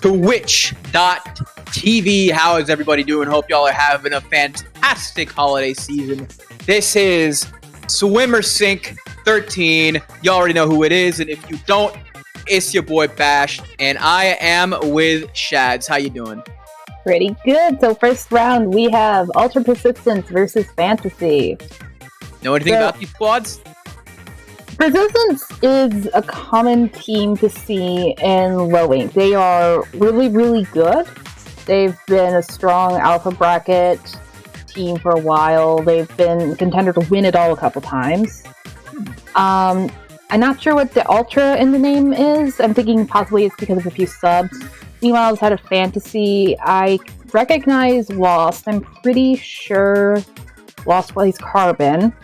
twitch.tv. How is everybody doing? Hope y'all are having a fantastic holiday season. This is Swimmer Sync 13. You already know who it is, and if you don't, it's your boy Bash, and I am with Shads. How you doing? Pretty good. So first round, we have Ultra Persistence versus Fantasy. Know anything about these squads? Persistence is a common team to see in low ink. They are really, really good. They've been a strong alpha bracket team for a while. They've been contender to win it all a couple times. I'm not sure what the Ultra in the name is. I'm thinking possibly it's because of a few subs. Meanwhile, outside of Fantasy, I recognize Lost. I'm pretty sure Lost plays Carbon.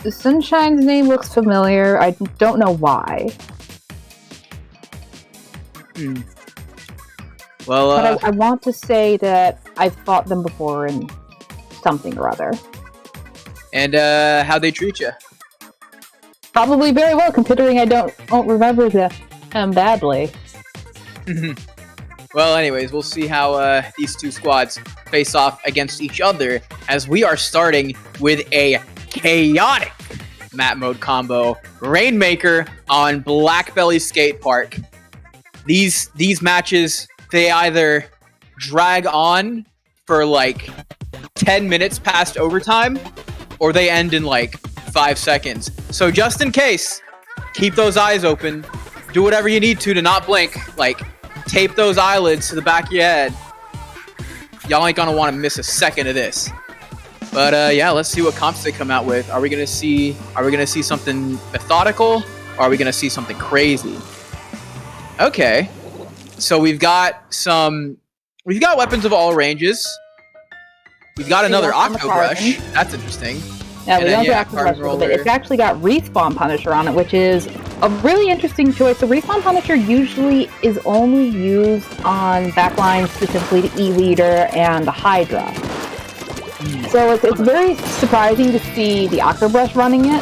Sunshine's name looks familiar. I don't know why. Well, but I want to say that I've fought them before in something or other. And how'd they treat you? Probably very well, considering I don't remember them badly. Well, anyways, we'll see how these two squads face off against each other, as we are starting with a chaotic map mode combo. Rainmaker on Blackbelly Skate Park. These matches, they either drag on for like 10 minutes past overtime, or they end in like 5 seconds. So just in case, keep those eyes open. Do whatever you need to not blink. Like, tape those eyelids to the back of your head. Y'all ain't gonna want to miss a second of this. But yeah, let's see what comps they come out with. Are we gonna see something methodical, or are we gonna see something crazy? Okay, so we've got weapons of all ranges. We've got another Octo Brush. That's interesting. Yeah, we don't have Octo Brush a little bit. It's actually got Respawn Punisher on it, which is a really interesting choice. So Respawn Punisher usually is only used on backlines, specifically to E-Leader and the Hydra. So it's very surprising to see the Octo Brush running it.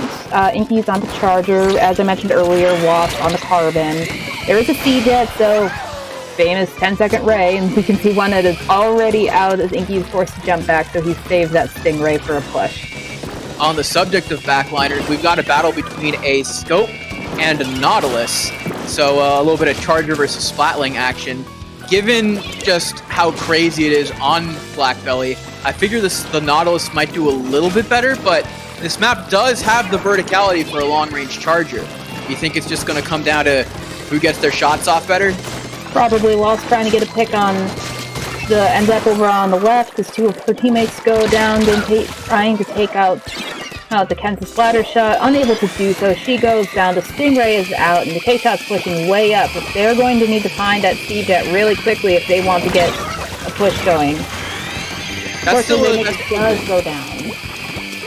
Inky's on the Charger, as I mentioned earlier, Wasp on the Carbon. There is a C-Jet, so famous 10-second Ray, and we can see one that is already out as Inky is forced to jump back, so he saves that Stingray for a push. On the subject of backliners, we've got a battle between a Scope and a Nautilus. So a little bit of Charger versus Splatling action. Given just how crazy it is on Blackbelly, I figure the Nautilus might do a little bit better, but this map does have the verticality for a long-range Charger. You think it's just going to come down to who gets their shots off better? Probably Lost trying to get a pick on the end up over on the left as two of her teammates go down, then trying to take out the Ken's splatter shot. Unable to do so, she goes down. The Stingray is out, and the K-Shot's pushing way up, but they're going to need to find that C-Jet really quickly if they want to get a push going. That does go down.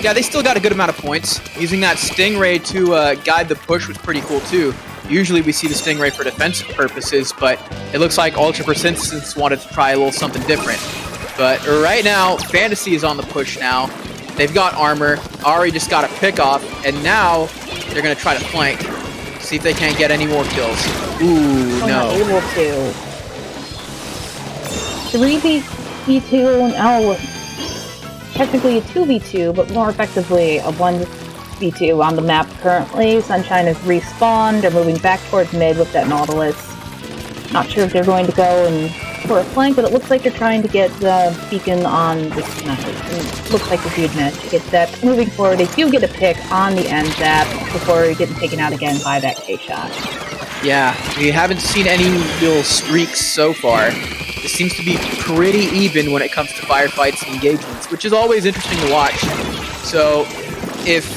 Yeah, they still got a good amount of points. Using that Stingray to guide the push was pretty cool too. Usually we see the Stingray for defensive purposes, but it looks like Ultra Persistence wanted to try a little something different. But right now, Fantasy is on the push now. They've got armor. Ari just got a pick off, and now they're going to try to flank. See if they can't get any more kills. Ooh, no. Not able to. 3v2, now technically a 2v2, but more effectively a 1v2 on the map currently. Sunshine is respawned. They're moving back towards mid with that Nautilus. Not sure if they're going to go for a flank, but it looks like they're trying to get the beacon on the snipe. It looks like the dude managed to get that. Moving forward, they do get a pick on the end zap before getting taken out again by that K-Shot. Yeah, we haven't seen any real streaks so far. It seems to be pretty even when it comes to firefights and engagements, which is always interesting to watch. So, if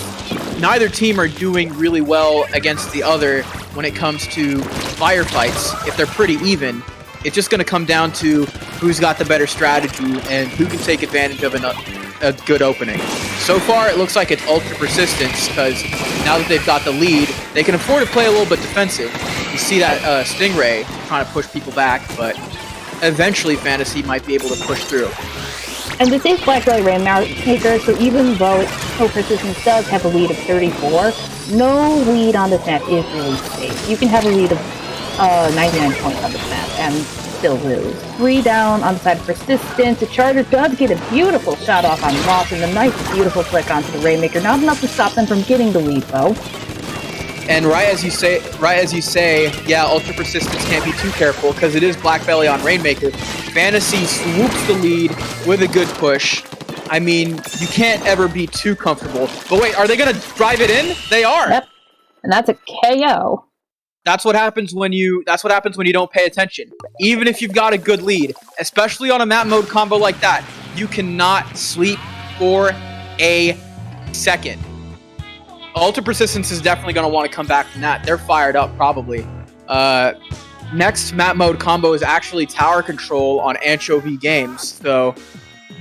neither team are doing really well against the other when it comes to firefights, if they're pretty even, it's just going to come down to who's got the better strategy and who can take advantage of a good opening. So far, it looks like it's Ultra Persistence, because now that they've got the lead, they can afford to play a little bit defensive. You see that Stingray trying to push people back, but eventually Fantasy might be able to push through. And this is Blackbelly Rainmaker, so even though Persistence does have a lead of 34, no lead on this map is really safe. You can have a lead of 99.1% and still lose. 3 down on the side of Persistence. The Charger does get a beautiful shot off on Lost and a nice, beautiful flick onto the Rainmaker. Not enough to stop them from getting the lead, though. And right as you say, yeah, Ultra Persistence can't be too careful because it is Black Belly on Rainmaker. Fantasy swoops the lead with a good push. I mean, you can't ever be too comfortable. But wait, are they going to drive it in? They are. Yep. And that's a KO. That's what happens when you don't pay attention. Even if you've got a good lead, especially on a map mode combo like that, you cannot sleep for a second. Ultra Persistence is definitely going to want to come back from that. They're fired up, probably. Next map mode combo is actually Tower Control on Anchovy Games, so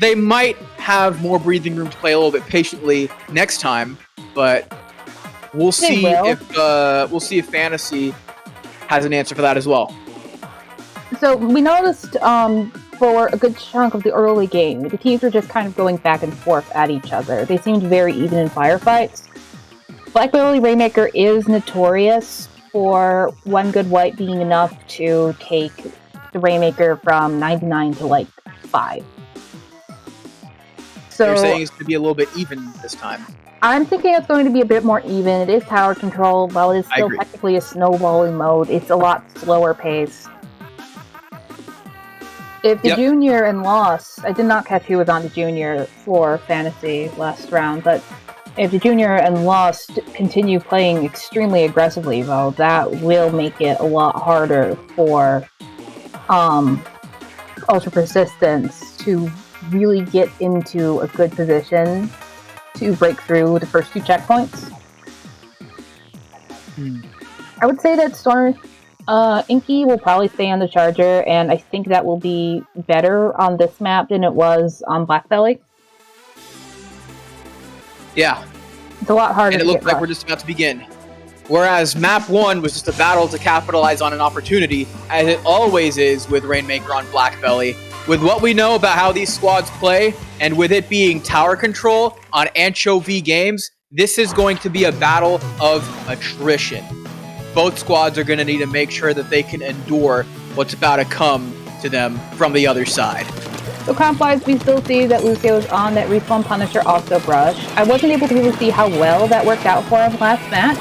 they might have more breathing room to play a little bit patiently next time, but we'll see if Fantasy has an answer for that as well. So we noticed for a good chunk of the early game, the teams were just kind of going back and forth at each other. They seemed very even in firefights. Black Belly Rainmaker is notorious for one good wipe being enough to take the Rainmaker from 99 to like 5. So you're saying it's going to be a little bit even this time. I'm thinking it's going to be a bit more even. It is tower control, while it is still technically a snowballing mode. It's a lot slower pace. If the Junior and Loss, I did not catch who was on the Junior for Fantasy last round, but if the Junior and Lost continue playing extremely aggressively, though, that will make it a lot harder for Ultra Persistence to really get into a good position to break through the first 2 checkpoints. I would say that Inky will probably stay on the Charger, and I think that will be better on this map than it was on Black Belly. Yeah. It's a lot harder. And it looks like we're just about to begin. Whereas map 1 was just a battle to capitalize on an opportunity, as it always is with Rainmaker on Black Belly. With what we know about how these squads play, and with it being tower control on Anchovy Games, this is going to be a battle of attrition. Both squads are going to need to make sure that they can endure what's about to come to them from the other side. So comp-wise, we still see that Lucio's on that Respawn Punisher Octo Brush. I wasn't able to really see how well that worked out for him last match.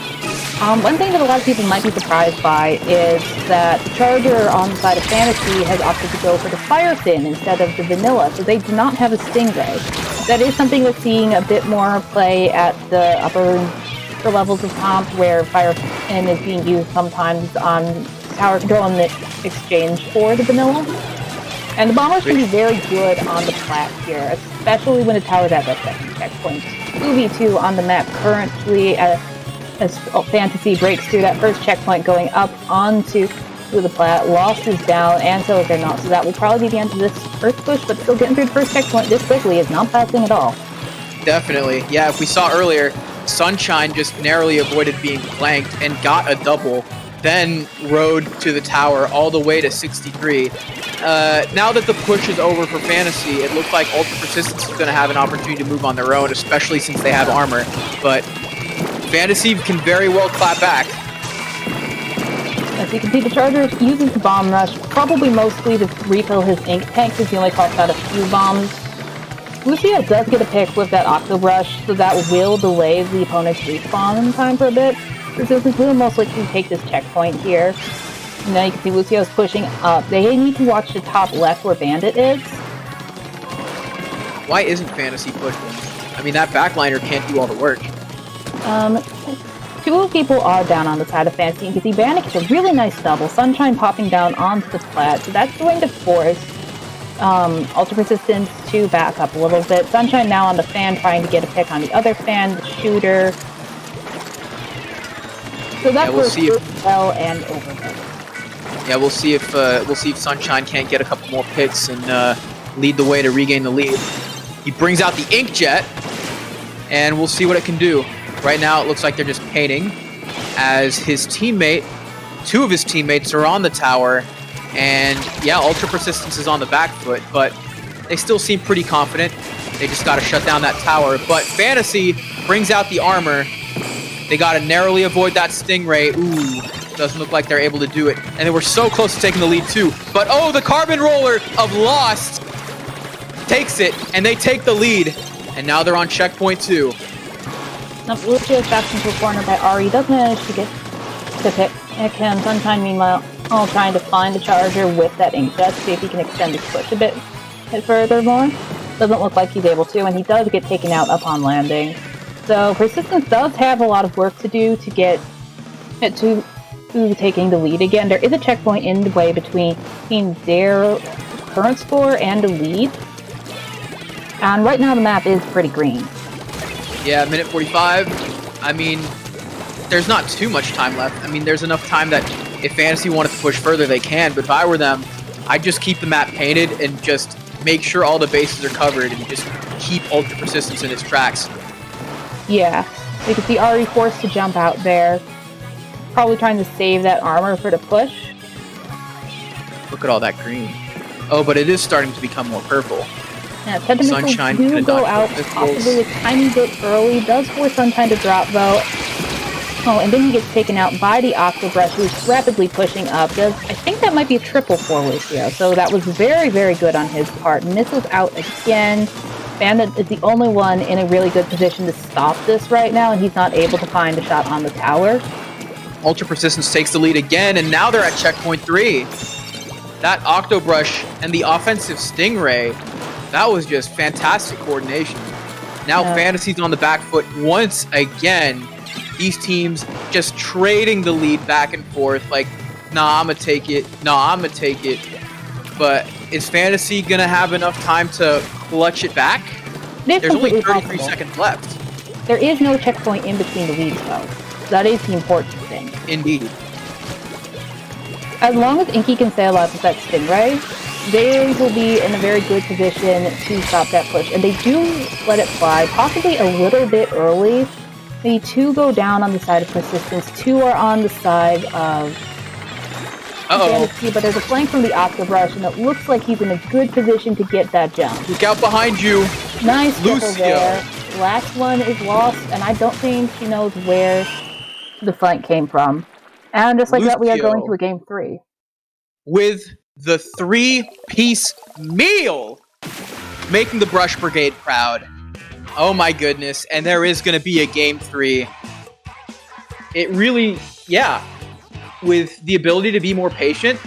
One thing that a lot of people might be surprised by is that the Charger on the side of Fantasy has opted to go for the Fire Fin instead of the Vanilla, so they do not have a Stingray. That is something we're seeing a bit more play at the upper levels of comp, where Fire Fin is being used sometimes on Tower Control in the exchange for the Vanilla. And the Bombers can be very good on the plat here, especially when the tower's at that second checkpoint. 2v2 on the map currently as Fantasy breaks through that first checkpoint, going up onto the plat. Lost is down, and so is not. So that will probably be the end of this first push, but still getting through the first checkpoint this quickly is not passing at all. Definitely. Yeah, if we saw earlier, Sunshine just narrowly avoided being flanked and got a double, then rode to the tower all the way to 63. Now that the push is over for Fantasy, it looks like Ultra Persistence is going to have an opportunity to move on their own, especially since they have armor. But Fantasy can very well clap back. As you can see, the Charger uses the Bomb Rush, probably mostly to refill his ink tank, because he only pops out a few bombs. Lucio does get a pick with that Octo Brush, so that will delay the opponent's respawn time for a bit. Persistence will most likely take this checkpoint here. And now you can see Lucio's pushing up. They need to watch the top left where Bandit is. Why isn't Fantasy pushing? I mean, that backliner can't do all the work. 2 people are down on the side of Fantasy. You can see Bandit gets a really nice double. Sunshine popping down onto the plat. So that's going to force Ultra Persistence to back up a little bit. Sunshine now on the fan, trying to get a pick on the other fan, the shooter. So that's we'll see well and overhead. Yeah, we'll see if Sunshine can't get a couple more picks and lead the way to regain the lead. He brings out the Inkjet, and we'll see what it can do. Right now, it looks like they're just painting, as two of his teammates are on the tower, and yeah, Ultra Persistence is on the back foot, but they still seem pretty confident. They just got to shut down that tower. But Fantasy brings out the armor. They got to narrowly avoid that Stingray. Ooh, Doesn't look like they're able to do it. And they were so close to taking the lead too. But oh, the carbon roller of Lost takes it, and they take the lead. And now they're on checkpoint 2. Now, Lucio is back into a corner by Ari. Does manage to get to pick him. Sunshine, meanwhile, trying to find the charger with that inkjet, see if he can extend his push a bit furthermore. Doesn't look like he's able to, and he does get taken out upon landing. So Persistence does have a lot of work to do to get it to taking the lead again. There is a checkpoint in the way between their current score and the lead. And right now the map is pretty green. Yeah, minute 45. I mean, there's not too much time left. I mean, there's enough time that if Fantasy wanted to push further, they can. But if I were them, I'd just keep the map painted and just make sure all the bases are covered and just keep Ultra Persistence in its tracks. Yeah, you can see Ari forced to jump out there. Probably trying to save that armor for the push. Look at all that green. Oh, but it is starting to become more purple. Yeah, Sunshine do go out possibly a tiny bit early. Does force Sunshine to drop though. Oh, and then he gets taken out by the Octobrush, who's rapidly pushing up. I think that might be a triple for Lucio, so that was very, very good on his part. Misses out again. Bandit is the only one in a really good position to stop this right now, and he's not able to find a shot on the tower. Ultra Persistence takes the lead again, and now they're at checkpoint 3. That Octobrush and the offensive Stingray, that was just fantastic coordination. Now Fantasy's on the back foot once again. These teams just trading the lead back and forth, like, nah, I'm gonna take it, nah, I'm gonna take it. But is Fantasy gonna have enough time to clutch it back? There's only 33 seconds left. There is no checkpoint in between the leads, though. That is the important thing. Indeed. As long as Inky can stay alive with that Stingray, they will be in a very good position to stop that push. And they do let it fly, possibly a little bit early. Maybe 2 go down on the side of Persistence, 2 are on the side of Fantasy, but there's a flank from the Octobrush, and it looks like he's in a good position to get that jump. Look out behind you! Nice triple there. Last one is lost, and I don't think he knows where the flank came from. And just like that, we are going to a game 3. With the 3-piece meal! Making the Brush Brigade proud. Oh my goodness, and there is going to be a game 3. It really, yeah, with the ability to be more patient,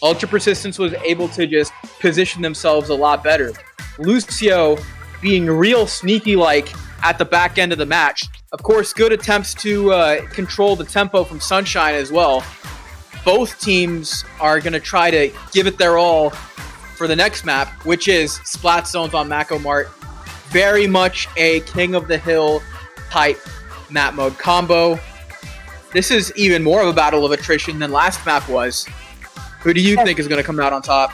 Ultra Persistence was able to just position themselves a lot better. Lucio being real sneaky-like at the back end of the match. Of course, good attempts to control the tempo from Sunshine as well. Both teams are going to try to give it their all for the next map, which is Splat Zones on Mako Mart. Very much a King of the Hill type map mode combo. This is even more of a battle of attrition than last map was. Who do you think is going to come out on top?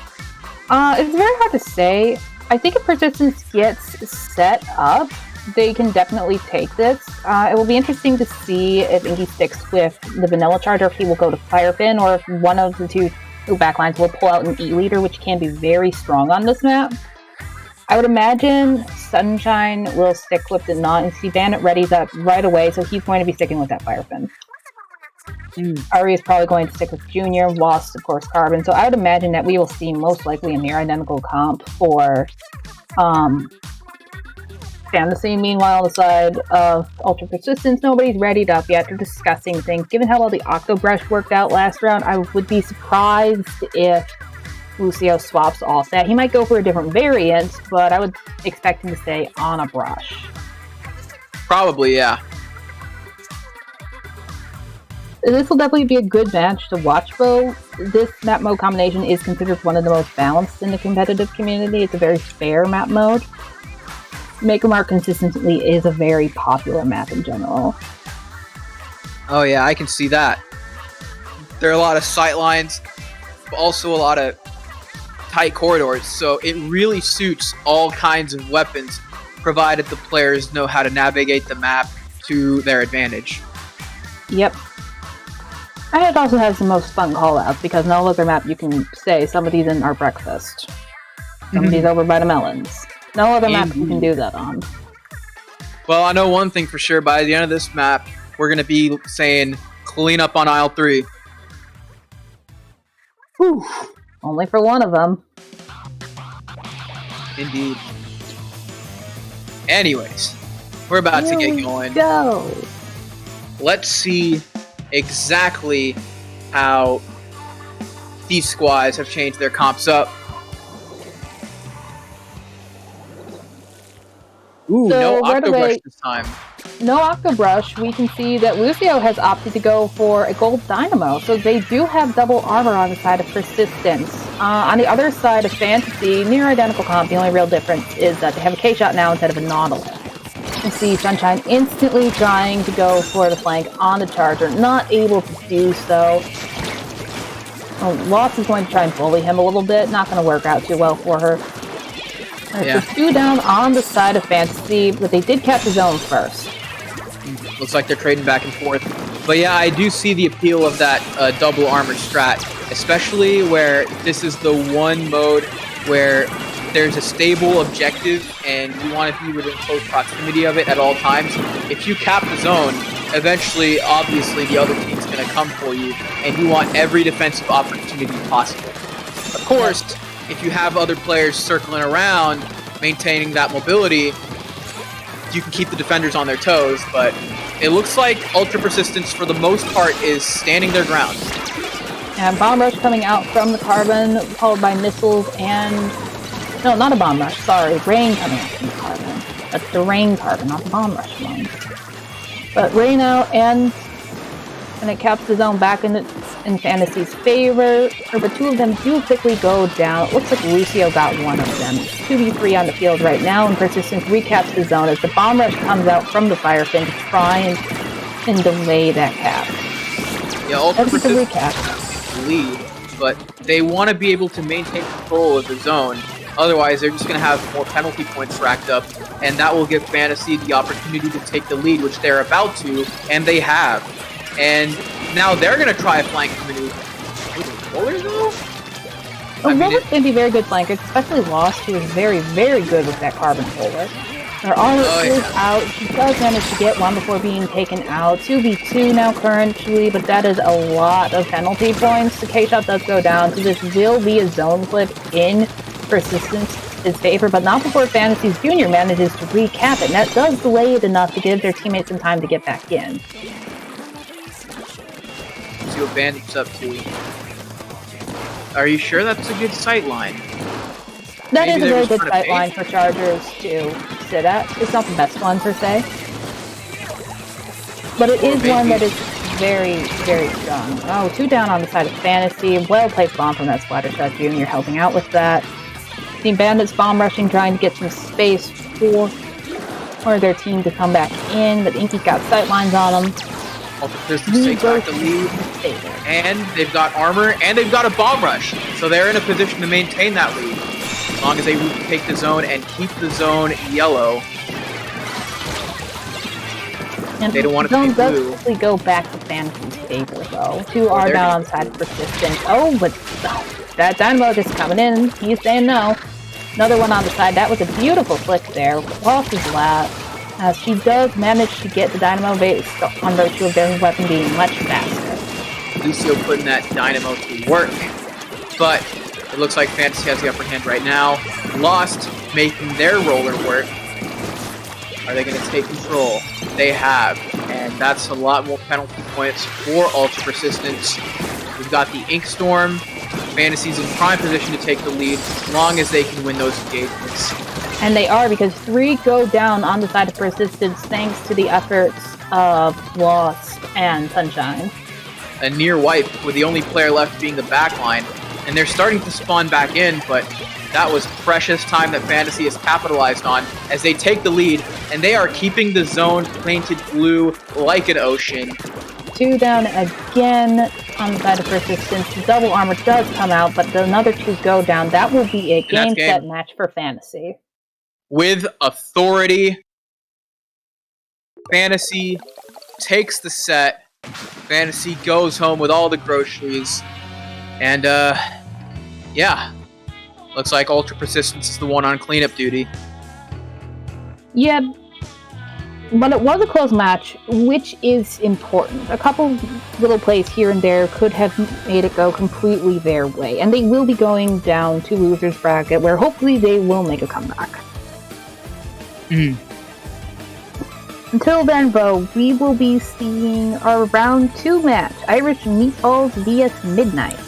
It's very hard to say. I think if Persistence gets set up, they can definitely take this. It will be interesting to see if Inky sticks with the vanilla charger, if he will go to Firefin, or if one of the two backlines will pull out an E-Leader, which can be very strong on this map. I would imagine Sunshine will stick with the non-NC Bandit readies up right away, so he's going to be sticking with that Firefin. Ari is probably going to stick with Junior, Lost, of course, Carbon. So I would imagine that we will see most likely a near identical comp for Fantasy. Meanwhile, on the side of Ultra Persistence, nobody's readied up yet. They're discussing things. Given how well the Octobrush worked out last round, I would be surprised if Lucio swaps off that. He might go for a different variant, but I would expect him to stay on a brush. Probably, yeah. This will definitely be a good match to watch, though. This map mode combination is considered one of the most balanced in the competitive community. It's a very fair map mode. Mako Mart consistently is a very popular map in general. Oh yeah, I can see that. There are a lot of sight lines, but also a lot of tight corridors, so it really suits all kinds of weapons, provided the players know how to navigate the map to their advantage. Yep. And it also has the most fun callouts, because no other map you can say somebody's in our breakfast. Somebody's over by the melons. No other map you can do that on. Well, I know one thing for sure. By the end of this map, we're going to be saying, clean up on aisle 3. Whew. Only for one of them. Indeed. Anyways, we're about to get going. Go. Let's see exactly how these squads have changed their comps up. Ooh, So no Octobrush this time. No Octobrush. We can see that Lucio has opted to go for a gold dynamo, so they do have double armor on the side of Persistence. On the other side of Fantasy, near identical comp, the only real difference is that they have a K-Shot now instead of a Nautilus. You can see Sunshine instantly trying to go for the flank on the Charger, not able to do so. Lost is going to try and bully him a little bit, not going to work out too well for her. So 2 down on the side of Fantasy, but they did catch the zone first. Looks like they're trading back and forth. But yeah, I do see the appeal of that double armor strat, especially where this is the one mode where there's a stable objective and you want to be within close proximity of it at all times. If you cap the zone, eventually, obviously, the other team's going to come for you, and you want every defensive opportunity possible. Of course, if you have other players circling around, maintaining that mobility, you can keep the defenders on their toes, but it looks like Ultra Persistence, for the most part, is standing their ground. And Bomb Rush coming out from the Carbon, followed by missiles and... No, not a Bomb Rush, sorry. Rain coming out from the Carbon. That's the Rain Carbon, not the Bomb Rush one. But Rain out, and it caps the zone back in Fantasy's favor. But 2 of them do quickly go down. It looks like Lucio got one of them. 2v3 on the field right now, and Persistence recaps the zone as the Bomb Rush comes out from the Fire Fin to try and delay that cap. Yeah, Ultra Persistence lead, but they want to be able to maintain control of the zone. Otherwise, they're just going to have more penalty points racked up, and that will give Fantasy the opportunity to take the lead, which they're about to, and they have. And now they're going to try a flank maneuver. Roller, though? Roller can be very good flankers, especially Lost, who is very, very good with that Carbon Roller. Their armor is out. She does manage to get one before being taken out. 2v2 now currently, but that is a lot of penalty points. The K-Shot does go down, so this will be a zone flip in Persistence' favor, but not before Fantasy's Junior manages to recap it, and that does delay it enough to give their teammates some time to get back in. See what Bandit's up to. Are you sure that's a good sight line? That is a very good sight line for Chargers to sit at. It's not the best one per se, but it is one that is very, very strong. Oh, 2 down on the side of Fantasy. Well-placed bomb from that Splattershot Junior helping out with that. Team Bandits bomb rushing, trying to get some space for their team to come back in, but Inky's got sight lines on them. Ultra Persistence takes back the lead, and they've got armor, and they've got a bomb rush, so they're in a position to maintain that lead, as long as they take the zone and keep the zone yellow. And they don't want to take blue. Does quickly go back to Fantasy's favor, though. 2 are down on the side of Persistence. Oh, but that Dynamo is coming in. He's saying no. Another one on the side. That was a beautiful flick there. Lost his lap. She does manage to get the Dynamo based on virtue of their weapon being much faster. Lucio putting that Dynamo to work, but it looks like Fantasy has the upper hand right now. Lost making their roller work. Are they going to take control? They have, and that's a lot more penalty points for Ultra Persistence. We've got the Ink Storm. Fantasy's in prime position to take the lead as long as they can win those engagements. And they are, because 3 go down on the side of Persistence thanks to the efforts of Lost and Sunshine. A near wipe, with the only player left being the backline, and they're starting to spawn back in, but that was precious time that Fantasy has capitalized on as they take the lead, and they are keeping the zone painted blue like an ocean. 2 down again on the side of Persistence. The double armor does come out, but another 2 go down. That will be a game-set match for Fantasy. With authority, Fantasy takes the set. Fantasy goes home with all the groceries. And, yeah. Looks like Ultra Persistence is the one on cleanup duty. Yeah. But it was a close match, which is important. A couple little plays here and there could have made it go completely their way. And they will be going down to losers bracket, where hopefully they will make a comeback. Until then, though, we will be seeing our round 2 match, Irish Meatballs vs Midnight.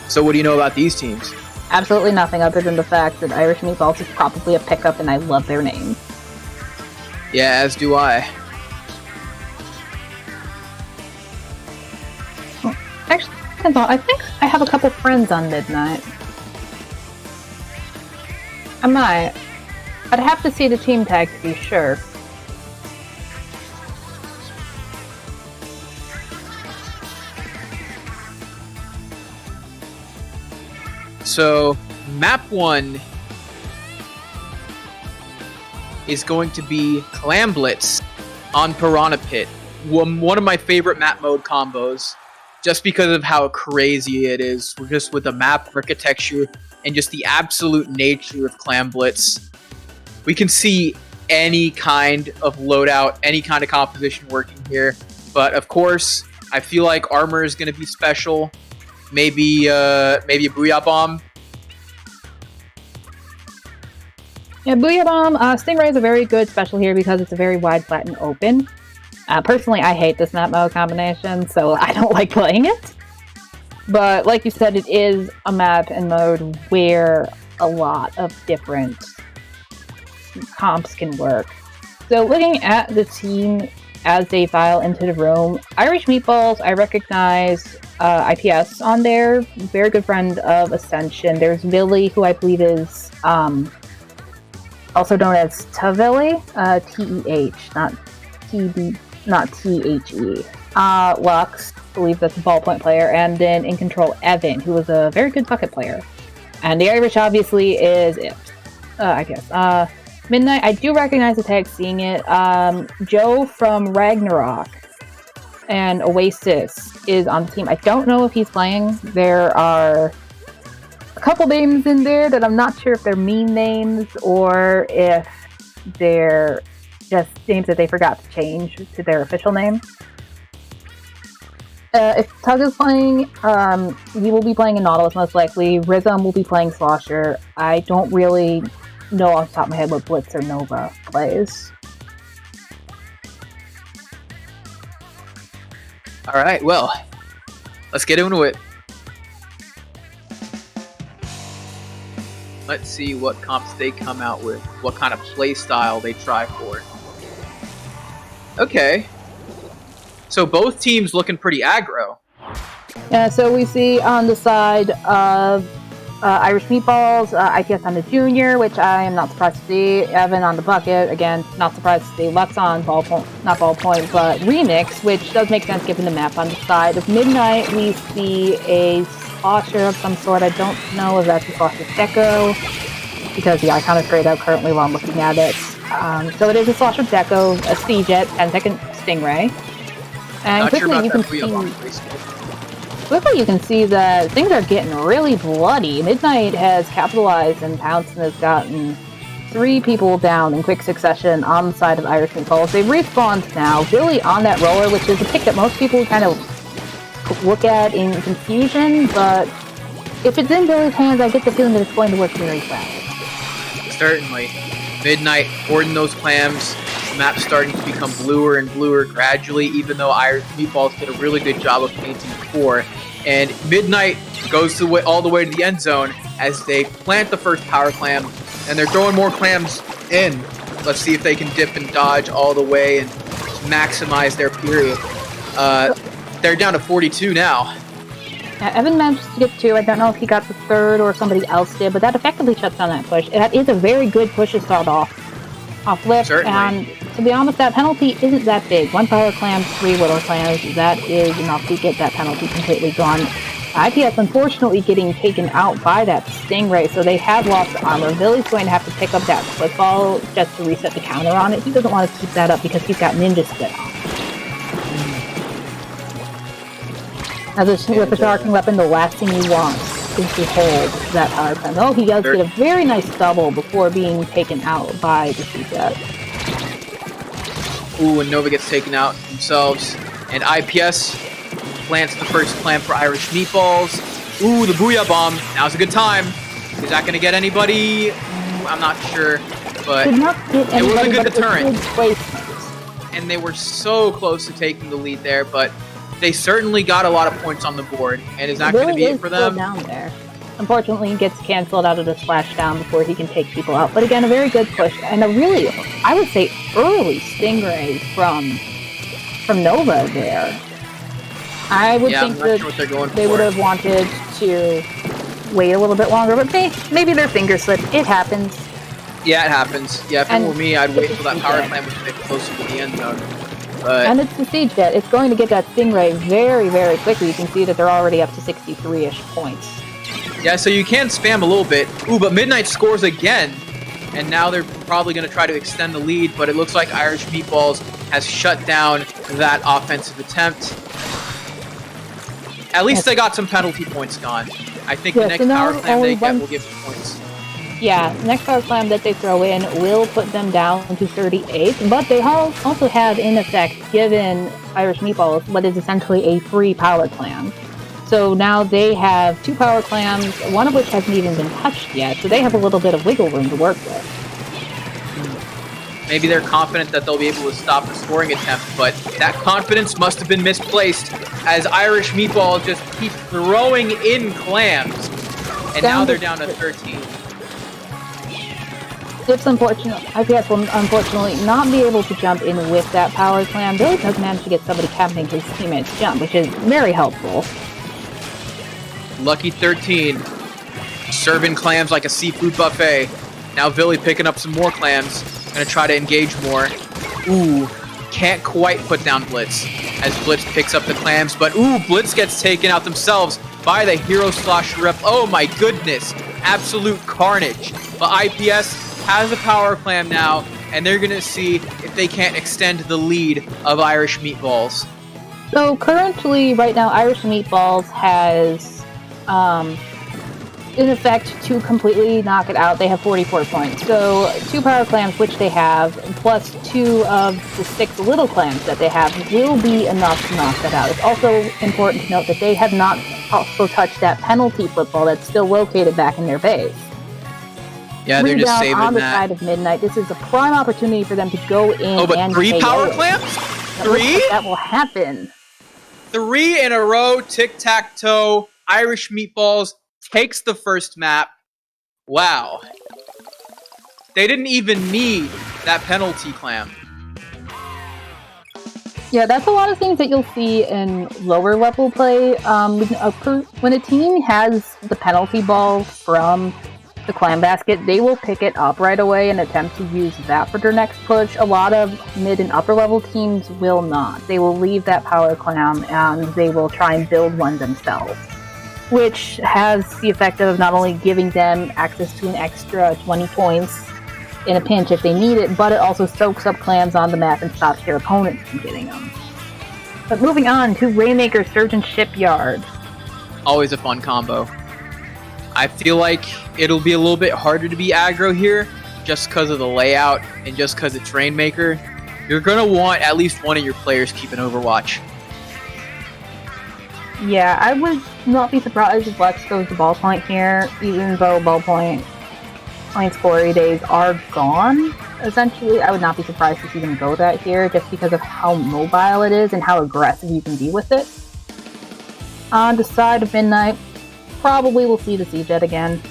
So what do you know about these teams? Absolutely nothing other than the fact that Irish Meatballs is probably a pickup and I love their name. Yeah, as do I. Actually, I think I have a couple friends on Midnight. I might. I'd have to see the team tag to be sure. So, map 1 is going to be Clam Blitz on Piranha Pit. One of my favorite map mode combos, just because of how crazy it is, just with the map architecture and just the absolute nature of Clam Blitz. We can see any kind of loadout, any kind of composition working here, but of course, I feel like armor is going to be special. Maybe a Booyah Bomb. Yeah, Booyah Bomb. Stingray is a very good special here because it's a very wide, flat, and open. Personally, I hate this map mode combination, so I don't like playing it. But like you said, it is a map and mode where a lot of different comps can work. So looking at the team as they file into the room, Irish Meatballs, I recognize IPS on there, very good friend of Ascension. There's Billy, who I believe is also known as Tavilli, T-E-H, not T-B, not T-H-E. Lux, I believe that's a ballpoint player, and then InControl Evan, who was a very good bucket player. And the Irish obviously is it, I guess. Midnight, I do recognize the tag, seeing it. Joe from Ragnarok and Oasis is on the team. I don't know if he's playing. There are a couple names in there that I'm not sure if they're meme names or if they're just names that they forgot to change to their official name. If Tug is playing, he will be playing in Nautilus most likely. Rhythm will be playing Slosher. I don't really know off the top of my head what Blitz or Nova plays. Alright, well, let's get into it. Let's see what comps they come out with, what kind of play style they try for. Okay. So both teams looking pretty aggro. Yeah, so we see on the side of Irish Meatballs, IPS on the Junior, which I am not surprised to see. Evan on the Bucket, again, not surprised to see. Lux on Ballpoint, not Ballpoint, but Remix, which does make sense given the map on the side. Of Midnight, we see a Slosher of some sort. I don't know if that's a Slosher Deco, because the icon is grayed out currently while I'm looking at it. So it is a Slosher Deco, a C-Jet, 10-second Stingray. And quickly you can see that things are getting really bloody. Midnight has capitalized and Pouncin has gotten 3 people down in quick succession on the side of Irish Meatballs. They've respawned now. Billy on that roller, which is a pick that most people kind of look at in confusion, but if it's in Billy's hands, I get the feeling that it's going to work very fast. Certainly. Midnight hoarding those clams. The map's starting to become bluer and bluer gradually, even though Irish Meatballs did a really good job of painting before. And Midnight goes all the way to the end zone as they plant the first power clam, and they're throwing more clams in. Let's see if they can dip and dodge all the way and maximize their period. They're down to 42 now. Yeah, Evan managed to get 2. I don't know if he got the 3rd or somebody else did, but that effectively shuts down that push. That is a very good push to start off lip. Certainly. And to be honest, that penalty isn't that big. 1 power clam, 3 willow clams. That is enough to get that penalty completely gone. IPS unfortunately getting taken out by that Stingray, so they have lost armor. Billy's going to have to pick up that football just to reset the counter on it. He doesn't want to keep that up because he's got Ninja Spit on. With a sharking weapon, the last thing you want is to hold that power clam. Oh, he does get a very nice double before being taken out by the C-Jet. Ooh, and Nova gets taken out themselves. And IPS plants the first clam for Irish Meatballs. Ooh, the Booyah Bomb. Now's a good time. Is that going to get anybody? I'm not sure. But it was a good deterrent. And they were so close to taking the lead there, but they certainly got a lot of points on the board. And is that going to be it for them? Down there. Unfortunately, he gets canceled out of the splashdown before he can take people out. But again, a very good push. And a really, I would say, early Stingray from Nova there. I would think that they would have wanted to wait a little bit longer, but maybe their finger slipped. It happens. Yeah, it happens. Yeah, if it were me, I'd wait until that power plant was a bit closer to the end zone. And it's the Siege Jet. It's going to get that Stingray very, very quickly. You can see that they're already up to 63-ish points. Yeah, so you can spam a little bit. Ooh, but Midnight scores again. And now they're probably going to try to extend the lead, but it looks like Irish Meatballs has shut down that offensive attempt. At least they got some penalty points gone. I think the next power slam they get will give them points. Yeah, the next power slam that they throw in will put them down to 38, but they also have, in effect, given Irish Meatballs what is essentially a free power clam. So now they have 2 power clams, one of which hasn't even been touched yet, so they have a little bit of wiggle room to work with. Maybe they're confident that they'll be able to stop the scoring attempt, but that confidence must have been misplaced as Irish Meatballs just keep throwing in clams. And now they're down to 13. It's unfortunate. IPS will unfortunately not be able to jump in with that power clam. Billy does manage to get somebody capping his teammates' jump, which is very helpful. Lucky 13. Serving clams like a seafood buffet. Now Billy picking up some more clams. Gonna try to engage more. Ooh, can't quite put down Blitz as Blitz picks up the clams, but ooh, Blitz gets taken out themselves by the Hero Slasher rep. Oh my goodness, absolute carnage. But IPS has a power clam now, and they're gonna see if they can't extend the lead of Irish Meatballs. So currently, right now, Irish Meatballs has, in effect, to completely knock it out, they have 44 points. So 2 power clams, which they have, plus 2 of the 6 little clams that they have, will be enough to knock that out. It's also important to note that they have not also touched that penalty football that's still located back in their base. Yeah, they're just saving that. On the side of Midnight, this is a prime opportunity for them to go in. Oh, but 3 power clams? 3? That will happen. 3 in a row, tic-tac-toe. Irish Meatballs takes the first map. Wow. They didn't even need that penalty clam. Yeah, that's a lot of things that you'll see in lower level play. When a team has the penalty ball from the clam basket, they will pick it up right away and attempt to use that for their next push. A lot of mid and upper level teams will not. They will leave that power clam and they will try and build one themselves, which has the effect of not only giving them access to an extra 20 points in a pinch if they need it, but it also soaks up clams on the map and stops their opponents from getting them. But moving on to Rainmaker Surgeon Shipyard. Always a fun combo. I feel like it'll be a little bit harder to be aggro here just because of the layout and just because it's Rainmaker. You're going to want at least one of your players keeping Overwatch. Yeah, I would not be surprised if Lex goes to ballpoint here, even though ballpoint scoring days are gone. Essentially, I would not be surprised to see them go that here, just because of how mobile it is and how aggressive you can be with it. On the side of Midnight, probably we'll see the Siege Jet again.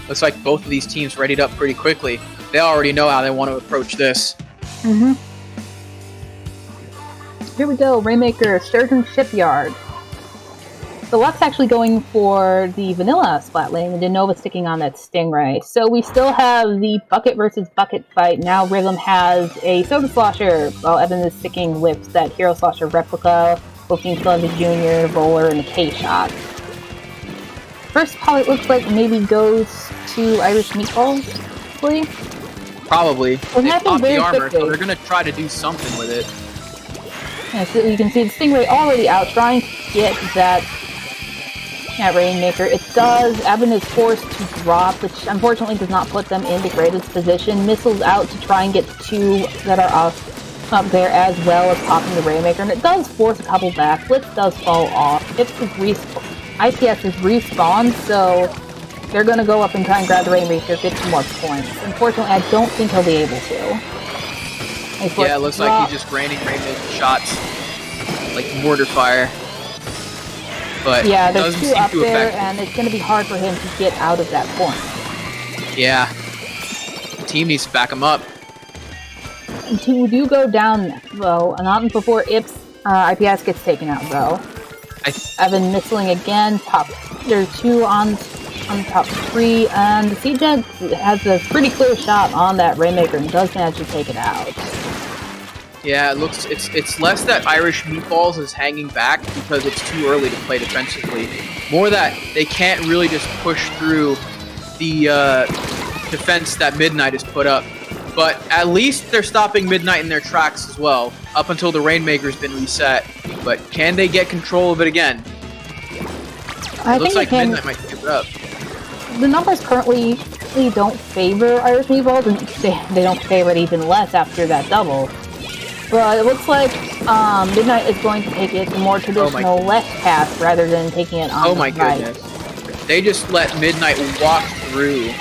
Looks like both of these teams readied up pretty quickly. They already know how they want to approach this. Here we go, Rainmaker, Surgeon Shipyard. So Lux actually going for the vanilla splat lane, and Nova sticking on that Stingray. So we still have the bucket versus bucket fight. Now Rhythm has a Soda Slosher, while Evan is sticking with that Hero Slosher replica. Both teams still have the Junior, Roller, and the K-Shot. First call, it looks like maybe goes to Irish Meatballs, probably. Probably. They popped the armor, so they're going to try to do something with it. Yeah, so you can see the Stingray already out, trying to get that at Rainmaker. It does. Evan is forced to drop, which unfortunately does not put them in the greatest position. Missiles out to try and get two that are up there, as well as popping the Rainmaker, and it does force a couple back. Blitz does fall off. IPS is respawned, so they're going to go up and try and grab the Rainmaker, get some more points. Unfortunately, I don't think he'll be able to. Yeah, it looks like he's just raining Rainmaker shots, like mortar fire. But yeah, there's two up there, and it's going to be hard for him to get out of that point. Yeah. The team needs to back him up. Two do go down, though, not before IPS gets taken out, though. Evan missiling again. There's two on top three, and the CJ has a pretty clear shot on that Rainmaker and does manage to take it out. Yeah, it looks it's less that Irish Meatballs is hanging back because it's too early to play defensively. More that they can't really just push through the defense that Midnight has put up. But at least they're stopping Midnight in their tracks as well, up until the Rainmaker's been reset. But can they get control of it again? It looks like Midnight might give it up. The numbers currently don't favor Irish Meatballs, and they don't favor it even less after that double. But it looks like Midnight is going to take it the more traditional left path rather than taking it on the right. Oh my goodness. They just let Midnight walk through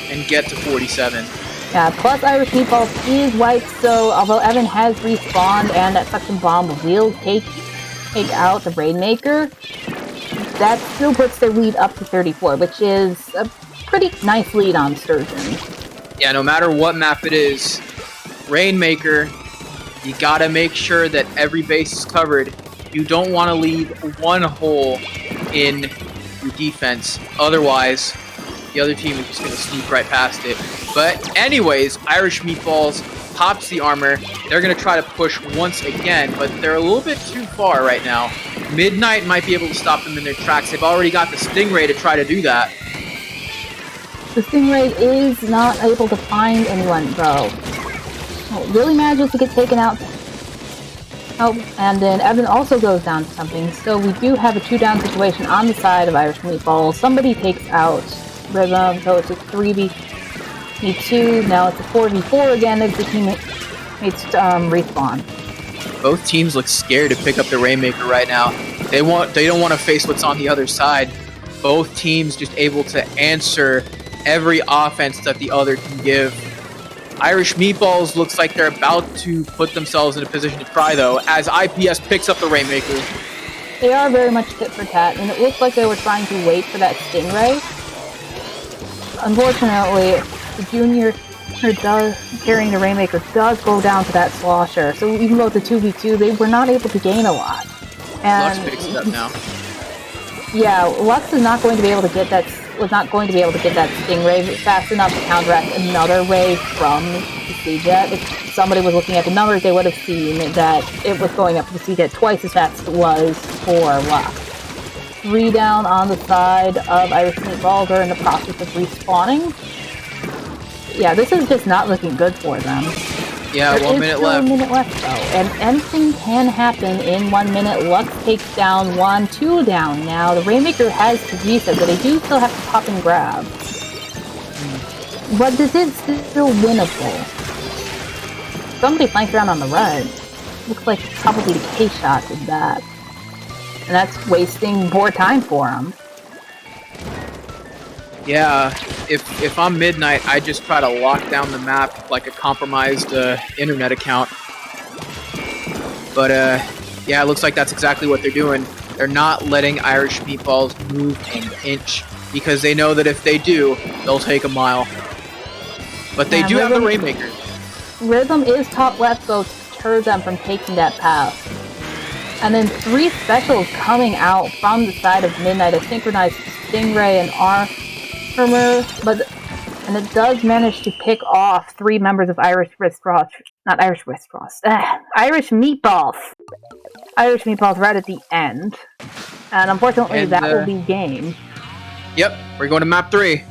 and get to 47. Yeah, plus Irish Meatballs is wiped, so although Evan has respawned and that suction bomb will take out the Rainmaker, that still puts their lead up to 34, which is a pretty nice lead on Sturgeon. Yeah, no matter what map it is, Rainmaker, you gotta make sure that every base is covered. You don't want to leave one hole in your defense, otherwise the other team is just going to sneak right past it. But anyways, Irish Meatballs pops the armor. They're going to try to push once again, but they're a little bit too far right now. Midnight might be able to stop them in their tracks. They've already got the Stingray to try to do that. The Stingray is not able to find anyone, though. It really manages to get taken out. Oh, and then Evan also goes down to something, so we do have a 2-down situation on the side of Irish Meatballs. Somebody takes out Rhythm, so it's a 3v2, now it's a 4v4 again as the teammates respawn. Both teams look scared to pick up the Rainmaker right now. They don't want to face what's on the other side. Both teams just able to answer every offense that the other can give. Irish Meatballs looks like they're about to put themselves in a position to try, though, as IPS picks up the Rainmaker. They are very much tit for tat, and it looks like they were trying to wait for that Stingray. Unfortunately, the junior carrying the Rainmaker does go down to that Slosher, so even though it's a 2v2, they were not able to gain a lot. And Lux picks it up now. Yeah, Lux is not going to be able to get that. Was not going to be able to get that Stingray fast enough to counteract another ray from the C-Jet. If somebody was looking at the numbers, they would have seen that it was going up to the C-Jet twice as fast as it was for Lux. 3 down on the side of Irish Meatballs are in the process of respawning. Yeah, this is just not looking good for them. Yeah, there 1 minute left. 1 minute left, though, and anything can happen in 1 minute. Lux takes down 1, 2 down now. The Rainmaker has to reset, but they do still have to pop and grab. But this is still winnable. Somebody flanked around on the right. Looks like probably the K-Shot did that. And that's wasting more time for him. Yeah, if I'm Midnight, I just try to lock down the map like a compromised internet account. But yeah, it looks like that's exactly what they're doing. They're not letting Irish Meatballs move an inch because they know that if they do, they'll take a mile. But they do have the Rainmaker. Rhythm is top left, though, to deter them from taking that path. And then 3 specials coming out from the side of Midnight, a synchronized Stingray and armor, and it does manage to pick off 3 members of Irish Meatballs. Irish Meatballs right at the end. And unfortunately, that will be game. Yep, we're going to map 3.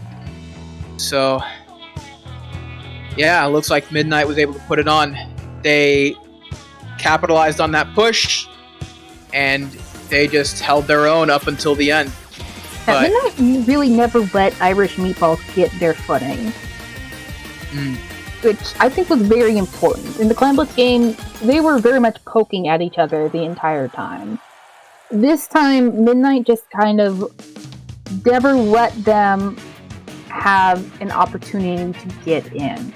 So, yeah, it looks like Midnight was able to put it on. They capitalized on that push, and they just held their own up until the end. But Midnight really never let Irish Meatballs get their footing. Which I think was very important. In the Clan Blitz game, they were very much poking at each other the entire time. This time, Midnight just kind of never let them have an opportunity to get in.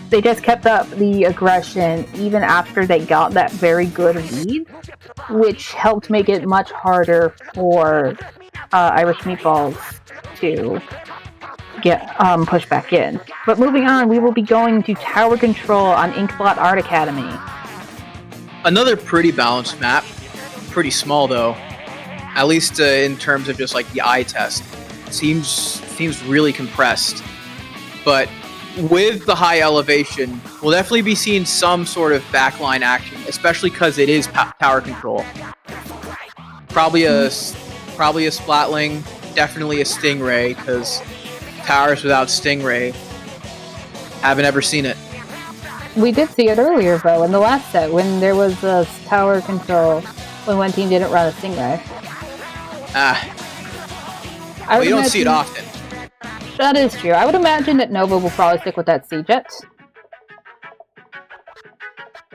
They just kept up the aggression even after they got that very good lead, which helped make it much harder for Irish Meatballs to get pushed back in. But moving on, we will be going to Tower Control on Inkblot Art Academy. Another pretty balanced map. Pretty small though, at least in terms of just like the eye test. Seems really compressed, but with the high elevation, we'll definitely be seeing some sort of backline action, especially because it is Tower Control. Probably a Splatling, definitely a Stingray, because towers without Stingray, haven't ever seen it. We did see it earlier though, in the last set, when there was a Tower Control, when one team didn't run a Stingray. Well, you don't see it often. That is true. I would imagine that Nova will probably stick with that C-Jet.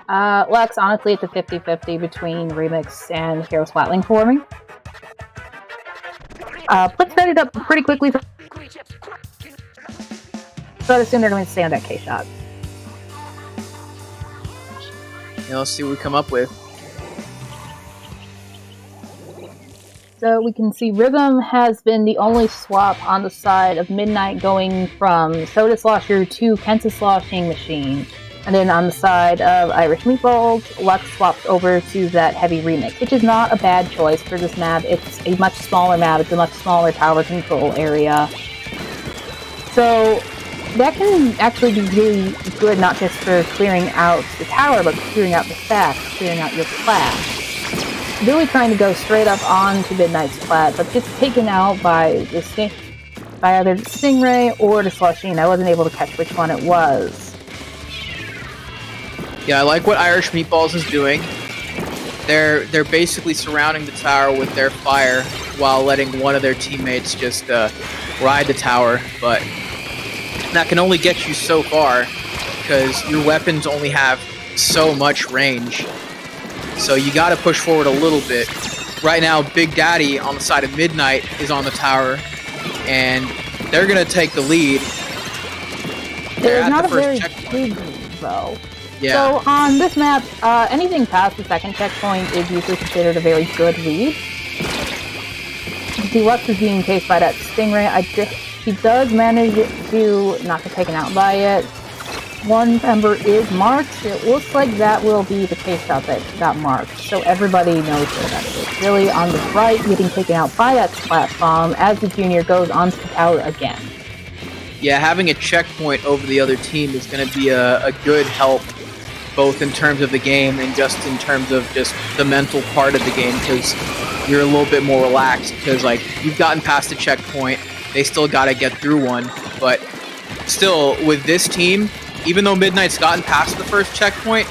Lex, honestly, it's a 50-50 between Remix and Hero Splatling for me. Let's set it up pretty quickly. So I'd assume they're going to stay on that K-Shot. Yeah, let's see what we come up with. So we can see Rhythm has been the only swap on the side of Midnight, going from Soda Slosher to Kenta Sloshing Machine. And then on the side of Irish Meatballs, Lux swaps over to that Heavy Remix, which is not a bad choice for this map. It's a much smaller map, it's a much smaller Tower Control area. So that can actually be really good, not just for clearing out the tower, but clearing out the stacks, clearing out your class. Really trying to go straight up onto Midnight's plat, but gets taken out by either the Stingray or the Slushing. I wasn't able to catch which one it was. Yeah, I like what Irish Meatballs is doing. They're basically surrounding the tower with their fire while letting one of their teammates just ride the tower, but that can only get you so far because your weapons only have so much range. So you gotta push forward a little bit. Right now, Big Daddy on the side of Midnight is on the tower, and they're gonna take the lead. There's not a very big lead, though. Yeah. So on this map, anything past the second checkpoint is usually considered a very good lead. Deluxe is being chased by that Stingray. He does manage to not get taken out by it. One member is marked. It looks like that will be the chase shot that got marked, so everybody knows where that is. Really on the right, getting taken out by that Splat Bomb as the Junior goes onto the tower again. Yeah, having a checkpoint over the other team is going to be a good help, both in terms of the game and just in terms of just the mental part of the game, because you're a little bit more relaxed, because like you've gotten past the checkpoint, they still got to get through one, but still with this team, even though Midnight's gotten past the first checkpoint,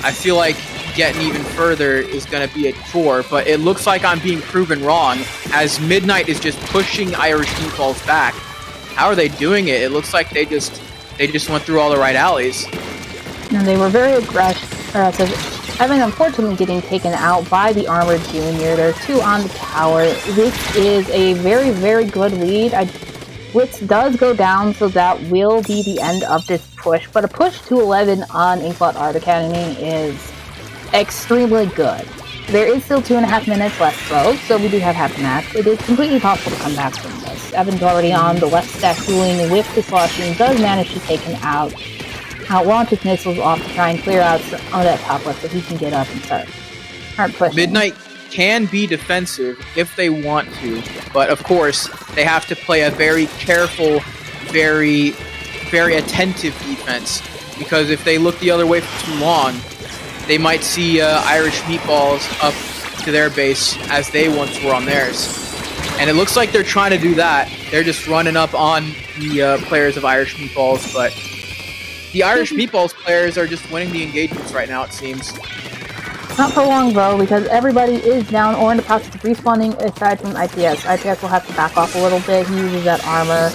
I feel like getting even further is going to be a chore, but it looks like I'm being proven wrong, as Midnight is just pushing Irish Meatballs back. How are they doing it? It looks like they just went through all the right alleys. And they were very aggressive, Evan unfortunately getting taken out by the Armored Junior. There are two on the tower. This is a very, very good lead. Blitz does go down, so that will be the end of this push, but a push to 11 on Inkblot Art Academy is extremely good. There is still 2.5 minutes left though, so we do have half a match. It is completely possible to come back from this. Evan's already on the left stack dueling with the Sloshing, does manage to take him out. Launches missiles off to try and clear out some of that top left so he can get up and start pushing. Midnight can be defensive if they want to, but of course they have to play a very careful, very, very attentive defense, because if they look the other way for too long, they might see Irish Meatballs up to their base as they once were on theirs. And it looks like they're trying to do that. They're just running up on the players of Irish Meatballs, but the Irish Meatballs players are just winning the engagements right now, it seems. Not for long though, because everybody is down or in the process of respawning aside from IPS. IPS will have to back off a little bit. He uses that armor.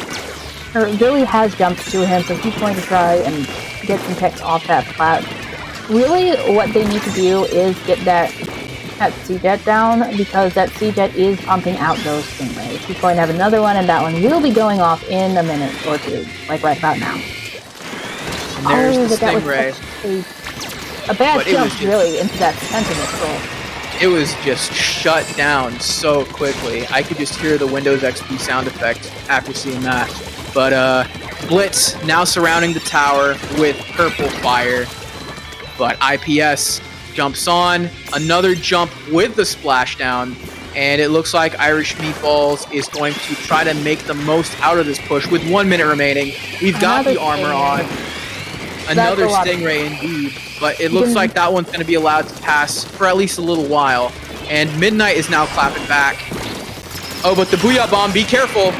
Billy has jumped to him, so he's going to try and get some picks off that plat. Really, what they need to do is get that C-Jet down, because that C-Jet is pumping out those stingrays. He's going to have another one, and that one will be going off in a minute or two, like right about now. And there's the stingray. A bad jump, really, into that center control. It was just shut down so quickly. I could just hear the Windows XP sound effect after seeing that. But Blitz now surrounding the tower with purple fire. But IPS jumps on, another jump with the splashdown, and it looks like Irish Meatballs is going to try to make the most out of this push with 1 minute remaining. We've got the armor on. Another stingray indeed, but it looks like that one's going to be allowed to pass for at least a little while. And Midnight is now clapping back. Oh, but the Booyah Bomb, be careful!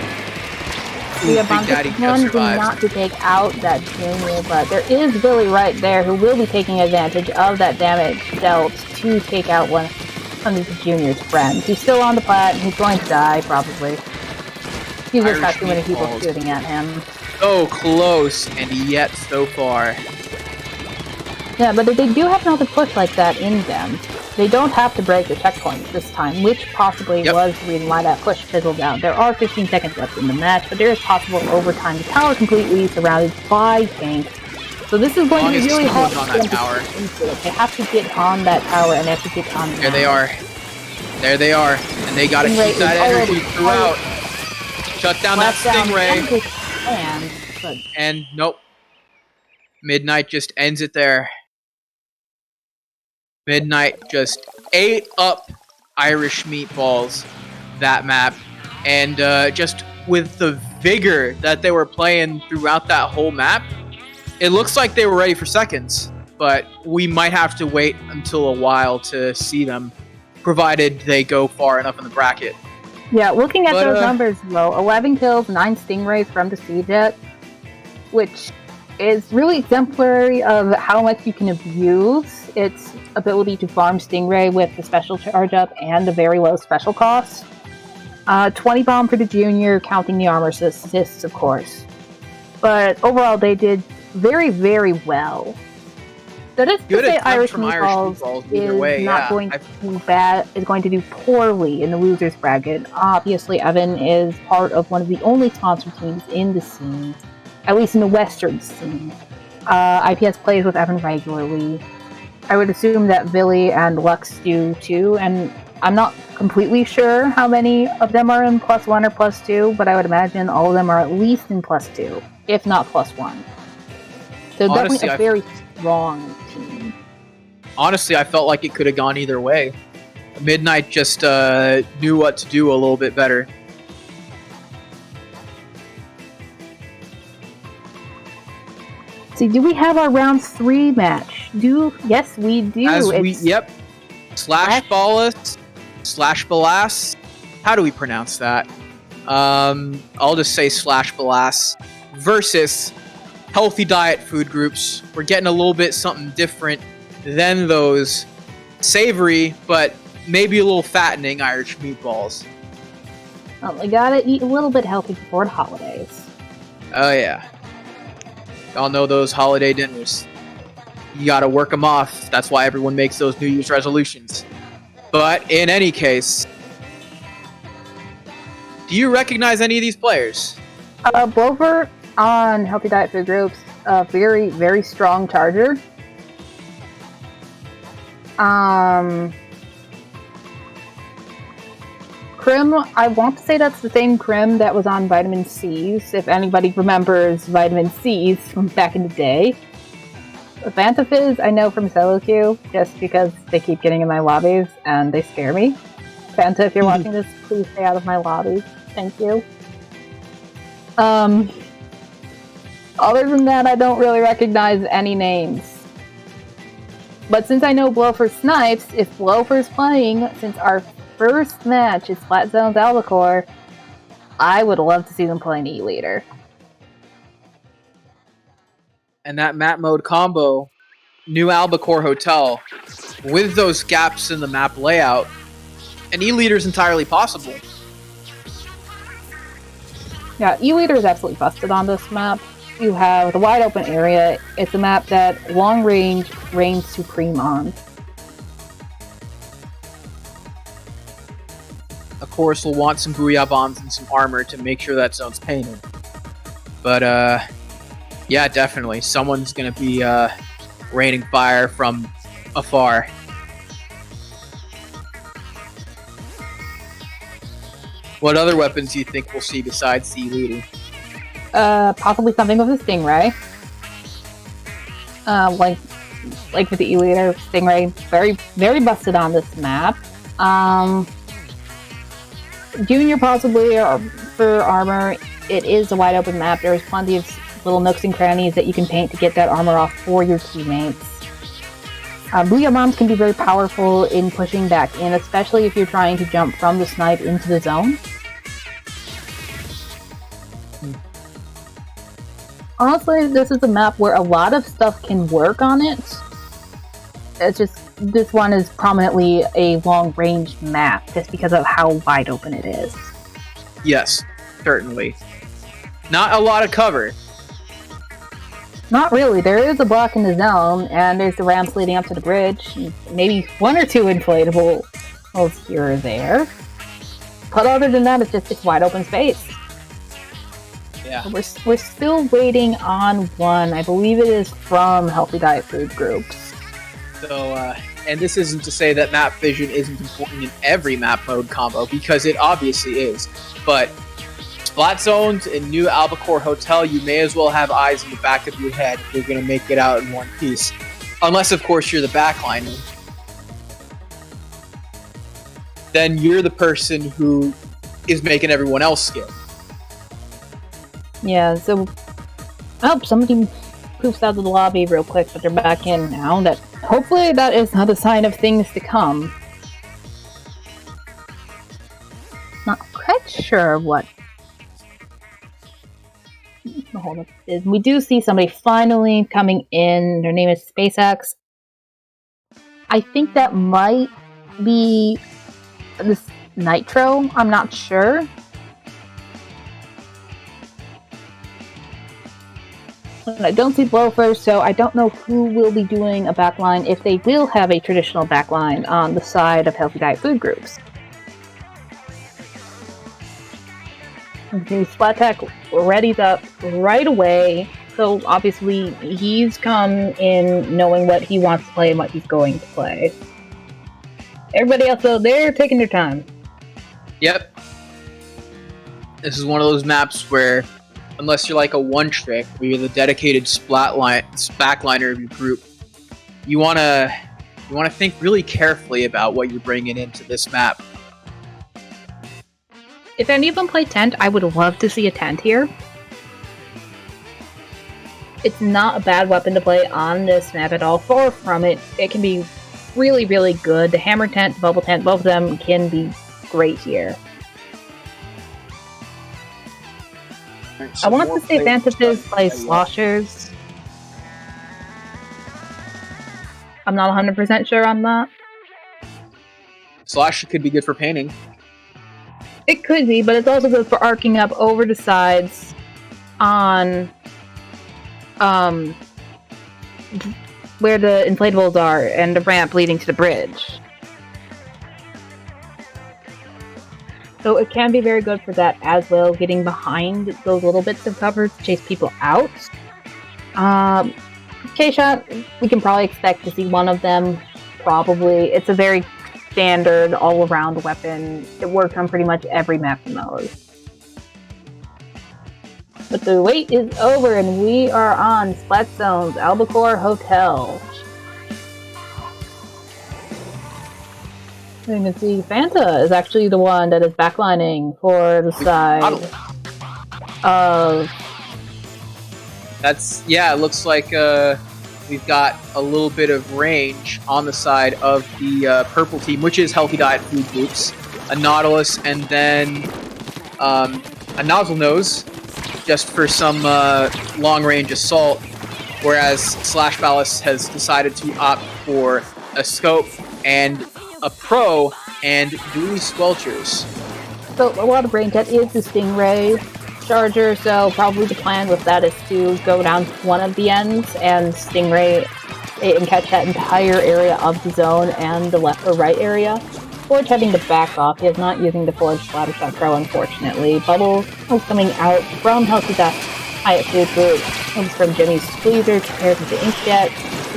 Booyah Bomb is not to take out that junior, but there is Billy right there who will be taking advantage of that damage dealt to take out one of the junior's friends. He's still on the plat, and he's going to die, probably. He's just got too many people shooting at him. So close, and yet so far. Yeah, but they do have another push like that in them. They don't have to break the checkpoints this time, which possibly was the reason why that push fizzled out. There are 15 seconds left in the match, but there is possible overtime. The tower completely surrounded by tanks. So this is going to be really hard on that tower. They have to get on that tower, and they have to get on There they are. There they are. And they gotta keep that energy throughout. Shut down that stingray. And nope. Midnight just ends it there. Midnight just ate up Irish Meatballs that map, and just with the vigor that they were playing throughout that whole map, it looks like they were ready for seconds, but we might have to wait until a while to see them, provided they go far enough in the bracket. Yeah, looking at those numbers though, 11 kills, 9 stingrays from the C-Jet, which is really exemplary of how much you can abuse its ability to farm Stingray with the special charge up and the very low special cost. 20 bomb for the junior, counting the armor assists, of course. But overall, they did very, very well. That is to say, Irish Meatballs is not going to do bad. Is going to do poorly in the losers bracket. Obviously, Evan is part of one of the only sponsor teams in the scene, at least in the Western scene. IPS plays with Evan regularly. I would assume that Billy and Lux do too, and I'm not completely sure how many of them are in +1 or +2, but I would imagine all of them are at least in +2, if not +1. So honestly, definitely a very strong team. Honestly, I felt like it could have gone either way. Midnight just knew what to do a little bit better. See, do we have our round 3 match? Yes, we do. Yep. Slashbalas. How do we pronounce that? I'll just say Slashbalas versus Healthy Diet Food Groups. We're getting a little bit something different than those savory, but maybe a little fattening Irish Meatballs. Well, we gotta eat a little bit healthy before the holidays. Oh yeah. Y'all know those holiday dinners. You gotta work them off. That's why everyone makes those New Year's resolutions. But in any case, do you recognize any of these players? Blover on Healthy Diet Food Groups, a very, very strong charger. Crim, I want to say that's the same Crim that was on Vitamin C's, if anybody remembers Vitamin C's from back in the day. Fantafizz, I know from solo queue, just because they keep getting in my lobbies and they scare me. Fanta, if you're watching this, please stay out of my lobbies. Thank you. Other than that, I don't really recognize any names. But since I know Blofer snipes, if Blofer's playing, since our first match is Flat Zone's Albacore, I would love to see them play an E-Leader. And that map mode combo New Albacore Hotel, with those gaps in the map layout, an E-leader is entirely possible. Yeah, E-leader is absolutely busted on this map. You have the wide open area. It's a map that long range reigns supreme on. Of course, we'll want some Booyah Bombs and some armor to make sure that zone's painted. But, yeah, definitely. Someone's going to be raining fire from afar. What other weapons do you think we'll see besides the E-leader? Possibly something with a Stingray. Like with the E-leader, Stingray, very, very busted on this map. Junior possibly for armor. It is a wide open map. There's plenty of little nooks and crannies that you can paint to get that armor off for your teammates. Booyah Bombs can be very powerful in pushing back in, especially if you're trying to jump from the snipe into the zone. Honestly, this is a map where a lot of stuff can work on it. It's just, this one is prominently a long-range map, just because of how wide open it is. Yes, certainly. Not a lot of cover. Not really. There is a block in the zone, and there's the ramps leading up to the bridge. Maybe one or two inflatable holes here or there. But other than that, it's wide open space. Yeah. We're still waiting on one. I believe it is from Healthy Diet Food Groups. So, and this isn't to say that map vision isn't important in every map mode combo, because it obviously is. But Splat Zones and New Albacore Hotel, you may as well have eyes in the back of your head if you're going to make it out in one piece. Unless, of course, you're the backliner. Then you're the person who is making everyone else scared. Yeah, so... Oh, somebody poofs out of the lobby real quick, but they're back in now. Hopefully that is not a sign of things to come. Not quite sure what... Hold up. We do see somebody finally coming in. Their name is SpaceX. I think that might be this Nitro. I'm not sure. I don't see Blowfir, so I don't know who will be doing a backline, if they will have a traditional backline on the side of Healthy Diet Food Groups. Okay, Splatek readies up right away, so obviously he's come in knowing what he wants to play and what he's going to play. Everybody else, though, they're taking their time. Yep. This is one of those maps where, unless you're like a one-trick, where you're the dedicated backliner of your group, you wanna think really carefully about what you're bringing into this map. If any of them play tent, I would love to see a tent here. It's not a bad weapon to play on this map at all. Far from it. It can be really, really good. The hammer tent, the bubble tent, both of them can be great here. Right, so I want to say Vantages play sloshers. I'm not 100% sure on that. Slasher could be good for painting. It could be, but it's also good for arcing up over the sides on where the inflatables are and the ramp leading to the bridge. So it can be very good for that as well, getting behind those little bits of cover to chase people out. K-Shot, we can probably expect to see one of them, probably. It's a very standard all-around weapon. It works on pretty much every map mode. But the wait is over and we are on Splat Zone's Albacore Hotel. You can see Fanta is actually the one that is backlining for the side of... Yeah, it looks like we've got a little bit of range on the side of the purple team, which is Healthy Diet Food Groups, a Nautilus, and then a Nozzle Nose, just for some long-range assault. whereas Slashbalas has decided to opt for a scope and a pro and dually squelchers. So a lot of range, that is the Stingray charger, so probably the plan with that is to go down to one of the ends and Stingray and catch that entire area of the zone and the left or right area. Forge having to back off. He is not using the Forge Splattershot Pro, unfortunately. Bubbles is coming out from Healthy Diet Food Group. Comes from Jimmy's Squeezer, compared to the Inkjet.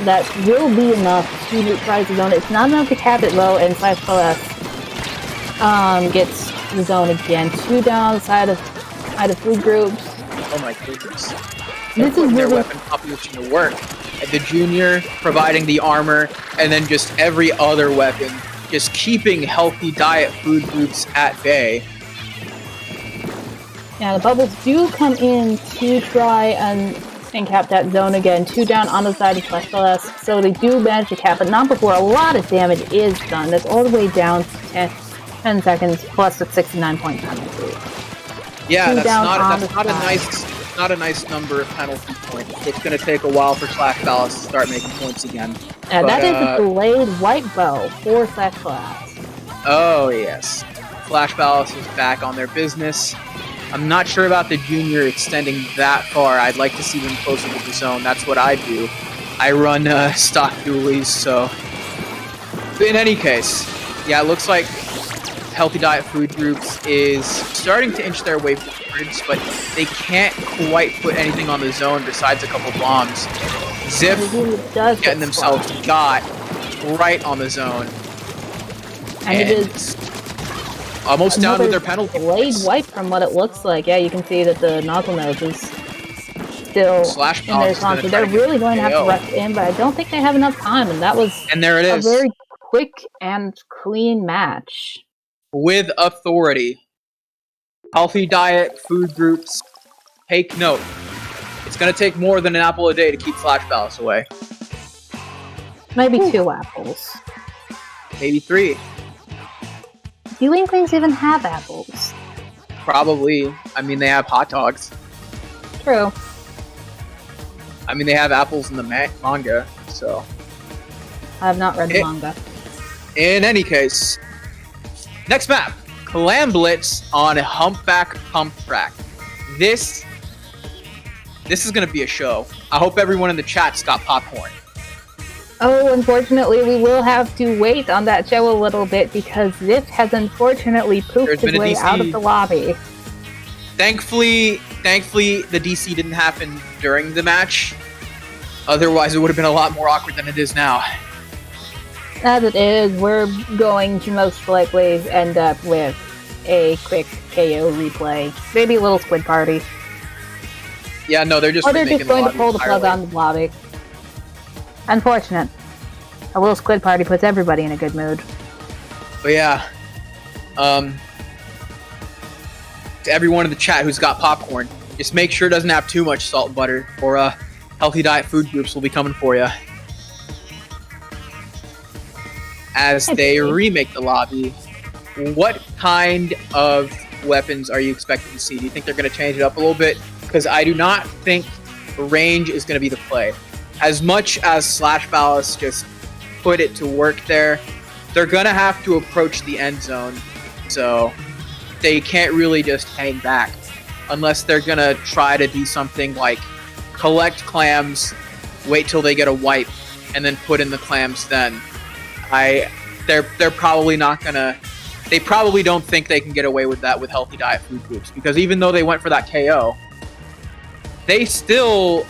That will be enough to neutralize the zone. It's not enough to cap it low, and Slashbalas gets the zone again. 2 down on the side of food groups. Oh my goodness. This is their really weapon composition to work. The Junior providing the armor, and then just every other weapon, just keeping Healthy Diet Food Groups at bay. Yeah, the bubbles do come in to try and cap that zone again. 2 down on the side of Slashbalas, so they do manage to cap it, not before a lot of damage is done. That's all the way down to 10 seconds plus the 69-point penalty. Yeah, that's not a nice number of penalty points. It's going to take a while for Slashbalas to start making points again. Yeah, that is a delayed white bow for Slashbalas. Oh yes, Slashbalas is back on their business. I'm not sure about the Junior extending that far. I'd like to see them closer to the zone. That's what I do. I run stock dualies, so... But in any case, yeah, it looks like Healthy Diet Food Groups is starting to inch their way forwards, but they can't quite put anything on the zone besides a couple bombs. Zip getting themselves got right on the zone. And it is almost down to their penalty. Delayed wipe from what it looks like. Yeah, you can see that the nozzle nose is still in their sponsor. They're really going to have to rush in, but I don't think they have enough time, and that was a very quick and clean match. With authority. Healthy Diet Food Groups, take note. It's going to take more than an apple a day to keep Slashbalas away. Maybe 2 apples. Maybe 3. Do Inklings even have apples? Probably. I mean, they have hot dogs. True. I mean, they have apples in the manga, so... I have not read the manga. In any case, next map. Clam Blitz on Humpback Pump Track. This is going to be a show. I hope everyone in the chat's got popcorn. Oh, unfortunately, we will have to wait on that show a little bit because Zip has unfortunately poofed his way out of the lobby. Thankfully, the DC didn't happen during the match. Otherwise, it would have been a lot more awkward than it is now. As it is, we're going to most likely end up with a quick KO replay. Maybe a little squid party. Yeah, no, they're just going to pull the plug on the lobby. Unfortunate. A little squid party puts everybody in a good mood. But yeah, to everyone in the chat who's got popcorn, just make sure it doesn't have too much salt and butter, or Healthy Diet Food Groups will be coming for you. As they remake the lobby, what kind of weapons are you expecting to see? Do you think they're going to change it up a little bit? Because I do not think range is going to be the play. As much as Slashbalas just put it to work there, they're going to have to approach the end zone. So they can't really just hang back unless they're going to try to do something like collect clams, wait till they get a wipe, and then put in the clams then. They're probably not going to... They probably don't think they can get away with that with Healthy Diet Food Groups, because even though they went for that KO, they still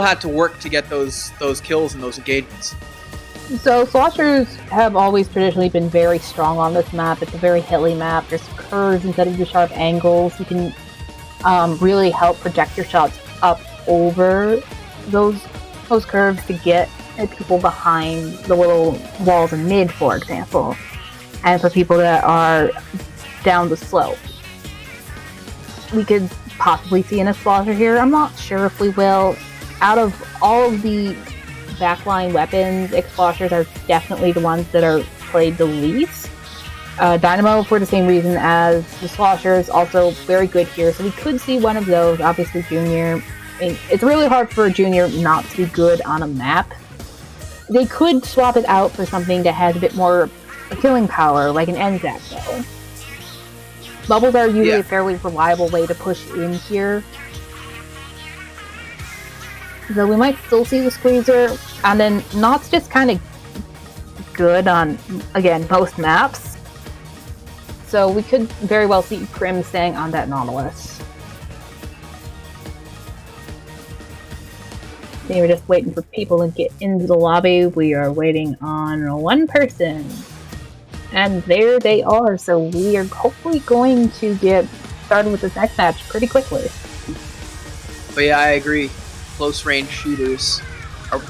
had to work to get those kills and those engagements. So Sloshers have always traditionally been very strong on this map. It's a very hilly map. There's curves instead of the sharp angles. You can really help project your shots up over those curves to get people behind the little walls in mid, for example, and for people that are down the slope. We could possibly see an Exploser here. I'm not sure if we will. Out of all of the backline weapons, Explosers are definitely the ones that are played the least. Dynamo, for the same reason as the Sloshers, also very good here. So we could see one of those. Obviously, Junior mean, it's really hard for a junior not to be good on a map. They could swap it out for something that has a bit more killing power, like an NZAC, though. Bubbles are usually a fairly reliable way to push in here. So we might still see the Squeezer, and then Knott's just kind of good on, again, most maps. So we could very well see Prim staying on that Nautilus. We're just waiting for people to get into the lobby. We are waiting on one person. And there they are, so we are hopefully going to get started with this next match pretty quickly. But yeah, I agree. Close range shooters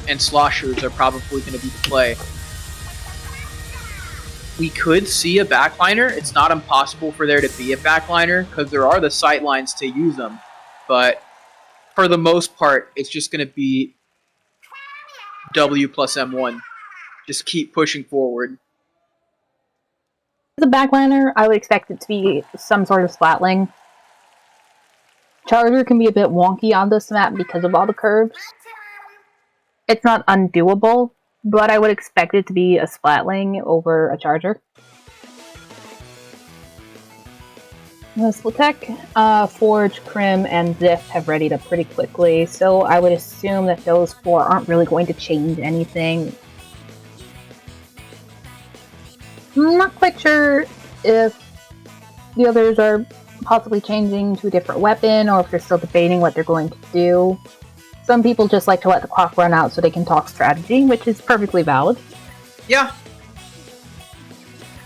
and sloshers are probably going to be the play. We could see a backliner. It's not impossible for there to be a backliner because there are the sight lines to use them. But for the most part, it's just going to be W plus M1. Just keep pushing forward. As a backliner, I would expect it to be some sort of splatling. Charger can be a bit wonky on this map because of all the curves. It's not undoable, but I would expect it to be a splatling over a charger. Splatech, Forge, Crim, and Ziff have readied up pretty quickly, so I would assume that those four aren't really going to change anything. I'm not quite sure if the others are possibly changing to a different weapon or if they're still debating what they're going to do. Some people just like to let the clock run out so they can talk strategy, which is perfectly valid. Yeah.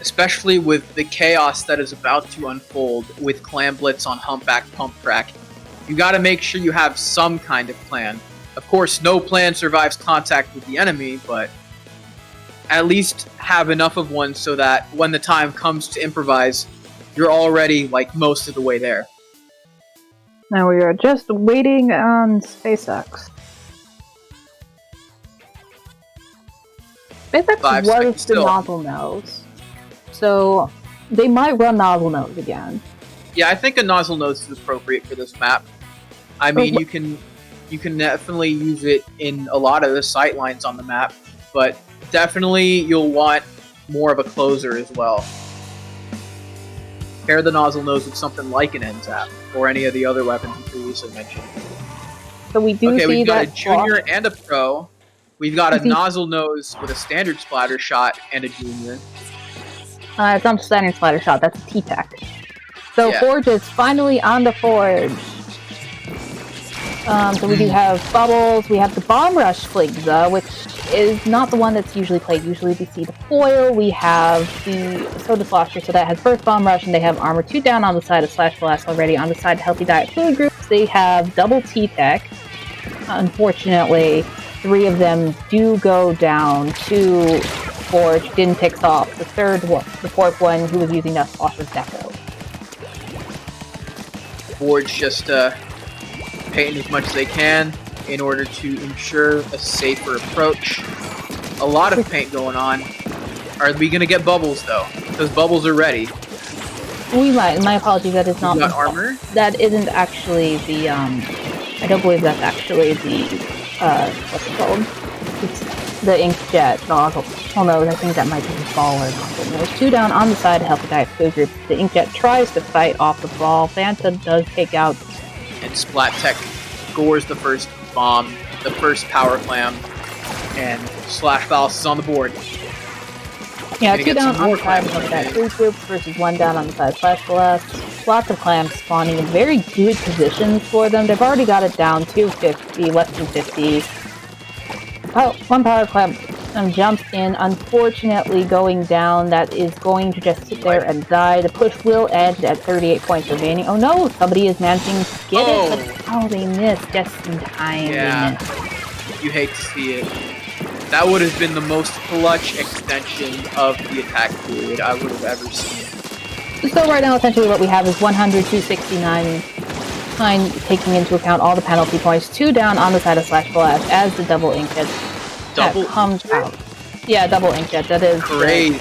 Especially with the chaos that is about to unfold with Clam Blitz on Humpback Pump Track. You gotta make sure you have some kind of plan. Of course, no plan survives contact with the enemy, but at least have enough of one so that when the time comes to improvise, you're already, like, most of the way there. Now we are just waiting on SpaceX. SpaceX was the nozzle nose, so they might run nozzle nose again. Yeah, I think a nozzle nose is appropriate for this map. I mean, you can definitely use it in a lot of the sight lines on the map, but definitely you'll want more of a closer as well. Pair the nozzle nose with something like an NZAP or any of the other weapons we previously mentioned. So we do see we've got that a junior and a pro. We've got a nozzle nose with a standard splatter shot and a junior. It's not a standard splatter shot, that's a T-Tech. So yeah. Forge is finally on the Forge. So we do have Bubbles, we have the Bomb Rush Fligza, which is not the one that's usually played. Usually we see the foil, we have the Soda Slosher, so that has Burst Bomb Rush, and they have Armor 2 down on the side of Slashbalas already. On the side of Healthy Diet Food Groups, they have double T-Tech. Unfortunately, 3 of them do go down to Forge, didn't pick off the fourth one who was using that Slosher's Deco. Forge just painting as much as they can in order to ensure a safer approach. A lot of paint going on. Are we going to get bubbles, though? Because bubbles are ready. We might. My apologies, that is not... got armor? That isn't actually the, I don't believe that's actually the, what's it called? It's the inkjet nozzle. Oh no, I think that might be the ball or nozzle. There's 2 down on the side to help the Diet Food Group. The inkjet tries to fight off the ball. Fanta does take out... And Splat Tech scores the first bomb, the first power clam, and Slashbalas is on the board. Yeah, 2 down on the side of that Food Group versus 1 down on the side of Slashbalas. Lots of clams spawning in very good positions for them. They've already got it down to 50, less than 50. Oh, 1 power clam jumps in, unfortunately going down. That is going to just sit there and die. The push will end at 38 points remaining. Oh no, somebody is managing to get it, but they missed just in time. Yeah, you hate to see it. That would have been the most clutch extension of the attack period I would have ever seen. So right now, essentially what we have is 100 to 69, taking into account all the penalty points. 2 down on the side of Slashbalas as the double inkjet comes out. Yeah, double inkjet. That is crazy.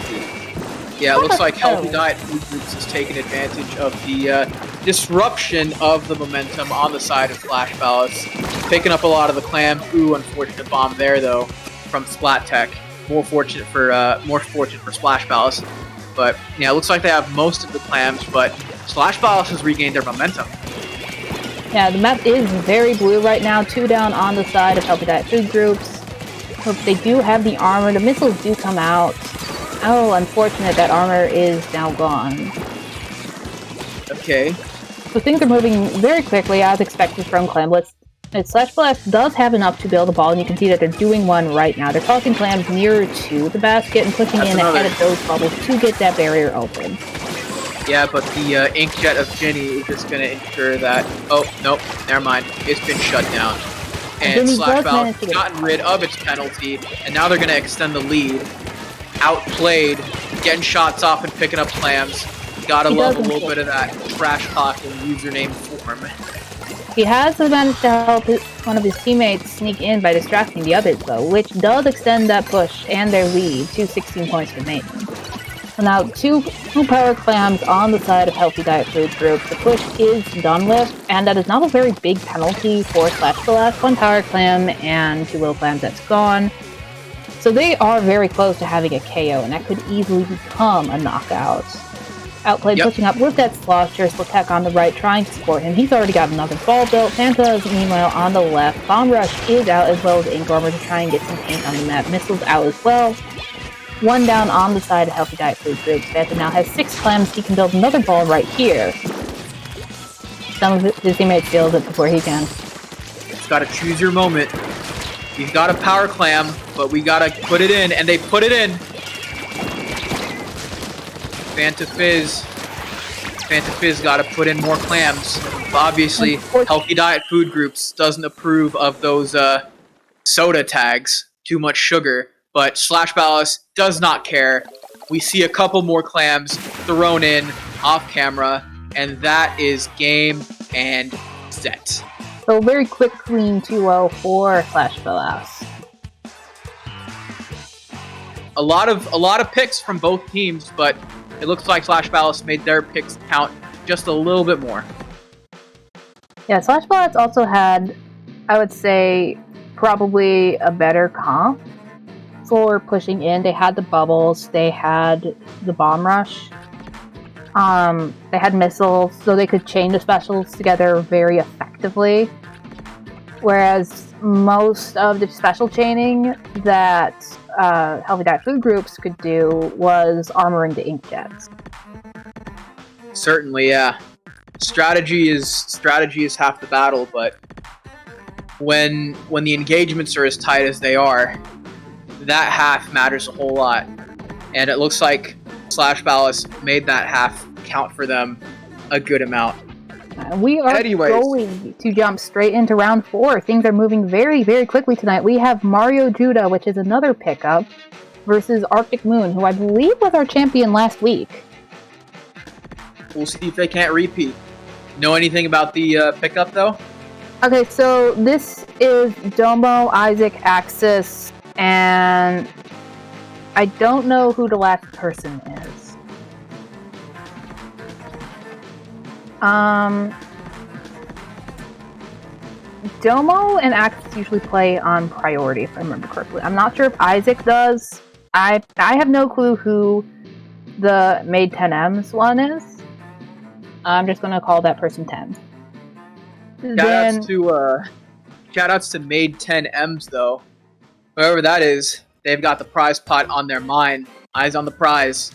Yeah, it looks like Healthy Diet Food Groups is taking advantage of the disruption of the momentum on the side of Slashbalas. Picking up a lot of the clam. Ooh, unfortunate bomb there though from Splat Tech. More fortunate for Slashbalas. But yeah, it looks like they have most of the clams, but Slashbalas has regained their momentum. Yeah, the map is very blue right now. 2 down on the side of Healthy Diet Food Groups. But they do have the armor. The missiles do come out. Oh, unfortunate, that armor is now gone. Okay. So things are moving very quickly, as expected from Clamblitz. Slashbalas does have enough to build a ball, and you can see that they're doing one right now. They're tossing clams nearer to the basket and pushing in ahead of those bubbles to get that barrier open. Yeah, but the inkjet of Jenny is just going to ensure that... Oh, nope, never mind. It's been shut down. And Slashbalas has gotten rid of its penalty, and now they're going to extend the lead. Outplayed, getting shots off and picking up clams. Gotta love a little bit of that trash talking username form. He has managed to help one of his teammates sneak in by distracting the others, though, which does extend that push and their lead to 16 points remaining. So now, two power clams on the side of Healthy Diet Food Group. The push is done with, and that is not a very big penalty for Slashbalas. 1 power clam and 2 little clams that's gone. So they are very close to having a KO, and that could easily become a knockout. Outplayed, pushing up with that Slosher. Slatech on the right, trying to support him. He's already got another ball built. Santa's, meanwhile, on the left. Bomb Rush is out, as well as Ink Armor to try and get some paint on the map. Missiles out as well. 1 down on the side of Healthy Diet Food Group. Santa now has 6 clams. He can build another ball right here. Some of his teammates steals it before he can. Just gotta choose your moment. You've got a power clam, but we gotta put it in, and they put it in. Fanta Fizz gotta put in more clams. Obviously, Healthy Diet Food Groups doesn't approve of those soda tags. Too much sugar. But Slashbalas does not care. We see a couple more clams thrown in off camera, and that is game and set. So very quick clean 2-0 for Slashbalas. A lot of picks from both teams, but it looks like Slashbalas made their picks count just a little bit more. Yeah, Slashbalas also had, I would say, probably a better comp for pushing in. They had the bubbles, they had the bomb rush, they had missiles, so they could chain the specials together very effectively. Whereas most of the special chaining that Healthy Diet Food Groups could do was armoring the inkjets. Certainly, yeah. Strategy is half the battle, but when the engagements are as tight as they are, that half matters a whole lot. And it looks like Slashbalas made that half count for them a good amount. We are going to jump straight into round 4. Things are moving very, very quickly tonight. We have Mario Judah, which is another pickup, versus Arctic Moon, who I believe was our champion last week. We'll see if they can't repeat. Know anything about the pickup, though? Okay, so this is Domo, Isaac, Axis, and I don't know who the last person is. Domo and Axis usually play on priority, if I remember correctly. I'm not sure if Isaac does. I have no clue who the Made 10Ms one is. I'm just going to call that person 10. Shoutouts to Made 10Ms, though. Whoever that is, they've got the prize pot on their mind. Eyes on the prize.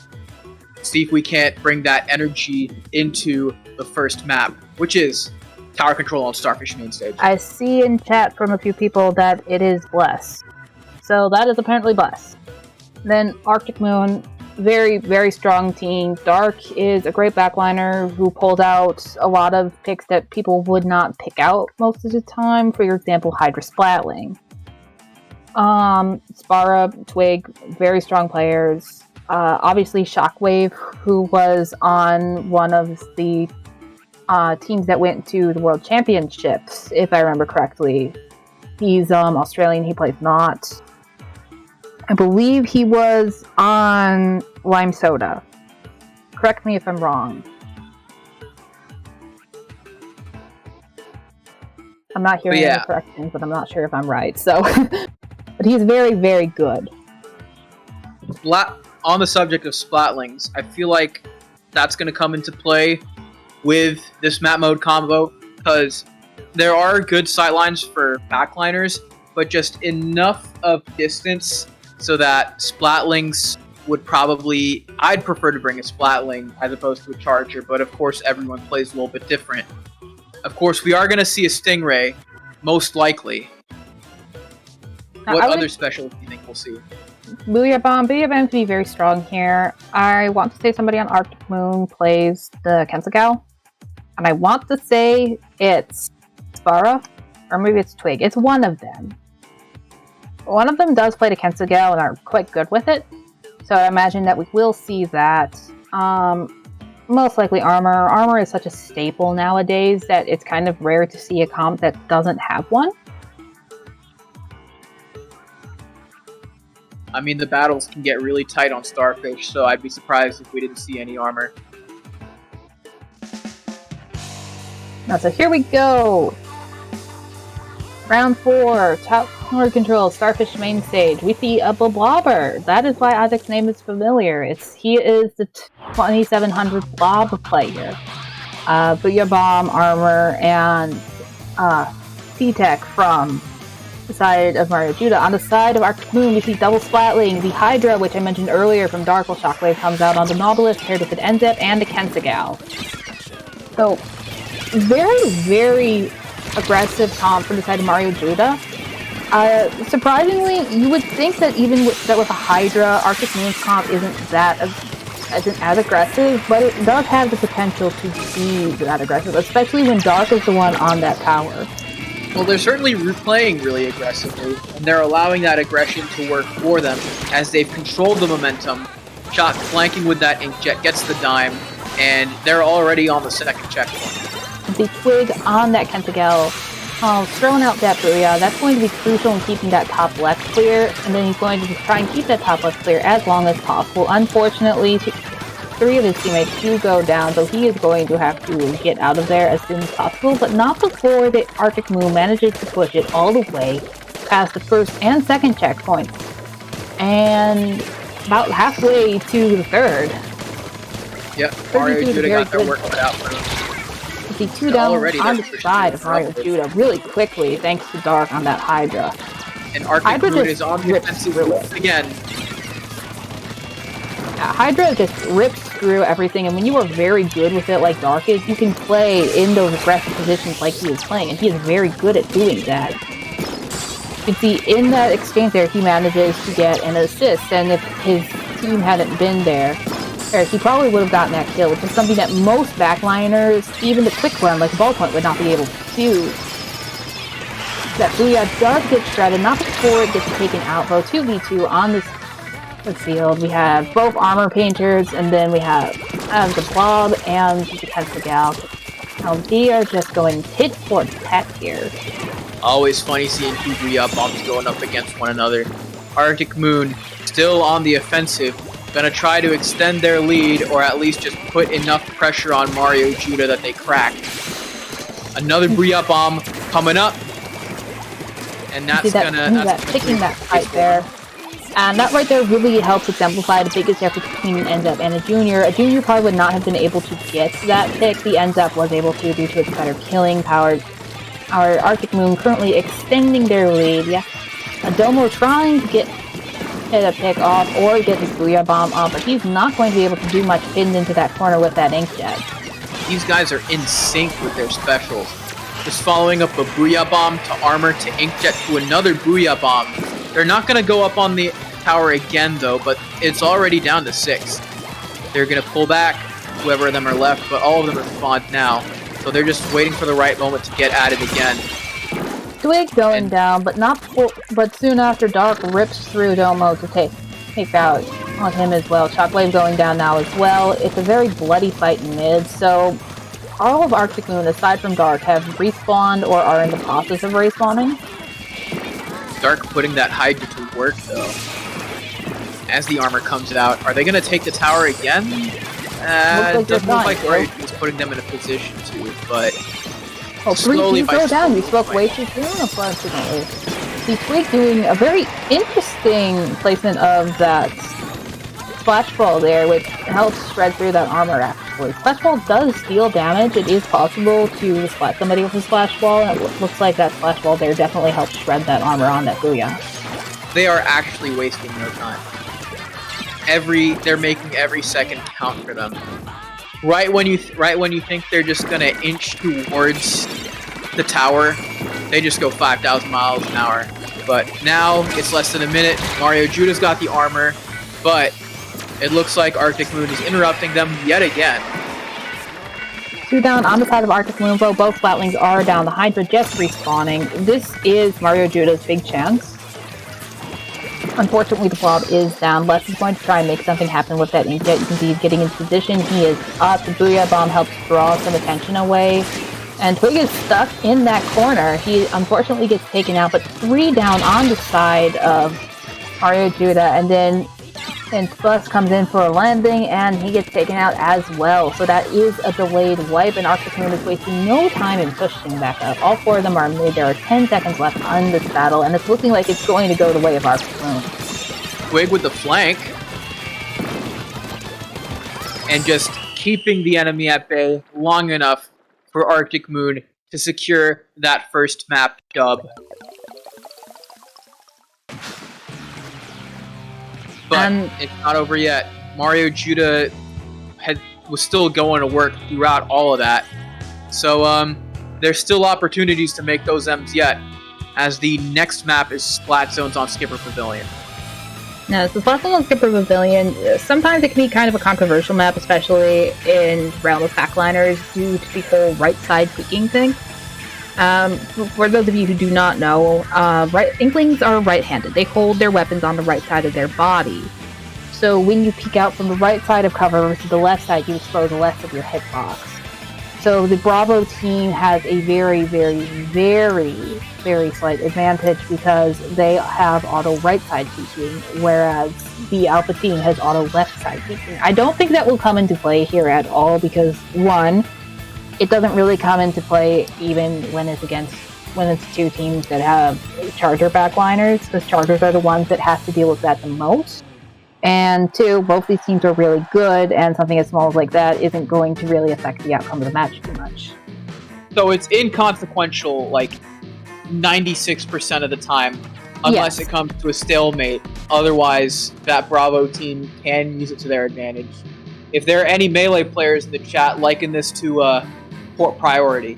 See if we can't bring that energy into the first map, which is Tower Control on Starfish main stage. I see in chat from a few people that it is Bless. So that is apparently Bless. Then Arctic Moon, very, very strong team. Dark is a great backliner who pulled out a lot of picks that people would not pick out most of the time. For example, Hydra Splatling. Spara, Twig, very strong players. Obviously Shockwave, who was on one of the teams that went to the World Championships, if I remember correctly. He's Australian, he plays not. I believe he was on Lime Soda. Correct me if I'm wrong. I'm not hearing any corrections, but I'm not sure if I'm right. So, but he's very, very good. On the subject of Splatlings, I feel like that's going to come into play with this map mode combo, because there are good sightlines for backliners, but just enough of distance so that Splatlings would probably... I'd prefer to bring a Splatling as opposed to a Charger, but of course everyone plays a little bit different. Of course, we are going to see a Stingray, most likely. What other specials do you think we'll see? Booyah Bomb. Booyah Bomb to be very strong here. I want to say somebody on Arctic Moon plays the Kensugal. And I want to say it's Spara, or maybe it's Twig. It's one of them. One of them does play the Kensugal and are quite good with it. So I imagine that we will see that. Most likely Armor. Armor is such a staple nowadays that it's kind of rare to see a comp that doesn't have one. I mean, the battles can get really tight on Starfish, so I'd be surprised if we didn't see any armor. Now, so here we go! Round 4, top corner control, Starfish main stage. We see a Blobber. That is why Isaac's name is familiar. He is the 2700 Blob player. Booyah Bomb, Armor, and C-Tech from the side of Mario Judah. On the side of Arctic Moon, we see Double Splatling, the Hydra, which I mentioned earlier from Dark, while Shockwave comes out on the Nautilus, paired with an NZEP and a Kensugal. So, very, very aggressive comp from the side of Mario Judah. Surprisingly, you would think that even with a Hydra, Arctic Moon's comp isn't as aggressive, but it does have the potential to be that aggressive, especially when Dark is the one on that tower. Well, they're certainly playing really aggressively, and they're allowing that aggression to work for them as they've controlled the momentum. Shot flanking with that Inkjet gets the dime, and they're already on the second checkpoint. The Twig on that Kensugal, throwing out that Booyah, that's going to be crucial in keeping that top left clear, and then he's going to try and keep that top left clear as long as possible. Unfortunately, 3 of his teammates do go down, so he is going to have to get out of there as soon as possible, but not before the Arctic Moon manages to push it all the way past the first and second checkpoints, and about halfway to the third. Yep, Mario Judah got their work cut out for him. The 2 down on the side of Mario Judah really quickly, thanks to Dark on that Hydra. And Arctic Moon is on the offensive again. Hydra just rips through everything, and when you are very good with it like Dark is, you can play in those aggressive positions like he is playing, and he is very good at doing that. You can see in that exchange there, he manages to get an assist, and if his team hadn't been there, he probably would have gotten that kill, which is something that most backliners, even the quick run like Ballpoint, would not be able to do. That Booyah does get shredded, not before it gets taken out, though. 2v2 on this field. We have both Armor Painters, and then we have the Blob and the Kensugal. Now they are just going tit for tat here. Always funny seeing 2 Booyah Bombs going up against one another. Arctic Moon still on the offensive, gonna try to extend their lead, or at least just put enough pressure on Mario Judah that they crack. Another Booyah Bomb coming up, and that's picking that fight there. And that right there really helps exemplify the biggest difference between an NZEP and a Junior. A Junior probably would not have been able to get that pick. The NZEP was able to due to its better killing power. Our Arctic Moon currently extending their lead. Yeah, a Domo trying to get a pick off or get his Booyah Bomb off, but he's not going to be able to do much pinned into that corner with that Inkjet. These guys are in sync with their specials. Just following up a Booyah Bomb to Armor to Inkjet to another Booyah Bomb. They're not going to go up on the tower again though, but it's already down to 6. They're going to pull back, whoever of them are left, but all of them are spawned now. So they're just waiting for the right moment to get at it again. Twig going down, but soon after Dark rips through Domo to take out on him as well. Shockwave going down now as well. It's a very bloody fight in mid, so all of Arctic Moon, aside from Dark, have respawned or are in the process of respawning. Dark putting that Hydra to work though. As the armor comes out, are they going to take the tower again? It doesn't look like Mario is putting them in a position to, but Oh, 3 keys go down. You spoke way too soon, unfortunately. See, Squid doing a very interesting placement of that Splash Ball there, which helps shred through that armor, actually. Splash Ball does deal damage. It is possible to splat somebody with a Splash Ball, and it looks like that Splash Ball there definitely helps shred that armor on that Booyah. They are actually wasting no time. They're making every second count for them. Right when you think they're just gonna inch towards the tower, they just go 5,000 miles an hour. But now it's less than a minute. Mario Judah's got the armor, but it looks like Arctic Moon is interrupting them yet again. 2 down on the side of Arctic Moon, though. Both Flatlings are down. The Hydra just respawning. This is Mario Judah's big chance. Unfortunately, the Blob is down. Les is going to try and make something happen with that Inkjet. You can see he's getting into position. He is up. The Booyah Bomb helps draw some attention away. And Twig is stuck in that corner. He unfortunately gets taken out, but 3 down on the side of Mario Judah. And then Plus comes in for a landing, and he gets taken out as well. So that is a delayed wipe, and Arctic Moon is wasting no time in pushing back up. All 4 of them are mid. There are 10 seconds left on this battle, and it's looking like it's going to go the way of Arctic Moon. Twig with the flank. And just keeping the enemy at bay long enough for Arctic Moon to secure that first map dub. But it's not over yet. Mario Judah was still going to work throughout all of that. So there's still opportunities to make those M's yet, as the next map is Splat Zones on Skipper Pavilion. Now, so Splat Zones on Skipper Pavilion, sometimes it can be kind of a controversial map, especially in realm of backliners, due to the whole right side peeking thing. For those of you who do not know, Inklings are right-handed. They hold their weapons on the right side of their body. So when you peek out from the right side of cover versus the left side, you expose less of your hitbox. So the Bravo team has a very, very, very, very slight advantage because they have auto right side peeking, whereas the Alpha team has auto left side peeking. I don't think that will come into play here at all because, one, it doesn't really come into play even when it's 2 teams that have Charger backliners, because Chargers are the ones that have to deal with that the most. And 2, both these teams are really good, and something as small as like that isn't going to really affect the outcome of the match too much. So it's inconsequential, like 96% of the time, unless it comes to a stalemate. Otherwise, that Bravo team can use it to their advantage. If there are any Melee players in the chat, liken this to port priority.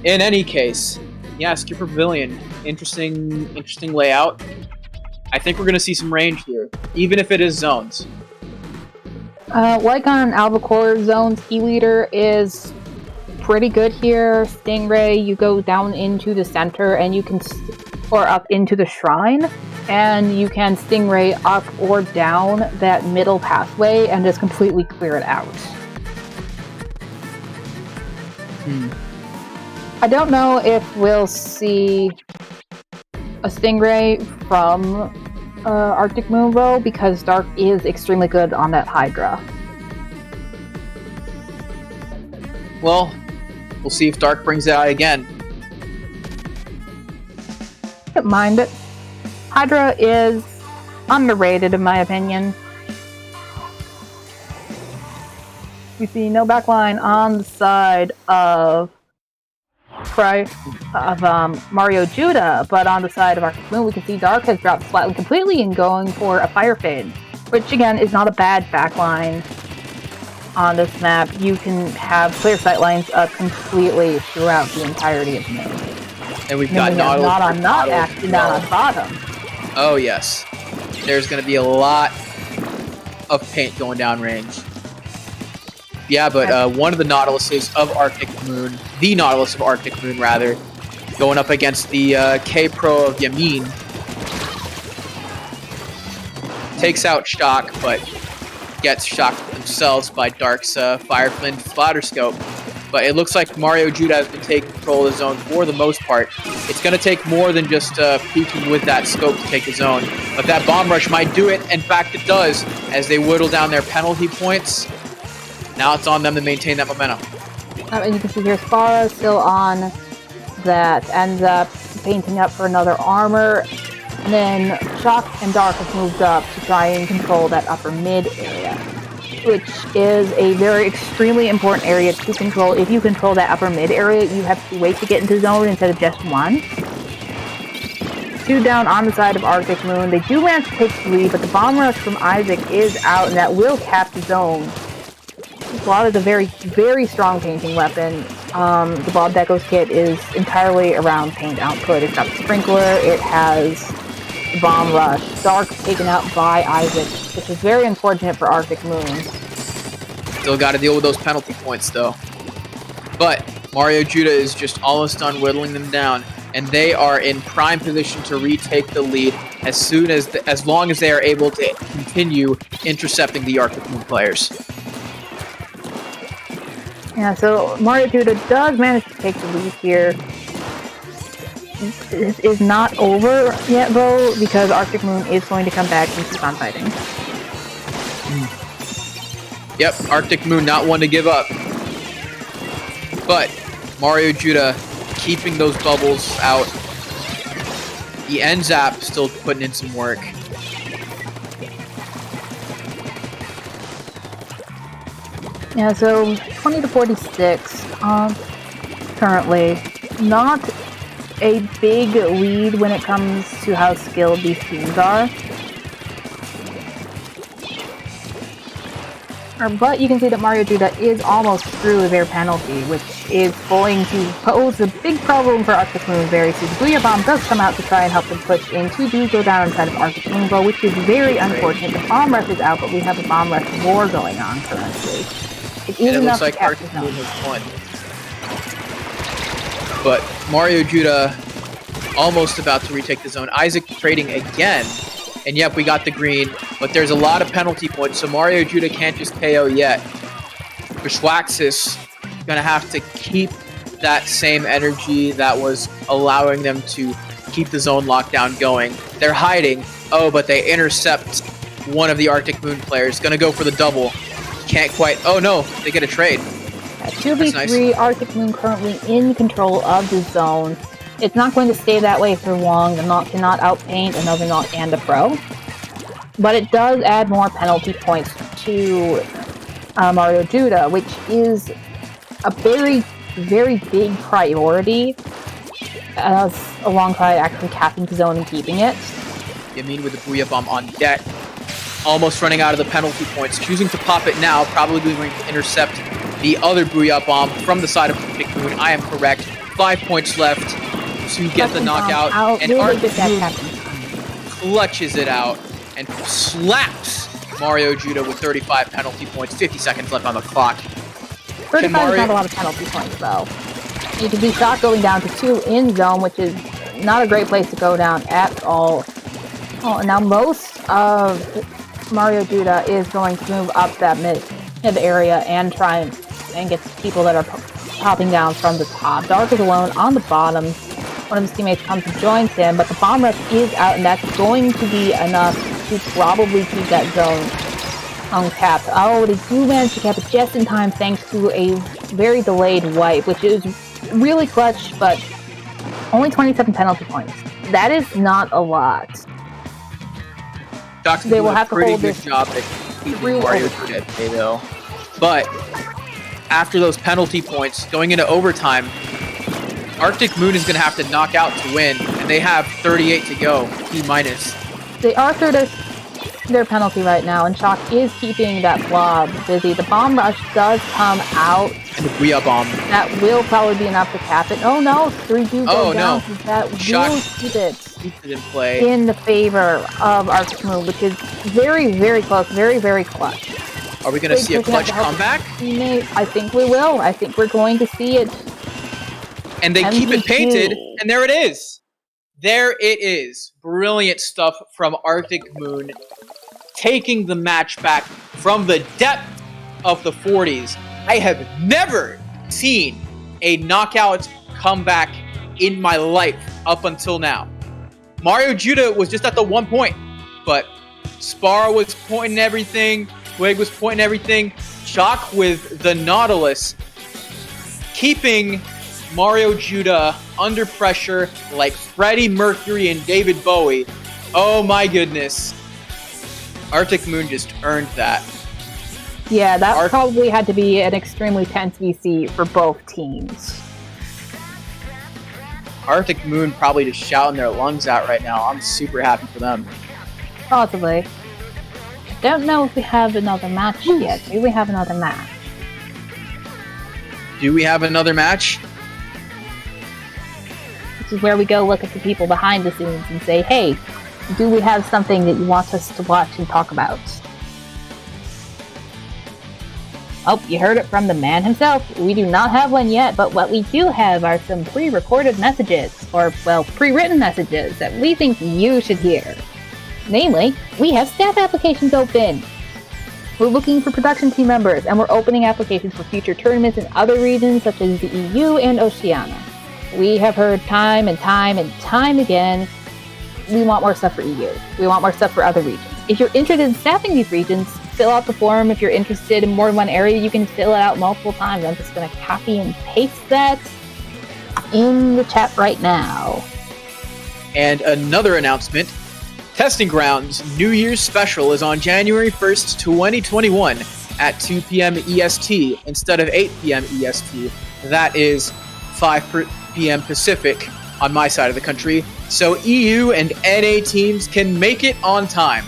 In any case, yeah, Skipper Pavilion, interesting layout. I think we're going to see some range here, even if it is zones. Like on Albacore zones, E-Leader is pretty good here. Stingray, you go down into the center and you can, or up into the shrine, and you can Stingray up or down that middle pathway and just completely clear it out. I don't know if we'll see a Stingray from Arctic Moon though, because Dark is extremely good on that Hydra. Well, we'll see if Dark brings it out again. Don't mind it. Hydra is underrated in my opinion. We see no backline on the side of Mario Judah, but on the side of Arctic Moon we can see Dark has dropped Flatland completely and going for a Fire Fade, which again is not a bad backline on this map. You can have clear sight lines up completely throughout the entirety of the map. And we've got Nautilus not actually down on bottom. Oh yes, there's going to be a lot of paint going down range. Yeah, but one of the Nautiluses of Arctic Moon, the Nautilus of Arctic Moon, rather, going up against the K-Pro of Yamin. Takes out Shock, but gets shocked themselves by Dark's Fire Flint Splatter Scope. But it looks like Mario Judah has been taking control of the zone for the most part. It's going to take more than just peeking with that scope to take the zone. But that Bomb Rush might do it. In fact, it does, as they whittle down their penalty points. Now it's on them to maintain that momentum. And you can see here Spara still on that, ends up painting up for another armor. And then Shock and Dark have moved up to try and control that upper mid area, which is a very extremely important area to control. If you control that upper mid area, you have 2 ways to get into zone instead of just 1. 2 down on the side of Arctic Moon. They do manage to take 3, but the bomb rush from Isaac is out, and that will cap the zone. Blob is a very, very strong painting weapon. The Bob Deco's kit is entirely around paint output. It's got the Sprinkler, it has the Bomb Rush. Dark taken out by Isaac, which is very unfortunate for Arctic Moon. Still got to deal with those penalty points, though. But Mario Judah is just almost done whittling them down, and they are in prime position to retake the lead as long as they are able to continue intercepting the Arctic Moon players. Yeah, so Mario Judah does manage to take the lead here. It is not over yet, though, because Arctic Moon is going to come back and keep on fighting. Yep, Arctic Moon not one to give up. But Mario Judah keeping those bubbles out. The N-Zap still putting in some work. Yeah, so 20 to 46 currently. Not a big lead when it comes to how skilled these teams are. But you can see that Mario Judah is almost through their penalty, which is going to pose a big problem for Arctic Moon very soon. The Booyah Bomb does come out to try and help them push in. 2 do go down inside of Arctic Moon, though, which is very unfortunate. The Bomb Rush is out, but we have a Bomb Rush war going on currently. It looks like Arctic Moon has won. But Mario Judah almost about to retake the zone. Isaac trading again. And yep, we got the green. But there's a lot of penalty points, so Mario Judah can't just KO yet. Bushwaxis going to have to keep that same energy that was allowing them to keep the zone lockdown going. They're hiding. Oh, but they intercept one of the Arctic Moon players. Going to go for the double. Can't quite. Oh no, they get a trade. 2v3, nice. Arctic Moon currently in control of the zone. It's not going to stay that way for long. The Knot cannot outpaint another Knot and a Pro. But it does add more penalty points to Mario Judah, which is a very, very big priority alongside actually capping the zone and keeping it. Yamin with the Booyah Bomb on deck. Almost running out of the penalty points. Choosing to pop it now, probably going to intercept the other Booyah Bomb from the side of Arctic Moon. I am correct. 5 points left to get the knockout. And Arctic Moon clutches it out and slaps Mario Judah with 35 penalty points. 50 seconds left on the clock. 35 is not a lot of penalty points, though. You can see Shock going down to 2 in zone, which is not a great place to go down at all. Oh, now most of Mario Judah is going to move up that mid area and try and get people that are popping down from the top. Dark is alone on the bottom. One of his teammates comes and joins him, but the bomb rush is out, and that's going to be enough to probably keep that zone uncapped. Oh, they do manage to cap it just in time thanks to a very delayed wipe, which is really clutch, but only 27 penalty points. That is not a lot. They will have to hold this job at keeping Mario Judah at bay, though. But after those penalty points, going into overtime, Arctic Moon is going to have to knock out to win, and they have 38 to go, T-minus. They are through their penalty right now, and Shock is keeping that blob busy. The bomb rush does come out. And the Booyah Bomb. That will probably be enough to cap it. Oh no, 3 do go down. No. That Shock will keep it in play in the favor of Arctic Moon, which is very, very close, very, very clutch. Are we going to see a clutch comeback? I think we will. I think we're going to see it. And they keep it painted, and there it is. There it is. Brilliant stuff from Arctic Moon, taking the match back from the depth of the 40s. I have never seen a knockout comeback in my life up until now. Mario Judah was just at the 1 point, but Spar was pointing everything, Twig was pointing everything. Shock with the Nautilus, keeping Mario Judah under pressure like Freddie Mercury and David Bowie. Oh my goodness. Arctic Moon just earned that. Yeah, that probably had to be an extremely tense VC for both teams. Arctic Moon probably just shouting their lungs out right now. I'm super happy for them. Possibly. I don't know if we have another match yet. Do we have another match? Do we have another match? This is where we go look at the people behind the scenes and say, hey, do we have something that you want us to watch and talk about? Oh, you heard it from the man himself. We do not have one yet, but what we do have are some pre-recorded messages, or, well, pre-written messages that we think you should hear. Namely, we have staff applications open. We're looking for production team members, and we're opening applications for future tournaments in other regions such as the EU and Oceania. We have heard time and time and time again, we want more stuff for EU. We want more stuff for other regions. If you're interested in staffing these regions, fill out the form. If you're interested in more than one area, you can fill it out multiple times. I'm just going to copy and paste that in the chat right now. And another announcement. Testing Grounds New Year's Special is on January 1st, 2021 at 2 p.m. EST instead of 8 p.m. EST. That is 5 p.m. Pacific on my side of the country. So EU and NA teams can make it on time.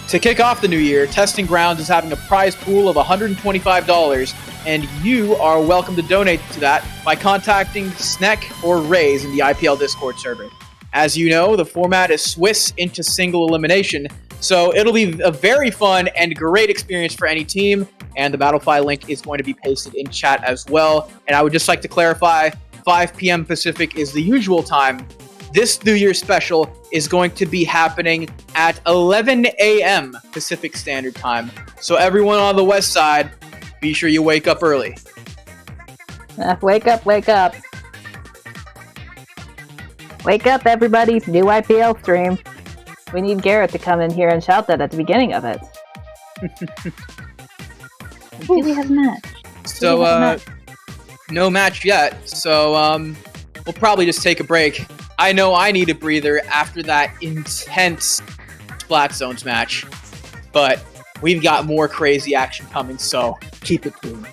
To kick off the new year, Testing Grounds is having a prize pool of $125, and you are welcome to donate to that by contacting Sneck or Raze in the IPL Discord server. As you know, the format is Swiss into single elimination, so it'll be a very fun and great experience for any team, and the Battlefy link is going to be pasted in chat as well. And I would just like to clarify, 5 p.m. Pacific is the usual time. This New Year's special is going to be happening at 11 a.m. Pacific Standard Time. So everyone on the west side, be sure you wake up early. Wake up, wake up. Wake up, everybody. New IPL stream. We need Garrett to come in here and shout that at the beginning of it. Do we have a match? So, no match yet. So, we'll probably just take a break. I know I need a breather after that intense Splat Zones match, but we've got more crazy action coming, so keep it tuned.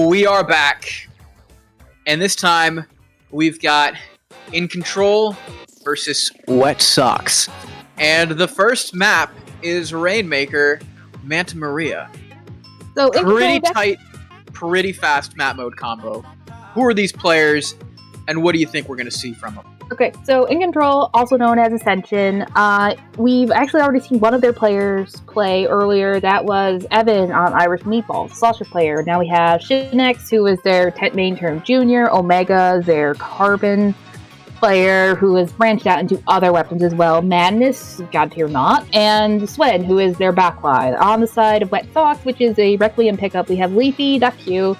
we are back. And this time, we've got InControl versus Wet Socks. And the first map is Rainmaker, Manta Maria. So pretty tight, pretty fast map mode combo. Who are these players, and what do you think we're going to see from them? Okay, so InControl, also known as Ascension, we've actually already seen one of their players play earlier. That was Evan on Irish Meatballs, Slasher player. Now we have Shinex, who is their main term junior, Omega, their Carbon player, who has branched out into other weapons as well, Madness, God Tier Not, and Swen, who is their backline. On the side of Wet Socks, which is a Requiem pickup, we have Leafy, Q,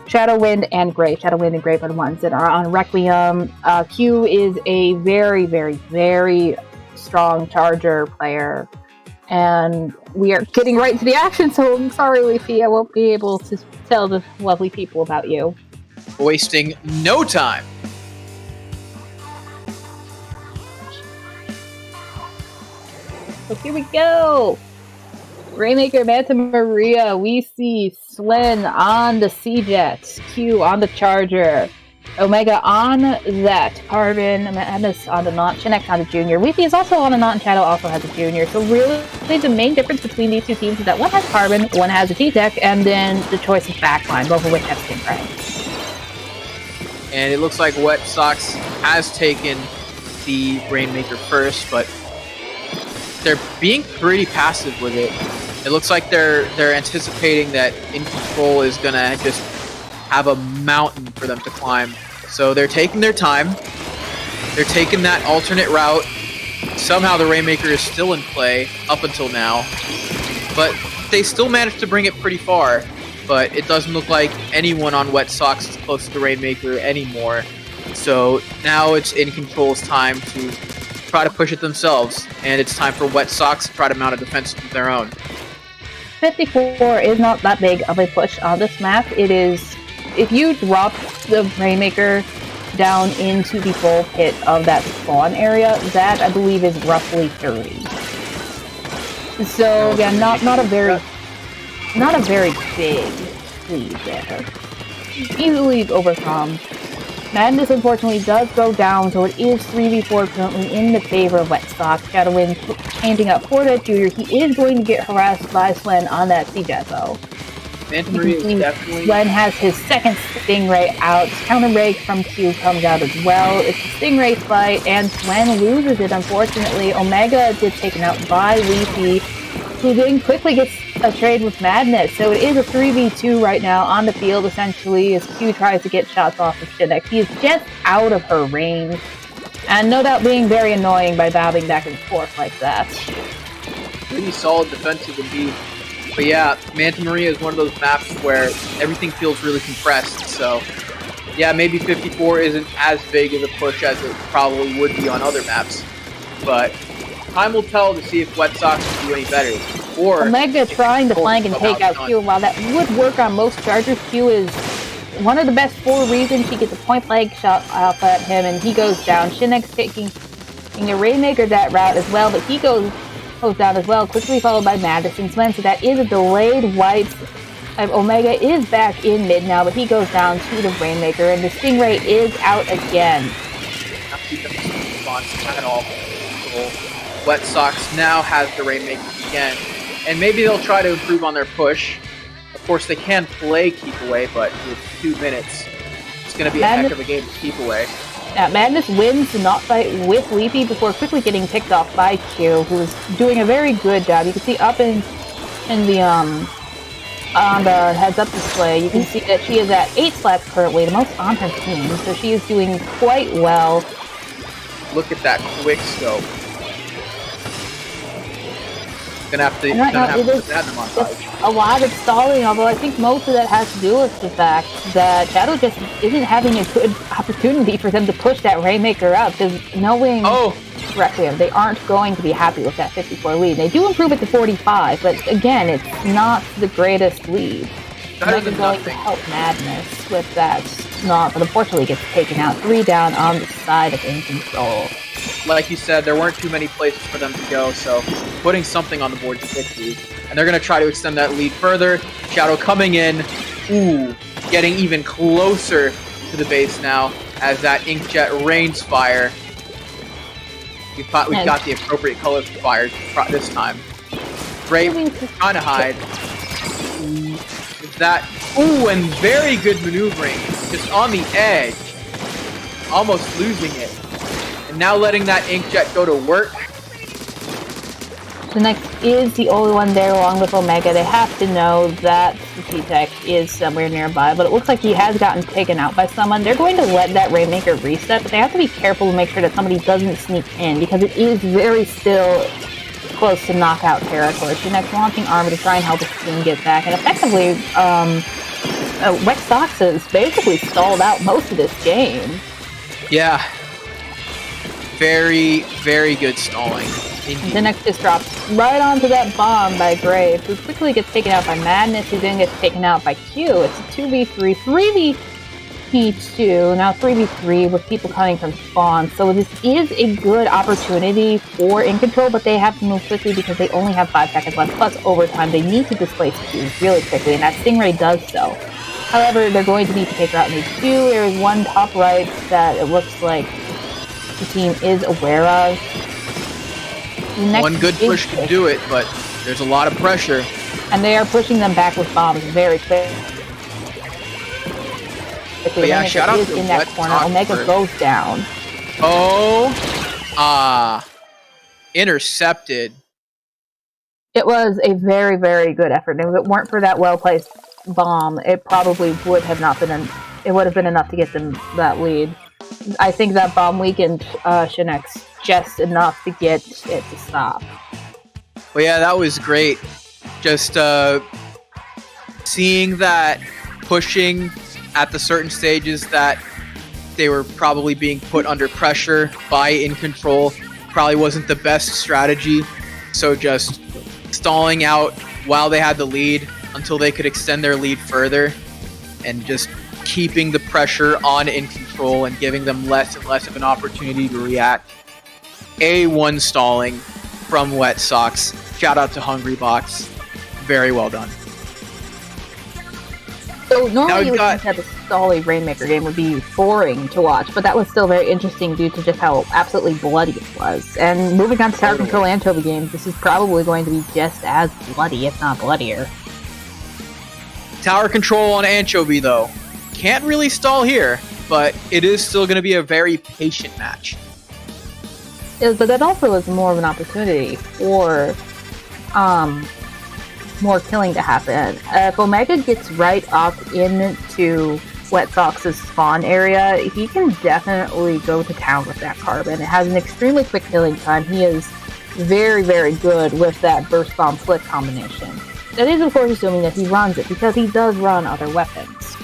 Shadow Wind and Gray. Shadow Wind and Gray are the ones that are on Requiem. Q is a very, very, very strong Charger player. And we are getting right to the action, so I'm sorry, Leafy, I won't be able to tell the lovely people about you. Wasting no time. So here we go. Rainmaker, Manta Maria, we see Swen on the C-Jet, Q on the Charger, Omega on that, Carbon, Madness on the Not, Shinex on the Junior. Weefy is also on the Not, and Shadow also has a Junior. So really, the main difference between these two teams is that one has Carbon, one has a G-Tech, and then the choice is backline, both of which have Stingray. And it looks like Wet Socks has taken the Rainmaker first, but they're being pretty passive with it. It looks like they're anticipating that InControl is gonna just have a mountain for them to climb. So they're taking their time. They're taking that alternate route. Somehow the Rainmaker is still in play up until now, but they still managed to bring it pretty far. But it doesn't look like anyone on Wet Socks is close to the Rainmaker anymore. So now it's InControl's time to try to push it themselves, and it's time for Wet Socks to try to mount a defense of their own. 54 is not that big of a push on this map. It is, if you drop the Rainmaker down into the full pit of that spawn area, that I believe is roughly 30. So yeah, not a very big lead there. Easily overcome. Madness, unfortunately, does go down, so it is 3v4 currently in the favor of Wet Socks. Shadowwind changing up for that Junior. He is going to get harassed by Swen on that C-Jet, though. Manta Maria is definitely... Swen has his second Stingray out. Counter break from Q comes out as well. It's a Stingray fight, and Swen loses it, unfortunately. Omega is taken out by Leafy, who then quickly gets a trade with Madness. So it is a 3v2 right now on the field, essentially, as Q tries to get shots off of Shinex. He is just out of her range, and no doubt being very annoying by bobbing back and forth like that. Pretty solid defensive indeed. But yeah, Manta Maria is one of those maps where everything feels really compressed, so yeah, maybe 54 isn't as big of a push as it probably would be on other maps, but time will tell to see if Wet Socks can do any better. Or Omega trying to flank and take out Q, while that would work on most Chargers, Q is one of the best for reasons. He gets a point-blank shot off at him, and he goes down. Shinex taking a Rainmaker that route as well, but he goes down as well, quickly followed by Madison Swen, so that is a delayed wipe. Omega is back in mid now, but he goes down to the Rainmaker, and the Stingray is out again. Not keeping the response at all. Wet Socks now has the Rainmaker again, and maybe they'll try to improve on their push. Of course, they can play Keep Away, but with 2 minutes, it's going to be a heck of a game to keep away. Yeah, Madness wins the Not fight with Leafy before quickly getting picked off by Q, who is doing a very good job. You can see up in the on the heads-up display, you can see that she is at 8 slaps currently, the most on her team, so she is doing quite well. Look at that quick scope. Gonna have to montage. A lot of stalling, although I think most of that has to do with the fact that Shadow just isn't having a good opportunity for them to push that Rainmaker up, because knowing Requiem, they aren't going to be happy with that 54 lead. They do improve it to 45, but again, it's not the greatest lead. They're going to help Madness with that Not, but unfortunately gets taken out. 3 down on the side of InControl. like you said, there weren't too many places for them to go, so putting something on the board is key. And they're going to try to extend that lead further. Shadow coming in. Ooh, getting even closer to the base now as that Inkjet rains fire. We've got the appropriate colors for fire this time. Brave trying to hide. Is that... Ooh, and very good maneuvering. Just on the edge. Almost losing it. And now letting that Inkjet go to work. The next is the only one there along with Omega. They have to know that the T-Tech is somewhere nearby, but it looks like he has gotten taken out by someone. They're going to let that Rainmaker reset, but they have to be careful to make sure that somebody doesn't sneak in, because it is very still close to knockout territory. Next, launching armor to try and help his team get back, and effectively, Wet Sox has basically stalled out most of this game. Yeah. Very, very good stalling. The next just drops right onto that bomb by Grave, who quickly gets taken out by Madness, who then gets taken out by Q. It's a 2v3, 3v2, now 3v3 with people coming from spawn. So this is a good opportunity for InControl, but they have to move quickly because they only have 5 seconds left, plus overtime. They need to displace Q really quickly, and that Stingray does so. However, they're going to need to take her out in H2. There is one top right that it looks like the team is aware of. One good push can do it, but there's a lot of pressure. And they are pushing them back with bombs very quick. But yeah, shout out to in that corner. Omega goes down. Oh, intercepted. It was a very, very good effort. And if it weren't for that well-placed bomb, it probably would have not been. It would have been enough to get them that lead. I think that bomb weakened Shinex just enough to get it to stop. Well, yeah, that was great. Just seeing that pushing at the certain stages that they were probably being put under pressure by InControl probably wasn't the best strategy. So just stalling out while they had the lead until they could extend their lead further and just keeping the pressure on InControl and giving them less and less of an opportunity to react. A1 stalling from Wet Sox. Shout out to Hungry Box. Very well done. So normally you would think that the stally Rainmaker game would be boring to watch, but that was still very interesting due to just how absolutely bloody it was. And moving on to Tower Control Anchovy games, this is probably going to be just as bloody, if not bloodier. Tower Control on Anchovy, though. Can't really stall here, but it is still going to be a very patient match. But that also is more of an opportunity for more killing to happen. If Omega gets right up into Wet Sox's spawn area, he can definitely go to town with that Carbon. It has an extremely quick killing time. He is very, very good with that burst bomb flick combination. That is, of course, assuming that he runs it, because he does run other weapons.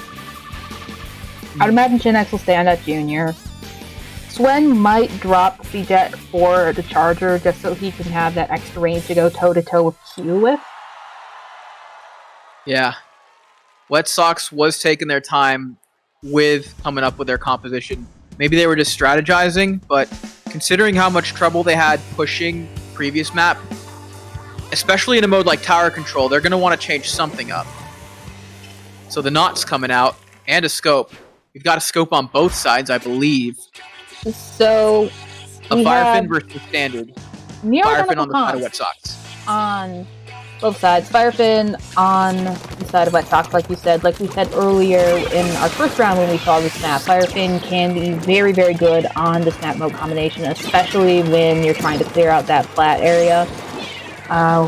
I'd imagine Shinex will stand at Junior. Swen might drop C-Jet for the Charger just so he can have that extra range to go toe-to-toe with Q with. Yeah. Wet Sox was taking their time with coming up with their composition. Maybe they were just strategizing, but considering how much trouble they had pushing previous map, especially in a mode like Tower Control, they're going to want to change something up. So the Knot's coming out, and a Scope. We've got a Scope on both sides, I believe. So a Firefin versus Standard. Firefin on the side of Wet Sox. On both sides. Firefin on the side of Wet Sox, like we said earlier in our first round when we saw the snap. Firefin can be very, very good on the snap mode combination, especially when you're trying to clear out that flat area.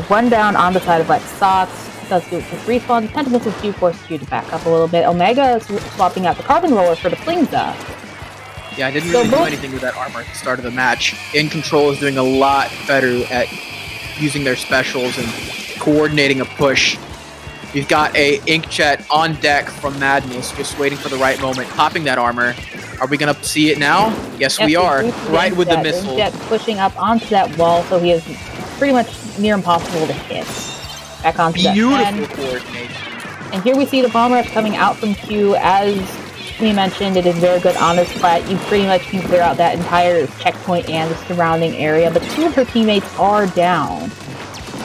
One down on the side of Wet Sox. Does do it with respawn. Pentamis is Q forces Q to back up a little bit. Omega is swapping out the Carbon Roller for the Flingza. Yeah, I didn't really do anything with that armor at the start of the match. InControl is doing a lot better at using their specials and coordinating a push. We've got a Inkjet on deck from Madness, just waiting for the right moment, popping that armor. Are we going to see it now? Yes, we are. Right with the missile. Inkjet pushing up onto that wall, so he is pretty much near impossible to hit. Back onto that. Beautiful coordination. And here we see the bomb rush coming out from Q as we mentioned, it is very good on this spot. You pretty much can clear out that entire checkpoint and the surrounding area, but two of her teammates are down.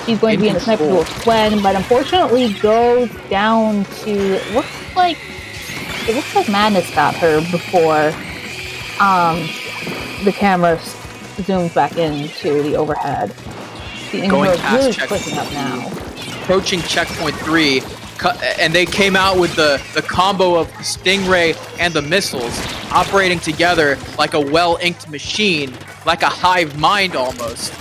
She's going to be in the sniper duel with Gwen, but unfortunately goes down to, it looks like Madness got her before the camera zooms back into the overhead. The Going past really pushing up now. Approaching checkpoint 3, and they came out with the combo of the Stingray and the missiles operating together like a well-inked machine, like a hive mind almost.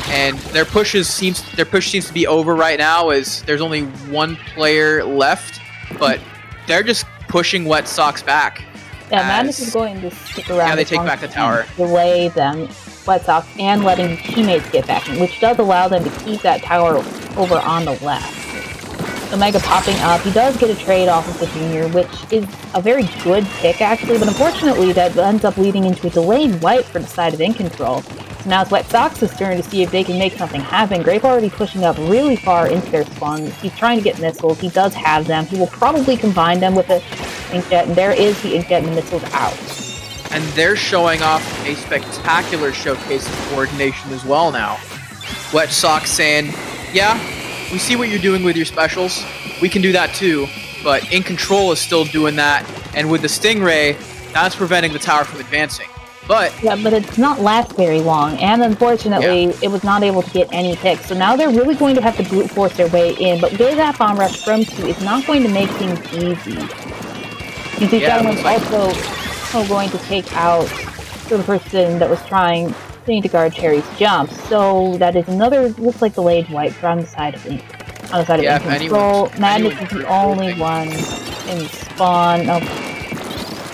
And their push seems to be over right now, as there's only one player left, but they're just pushing Wet Sox back. Yeah, Madness is going to stick around. Yeah, they take back the tower. Delay them, Wet Sox, and letting teammates get back in, which does allow them to keep that tower over on the left. Omega popping up. He does get a trade off of the Junior, which is a very good pick, actually, but unfortunately that ends up leading into a delayed wipe for the side of InControl. So now it's Wet Sox's turn to see if they can make something happen. Grape already pushing up really far into their spawn. He's trying to get missiles. He does have them. He will probably combine them with the Inkjet, and there is the Inkjet and the missiles out. And they're showing off a spectacular showcase of coordination as well now. Wet Sox saying, yeah, we see what you're doing with your specials. We can do that too, but InControl is still doing that, and with the Stingray, that's preventing the tower from advancing. But it does not last very long, and unfortunately, it was not able to get any picks. So now they're really going to have to brute force their way in, but with that bomb rush from 2, it's not going to make things easy. You see, Gentleman's also going to take out the person that was trying to guard Cherry's jump. So that is another, looks like delayed wipe on the side of InControl. Madness is the only one in spawn.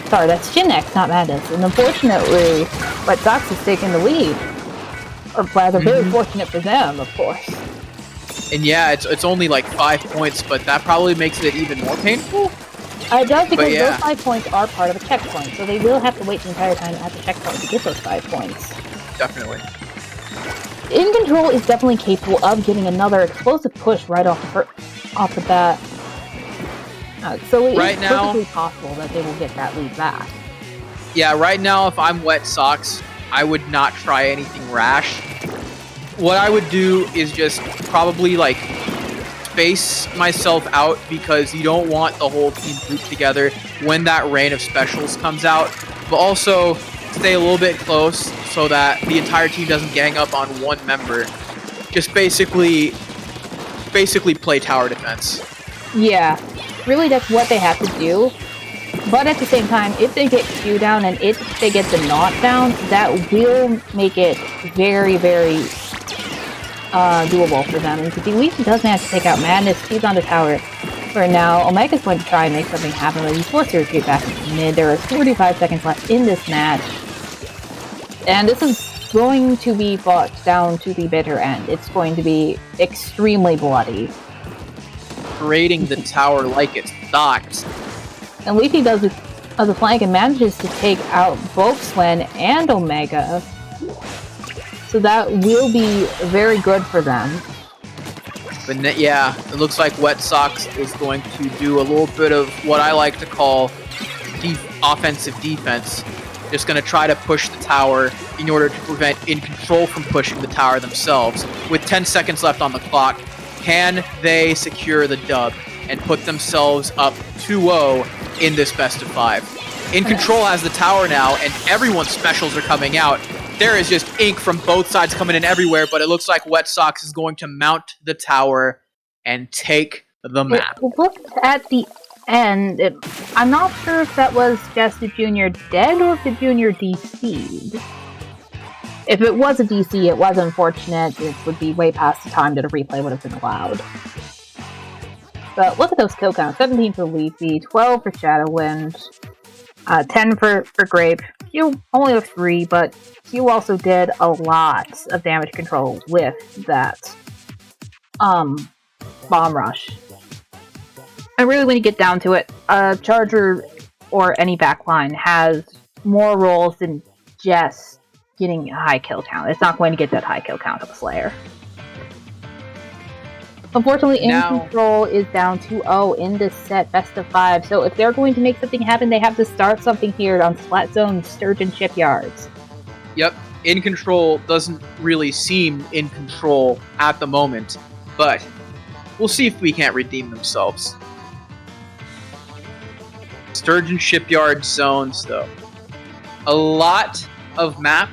Sorry, that's Jinx, not Madness. And unfortunately, Wet Sox has taken the lead. Or rather, very fortunate for them, of course. And yeah, it's only like 5 points, but that probably makes it even more painful. It does, because those 5 points are part of a checkpoint, so they will have to wait the entire time at the checkpoint to get those 5 points. Definitely. InControl is definitely capable of getting another explosive push right off the bat. So it is perfectly possible that they will get that lead back. Yeah, right now, if I'm Wet Sox, I would not try anything rash. What I would do is just probably space myself out, because you don't want the whole team grouped together when that rain of specials comes out, but also stay a little bit close so that the entire team doesn't gang up on one member. Just basically play tower defense. Yeah, really that's what they have to do. But at the same time, if they get Q down and if they get the knockdown, that will make it very, very doable for them. And at least he doesn't have to take out Madness. He's on the tower for now. Omega's going to try and make something happen, but he's forced to retreat back into mid. There are 45 seconds left in this match. And this is going to be fought down to the bitter end. It's going to be extremely bloody. Parading the tower like it's docked. And Leafy does the flank and manages to take out both Swen and Omega. So that will be very good for them. But yeah, it looks like Wet Sox is going to do a little bit of what I like to call offensive defense. Just going to try to push the tower in order to prevent InControl from pushing the tower themselves. With 10 seconds left on the clock, can they secure the dub and put themselves up 2-0 in this best of 5? InControl has the tower now, and everyone's specials are coming out. There is just ink from both sides coming in everywhere, but it looks like Wet Sox is going to mount the tower and take the map. It looked at the end. I'm not sure if that was just the Junior dead or if the Junior DC'd. If it was a DC, it was unfortunate. It would be way past the time that a replay would have been allowed. But look at those kill counts. 17 for Leafy, 12 for Shadowwind, 10 for Grape. Q only have 3, but Q also did a lot of damage control with that bomb rush. And really, when you get down to it, a Charger or any backline has more roles than just getting a high kill count. It's not going to get that high kill count of a Slayer. Unfortunately, Now, InControl is down 2-0 in this set, best of 5. So if they're going to make something happen, they have to start something here on Splat Zone Sturgeon Shipyards. Yep, InControl doesn't really seem in control at the moment, but we'll see if we can't redeem themselves. Sturgeon Shipyard zones, though. A lot of map,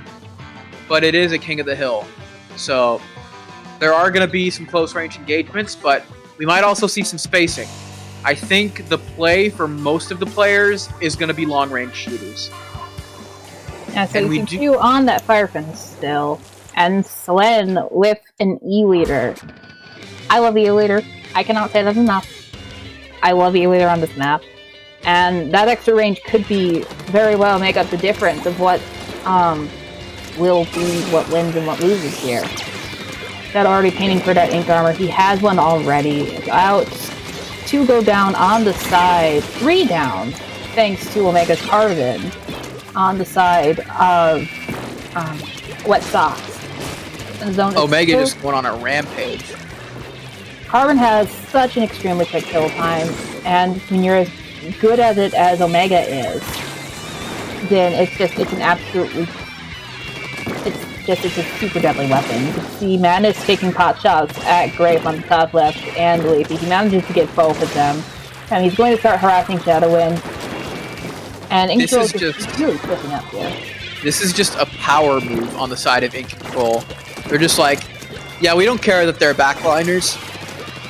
but it is a King of the Hill. So there are going to be some close-range engagements, but we might also see some spacing. I think the play for most of the players is going to be long-range shooters. Yeah, so you can do on that fire fin still. And Slen with an E-Leader. I love the E-Leader. I cannot say that enough. I love E-Leader on this map. And that extra range could be very well make up the difference of what will be what wins and what loses here. That already painting for that ink armor. He has one already. It's out. 2 go down on the side. 3 down, thanks to Omega's Carbon on the side of Wet Socks. Omega just went on a rampage. Carbon has such an extremely quick kill time, and when you're as good at it as Omega is, then it's a super deadly weapon. You can see Madness taking pot shots at Grape on the top left and Leafy. He manages to get both of them, and he's going to start harassing Shadowwind. And InControl is just really pushing up here. This is just a power move on the side of InControl. They're just like, yeah, we don't care that they're backliners.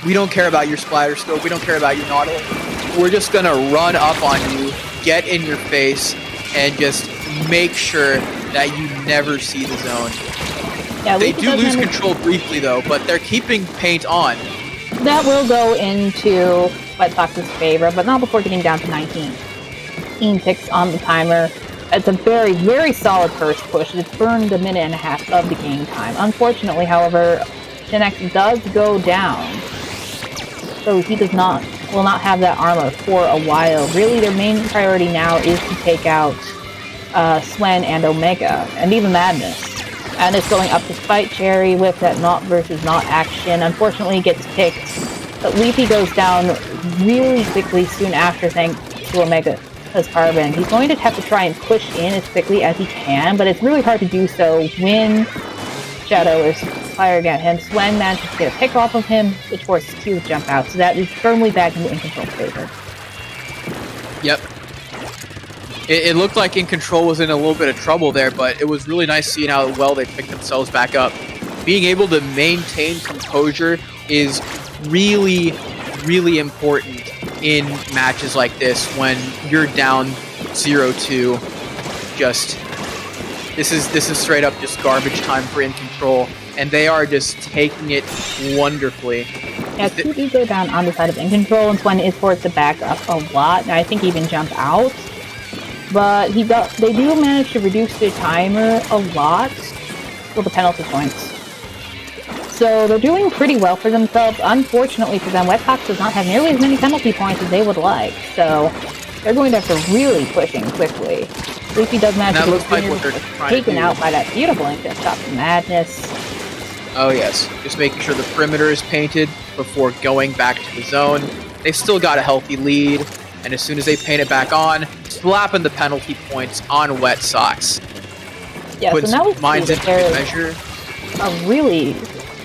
We don't care about your splatter scope. We don't care about your Nautil. We're just gonna run up on you, get in your face, and just make sure that you never see the zone. Yeah, they do lose control briefly though, but they're keeping paint on. That will go into Wet Sox's favor, but not before getting down to 19. 15 ticks on the timer. It's a very, very solid first push. It's burned a minute and a half of the game time. Unfortunately, however, Shinex does go down, so he will not have that armor for a while. Really, their main priority now is to take out Swen and Omega, and even Madness. And it's going up to Spite Cherry with that not versus not action. Unfortunately, gets picked, but Leafy goes down really quickly soon after, thanks to Omega's Carbon. He's going to have to try and push in as quickly as he can, but it's really hard to do so when Shadow is firing at him. Swen manages to get a pick off of him, which forces Q to jump out, so that is firmly back into InControl's favor. Yep. It looked like InControl was in a little bit of trouble there, but it was really nice seeing how well they picked themselves back up. Being able to maintain composure is really, really important in matches like this when you're down 0-2. This is straight up just garbage time for InControl, and they are just taking it wonderfully. Yeah, 2 do go down on the side of InControl, and Swen is forced to back up a lot, and I think even jump out. But they do manage to reduce the timer a lot with the penalty points. So they're doing pretty well for themselves. Unfortunately for them, Wet Sox does not have nearly as many penalty points as they would like, so they're going to have to really push in quickly. Leafy does manage to get taken out by that beautiful inkjet shot from Madness. Oh yes, just making sure the perimeter is painted before going back to the zone. They've still got a healthy lead, and as soon as they paint it back on, slapping the penalty points on Wet Sox. Yeah, so now minds into measure. A really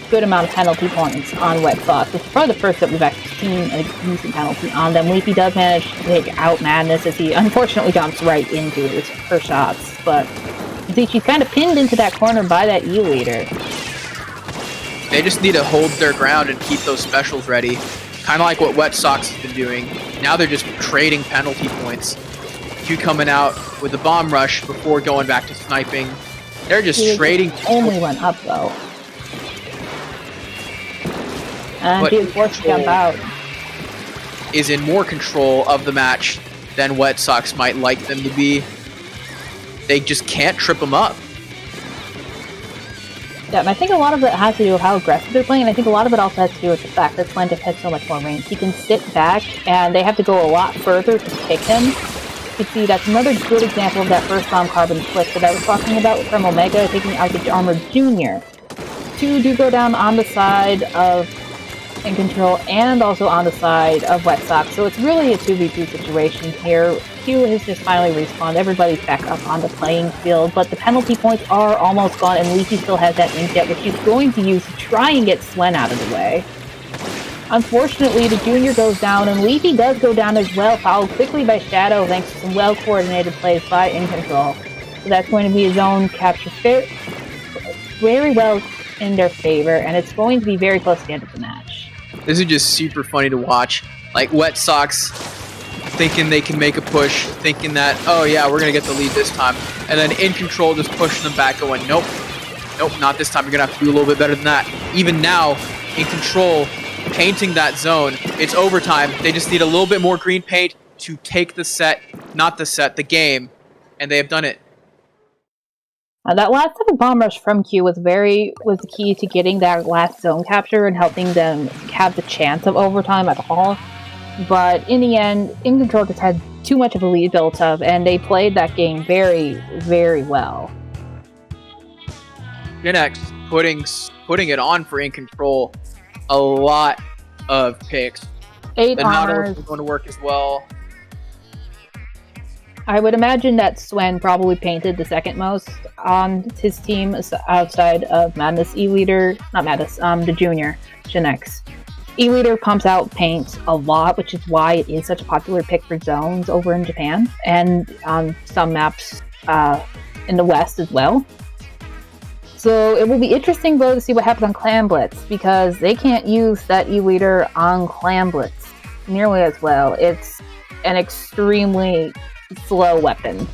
good amount of penalty points on Wet Sox. It's probably the first that we've actually seen a decent penalty on them. Leafy does manage to take out Madness as he unfortunately jumps right into her shots, but you see she's kind of pinned into that corner by that E-Leader. They just need to hold their ground and keep those specials ready. Kind of like what Wet Sox has been doing. Now they're just trading penalty points. Q coming out with a bomb rush before going back to sniping. They're just trading. Only went up though. And he was forced to jump out. Is in more control of the match than Wet Sox might like them to be. They just can't trip them up. Yeah, and I think a lot of it has to do with how aggressive they're playing, and I think a lot of it also has to do with the fact that Splendid has so much more range. He can sit back, and they have to go a lot further to pick him. You see, that's another good example of that first bomb carbon split that I was talking about from Omega taking out the Armored Jr. 2 do go down on the side of InControl and also on the side of Wet Sox. So it's really a 2v2 situation here. Q has just finally respawned. Everybody's back up on the playing field, but the penalty points are almost gone, and Leafy still has that inkjet, which he's going to use to try and get Swen out of the way. Unfortunately, the Junior goes down, and Leafy does go down as well, followed quickly by Shadow thanks to some well-coordinated plays by InControl. So that's going to be a zone capture very well in their favor, and it's going to be very close to the end of the match. This is just super funny to watch. Like, Wet Sox thinking they can make a push, thinking that, oh yeah, we're going to get the lead this time. And then InControl just pushing them back, going, nope, not this time. You're going to have to do a little bit better than that. Even now, InControl painting that zone. It's overtime. They just need a little bit more green paint to take the game, and they have done it. That last second bomb rush from Q was the key to getting that last zone capture and helping them have the chance of overtime at all. But in the end, InControl just had too much of a lead built up, and they played that game very, very well. Genex putting it on for InControl. A lot of picks. 8 the armors. Nautilus is going to work as well. I would imagine that Swen probably painted the second most on his team outside of Madness E-Leader. Not Madness, the Junior, Genex. E-Leader pumps out paint a lot, which is why it is such a popular pick for zones over in Japan, and on some maps in the West as well. So it will be interesting, though, to see what happens on Clan Blitz, because they can't use that E-Leader on Clan Blitz nearly as well. It's an extremely slow weapon.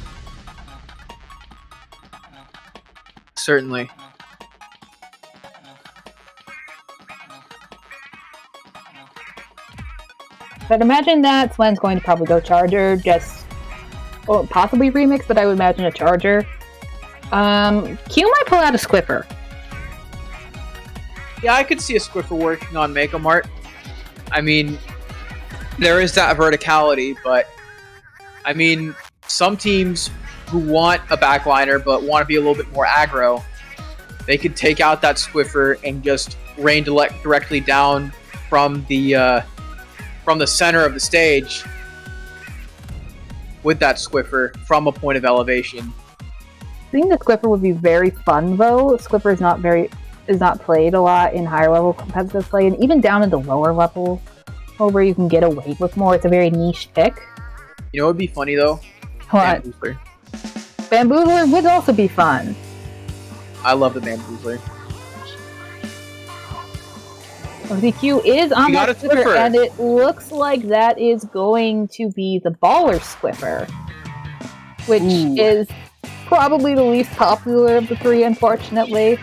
Certainly. But imagine that Swen's going to probably go Charger, possibly Remix, but I would imagine a Charger. Q might pull out a Squiffer. Yeah, I could see a Squiffer working on Mega Mart. I mean, there is that verticality, but I mean, some teams who want a backliner but want to be a little bit more aggro, they could take out that Squiffer and just rain directly down from the center of the stage with that Squiffer from a point of elevation. I think the Squiffer would be very fun, though. Squiffer is not played a lot in higher level competitive play, and even down in the lower level, where you can get away with more. It's a very niche pick. You know what would be funny, though? What? Bamboozler. Bamboozler would also be fun. I love the Bamboozler. OCQ is on that Squiffer, and it looks like that is going to be the Baller Squiffer, which is probably the least popular of the three, unfortunately.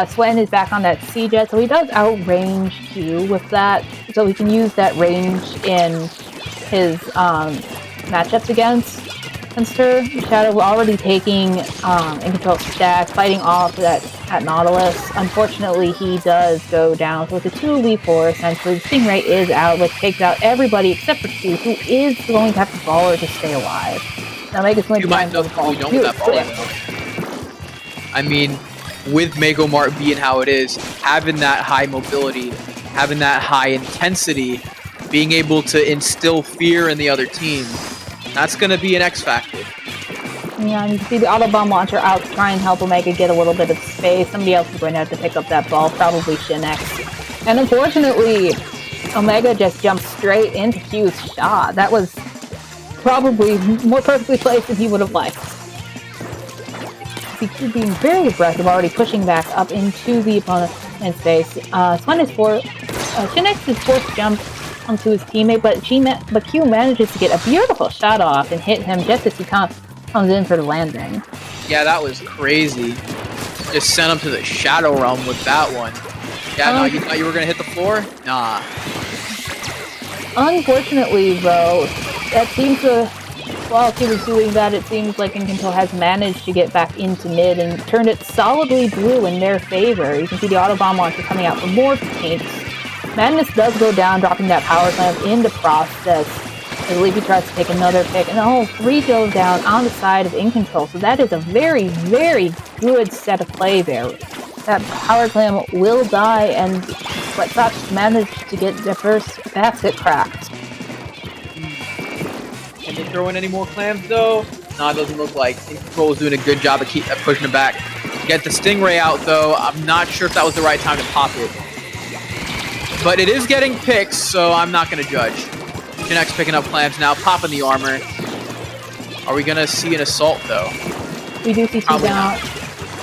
Swen is back on that C-Jet, so he does outrange Q with that, so he can use that range in his matchups against her. Shadow already taking InControl stack, fighting off that at Nautilus. Unfortunately, he does go down, so it's a 2v4 essentially. The Stingray is out, which takes out everybody except for Q, who is going to have the Baller to stay alive. Now Mega's going to try and go that Baller. I mean, with Mega Mart being how it is, having that high mobility, having that high intensity, being able to instill fear in the other team, that's going to be an X factor. Yeah, and you can see the auto bomb launcher out to try and help Omega get a little bit of space. Somebody else is going to have to pick up that ball, probably Shinex. And unfortunately, Omega just jumped straight into Q's shot. That was probably more perfectly placed than he would have liked. Q being very aggressive, already pushing back up into the opponent's space. Shinex is forced to jump onto his teammate, but Q manages to get a beautiful shot off and hit him just as he comes in for the landing. Yeah, that was crazy. Just sent him to the Shadow Realm with that one. Yeah, no, you thought you were going to hit the floor? Nah. Unfortunately, though, that seems to... While he was doing that, it seems like InControl has managed to get back into mid and turned it solidly blue in their favor. You can see the auto bomb launcher coming out for more paints. Madness does go down, dropping that power slam in the process. As Leafy tries to take another pick, and all three goes down on the side of InControl. So that is a very, very good set of play there. That power slam will die, and Red Sox managed to get their first basket cracked. Can they throw in any more clams though? No, it doesn't look like. InControl is doing a good job of pushing it back. Get the Stingray out though. I'm not sure if that was the right time to pop it. But it is getting picks, so I'm not going to judge. Shinnek's picking up clams now, popping the armor. Are we going to see an assault though? We do see two down.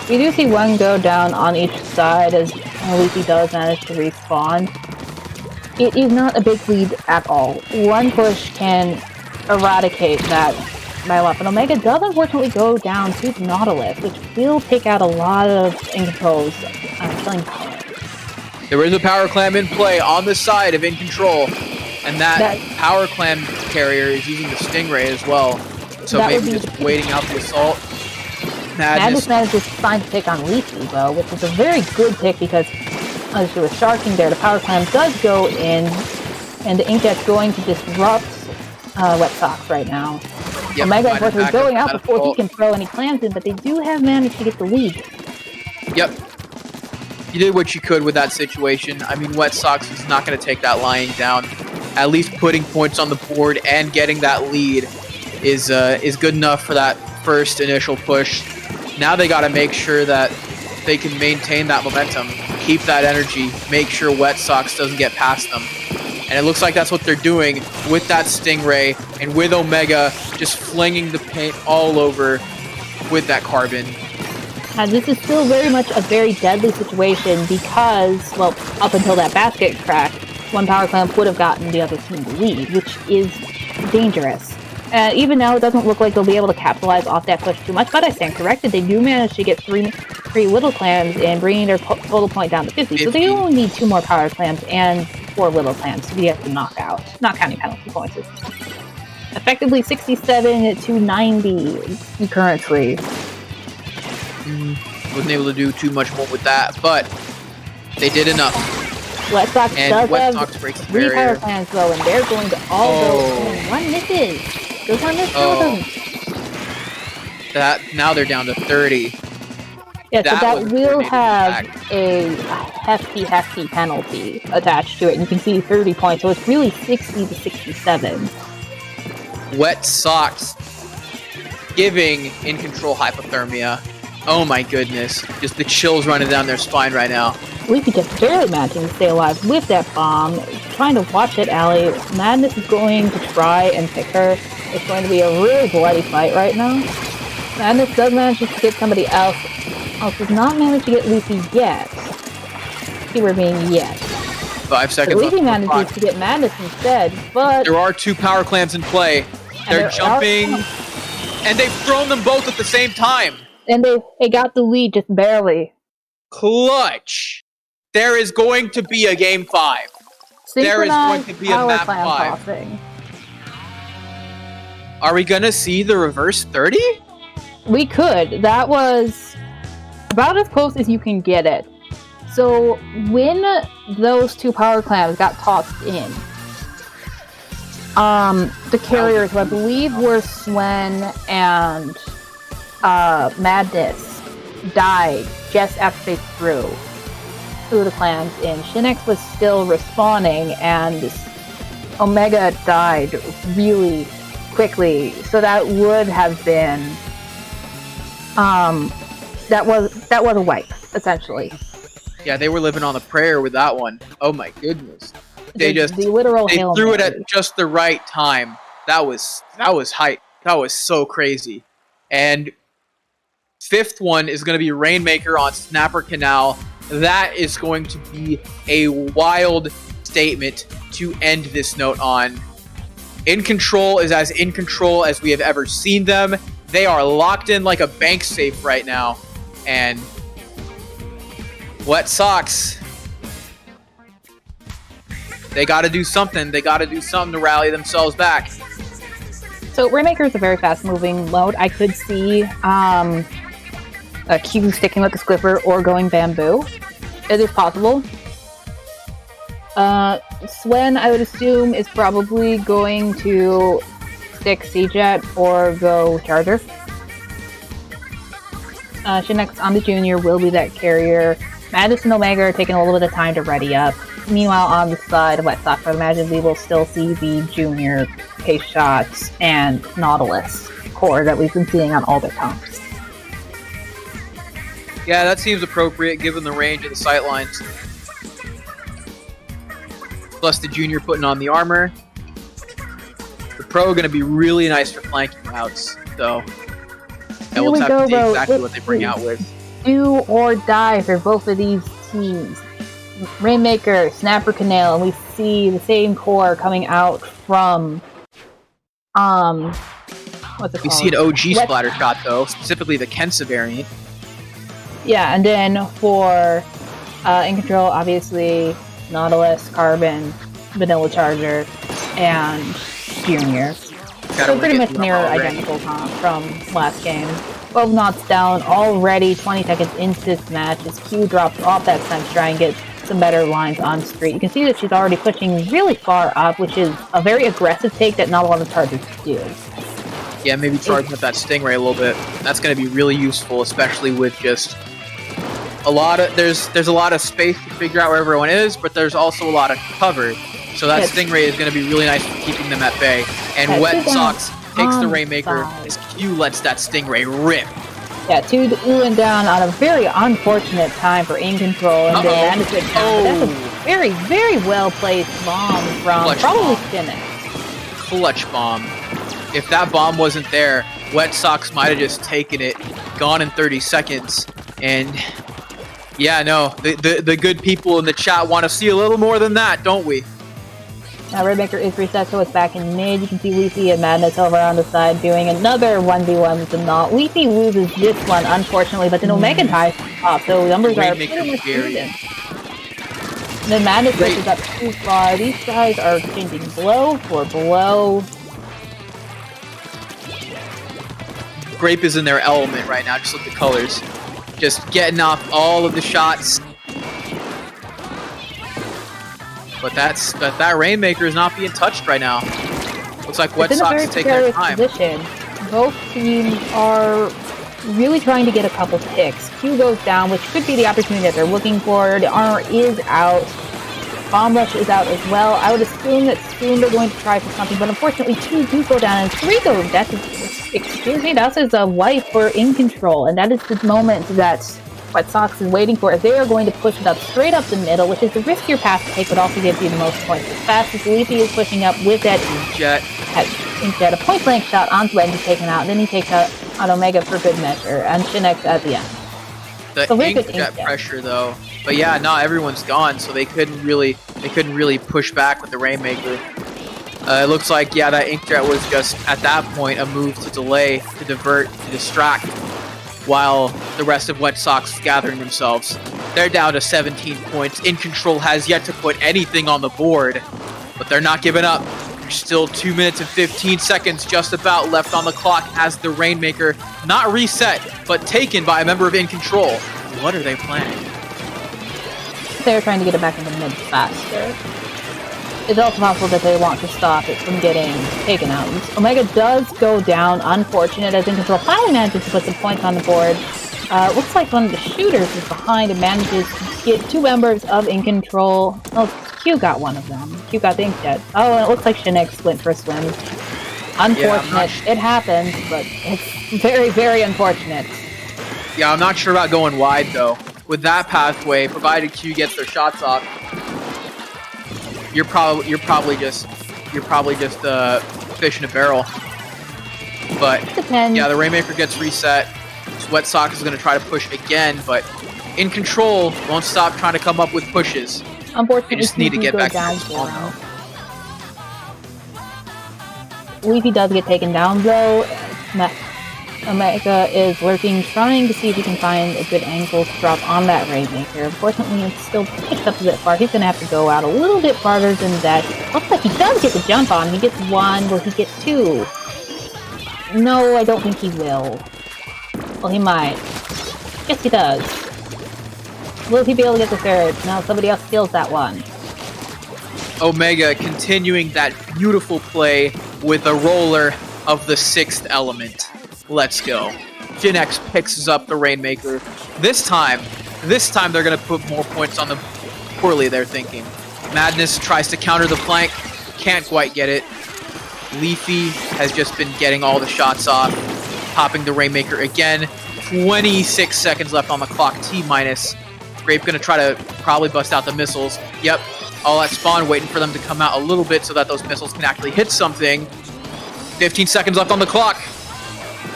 We do see one go down on each side as Leafy does manage to respawn. It is not a big lead at all. One push can eradicate that by a lot, but Omega does unfortunately go down to the Nautilus, which will take out a lot of InControl's killing power. There is a power clam in play on the side of InControl, and that power clam carrier is using the Stingray as well. So maybe just waiting out the assault. Madness manages to find a pick on Leafy, though, which is a very good pick because as she was sharking there, the power clam does go in, and the Inkjet's going to disrupt Wet Sox right now. Yep, Omega, unfortunately, going out before he can throw any clams in, but they do have managed to get the lead. Yep. You did what you could with that situation. I mean, Wet Sox is not going to take that lying down. At least putting points on the board and getting that lead is good enough for that first initial push. Now they got to make sure that they can maintain that momentum, keep that energy, make sure Wet Sox doesn't get past them. And it looks like that's what they're doing with that Stingray and with Omega just flinging the paint all over with that carbon. And this is still very much a very deadly situation because, well, up until that basket crack, one power clam would have gotten the other team the lead, which is dangerous. Even now, it doesn't look like they'll be able to capitalize off that push too much, but I stand corrected. They do manage to get three little clams and bringing their total point down to 50. So they only need 2 more power clams and 4 little clams to be able to knock out, not counting penalty points. Effectively 67 to 90 currently. Wasn't able to do too much more with that, but they did enough. Wet Sox does have 3 power clams though, and they're going to all go. And one misses. Goes on this Now they're down to 30. Yeah, so that will have a hefty penalty attached to it. And you can see 30 points, so it's really 60 to 67. Wet Sox giving InControl hypothermia. Oh my goodness. Just the chills running down their spine right now. Leafy just barely managing to stay alive with that bomb. Trying to watch it, Allie. Madness is going to try and pick her. It's going to be a really bloody fight right now. Madness does manage to get somebody else. Does not manage to get Leafy yet. Keyword being yet. 5 seconds left. Leafy manages to get Madness instead, but there are 2 power clams in play. They're jumping, and they've thrown them both at the same time. And they got the lead just barely. Clutch. There is going to be a game 5. There is going to be a map 5. Tossing. Are we gonna see the reverse 30? We could. That was about as close as you can get it. So when those 2 power clams got tossed in, the carriers, who I believe were Swen and Madness, died just after they threw the clams in. Shinnek's was still respawning, and Omega died really quickly. So that would have been that was a wipe, essentially. Yeah, they were living on a prayer with that one. Oh my goodness. They threw it at just the right time. That was hype. That was so crazy. And 5th one is going to be Rainmaker on Snapper Canal. That is going to be a wild statement to end this note on. InControl is as InControl as we have ever seen them. They are locked in like a bank safe right now. And Wet Sox, they got to do something. They got to do something to rally themselves back. So Rainmaker is a very fast-moving mode. I could see a Q sticking with the Squiffer or going Bamboo. It is possible. Swen, I would assume, is probably going to stick C-Jet or go Charger. Shinnek's on the Junior will be that carrier. Madness and Omega are taking a little bit of time to ready up. Meanwhile, on the side of Wet Sox, I imagine we will still see the Junior, K-Shots, and Nautilus core that we've been seeing on all their comps. Yeah, that seems appropriate given the range of the sightlines. Plus the Junior putting on the armor. The Pro going to be really nice for flanking routes, though. And we'll have to see exactly what they bring out with. Do or die for both of these teams. Rainmaker, Snapper Canal, and we see the same core coming out from what's it called? We see an OG splatter shot though, specifically the Kensa variant. Yeah, and then for InControl, obviously Nautilus, Carbon, Vanilla Charger, and Junior. So pretty much near identical comp from last game. 12 knots down already, 20 seconds into this match as Q drops off that sense to try and get some better lines on street. You can see that she's already pushing really far up, which is a very aggressive take that not a lot of chargers do. Yeah, maybe charging with that Stingray a little bit. That's going to be really useful, especially with just a lot of there's a lot of space to figure out where everyone is, but there's also a lot of cover. So that Stingray is going to be really nice for keeping them at bay. And Wet Sox takes the Rainmaker as Q lets that Stingray rip. Yeah, 2 Ulan down on a very unfortunate time for InControl, and they managed it down. But that's a very, very well placed bomb from probably Squidding. Clutch bomb. If that bomb wasn't there, Wet Sox might have just taken it, gone in 30 seconds, and yeah, no, the good people in the chat want to see a little more than that, don't we? Now Rainmaker is reset, so it's back in mid. You can see Leafy and Madness over on the side doing another 1v1 with the Knot. Leafy loses this one, unfortunately, but then Omega ties up, so numbers are pretty much even. Then Madness pushes up too far. These guys are changing blow for blow. Grape is in their element right now, just look at the colors. Just getting off all of the shots. But that Rainmaker is not being touched right now. Looks like Wet Sox is taking their time. Both teams are really trying to get a couple picks. Q goes down, which could be the opportunity that they're looking for. The armor is out. Bomb Rush is out as well. I would assume that soon they're going to try for something, but unfortunately 2 do go down and 3 go. That's a wipe for InControl, and that is the moment that Wet Sox is waiting for, as they are going to push it up straight up the middle, which is the riskier path to take, but also gives you the most points. As fast as Leafy is pushing up with that Inkjet, a point-blank shot onto it and he's taken out, and then he takes out on Omega for good measure, and Shinex at the end. The Inkjet pressure, though. But yeah, no, everyone's gone, so they couldn't really push back with the Rainmaker. It looks like, yeah, that Inkjet was just, at that point, a move to delay, to divert, to distract, while the rest of Wet Sox gathering themselves. They're down to 17 points. InControl has yet to put anything on the board, but they're not giving up. There's still 2 minutes and 15 seconds just about left on the clock as the Rainmaker, not reset, but taken by a member of InControl. What are they planning? They're trying to get it back in the mid faster. It's also possible that they want to stop it from getting taken out. Omega does go down, unfortunate, as InControl finally manages to put some points on the board. Looks like one of the shooters is behind and manages to get 2 members of InControl. Oh, Q got one of them. Q got the Inkjet. Oh, and it looks like Shinex went for a swim. Unfortunate. It happens, but it's very, very unfortunate. Yeah, I'm not sure about going wide, though. With that pathway, provided Q gets their shots off, you're probably just fish in a barrel. But yeah, the Rainmaker gets reset. Wet Sox is going to try to push again, but InControl won't stop trying to come up with pushes. Unfortunately, they just need to get back down to spawn now. Leafy does get taken down though. Omega is lurking, trying to see if he can find a good angle to drop on that Rainmaker. Unfortunately, it's still pushed up a bit far. He's going to have to go out a little bit farther than that. Looks like he does get the jump on him. He gets 1. Will he get 2? No, I don't think he will. Well, he might. Yes, he does. Will he be able to get the 3rd? No, somebody else steals that one. Omega continuing that beautiful play with a roller of the 6th element. Let's go. Shinex picks up the Rainmaker. This time they're going to put more points on them. Poorly, they're thinking. Madness tries to counter the flank, can't quite get it. Leafy has just been getting all the shots off, popping the Rainmaker again. 26 seconds left on the clock, T-minus. Grape gonna try to probably bust out the missiles. Yep, all at spawn, waiting for them to come out a little bit so that those missiles can actually hit something. 15 seconds left on the clock.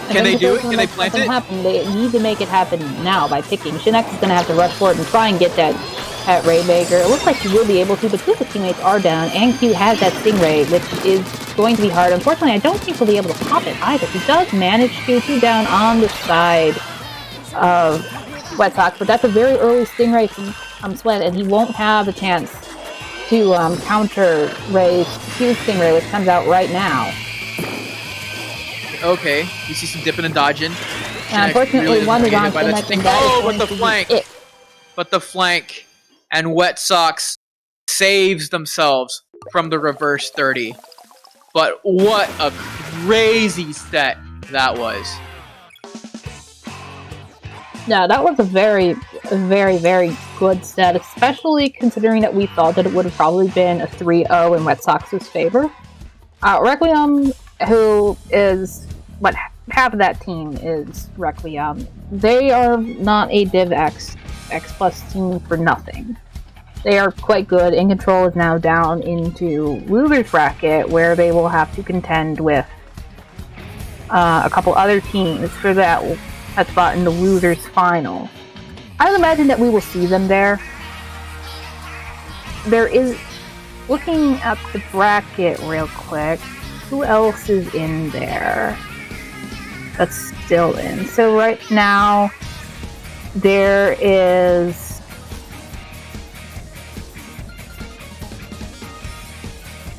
Can they do it? Can they plant it? They need to make it happen now by picking. Shinex is going to have to rush forward and try and get that Rainmaker. It looks like he will be able to, but two of the teammates are down, and Q has that Stingray, which is going to be hard. Unfortunately, I don't think he'll be able to pop it either. He does manage to two down on the side of Wet Sox, but that's a very early Stingray from Sweat, and he won't have a chance to counter Ray's Q's Stingray, which comes out right now. Okay, you see some dipping and dodging. And unfortunately, one is on Shinex, and that is but the flank! But the flank and Wet Sox saves themselves from the reverse 30. But what a crazy set that was. Yeah, that was a very, very good set, especially considering that we thought that it would have probably been a 3-0 in Wet Sox's favor. Requiem, who is half of that team is Requiem. They are not a Div X plus team for nothing. They are quite good. InControl is now down into losers bracket, where they will have to contend with a couple other teams for that spot in the losers final. I would imagine that we will see them there. There is, looking at the bracket real quick, who else is in there that's still in? So right now, there is...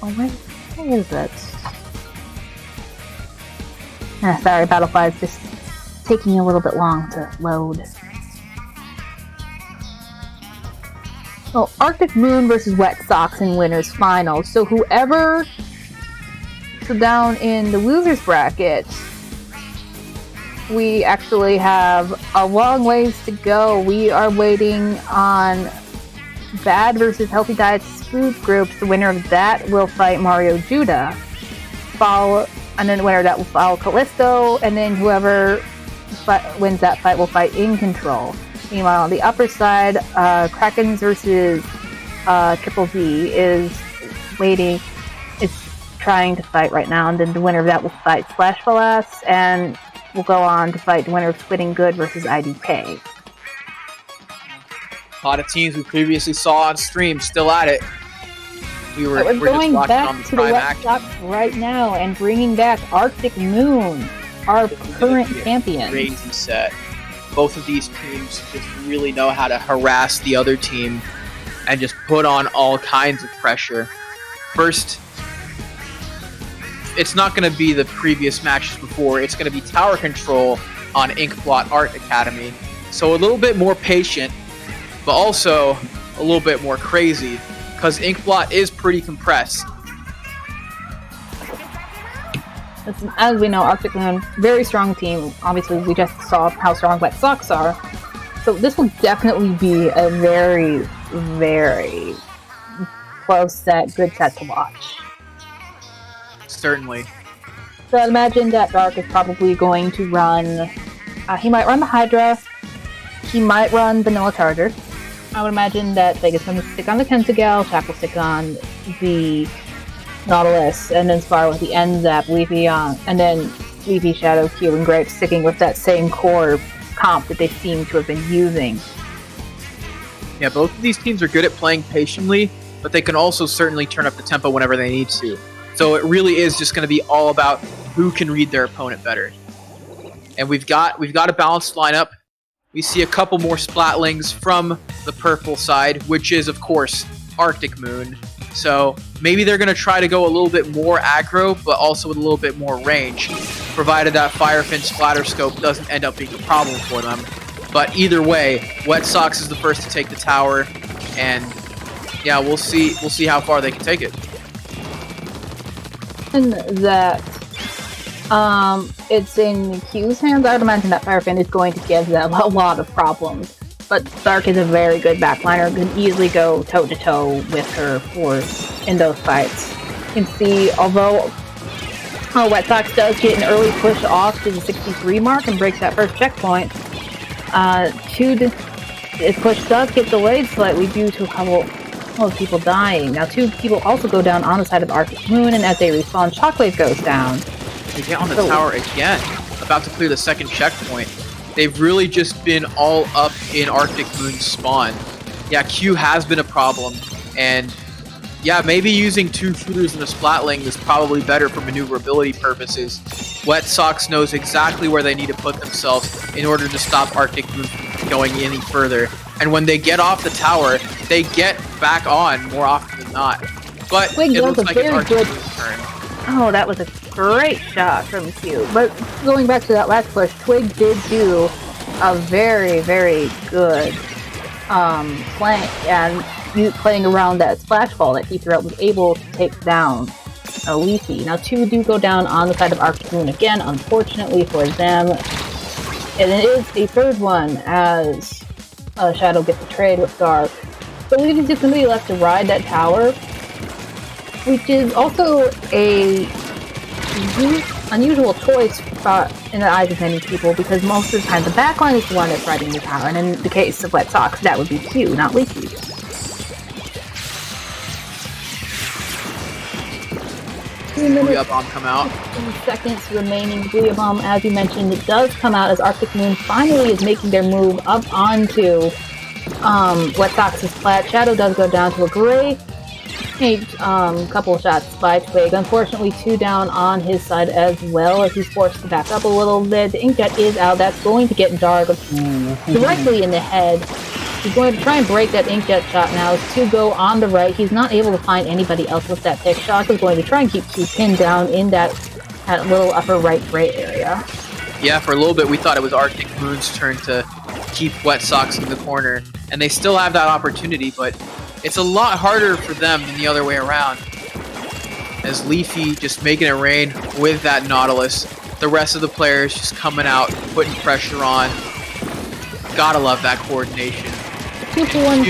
Oh, where is it? Sorry, Battlefly is just taking a little bit long to load. Oh, Arctic Moon versus Wet Sox in winners final. So whoever... So down in the losers bracket, we actually have a long ways to go. We are waiting on Bad versus Healthy Diets food groups. The winner of that will fight Mario Judah. And then the winner of that will follow Callisto, and then whoever wins that fight will fight InControl. Meanwhile, on the upper side, Krakens versus Triple V is waiting. It's trying to fight right now, and then the winner of that will fight Slashbalas, and will go on to fight the winner of Squidding Good versus IDK. A lot of teams we previously saw on stream still at it. We're going just back on the to the Wet Sox right now and bringing back Arctic Moon, our current champion. Crazy set. Both of these teams just really know how to harass the other team and just put on all kinds of pressure. First, it's not going to be the previous matches before. It's going to be tower control on Inkblot Art Academy. So a little bit more patient, but also a little bit more crazy, because Inkblot is pretty compressed. As we know, Arctic Moon, very strong team. Obviously, we just saw how strong Wet Sox are. So this will definitely be a very, very close set, good set to watch. Certainly. So I'd imagine that Dark is probably going to run... he might run the Hydra. He might run Vanilla Charger. I would imagine that Vega's going to stick on the Kentagal, Shaq will stick on the Nautilus, and then Spar with the NZAP, Leafy on, and then Leafy, Shadow, Q, and Grape sticking with that same core comp that they seem to have been using. Yeah, both of these teams are good at playing patiently, but they can also certainly turn up the tempo whenever they need to. So it really is just going to be all about who can read their opponent better. And we've got a balanced lineup. We see a couple more Splatlings from the purple side, which is, of course, Arctic Moon. So maybe they're going to try to go a little bit more aggro, but also with a little bit more range, provided that Firefin Splatter Scope doesn't end up being a problem for them. But either way, Wet Sox is the first to take the tower, and yeah, we'll see how far they can take it. And that it's in Q's hands. I would imagine that Firefin is going to give them a lot of problems. but Dark is a very good backliner, can easily go toe-to-toe with her in those fights. You can see, although Wet Sox does get an early push off to the 63 mark and breaks that first checkpoint, his push does get delayed slightly due to a couple of people dying. Now, 2 people also go down on the side of Arctic Moon, and as they respawn, Shockwave goes down. They get on the tower again, about to clear the second checkpoint. They've really just been all up in Arctic Moon's spawn. Yeah, Q has been a problem, and yeah, maybe using 2 shooters in a Splatling is probably better for maneuverability purposes. Wet Sox knows exactly where they need to put themselves in order to stop Arctic Moon from going any further. And when they get off the tower, they get back on more often than not. But Twig it looks like it's Arctic Moon's turn. Oh, that was a great shot from Q. But going back to that last push, Twig did do a very, very good play, and playing around that splash ball that he threw out was able to take down Leafy. Now, 2 do go down on the side of Arctic Moon again, unfortunately for them. And it is a 3rd one as Shadow gets betrayed with Dark. So Leafy's just going to be left to ride that tower, which is also a unusual choice in the eyes of many people, because most of the time the backline is the one that's riding the tower, and in the case of Wet Sox, that would be Q, not Leafy. 2 minutes, Booyah Bomb come out. 15 seconds remaining. Booyah Bomb, as you mentioned, it does come out as Arctic Moon finally is making their move up onto Wet Sox's plat. Shadow does go down to a great couple of shots by Twig. Unfortunately, 2 down on his side as well, as he's forced to back up a little bit. The Inkjet is out. That's going to get Dark directly in the head. He's going to try and break that Inkjet shot now. To go on the right. He's not able to find anybody else with that pick. Shock is going to try and keep Q pinned down in that little upper right gray area. Yeah, for a little bit we thought it was Arctic Moon's turn to keep Wet Sox in the corner, and they still have that opportunity, but it's a lot harder for them than the other way around. As Leafy just making it rain with that Nautilus. The rest of the players just coming out, putting pressure on. Gotta love that coordination. 2-for-1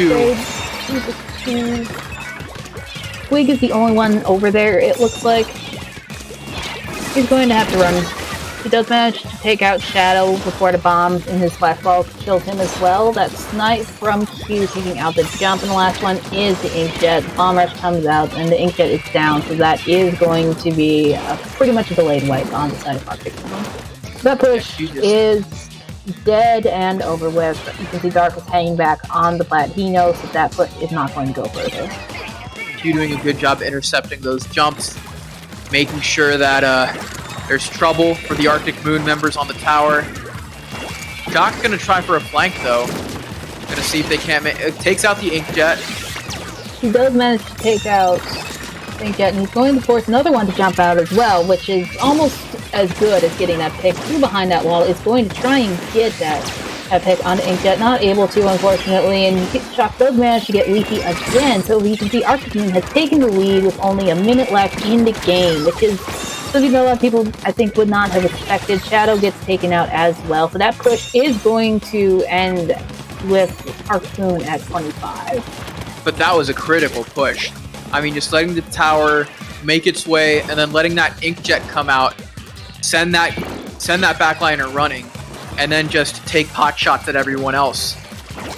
trade. Twig is the only one over there, it looks like. He's going to have to run. He does manage to take out Shadow before the bomb in his flashball kills him as well. That snipe from Q taking out the jump, and the last one is the Inkjet. The bomb rush comes out, and the Inkjet is down, so that is going to be pretty much a delayed wipe on the side of Arctic Moon. That push is dead and over with. You can see Dark is hanging back on the plat. He knows that push is not going to go further. Q doing a good job intercepting those jumps, making sure that there's trouble for the Arctic Moon members on the tower. Jock's gonna try for a flank though. Gonna see if they can't it takes out the Inkjet. He does manage to take out the Inkjet, and he's going to force another one to jump out as well, which is almost as good as getting that pick. Through behind that wall is going to try and get that pick on the Inkjet. Not able to, unfortunately, and Shock does manage to get Leafy again, so you can see Arctic Moon has taken the lead with only a minute left in the game, which is something that a lot of people, I think, would not have expected. Shadow gets taken out as well, so that push is going to end with Arctic Moon at 25. But that was a critical push. I mean, just letting the tower make its way, and then letting that Inkjet come out, send that backliner running, and then just take pot shots at everyone else.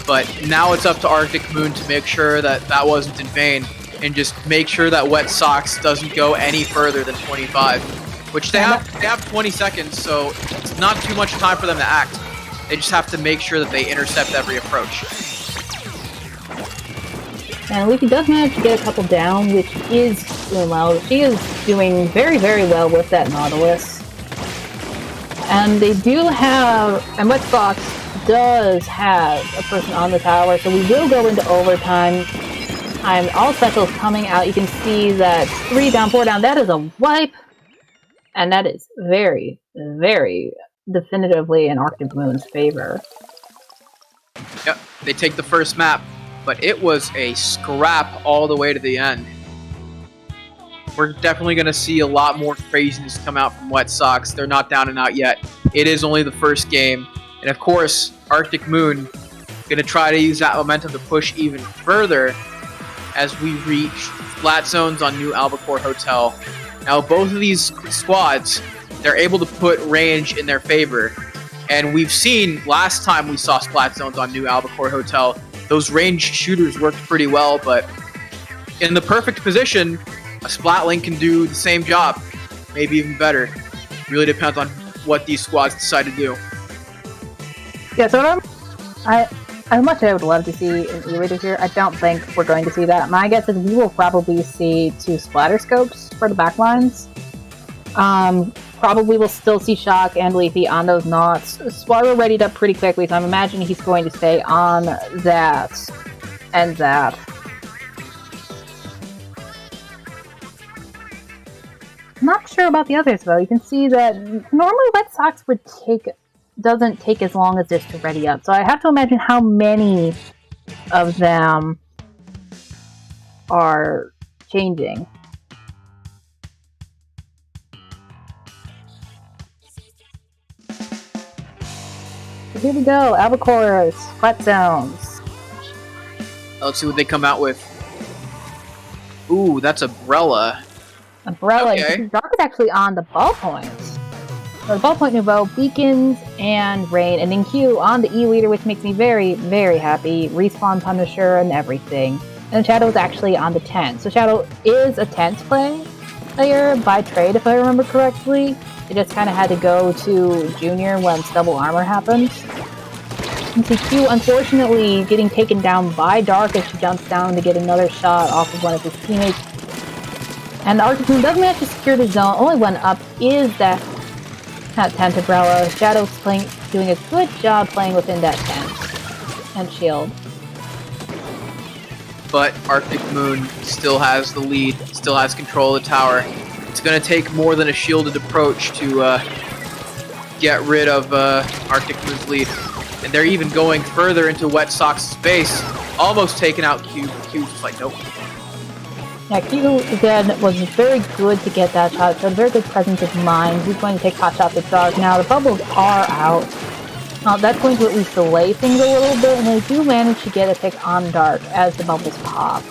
But now it's up to Arctic Moon to make sure that that wasn't in vain, and just make sure that Wet Sox doesn't go any further than 25, which they have 20 seconds, so it's not too much time for them to act. They just have to make sure that they intercept every approach. And Leafy does manage to get a couple down, which is doing well. She is doing very, very well with that Nautilus. And they do have, and Wet Sox does have a person on the tower, so we will go into overtime. All specials coming out. You can see that 3 down, 4 down. That is a wipe. And that is very, very definitively in Arctic Moon's favor. Yep, they take the first map, but it was a scrap all the way to the end. We're definitely going to see a lot more craziness come out from Wet Sox. They're not down and out yet. It is only the first game. And of course, Arctic Moon Gonna try to use that momentum to push even further as we reach flat zones on New Albacore Hotel. Now, both of these squads, they're able to put range in their favor. And we've seen last time we saw splat zones on New Albacore Hotel, those ranged shooters worked pretty well, but in the perfect position, a Splatling can do the same job, maybe even better. Really depends on what these squads decide to do. Yeah, so as much as I would love to see an E-Leader here, I don't think we're going to see that. My guess is we will probably see 2 splatter scopes for the backlines. Probably will still see Shock and Leafy on those knots. Swallow readied up pretty quickly, so I'm imagining he's going to stay on that and that. I'm not sure about the others though. You can see that normally Wet Sox doesn't take as long as this to ready up. So I have to imagine how many of them are changing. So here we go, Albacores, Sweat Zones. Let's see what they come out with. Ooh, that's Umbrella. Umbrella, Okay. Dark is actually on the ballpoints. So the ballpoint Nouveau, Beacons, and Rain, and then Q on the E-Leader, which makes me very, very happy. Respawn Punisher and everything. And Shadow is actually on the 10. So Shadow is a 10th player by trade, if I remember correctly. It just kind of had to go to Junior when Double Armor happened. You see Q, unfortunately, getting taken down by Dark as she jumps down to get another shot off of one of his teammates. And the Arctic Moon does manage to secure the zone. Only one up is that 10th Umbrella. Shadow's doing a good job playing within that 10th. And shield. But Arctic Moon still has the lead, still has control of the tower. It's going to take more than a shielded approach to get rid of Arctic Moon's lead. And they're even going further into Wet Sox space, almost taking out Q. Q's just like, nope. Yeah, Q again was very good to get that shot. So very good presence of mind. He's going to take hot shots at Dark. Now the bubbles are out. That's going to at least delay things a little bit, and they do manage to get a pick on Dark as the bubbles pop.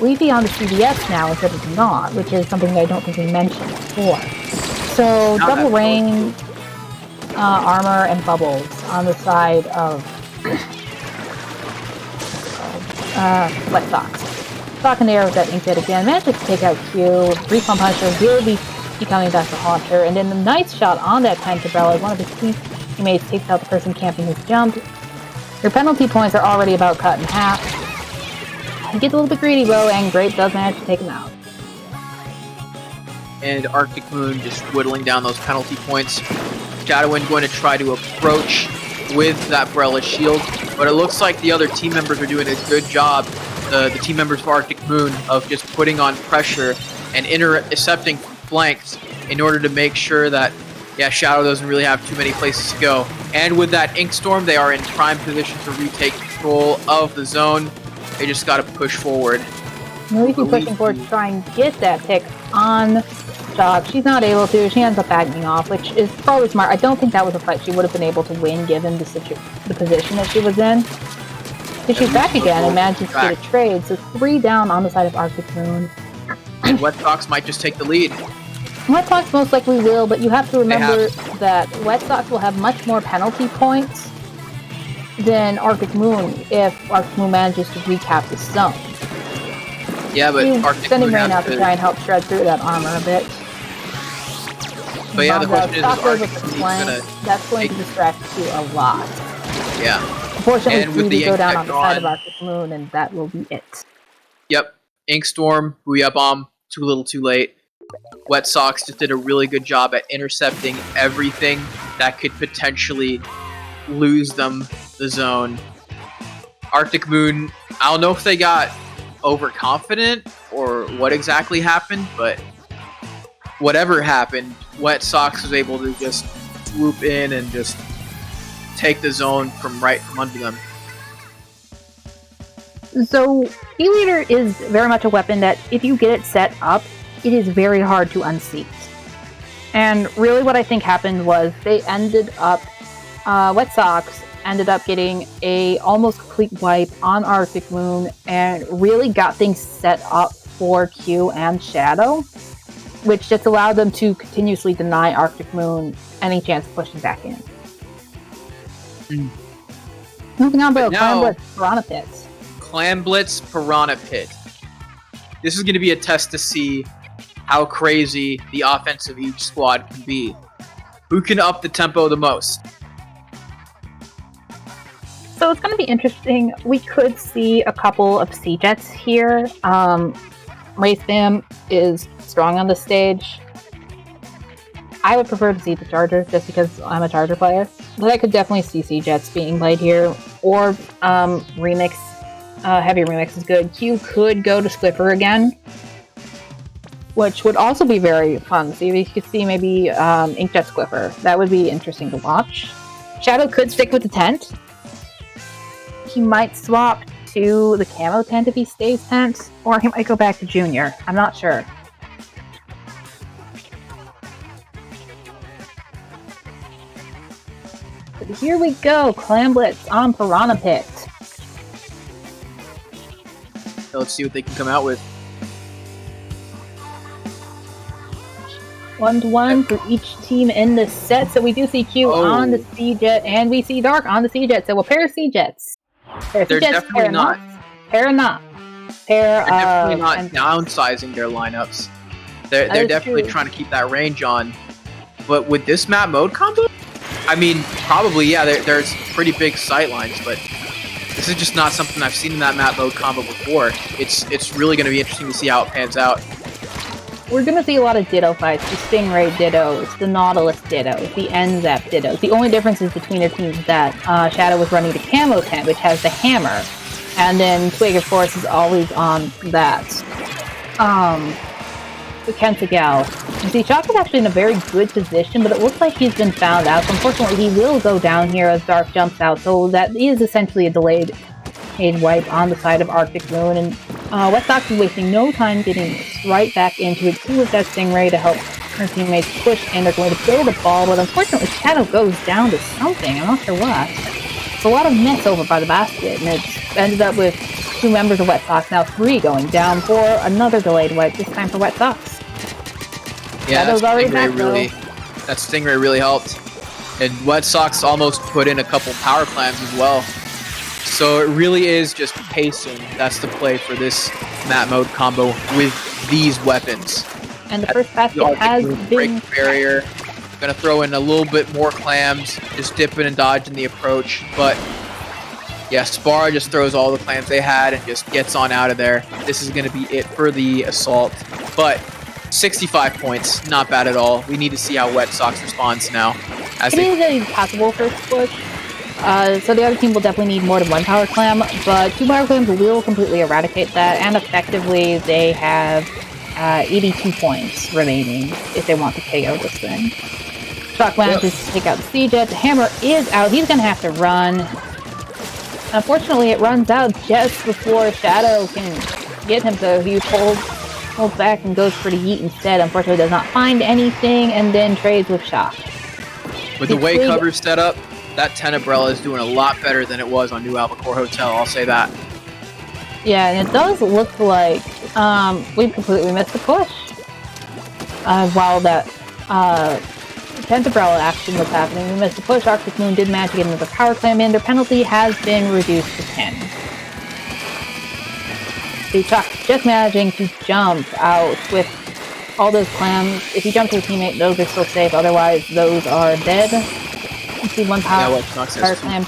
Leafy on the CBS now instead of not, which is something that I don't think we mentioned before. So double rain, armor, and bubbles on the side of Wet Sox. Sock in the air with that Inkjet again, manages to take out Q. Respawn Punisher will be coming back to haunt her, and then the nice shot on that 10th Umbrella. One of his teammates takes out the person camping his jump. Your penalty points are already about cut in half. He gets a little bit greedy though, and Grape does manage to take him out. And Arctic Moon just whittling down those penalty points. Shadowwind going to try to approach with that Umbrella shield, but it looks like the other team members are doing a good job, the team members of Arctic Moon, of just putting on pressure and intercepting flanks in order to make sure that, yeah, Shadow doesn't really have too many places to go. And with that Ink Storm, they are in prime position to retake control of the zone. They just got to push forward. Leafy pushing forward to try and get that pick on Shock. She's not able to. She ends up backing off, which is probably smart. I don't think that was a fight she would have been able to win given the position that she was in. So she's back again and manages to get a trade. So 3 down on the side of Arctic Moon. And Wet Sox might just take the lead. Wet Sox most likely will, but you have to remember that Wet Sox will have much more penalty points than Arctic Moon if Arctic Moon manages to recap the zone. Yeah, but Arctic sending Moon Rain out to try and help shred through that armor a bit. But yeah, the question is Arctic Moon gonna that's going to distract you a lot. Yeah. Unfortunately, we go down on the side of Arctic Moon, and that will be it. Yep. Ink Storm, Booyah Bomb, too little too late. Wet Sox just did a really good job at intercepting everything that could potentially lose them the zone. Arctic Moon, I don't know if they got overconfident or what exactly happened, but whatever happened, Wet Sox was able to just swoop in and just take the zone from under them. So, E-Leader is very much a weapon that if you get it set up, it is very hard to unseat. And really what I think happened was they ended up, Wet Sox ended up getting a almost complete wipe on Arctic Moon and really got things set up for Q and Shadow, which just allowed them to continuously deny Arctic Moon any chance of pushing back in. Moving on to Clam Blitz Piranha Pit. Clam Blitz Piranha Pit. This is going to be a test to see how crazy the offense of each squad can be. Who can up the tempo the most? So it's going to be interesting. We could see a couple of C-Jets here. Race Bam is strong on the stage. I would prefer to see the Chargers just because I'm a Charger player. But I could definitely see C-Jets being played here. Or Remix. Heavy Remix is good. Q could go to Squiffer again, which would also be very fun. See if you could see maybe Inkjet Squiffer. That would be interesting to watch. Shadow could stick with the tent. He might swap to the camo tent if he stays tent, or he might go back to Junior. I'm not sure. But here we go, Clam Blitz on Piranha Pit. Let's see what they can come out with. 1-1 for each team in this set. So we do see Q on the C-Jet, and we see Dark on the C-Jet. So a pair of C-Jets. They're definitely not. Pair not. They're definitely not downsizing their lineups. They're definitely trying to keep that range on. But with this map mode combo, I mean, probably, yeah, there's pretty big sight lines, but this is just not something I've seen in that map mode combo before. It's really going to be interesting to see how it pans out. We're going to see a lot of Ditto fights. The Stingray Dittos, the Nautilus Dittos, the NZAP Dittos. The only differences between their teams is that Shadow was running the Camo Tent, which has the hammer. And then Twig, of course, is always on that. The Kentagal. You see, Shock is actually in a very good position, but it looks like he's been found out. So unfortunately, he will go down here as Dark jumps out. So that is essentially a delayed wipe on the side of Arctic Moon. And Wet Sox is wasting no time getting right back into it. Two with that Stingray to help her teammates push, and they're going to throw the ball. But unfortunately, Shadow goes down to something. I'm not sure what. It's a lot of mess over by the basket, and it's ended up with two members of Wet Sox, now three, going down for another delayed wipe, this time for Wet Sox. Yeah, that Stingray really helped. And Wet Sox almost put in a couple power clams as well. So it really is just pacing. That's the play for this map mode combo with these weapons. And the first basket has been... Break the barrier. Gonna throw in a little bit more clams, just dipping and dodging the approach. But yeah, Spara just throws all the clams they had and just gets on out of there. This is gonna be it for the assault. But 65 points, not bad at all. We need to see how Wet Sox responds now. It is a possible first push. So the other team will definitely need more than one power clam, but two power clams will completely eradicate that, and effectively they have 82 points remaining if they want to KO this thing. Shock manages to take out the C-Jet. The hammer is out. He's going to have to run. Unfortunately, it runs out just before Shadow can get him, so he holds back and goes for the yeet instead. Unfortunately, does not find anything, and then trades with Shock. With the way cover's set up, that Tenebrella is doing a lot better than it was on New Albacore Hotel, I'll say that. Yeah, and it does look like we completely missed the push. While that Tenebrella action was happening, we missed the push. Arctic Moon did manage to get another power clam in. Their penalty has been reduced to 10. So Shock just managing to jump out with all those clams. If you jump to a teammate, those are still safe. Otherwise, those are dead. You see one power clam.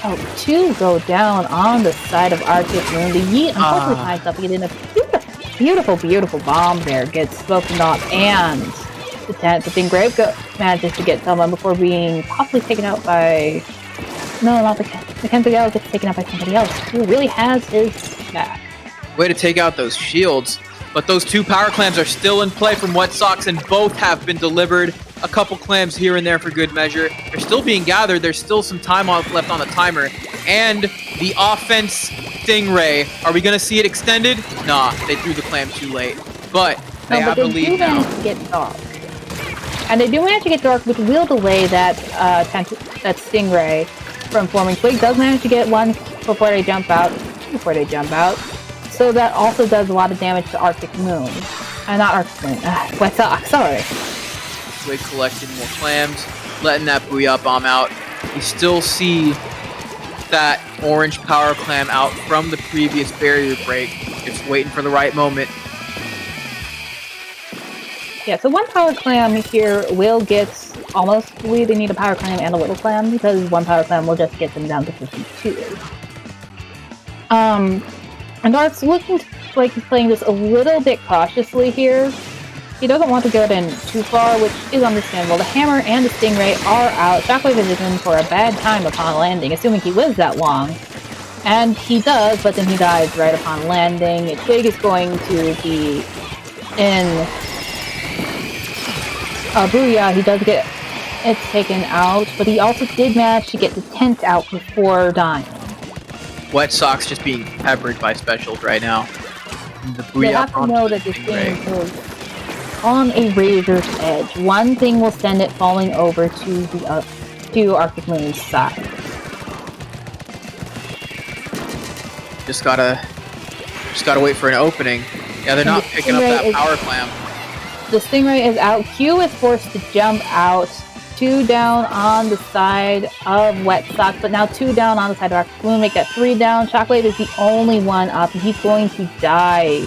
Oh, two go down on the side of Arctic Moon. The yeet unfortunately ties up again in a beautiful, beautiful bomb there. Gets spoken off, and the tent. But then Grave manages to get someone before being possibly taken out by... No, not the Kentagal gets taken out by somebody else who really has his back. Way to take out those shields. But those two power clams are still in play from Wet Sox, and both have been delivered. A couple clams here and there for good measure. They're still being gathered. There's still some time left on the timer. And the offense Stingray. Are we going to see it extended? Nah, they threw the clam too late. But they have the lead now. Get Dark. And they do manage to get Dark, which will delay that Stingray from forming. Twig does manage to get one before they jump out. So that also does a lot of damage to Arctic Moon. Not Arctic Moon. Wet Sox, sorry. Twig collecting more clams, letting that Booyah Bomb out. You still see that orange power clam out from the previous barrier break. It's waiting for the right moment. Yeah, so one power clam here will get almost fully. They need a power clam and a little clam because one power clam will just get them down to 52. And Dart's looking like he's playing this a little bit cautiously here. He doesn't want to go in too far, which is understandable. The hammer and the stingray are out. Shockwave is in for a bad time upon landing, assuming he lives that long. And he does, but then he dies right upon landing. Twig is going to be in Booyah. He does get it taken out, but he also did manage to get the tent out before dying. Wet Sox just being peppered by specials right now. The Booyah you have to know that this game is on a razor's edge. One thing will send it falling over to the to Arctic Moon's side. Just gotta wait for an opening. Yeah, they're not picking up that power clam. The Stingray is out. Q is forced to jump out. 2 down on the side of Wet Sox, but now 2 down on the side of Arctic Moon. Make that 3 down. Shockwave is the only one up, and he's going to die.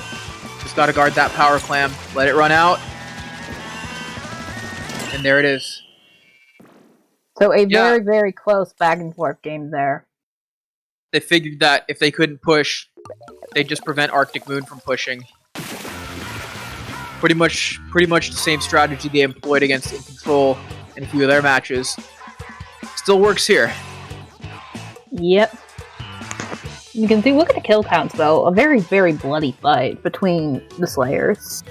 Just gotta guard that power clam. Let it run out. And there it is. So a very, very close back and forth game there. They figured that if they couldn't push, they'd just prevent Arctic Moon from pushing. Pretty much the same strategy they employed against InControl in a few of their matches. Still works here. Yep. You can see, look at the kill counts though. A very, very bloody fight between the Slayers.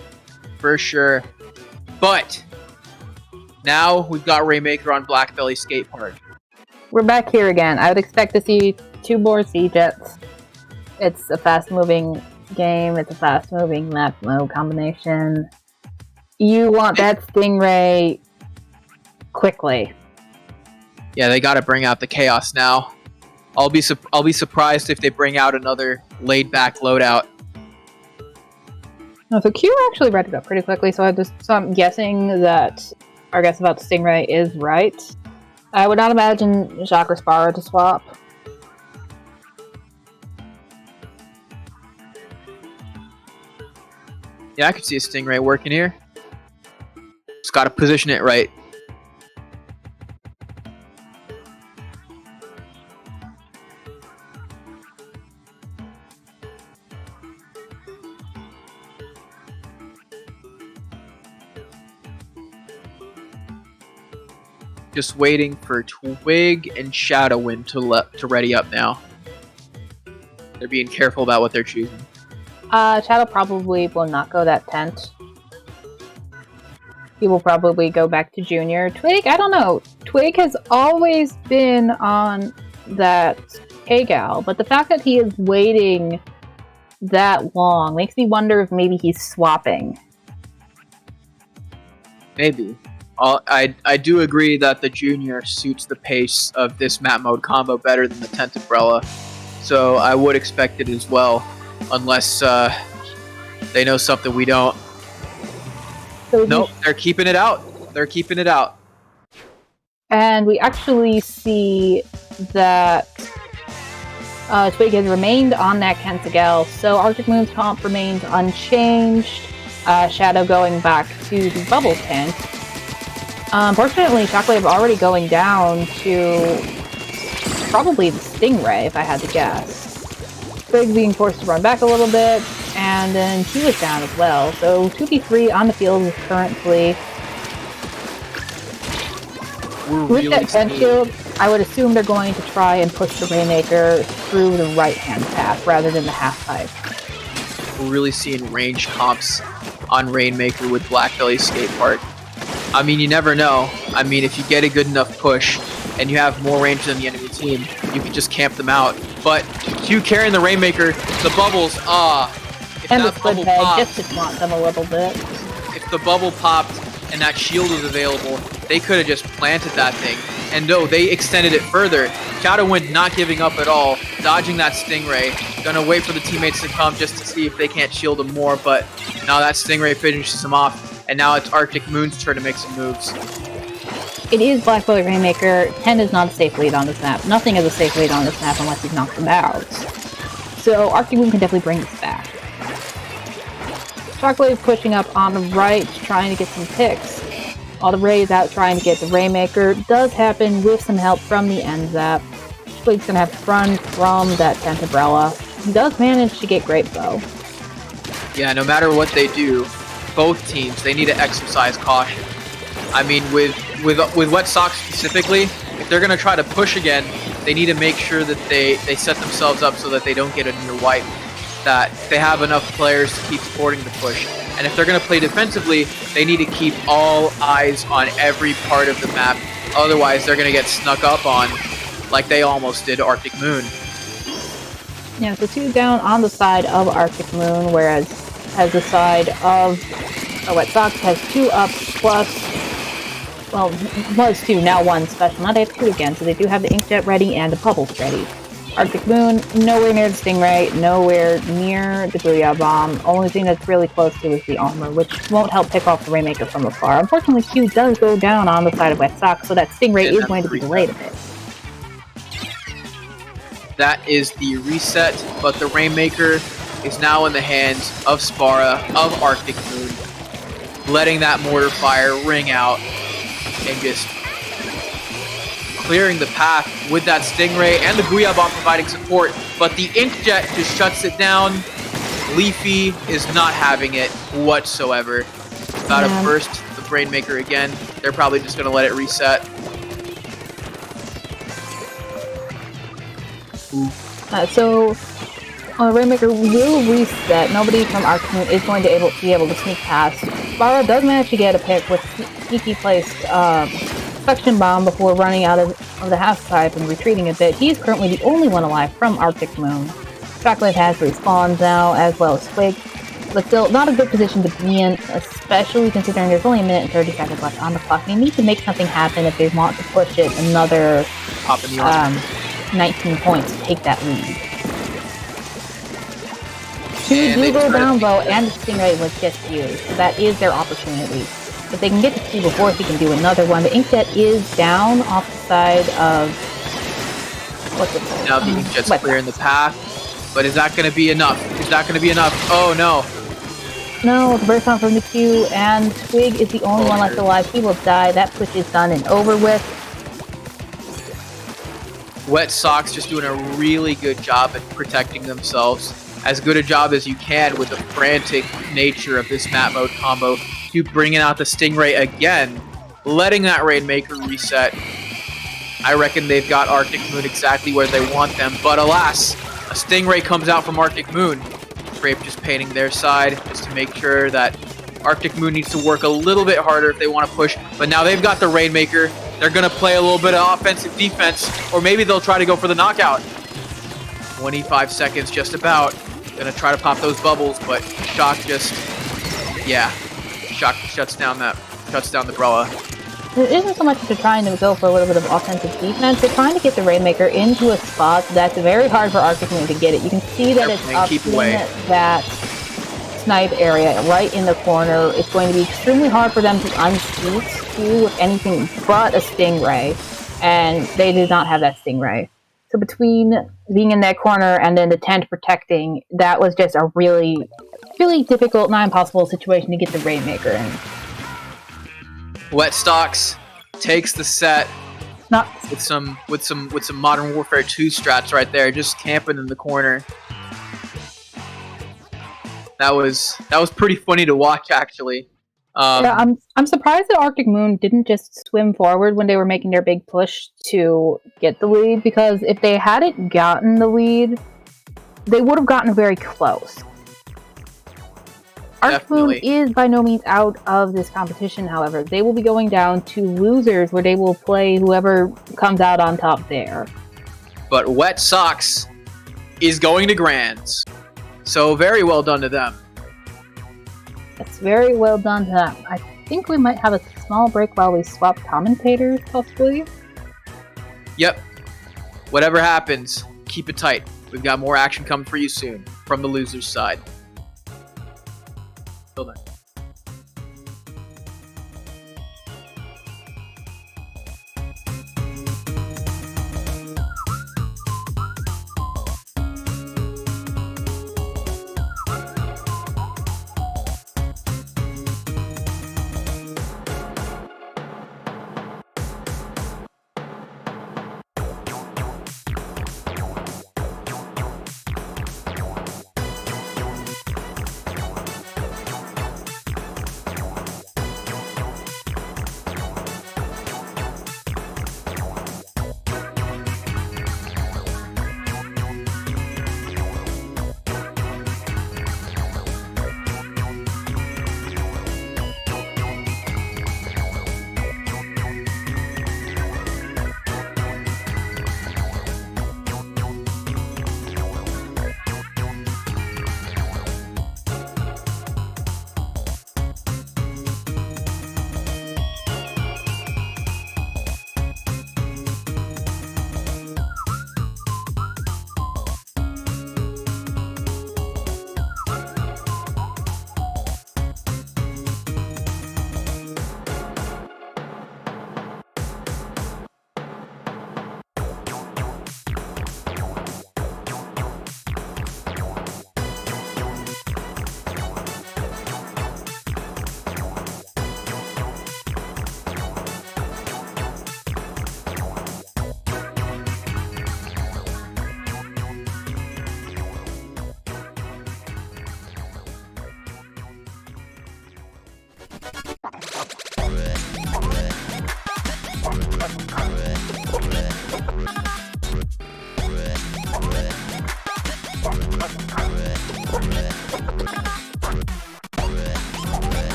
For sure. But now we've got Rainmaker on Blackbelly Skate Park. We're back here again. I would expect to see 2 more C-Jets. It's a fast-moving game. It's a fast-moving map mode combination. You want that Stingray quickly. Yeah, they got to bring out the chaos now. I'll be surprised if they bring out another laid-back loadout. No, so Q actually read it up pretty quickly, so I'm guessing that our guess about the Stingray is right. I would not imagine Jacques or Sparrow to swap. Yeah, I could see a Stingray working here. Just got to position it right. Just waiting for Twig and Shadowwind to ready up now. They're being careful about what they're choosing. Shadow probably will not go that tent. He will probably go back to Junior. Twig, I don't know. Twig has always been on that K-Gal, but the fact that he is waiting that long makes me wonder if maybe he's swapping. Maybe. I do agree that the Junior suits the pace of this map mode combo better than the Tent Umbrella, so I would expect it as well, unless they know something we don't. So nope, they're keeping it out. They're keeping it out. And we actually see that Twig has remained on that Kentagal, so Arctic Moon's comp remains unchanged. Shadow going back to the bubble tent. Unfortunately, Shockwave already going down to probably the Stingray, if I had to guess. Twig being forced to run back a little bit, and then he was down as well. So 2v3 on the field currently. With that tent shield, I would assume they're going to try and push the Rainmaker through the right-hand path rather than the half-pipe. We're really seeing range comps on Rainmaker with Blackbelly Skate Park. I mean, you never know. I mean, if you get a good enough push and you have more range than the enemy team, you can just camp them out. But Q carrying the Rainmaker, the bubbles, if and that the bubble peg popped, just to taunt them a little bit. if the bubble popped, and that shield was available, they could have just planted that thing. And no, they extended it further. Shadowwind not giving up at all, dodging that Stingray. Gonna wait for the teammates to come just to see if they can't shield him more, but now that Stingray finishes him off, and now it's Arctic Moon's turn to make some moves. It is Black Belly Rainmaker. 10 is not a safe lead on this map. Nothing is a safe lead on this map unless he's knocked them out. So Arctic Moon can definitely bring this back. Shockwave pushing up on the right, trying to get some picks. All the Rays out trying to get the Rainmaker. Does happen with some help from the end zap. Shockwave's gonna have to run from that 10th umbrella. He does manage to get Grape though. Yeah, no matter what they do, both teams, they need to exercise caution. I mean, with Wet Sox specifically, if they're gonna try to push again, they need to make sure that they set themselves up so that they don't get a near wipe. That they have enough players to keep supporting the push. And if they're going to play defensively, they need to keep all eyes on every part of the map. Otherwise, they're going to get snuck up on like they almost did Arctic Moon. Yeah, so 2 down on the side of Arctic Moon, whereas as the side of Wet Sox has 2 up plus, well, was 2, now 1 special. Now they have 2 again, so they do have the Inkjet ready and the Bubbles ready. Arctic Moon, nowhere near the Stingray, nowhere near the Booyah Bomb. Only thing that's really close to is the armor, which won't help pick off the Rainmaker from afar. Unfortunately, Q does go down on the side of Wet Sox, so that Stingray is going to be delayed a bit. That is the reset, but the Rainmaker is now in the hands of Spara, of Arctic Moon, letting that mortar fire ring out and just clearing the path with that Stingray and the Booyah Bomb providing support, but the Inkjet just shuts it down. Leafy is not having it whatsoever. About to burst the Rainmaker again. They're probably just going to let it reset. So Rainmaker will reset. Nobody from Arctic Moon is going to be able to sneak past. Spara does manage to get a pick with sneaky placed Suction Bomb before running out of the half-pipe and retreating a bit. He's currently the only one alive from Arctic Moon. Shockwave has respawns now, as well as Squig, but still not a good position to be in, especially considering there's only a minute and 30 seconds left on the clock. They need to make something happen if they want to push it another 19 points to take that lead. Two do go down though, and the Stingray was just used, so that is their opportunity. If they can get to 2 before he can do another one. The Inkjet is down off the side of... what's it called? Now the Inkjet's clearing the path, but is that going to be enough? Is that going to be enough? Oh no. No, the burst on from the Q, and Squig is the only one left alive. He will die. That push is done and over with. Wet Sox just doing a really good job at protecting themselves. As good a job as you can with the frantic nature of this map mode combo. To bringing out the Stingray again, letting that Rainmaker reset. I reckon they've got Arctic Moon exactly where they want them, but alas, a Stingray comes out from Arctic Moon. Grape just painting their side just to make sure that Arctic Moon needs to work a little bit harder if they want to push, but now they've got the Rainmaker. They're going to play a little bit of offensive defense, or maybe they'll try to go for the knockout. 25 seconds just about. Going to try to pop those bubbles, but Shock just, yeah. Shock shuts down the Brella. It isn't so much that they're trying to go for a little bit of offensive defense. They're trying to get the Rainmaker into a spot that's very hard for Arctic Moon to get it. You can see that it's up in that snipe area, right in the corner. It's going to be extremely hard for them to unseat Q with anything but a Stingray, and they did not have that Stingray. So between being in that corner and then the tent protecting, that was just a really difficult, not impossible situation to get the Rainmaker in. Wet Sox takes the set with some Modern Warfare 2 strats right there, just camping in the corner. That was pretty funny to watch, actually. Yeah, I'm surprised that Arctic Moon didn't just swim forward when they were making their big push to get the lead, because if they hadn't gotten the lead, they would have gotten very close. Arctic Moon is by no means out of this competition, however. They will be going down to losers, where they will play whoever comes out on top there. But Wet Sox is going to Grands. So very well done to them. That's very well done to them. think we might have a small break while we swap commentators, possibly. Yep. Whatever happens, keep it tight. We've got more action coming for you soon from the loser's side. Till then.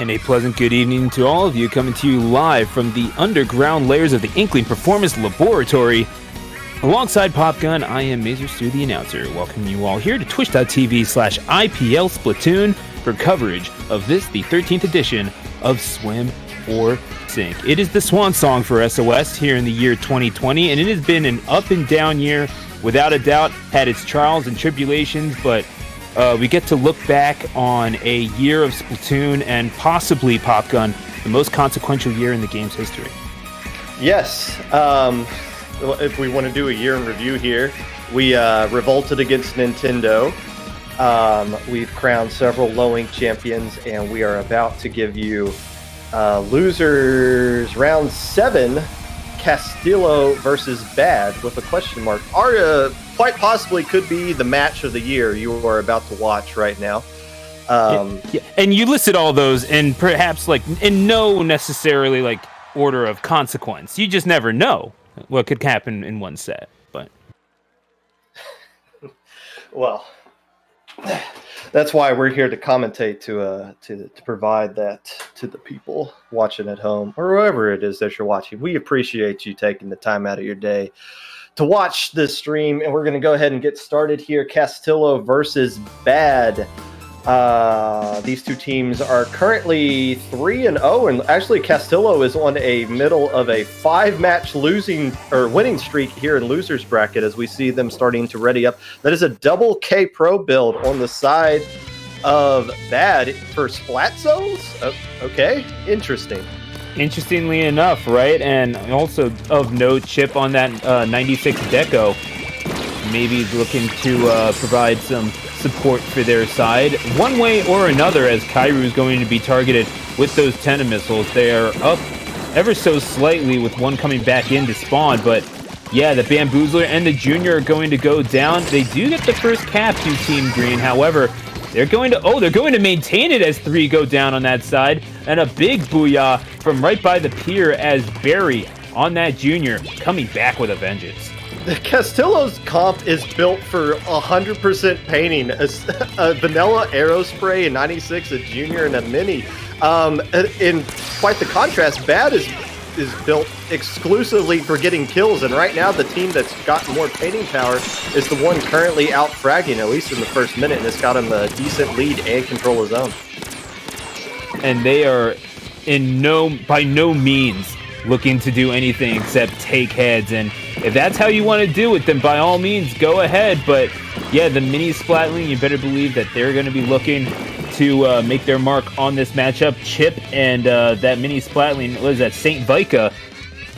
And a pleasant good evening to all of you, coming to you live from the underground layers of the Inkling Performance Laboratory. Alongside Popgun, I am Mazer Stu, the announcer, welcoming you all here to twitch.tv/IPL Splatoon for coverage of this, the 13th edition of Swim or Sink. It is the swan song for SOS here in the year 2020, and it has been an up and down year, without a doubt, had its trials and tribulations, but we get to look back on a year of Splatoon and possibly, Popgun, the most consequential year in the game's history. Yes. If we want to do a year in review here, we revolted against Nintendo. We've crowned several low-ink champions, and we are about to give you losers round 7, Castillo versus Bad with a question mark. Quite possibly could be the match of the year you are about to watch right now. Yeah. And you listed all those, and perhaps like in no necessarily like order of consequence. You just never know what could happen in one set. But well, that's why we're here to commentate, to provide that to the people watching at home or wherever it is that you're watching. We appreciate you taking the time out of your day to watch this stream, and we're going to go ahead and get started here. Castillo versus Bad. These two teams are currently 3-0, and actually Castillo is on a middle of a 5-match winning streak here in losers bracket as we see them starting to ready up. That is a double K Pro build on the side of Bad for Splat Zones. Okay, interesting. Interestingly enough, right? And also of note, Chip on that 96 Deco, maybe looking to provide some support for their side one way or another, as Kairu is going to be targeted with those Tenna missiles. They are up ever so slightly with one coming back in to spawn, but yeah, the Bamboozler and the Junior are going to go down. They do get the first cap to Team Green, however, they're going to maintain it as 3 go down on that side, and a big booyah from right by the pier as Barry on that Junior coming back with a vengeance. Castillo's comp is built for 100% painting. A vanilla Aerospray in 96, a Junior, and a Mini. In quite the contrast, Bad is built exclusively for getting kills, and right now the team that's got more painting power is the one currently out fragging, at least in the first minute, and it's got him a decent lead and control his own. And they are by no means looking to do anything except take heads, and if that's how you want to do it, then by all means go ahead. But yeah, the mini Splatling, you better believe that they're going to be looking to make their mark on this matchup. Chip and that mini Splatling, what is that, Saint Vika,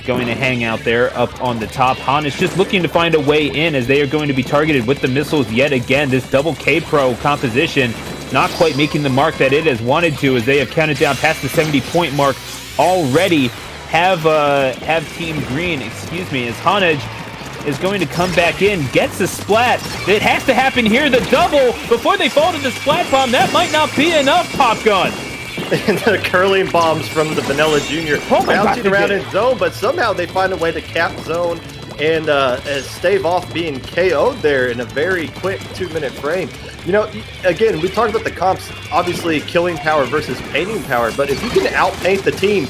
going to hang out there up on the top. Han is just looking to find a way in as they are going to be targeted with the missiles yet again. This double K Pro composition not quite making the mark that it has wanted to, as they have counted down past the 70-point mark already. Have Team Green, as Hanage is going to come back in, gets the splat. It has to happen here, the double, before they fall to the splat bomb. That might not be enough, Popgun. And the curling bombs from the Vanilla Junior bouncing around in zone, but somehow they find a way to cap zone and stave off being KO'd there in a very quick 2-minute frame. You know, again, we talked about the comps, obviously killing power versus painting power, but if you can outpaint the team,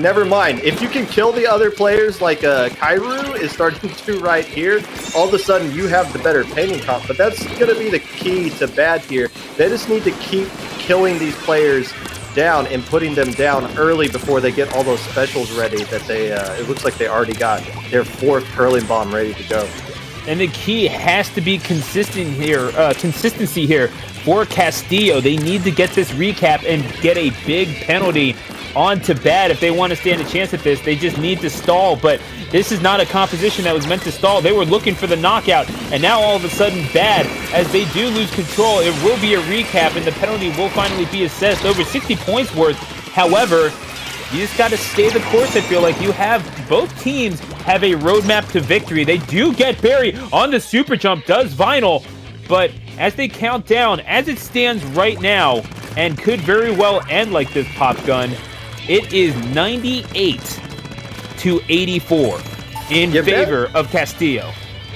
never mind. If you can kill the other players like Kairu is starting to right here, all of a sudden you have the better painting comp, but that's going to be the key to Bad here. They just need to keep killing these players down and putting them down early before they get all those specials ready that they, it looks like they already got their 4th curling bomb ready to go. And the key has to be consistency here for Castillo. They need to get this recap and get a big penalty onto Bad if they want to stand a chance at this. They just need to stall, but this is not a composition that was meant to stall. They were looking for the knockout, and now all of a sudden Bad, as they do lose control, it will be a recap, and the penalty will finally be assessed, over 60 points worth. However, you just got to stay the course. I feel like both teams have a roadmap to victory. They do get Barry on the super jump, does Vinyl, but as they count down, as it stands right now, and could very well end like this, Popgun, it is 98-84 in favor of Castillo.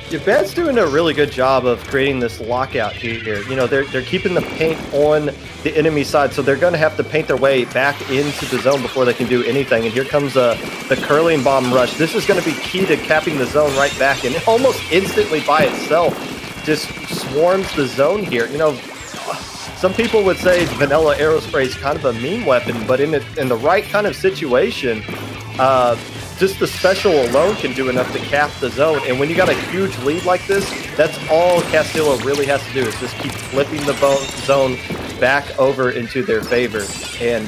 Yeah, Bad's doing a really good job of creating this lockout here. You know, they're keeping the paint on the enemy side, so they're going to have to paint their way back into the zone before they can do anything. And here comes the curling bomb rush. This is going to be key to capping the zone right back, and almost instantly by itself just swarms the zone here. You know, some people would say vanilla aerospray is kind of a meme weapon, but in the right kind of situation, just the special alone can do enough to cap the zone. And when you got a huge lead like this, that's all Castillo really has to do is just keep flipping the zone back over into their favor and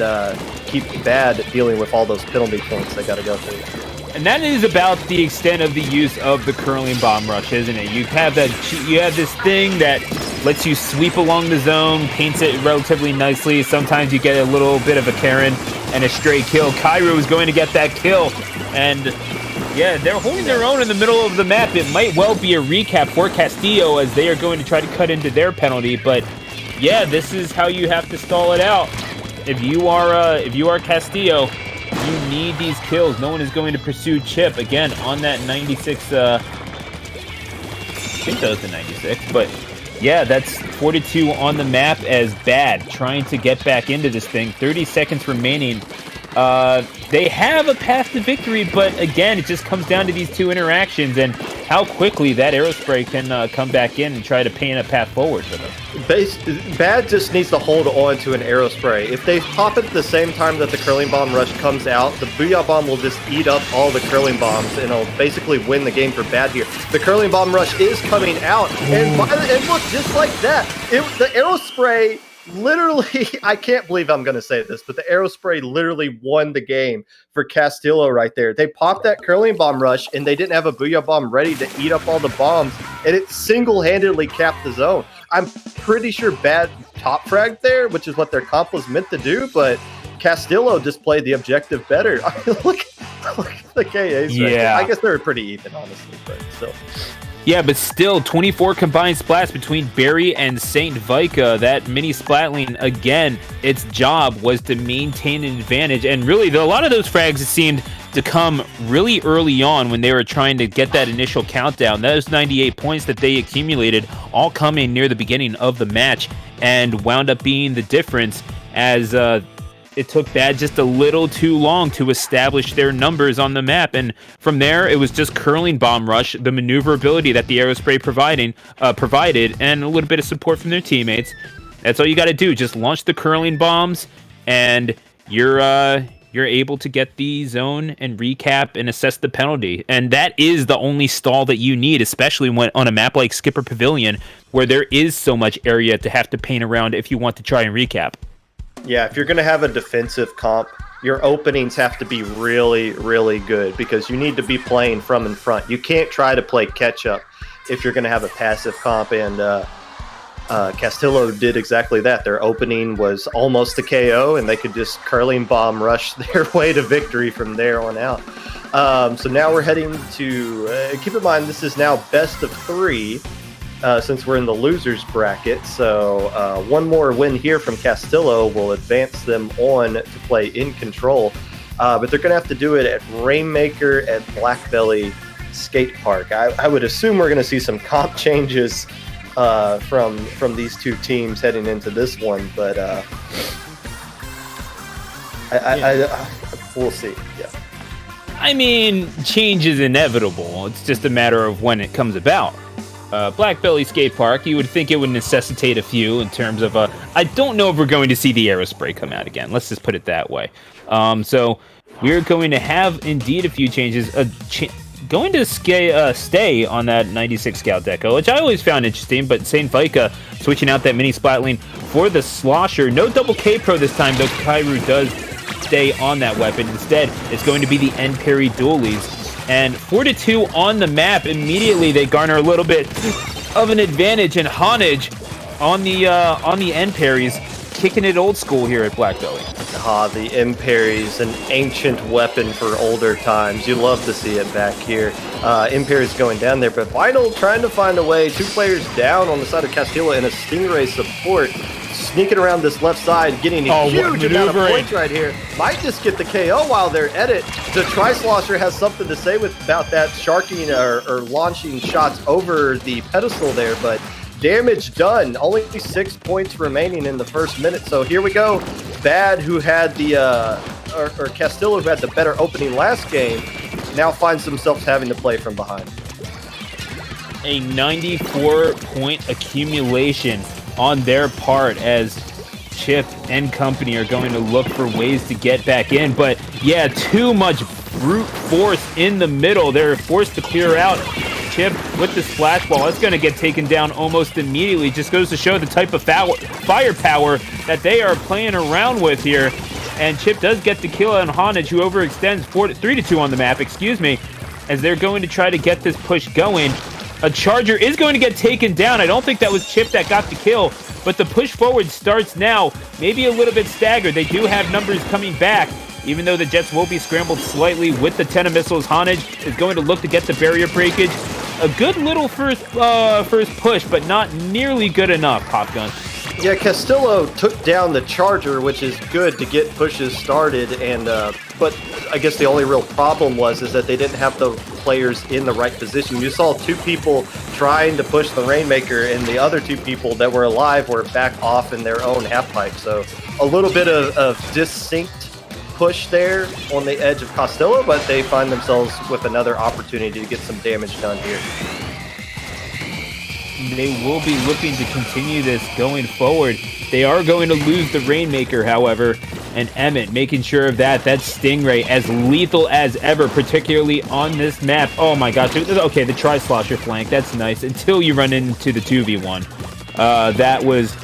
keep Bad dealing with all those penalty points they got to go through. And that is about the extent of the use of the curling bomb rush, isn't it? You have this thing that lets you sweep along the zone, paints it relatively nicely. Sometimes you get a little bit of a Karen and a stray kill. Cairo is going to get that kill. And yeah, they're holding their own in the middle of the map. It might well be a recap for Castillo as they are going to try to cut into their penalty. But yeah, this is how you have to stall it out. If you are Castillo, you need these kills. No one is going to pursue Chip again on that 96. I think that was the 96, but yeah, that's 42 on the map as Bad trying to get back into this thing. 30 seconds remaining. They have a path to victory, but again, it just comes down to these two interactions and how quickly that aerospray can come back in and try to paint a path forward for them. Bad just needs to hold on to an aerospray. If they pop it at the same time that the curling bomb rush comes out, the Booyah Bomb will just eat up all the curling bombs and it'll basically win the game for Bad here. The curling bomb rush is coming out, and look, just like that, the aerospray literally, I can't believe I'm going to say this, but the aerospray literally won the game for Castillo right there. They popped that curling bomb rush, and they didn't have a Booyah Bomb ready to eat up all the bombs, and it single-handedly capped the zone. I'm pretty sure Bad top fragged there, which is what their comp was meant to do, but Castillo just played the objective better. I mean, look at the KAs. Yeah. Right? I guess they were pretty even, honestly, but still. Yeah, but still, 24 combined splats between Barry and Saint Vika. That mini splatling, again, its job was to maintain an advantage. And really, a lot of those frags, it seemed to come really early on when they were trying to get that initial countdown. Those 98 points that they accumulated all coming near the beginning of the match and wound up being the difference as it took Bad just a little too long to establish their numbers on the map. And from there, it was just curling bomb rush, the maneuverability that the aerospray provided, and a little bit of support from their teammates. That's all you got to do. Just launch the curling bombs, and you're able to get the zone and recap and assess the penalty. And that is the only stall that you need, especially when on a map like Skipper Pavilion, where there is so much area to have to paint around if you want to try and recap. Yeah, if you're going to have a defensive comp, your openings have to be really, really good because you need to be playing from in front. You can't try to play catch-up if you're going to have a passive comp, and Castillo did exactly that. Their opening was almost a KO, and they could just curling bomb rush their way to victory from there on out. So now we're heading to... keep in mind, this is now best of 3. Since we're in the losers bracket, so one more win here from Castillo will advance them on to play InControl, but they're going to have to do it at Rainmaker at Blackbelly Skate Park. I would assume we're going to see some comp changes from these two teams heading into this one, but we'll see. Yeah. I mean, change is inevitable. It's just a matter of when it comes about. Blackbelly Skate Park, you would think it would necessitate a few in terms of I don't know if we're going to see the aerospray come out again. Let's just put it that way. So we're going to have indeed a few changes. Going to stay on that 96 Scout Deco, which I always found interesting, but Saint Vika switching out that mini splatling for the Slosher. No double K Pro this time, though Kairu does stay on that weapon. Instead, it's going to be the end parry dualies. And 4-2 on the map. Immediately, they garner a little bit of an advantage, and Honage on the end parries, kicking it old school here at Blackbelly. The end parries, an ancient weapon for older times. You love to see it back here. End parries going down there, but Vital trying to find a way. 2 players down on the side of Castillo and a Stingray support. sneaking around this left side, getting a huge amount of points right here. Might just get the KO while they're at it. The Tri-Slosher has something to say about that sharking or launching shots over the pedestal there, but damage done. Only 6 points remaining in the first minute. So here we go. Bad, who had the or Castillo, who had the better opening last game, now finds themselves having to play from behind. A 94-point accumulation on their part as Chip and company are going to look for ways to get back in. But yeah, too much brute force in the middle. They're forced to clear out. Chip with the splash ball. It's going to get taken down almost immediately. Just goes to show the type of firepower that they are playing around with here. And Chip does get the kill on Honage, who overextends 3-2 on the map, as they're going to try to get this push going. A charger is going to get taken down. I don't think that was Chip that got the kill, but the push forward starts now. Maybe a little bit staggered. They do have numbers coming back, even though the Jets will be scrambled slightly with the 10 of missiles. Honage is going to look to get the barrier breakage. A good little first push, but not nearly good enough, Popgun. Yeah, Castillo took down the charger, which is good to get pushes started, and but I guess the only real problem is that they didn't have the players in the right position. You saw 2 people trying to push the Rainmaker, and the other 2 people that were alive were back off in their own half pipe. So a little bit of distinct push there on the edge of Castillo, but they find themselves with another opportunity to get some damage done here. They will be looking to continue this going forward. They are going to lose the Rainmaker, however, and Emmett making sure of that. That Stingray as lethal as ever, particularly on this map. Oh my gosh. Okay, the Tri-Slosher flank, that's nice, until you run into the 2v1. That was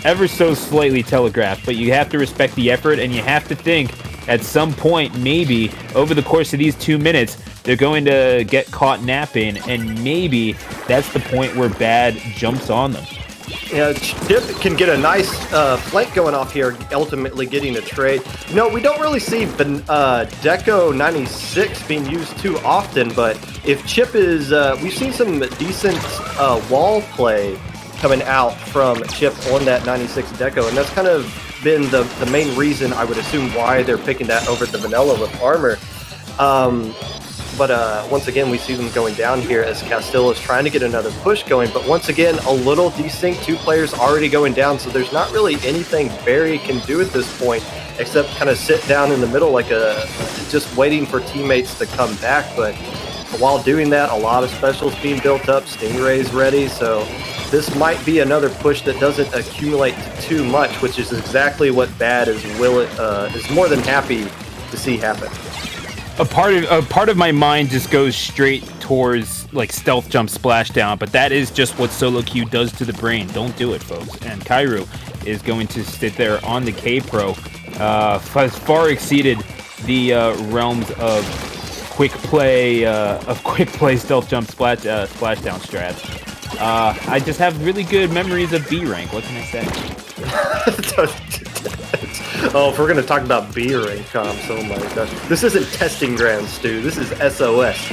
ever so slightly telegraphed, but you have to respect the effort, and you have to think at some point, maybe, over the course of these 2 minutes, they're going to get caught napping, and maybe that's the point where Bad jumps on them. Yeah, Chip can get a nice flank going off here, ultimately getting a trade. No, we don't really see Deco 96 being used too often, but if Chip is... we've seen some decent wall play coming out from Chip on that 96 Deco, and that's kind of been the main reason, I would assume, why they're picking that over the vanilla with armor. But once again, we see them going down here as Castillo is trying to get another push going. But once again, a little desync, 2 players already going down, so there's not really anything Barry can do at this point except kind of sit down in the middle like just waiting for teammates to come back. But while doing that, a lot of specials being built up, Stingray's ready, so this might be another push that doesn't accumulate too much, which is exactly what Bad is more than happy to see happen. A part of my mind just goes straight towards like stealth jump splashdown, but that is just what solo queue does to the brain. Don't do it, folks. And Kairu is going to sit there on the K-Pro. Has far exceeded the realms of quick play stealth jump splashdown strats. I just have really good memories of B rank. What can I say? Oh, if we're going to talk about B rank comps, oh my gosh. This isn't testing grounds, Stu. This is SOS.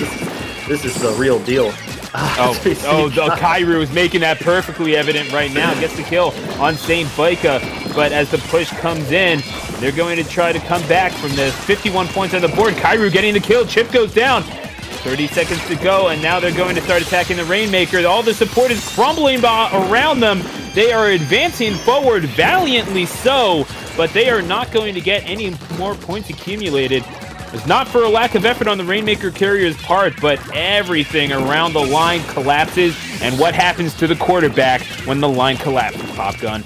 This is the real deal. Kairu is making that perfectly evident right now. Gets the kill on Saint Baika, but as the push comes in, they're going to try to come back from this. 51 points on the board. Kairu getting the kill. Chip goes down. 30 seconds to go, and now they're going to start attacking the Rainmaker. All the support is crumbling around them. They are advancing forward, valiantly so, but they are not going to get any more points accumulated. It's not for a lack of effort on the Rainmaker carrier's part, but everything around the line collapses. And what happens to the quarterback when the line collapses, Popgun?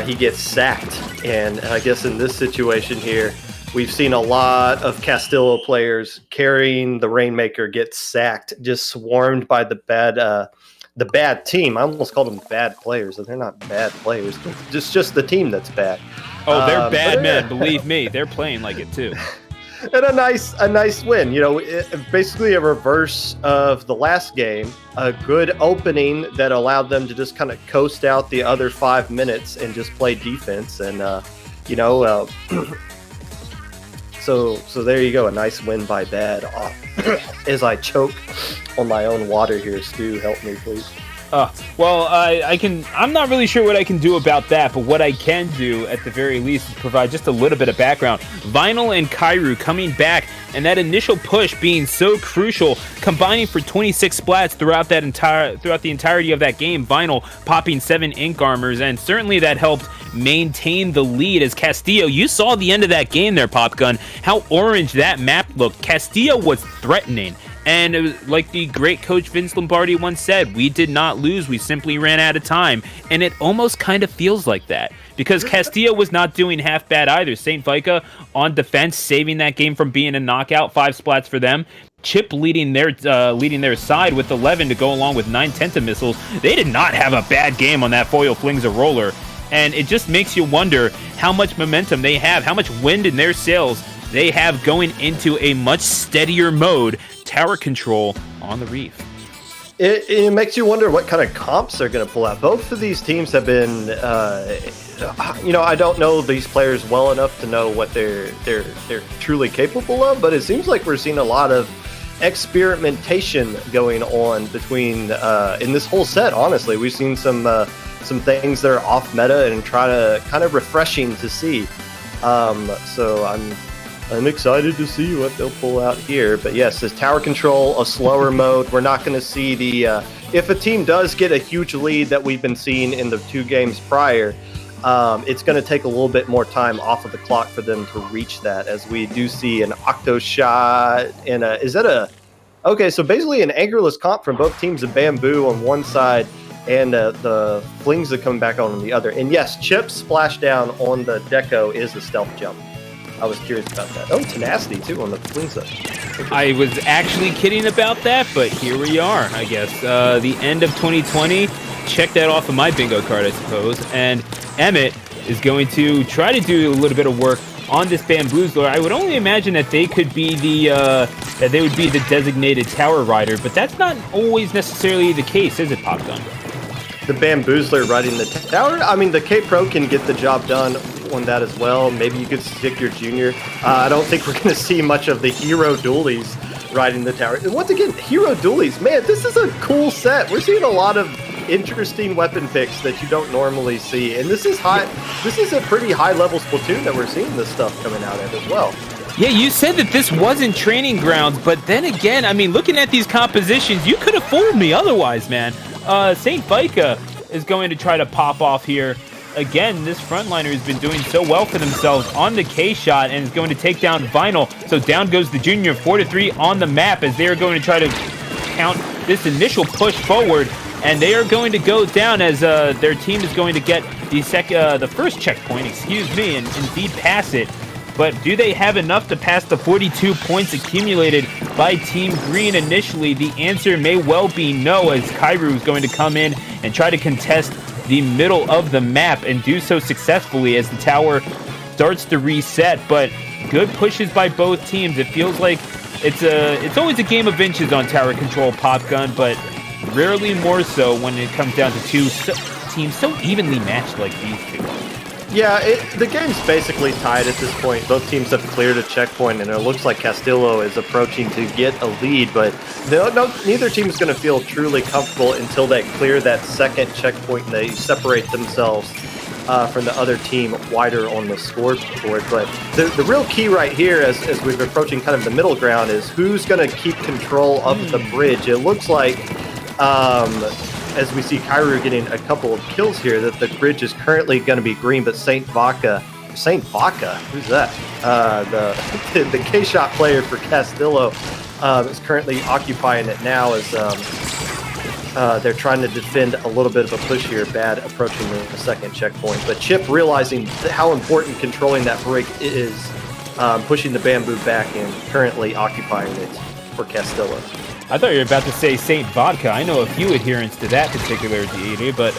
He gets sacked, and I guess in this situation here, we've seen a lot of Castillo players carrying the Rainmaker get sacked, just swarmed by the bad team. I almost called them bad players, and they're not bad players. Just the team that's bad. Oh, they're bad men. Believe me, they're playing like it too. And a nice win. You know, basically a reverse of the last game. A good opening that allowed them to just kind of coast out the other 5 minutes and just play defense. And So there you go, a nice win by Bad. As I choke on my own water here, Stu, help me, please. Well, I'm not really sure what I can do about that, but what I can do at the very least is provide just a little bit of background. Vinyl and Kairu coming back, and that initial push being so crucial, combining for 26 splats throughout the entirety of that game. Vinyl popping 7 ink armors, and certainly that helped maintain the lead. As Castillo, you saw the end of that game there, Popgun, how orange that map looked. Castillo was threatening. And it was like the great coach Vince Lombardi once said, we did not lose, we simply ran out of time. And it almost kind of feels like that, because Castillo was not doing half bad either. St. Vica on defense, saving that game from being a knockout, 5 splats for them. Chip leading their side with 11 to go along with 9 Tenta missiles. They did not have a bad game on that Foil Flings a Roller. And it just makes you wonder how much momentum they have, how much wind in their sails they have going into a much steadier mode. Tower control on the Reef. It makes you wonder what kind of comps they're going to pull out. Both of these teams have been, I don't know these players well enough to know what they're truly capable of, but it seems like we're seeing a lot of experimentation going on between in this whole set. Honestly, we've seen some things that are off meta and try to kind of refreshing to see. So I'm excited to see what they'll pull out here. But yes, this tower control, a slower mode. We're not going to see the... if a team does get a huge lead that we've been seeing in the 2 games prior, it's going to take a little bit more time off of the clock for them to reach that, as we do see an octo shot and okay, so basically an angerless comp from both teams of Bamboo on one side and the flings that come back on the other. And yes, Chip's splashdown on the deco is a stealth jump. I was curious about that. Oh, tenacity too on the flings. I was actually kidding about that, but here we are, I guess. The end of 2020. Check that off of my bingo card, I suppose. And Emmett is going to try to do a little bit of work on this Bamboozler. I would only imagine that they could be that they would be the designated tower rider, but that's not always necessarily the case, is it, Popgun? The Bamboozler riding the tower? I mean, the K-Pro can get the job done on that as well. Maybe you could stick your junior. I don't think we're going to see much of the hero dualies riding the tower. And once again, hero dualies, man, this is a cool set. We're seeing a lot of interesting weapon picks that you don't normally see. And this is high. This is a pretty high-level Splatoon that we're seeing this stuff coming out of as well. Yeah, you said that this wasn't training grounds, but then again, I mean, looking at these compositions, you could have fooled me otherwise, man. St. Vica is going to try to pop off here. Again, this frontliner has been doing so well for themselves on the K-shot and is going to take down Vinyl. So down goes the junior, 4-3 on the map, as they are going to try to count this initial push forward. And they are going to go down as their team is going to get the first checkpoint, and indeed pass it. But do they have enough to pass the 42 points accumulated by Team Green initially? The answer may well be no, as Kairu is going to come in and try to contest the middle of the map and do so successfully as the tower starts to reset. But good pushes by both teams. It feels like it's always a game of inches on tower control, Popgun, but rarely more so when it comes down to two teams so evenly matched like these two. Yeah, the game's basically tied at this point. Both teams have cleared a checkpoint, and it looks like Castillo is approaching to get a lead, but neither team is going to feel truly comfortable until they clear that second checkpoint and they separate themselves from the other team wider on the scoreboard. But the real key right here, as we're approaching kind of the middle ground, is who's going to keep control of the bridge. It looks like... as we see Kairu getting a couple of kills here, that the bridge is currently going to be green, but St. Vaca, who's that? The K-Shot player for Castillo is currently occupying it now, as they're trying to defend a little bit of a push here, bad approaching the second checkpoint. But Chip, realizing how important controlling that break is, pushing the Bamboo back and currently occupying it for Castillo. I thought you were about to say Saint Vodka. I know a few adherents to that particular deity, but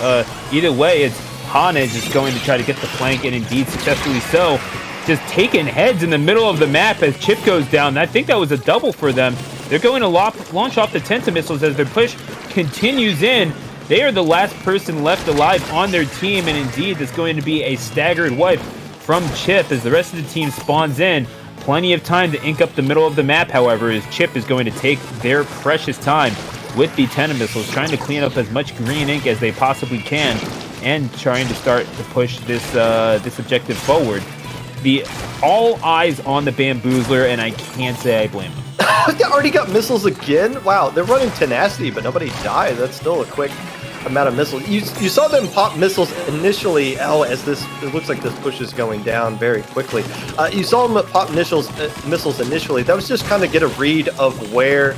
either way, it's Hanage is going to try to get the flank, and indeed successfully so. Just taking heads in the middle of the map as Chip goes down. I think that was a double for them. They're going to launch off the Tenta missiles as their push continues in. They are the last person left alive on their team, and indeed there's going to be a staggered wipe from Chip as the rest of the team spawns in. Plenty of time to ink up the middle of the map, however, as Chip is going to take their precious time. with the Tenna missiles, trying to clean up as much green ink as they possibly can, and trying to start to push this this objective forward. All eyes on the Bamboozler, and I can't say I blame them. They already got missiles again? Wow, they're running Tenacity, but nobody died. That's still a quick amount of missiles. You saw them pop missiles initially. As it looks like this push is going down very quickly. You saw them pop missiles initially. That was just kind of get a read of where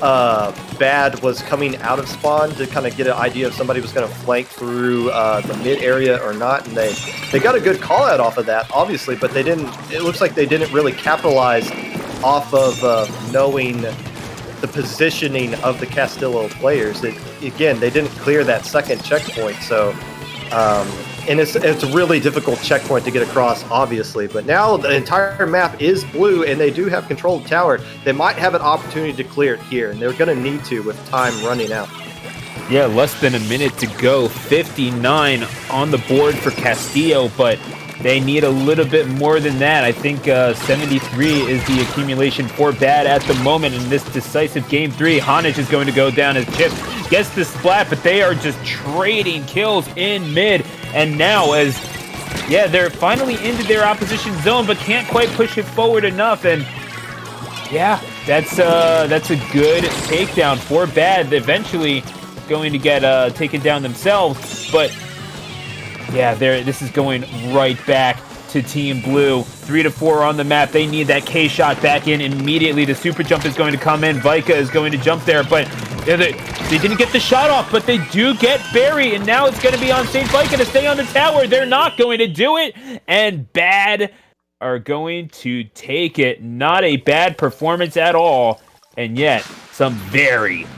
Bad was coming out of spawn, to kind of get an idea if somebody was going to flank through the mid area or not. And they got a good call out off of that, obviously, but they didn't. It looks like they didn't really capitalize off of knowing the positioning of the Castillo players. Again, they didn't clear that second checkpoint, so and it's a really difficult checkpoint to get across, obviously. But now the entire map is blue, and they do have control of the tower. They might have an opportunity to clear it here, and they're going to need to with time running out. Yeah, less than a minute to go. 59 on the board for Castillo, but they need a little bit more than that. I think 73 is the accumulation for Bad at the moment in this decisive Game 3. Hanich is going to go down as Chip gets the splat, but they are just trading kills in mid. And now they're finally into their opposition zone, but can't quite push it forward enough. And yeah, that's a good takedown for Bad. They're eventually going to get taken down themselves, but yeah, this is going right back to Team Blue. 3 to 4 on the map. They need that K shot back in immediately. The super jump is going to come in. Vika is going to jump there, but they didn't get the shot off, but they do get Barry, and now it's going to be on St. Vika to stay on the tower. They're not going to do it, and Bad are going to take it. Not a bad performance at all, and yet some very,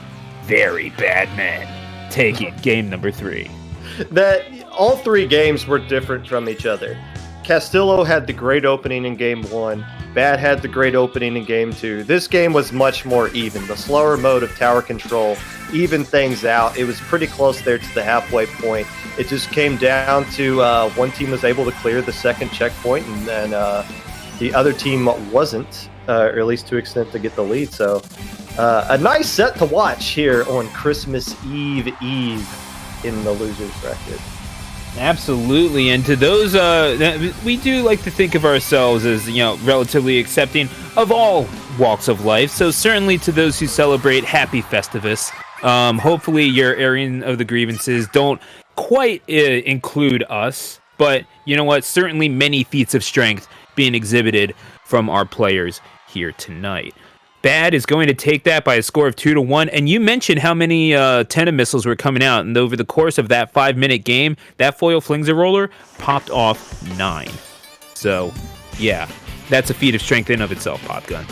very bad men taking game number 3. That all 3 games were different from each other. Castillo had the great opening in game 1. Bad had the great opening in game 2. This game was much more even. The slower mode of tower control evened things out. It was pretty close there to the halfway point. It just came down to one team was able to clear the second checkpoint, and then the other team wasn't, or at least to an extent to get the lead. So a nice set to watch here on Christmas Eve in the losers bracket. Absolutely, and to those, we do like to think of ourselves as, relatively accepting of all walks of life, so certainly to those who celebrate, happy Festivus. Hopefully your airing of the grievances don't quite include us, but you know what, certainly many feats of strength being exhibited from our players here tonight. Bad is going to take that by a score of 2 to 1. And you mentioned how many Tenna missiles were coming out, and over the course of that 5-minute game, that foil flingser roller popped off 9. So, yeah, that's a feat of strength in of itself, Popgun.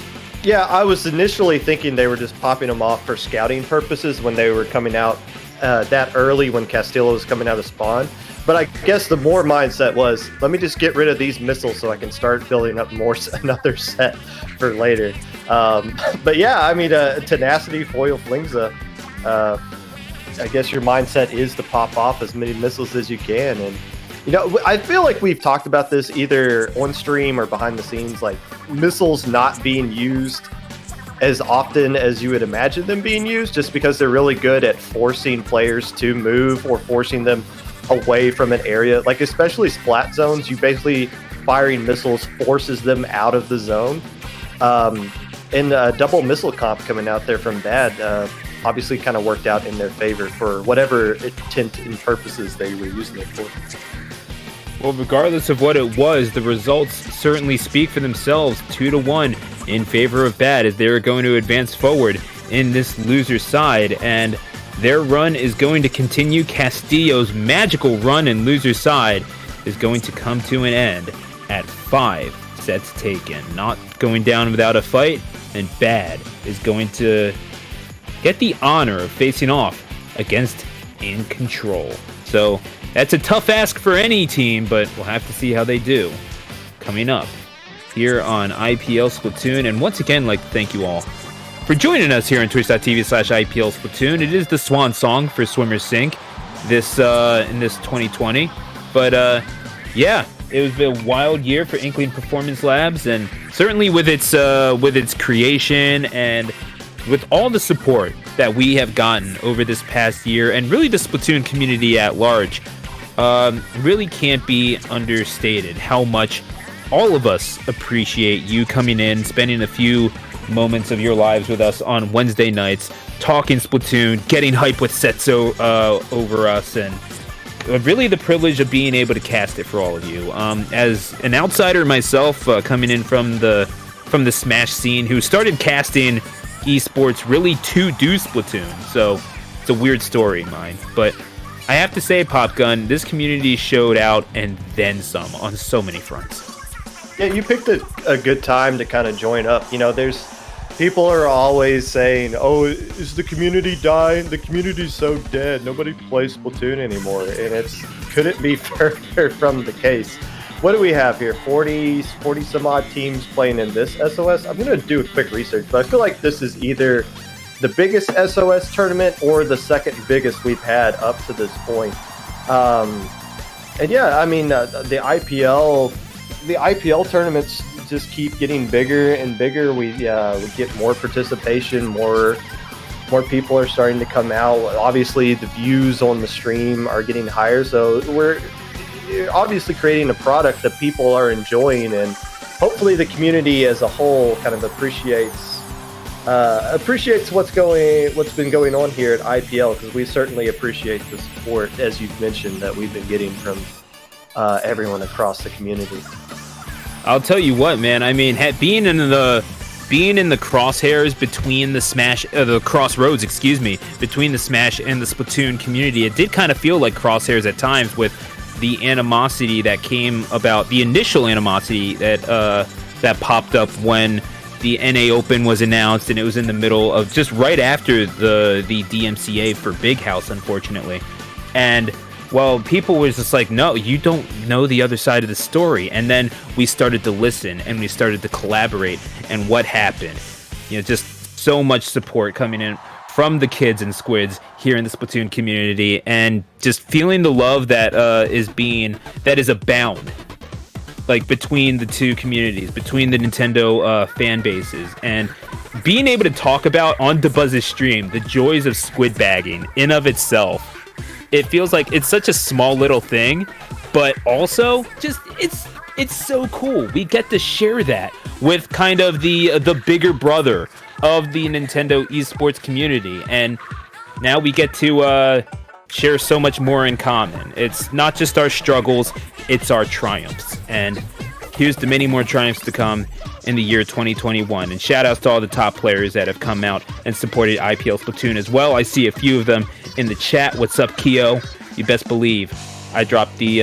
Yeah, I was initially thinking they were just popping them off for scouting purposes when they were coming out that early, when Castillo was coming out of spawn. But I guess the more mindset was, let me just get rid of these missiles so I can start building up another set for later. But yeah, I mean, Tenacity, Foil, Flingsa, I guess your mindset is to pop off as many missiles as you can. And, I feel like we've talked about this either on stream or behind the scenes, like missiles not being used as often as you would imagine them being used, just because they're really good at forcing players to move or forcing them away from an area. Like, especially splat zones, you basically firing missiles forces them out of the zone. And double missile comp coming out there from Bad obviously kind of worked out in their favor for whatever intent and purposes they were using it for. Well, regardless of what it was, the results certainly speak for themselves. 2 to 1 in favor of Bad, as they're going to advance forward in this loser side, and their run is going to continue. Castillo's magical run in loser side is going to come to an end at 5 sets taken. Not going down without a fight, and Bad is going to get the honor of facing off against InControl. So that's a tough ask for any team, but we'll have to see how they do. Coming up here on IPL Splatoon, and once again, I'd like to thank you all for joining us here on twitch.tv/IPL Splatoon. It is the swan song for Swimmer Sync in this 2020. But yeah, it was a wild year for Inkling Performance Labs, and certainly with its creation and with all the support that we have gotten over this past year, and really the Splatoon community at large, really can't be understated how much all of us appreciate you coming in, spending a few moments of your lives with us on Wednesday nights, talking Splatoon, getting hype with Setso over us, and really the privilege of being able to cast it for all of you. As an outsider myself, coming in from the Smash scene, who started casting esports really to do Splatoon, so it's a weird story of mine. But I have to say, Popgun, this community showed out and then some on so many fronts. Yeah, you picked a good time to kind of join up. You know, people are always saying, "Oh, is the community dying? The community's so dead. Nobody plays Splatoon anymore." And couldn't be further from the case. What do we have here? 40 some odd teams playing in this SOS. I'm going to do a quick research, but I feel like this is either the biggest SOS tournament or the second biggest we've had up to this point. And yeah, I mean, the IPL tournaments just keep getting bigger and bigger. We get more participation, more people are starting to come out. Obviously, the views on the stream are getting higher, so we're obviously creating a product that people are enjoying, and hopefully the community as a whole kind of appreciates what's been going on here at IPL, because we certainly appreciate the support, as you've mentioned, that we've been getting from everyone across the community. I'll tell you what, man. I mean, being in the crosshairs between the crossroads, between the Smash and the Splatoon community, it did kind of feel like crosshairs at times, with the animosity that came about, the initial animosity that popped up when the NA Open was announced, and it was in the middle of just right after the DMCA for Big House, unfortunately. And well, people was just like, no, you don't know the other side of the story. And then we started to listen, and we started to collaborate. And what happened? You know, just so much support coming in from the kids and squids here in the Splatoon community, and just feeling the love that is abound, like between the two communities, between the Nintendo fan bases, and being able to talk about on DeBuzz's stream the joys of squid bagging in of itself. It feels like it's such a small little thing, but also just it's so cool. We get to share that with kind of the bigger brother of the Nintendo esports community, and now we get to share so much more in common. It's not just our struggles, it's our triumphs. And here's to many more triumphs to come in the year 2021. And shout outs to all the top players that have come out and supported IPL Splatoon as well. I see a few of them in the chat. What's up, Keo? You best believe I dropped the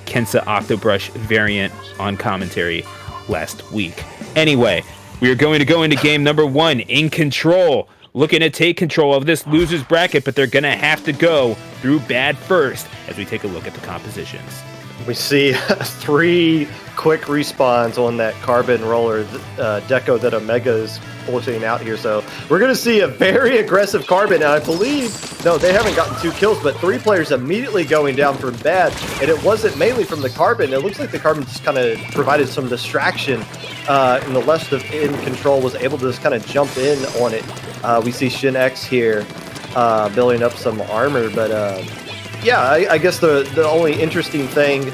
Kensa Octobrush variant on commentary last week. Anyway, we are going to go into game number 1, InControl. Looking to take control of this loser's bracket, but they're going to have to go through bad first as we take a look at the compositions. We see 3 quick respawns on that carbon roller deco that Omega is pulling out here. So we're going to see a very aggressive carbon. And I believe, no, they haven't gotten 2 kills, but 3 players immediately going down from bad. And it wasn't mainly from the carbon. It looks like the carbon just kind of provided some distraction. And the rest of InControl was able to just kind of jump in on it. We see Shin X here building up some armor, but yeah, I guess the only interesting thing,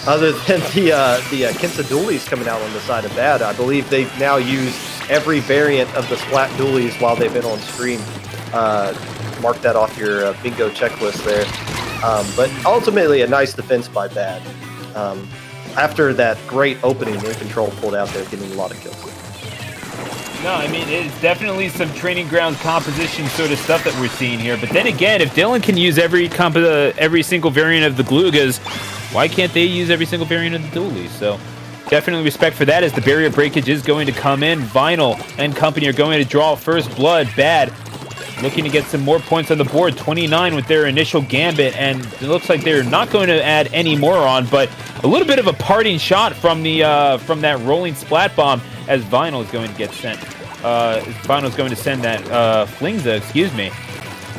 other than the Kensa dualies coming out on the side of bad, I believe they've now used every variant of the Splat dualies while they've been on stream. Mark that off your bingo checklist there. But ultimately, a nice defense by bad. After that great opening, InControl pulled out there, getting a lot of kills. No, I mean, it's definitely some training ground composition sort of stuff that we're seeing here. But then again, if Dylan can use every single variant of the Glugas, why can't they use every single variant of the Dualies? So definitely respect for that, as the barrier breakage is going to come in. Vinyl and company are going to draw first blood. Bad looking to get some more points on the board. 29 with their initial gambit, and it looks like they're not going to add any more on, but a little bit of a parting shot from that rolling splat bomb, as Vinyl is going to get sent. Vinyl is going to send that Flingza, excuse me.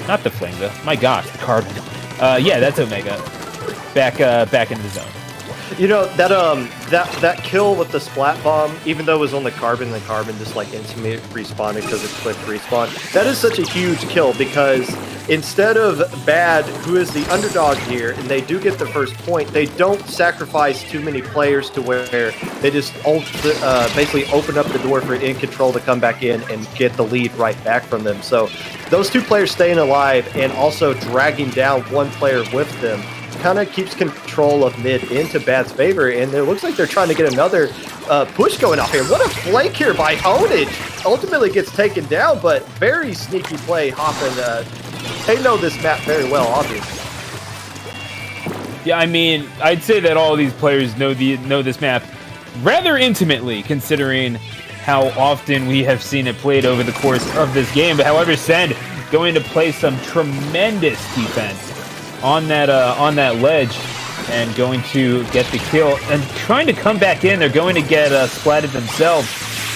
Not the Flingza. My gosh, Carbon. Yeah, that's Omega. Back into the zone. You know, that kill with the splat bomb, even though it was on the Carbon, the Carbon just like instantly respawned because it's quick respawn. That is such a huge kill because instead of Bad, who is the underdog here, and they do get the first point, they don't sacrifice too many players to where they just basically open up the door for InControl to come back in and get the lead right back from them. So those two players staying alive and also dragging down one player with them kind of keeps control of mid into Bad's favor, and it looks like they're trying to get another push going off here. What a flank here by Honage! Ultimately gets taken down, but very sneaky play. Hoppin', they know this map very well, obviously. Yeah, I mean, I'd say that all these players know this map rather intimately, considering how often we have seen it played over the course of this game. But however, Send going to play some tremendous defense on that ledge and going to get the kill and trying to come back in. They're going to get splatted themselves.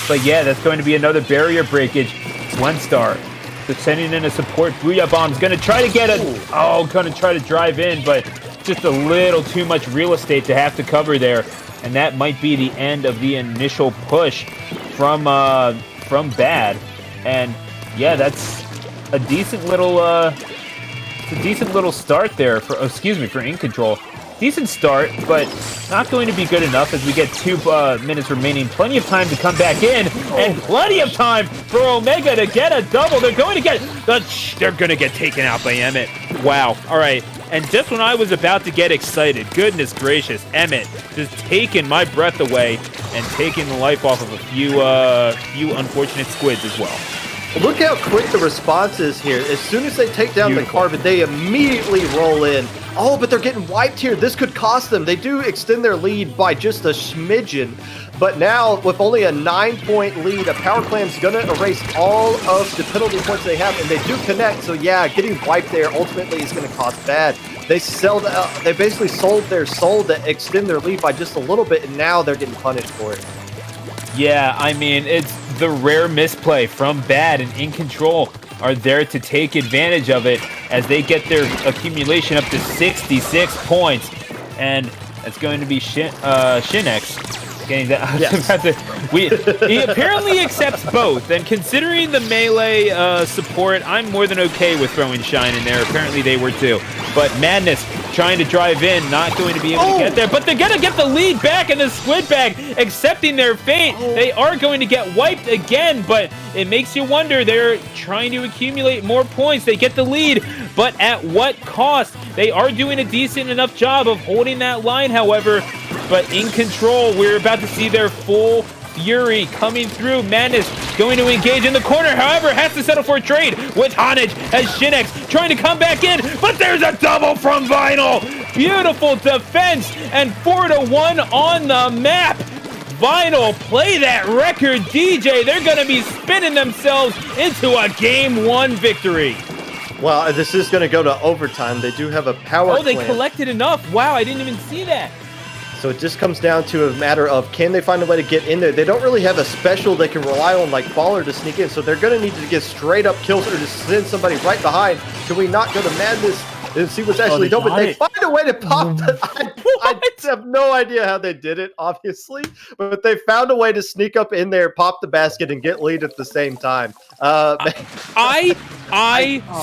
But yeah, that's going to be another barrier breakage. Swenstar sending in a support. Booyah Bomb's going to try to get going to try to drive in, but just a little too much real estate to have to cover there. And that might be the end of the initial push from Bad. And yeah, that's a decent little start there for InControl. Decent start, but not going to be good enough as we get 2 minutes remaining. Plenty of time to come back in, and plenty of time for Omega to get a double. They're going to get taken out by Emmett. Wow. All right. And just when I was about to get excited, goodness gracious, Emmett just taking my breath away and taking the life off of a few unfortunate squids as well. Look how quick the response is here. As soon as they take down the Carbon, they immediately roll in. Oh, but they're getting wiped here. This could cost them. They do extend their lead by just a smidgen. But now, with only a 9-point lead, a Power Clam's going to erase all of the penalty points they have, and they do connect. So yeah, getting wiped there ultimately is going to cost Bad. They basically sold their soul to extend their lead by just a little bit, and now they're getting punished for it. Yeah, I mean, it's the rare misplay from Bad, and InControl are there to take advantage of it as they get their accumulation up to 66 points. And it's going to be Shinex getting that. Yes. He apparently accepts both, and considering the melee support, I'm more than okay with throwing Shine in there. Apparently they were too. But Madness trying to drive in, not going to be able to get there, but they're going to get the lead back in the Squid Bag, accepting their fate. They are going to get wiped again, but it makes you wonder. They're trying to accumulate more points. They get the lead, but at what cost? They are doing a decent enough job of holding that line, however, but InControl, we're about to see their full fury coming through. Madness going to engage in the corner, however, has to settle for a trade with Honage as Shinex trying to come back in, but there's a double from Vinyl. Beautiful defense, and 4-1 on the map. Vinyl, play that record, DJ. They're going to be spinning themselves into a Game 1 victory. Well, this is going to go to overtime. They do have a power they plant. collected enough. Wow, I didn't even see that. So it just comes down to a matter of, can they find a way to get in there? They don't really have a special they can rely on like Baller to sneak in, so they're going to need to get straight up kills or just send somebody right behind. Can we not go to Madness and see what's actually done? But they find a way to pop the... I have no idea how they did it, obviously, but they found a way to sneak up in there, pop the basket, and get lead at the same time.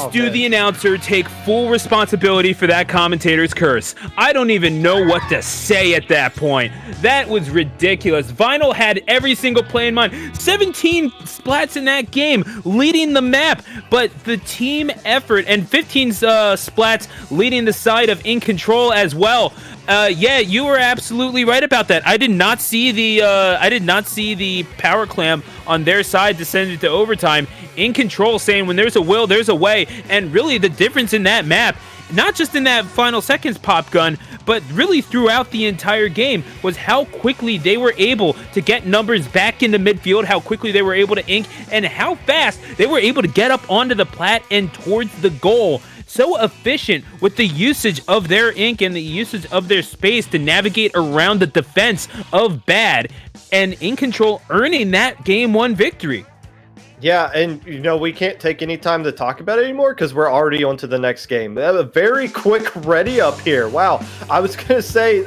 Stu, the announcer, take full responsibility for that commentator's curse. I don't even know what to say at that point. That was ridiculous. Vinyl had every single play in mind. 17 splats in that game, leading the map, but the team effort, and 15 splats leading the side of InControl as well. Yeah, you were absolutely right about that. I did not see the power clam on their side to send it to overtime. InControl saying when there's a will, there's a way. And really the difference in that map, not just in that final seconds pop gun, but really throughout the entire game, was how quickly they were able to get numbers back into midfield, how quickly they were able to ink, and how fast they were able to get up onto the plat and towards the goal. So efficient with the usage of their ink and the usage of their space to navigate around the defense of Bad, and InControl earning that Game 1 victory. Yeah, and we can't take any time to talk about it anymore because we're already on to the next game. A very quick ready up here. Wow. I was going to say,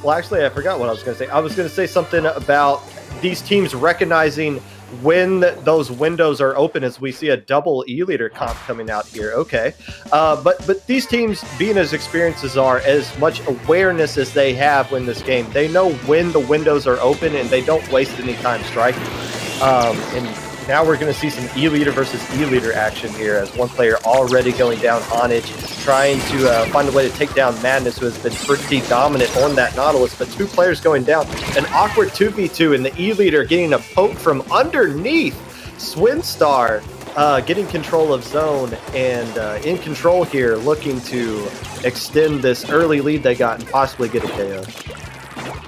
Well, actually, I forgot what I was going to say. I was going to say something about these teams recognizing when those windows are open, as we see a double E-leader comp coming out here. Okay. But these teams, being as experienced as are, as much awareness as they have in this game, they know when the windows are open and they don't waste any time striking. And now we're going to see some E-leader versus E-leader action here, as one player already going down Onage, trying to find a way to take down Madness, who has been pretty dominant on that Nautilus, but 2 players going down. An awkward 2v2, and the E-leader getting a poke from underneath. Swinstar getting control of zone, and InControl here looking to extend this early lead they got and possibly get a KO.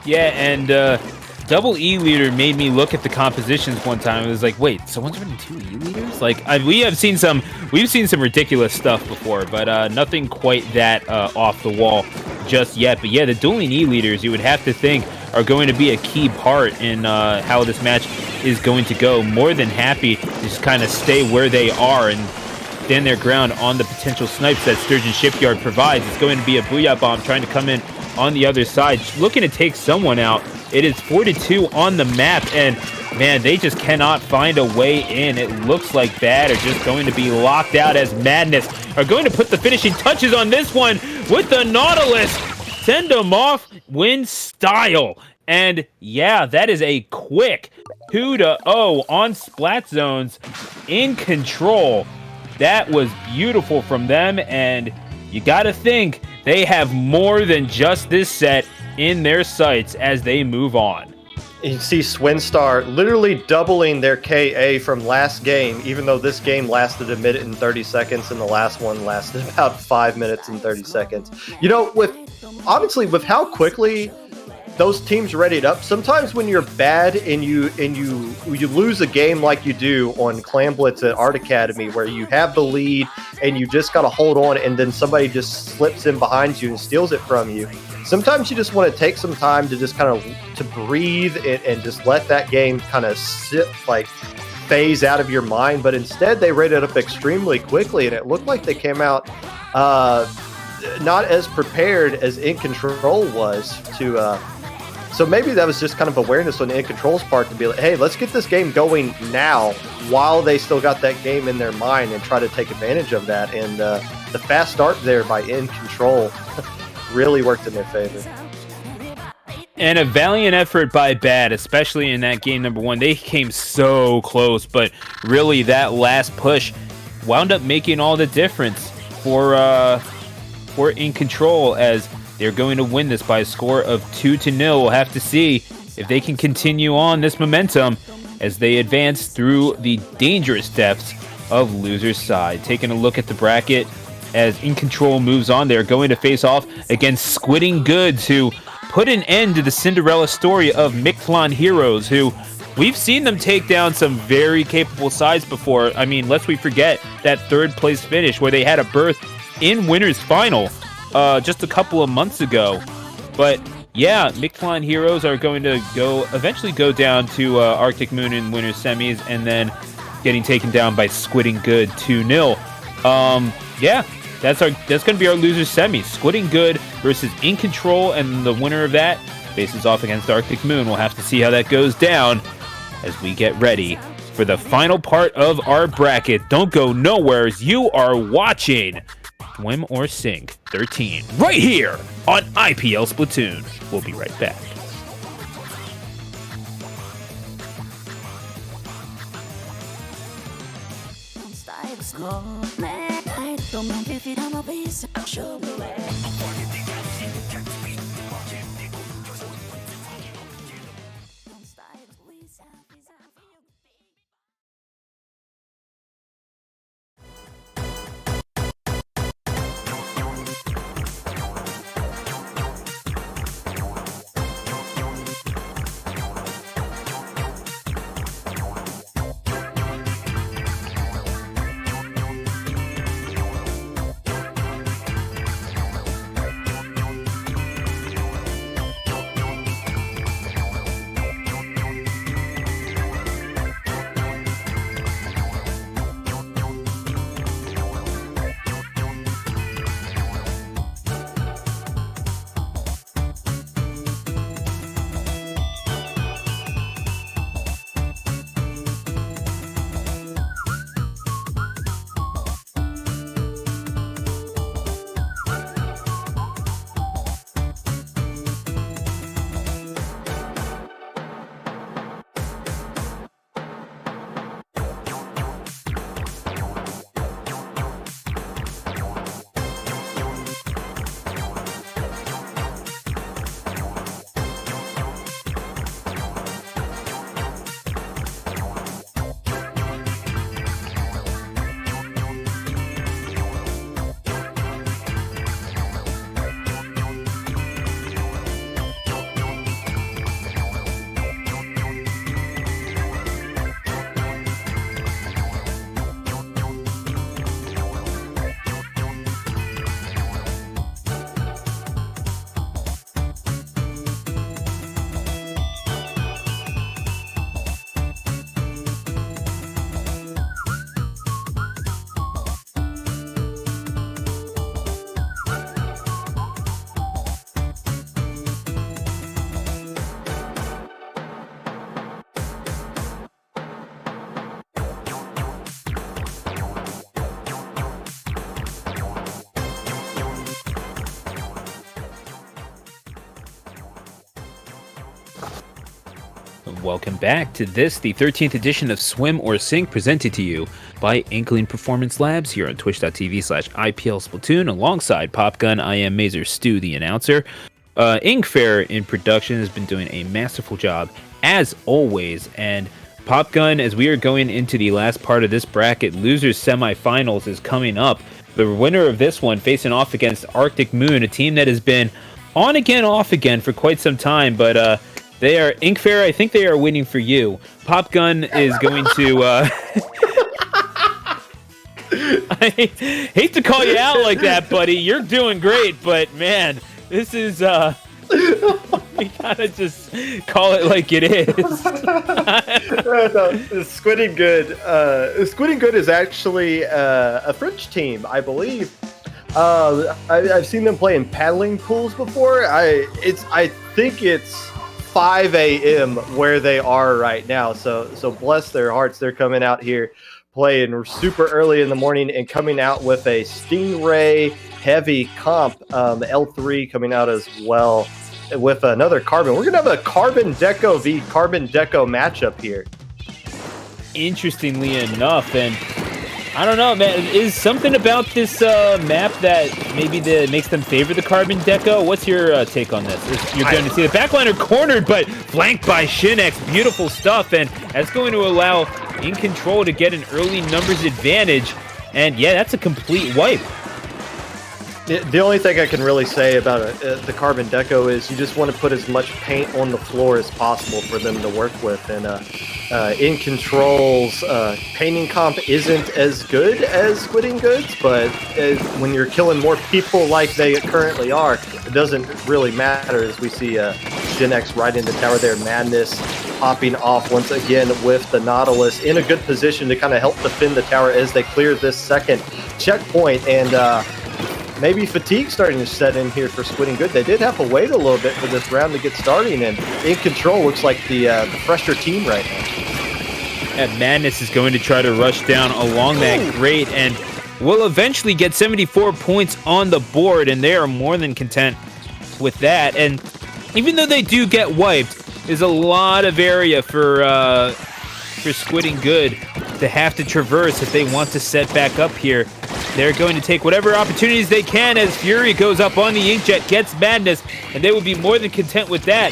Yeah, and double E-leader made me look at the compositions one time. It was like, wait, someone's running 2 E-leaders? Like, we've seen some ridiculous stuff before, but nothing quite that off the wall just yet. But yeah, the dueling E-leaders, you would have to think, are going to be a key part in how this match is going to go. More than happy to just kind of stay where they are and stand their ground on the potential snipes that Sturgeon Shipyard provides. It's going to be a Booyah Bomb trying to come in on the other side, looking to take someone out. It is 42 on the map, and man, they just cannot find a way in. It looks like Bad are just going to be locked out, as Madness are going to put the finishing touches on this one with the Nautilus. Send them off, win style. And yeah, that is a quick 2-0 on Splat Zones. InControl. That was beautiful from them, and you gotta think they have more than just this set in their sights as they move on. You see Swinstar literally doubling their KA from last game, even though this game lasted 1 minute and 30 seconds and the last one lasted about 5 minutes and 30 seconds. You know, with how quickly those teams readied up, sometimes when you're bad and you lose a game like you do on Clan Blitz at Art Academy, where you have the lead and you just got to hold on, and then somebody just slips in behind you and steals it from you. Sometimes you just want to take some time to just kind of to breathe and just let that game kind of sit, like phase out of your mind. But instead, they rated up extremely quickly, and it looked like they came out not as prepared as InControl was to. So maybe that was just kind of awareness on InControl's part to be like, hey, let's get this game going now while they still got that game in their mind and try to take advantage of that. And the fast start there by InControl really worked in their favor. And a valiant effort by Bad, especially in that game number 1. They came so close, but really that last push wound up making all the difference for InControl, as they're going to win this by a score of 2-0. We'll have to see if they can continue on this momentum as they advance through the dangerous depths of loser's side. Taking a look at the bracket as InControl moves on, they're going to face off against Squidding Goods, who put an end to the Cinderella story of Meatballs Heroes, who we've seen them take down some very capable sides before. I mean, lest we forget that 3rd place finish where they had a berth in Winners Final just a couple of months ago. But yeah, Meatballs Heroes are going to eventually go down to Arctic Moon in Winners Semis, and then getting taken down by Squidding Good 2-0. Yeah, that's going to be our loser semis. Squidding Good versus InControl, and the winner of that faces off against Arctic Moon. We'll have to see how that goes down as we get ready for the final part of our bracket. Don't go nowhere, as you are watching Swim or Sink 13 right here on IPL Splatoon. We'll be right back. Welcome back to the 13th edition of Swim or Sink, presented to you by Inkling Performance Labs here on twitch.tv/IPL Splatoon. Alongside Popgun, I am Mazer Stu, the announcer. Inkfair in production has been doing a masterful job, as always. And Popgun, as we are going into the last part of this bracket, losers semifinals is coming up. The winner of this one facing off against Arctic Moon, a team that has been on again, off again for quite some time, but they are Inkfair. I think they are winning for you. Popgun is going to. I hate to call you out like that, buddy. You're doing great, but man, this is. We gotta just call it like it is. Squidding Good. Squidding Good is actually a French team, I believe. I've seen them play in paddling pools before. I think it's 5 a.m. where they are right now. So bless their hearts, they're coming out here playing super early in the morning and coming out with a Stingray heavy comp, L3 coming out as well with another Carbon. We're gonna have a Carbon Deco v Carbon Deco matchup here. Interestingly enough, and I don't know, man, is something about this map that maybe makes them favor the Carbon Deco? What's your take on this? You're going to see the backliner cornered, but flanked by Shinex. Beautiful stuff, and that's going to allow InControl to get an early numbers advantage. And yeah, that's a complete wipe. The only thing I can really say about the Carbon Deco is you just want to put as much paint on the floor as possible for them to work with. And InControl's painting comp isn't as good as Squidding Goods, but when you're killing more people like they currently are, it doesn't really matter, as we see Shinex right in the tower there. Madness popping off once again with the Nautilus in a good position to kind of help defend the tower as they clear this second checkpoint. And maybe fatigue starting to set in here for Squidding Good. They did have to wait a little bit for this round to get starting, and InControl looks like the fresher team right now. And Madness is going to try to rush down along that grate and will eventually get 74 points on the board, and they are more than content with that. And even though they do get wiped, there's a lot of area for Squidding Good to have to traverse if they want to set back up here. They're going to take whatever opportunities they can as Fury goes up on the Inkjet, gets Madness, and they will be more than content with that.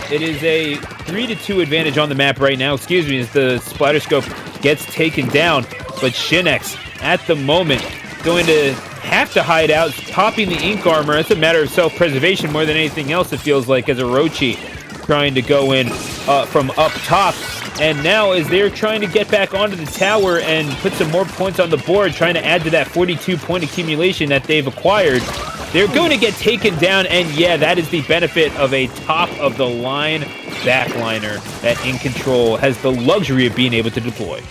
It is a 3-2 advantage on the map right now, as the Splatter Scope gets taken down. But Shinex, at the moment, going to have to hide out, popping the Ink Armor. It's a matter of self-preservation more than anything else, it feels like, as Orochi trying to go in from up top. And now, as they're trying to get back onto the tower and put some more points on the board, trying to add to that 42-point accumulation that they've acquired, they're going to get taken down. And yeah, that is the benefit of a top-of-the-line backliner that InControl has the luxury of being able to deploy.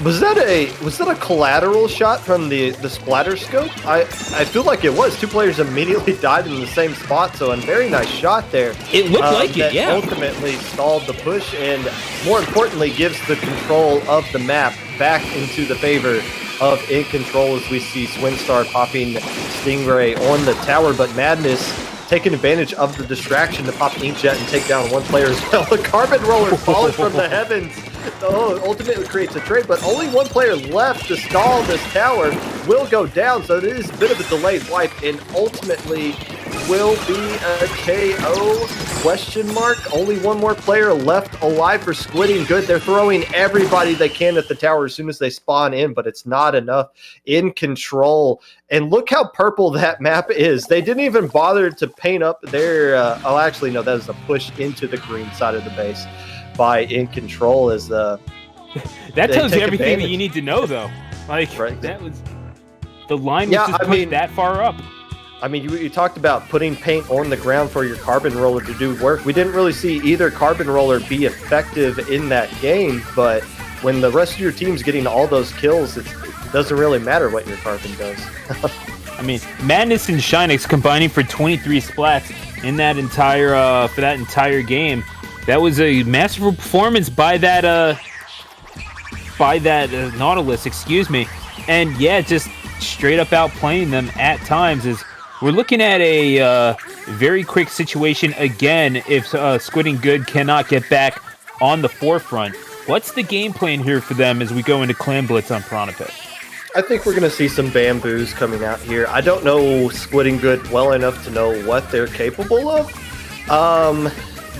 Was that a collateral shot from the Splatter Scope? I feel like it was. Two players immediately died in the same spot, so a very nice shot there. It looked like it, yeah. Ultimately stalled the push and, more importantly, gives the control of the map back into the favor of InControl, as we see Swinstar popping Stingray on the tower, but Madness taking advantage of the distraction to pop Inkjet and take down one player as well. The Carbon Roller falling from the heavens. Ultimately creates a trade, but only one player left to stall this tower. Will go down, so it is a bit of a delayed wipe, and ultimately will be a KO? Question mark. Only one more player left alive for Squidding Good. They're throwing everybody they can at the tower as soon as they spawn in, but it's not enough. InControl, and look how purple that map is. They didn't even bother to paint up their oh, actually no, that is a push into the green side of the base by InControl. As that tells you everything that you need to know, though. Like, right. That was the line was just pushed that far up. I mean, you talked about putting paint on the ground for your Carbon Roller to do work. We didn't really see either Carbon Roller be effective in that game, but when the rest of your team's getting all those kills, it doesn't really matter what your Carbon does. I mean, Madness and Shinex combining for 23 splats in that entire for that entire game. That was a masterful performance by that Nautilus, excuse me. And yeah, just straight up outplaying them at times. As we're looking at a very quick situation again if Squidding Good cannot get back on the forefront. What's the game plan here for them as we go into Clan Blitz on Piranha Pit? I think we're going to see some bamboos coming out here. I don't know Squidding Good well enough to know what they're capable of.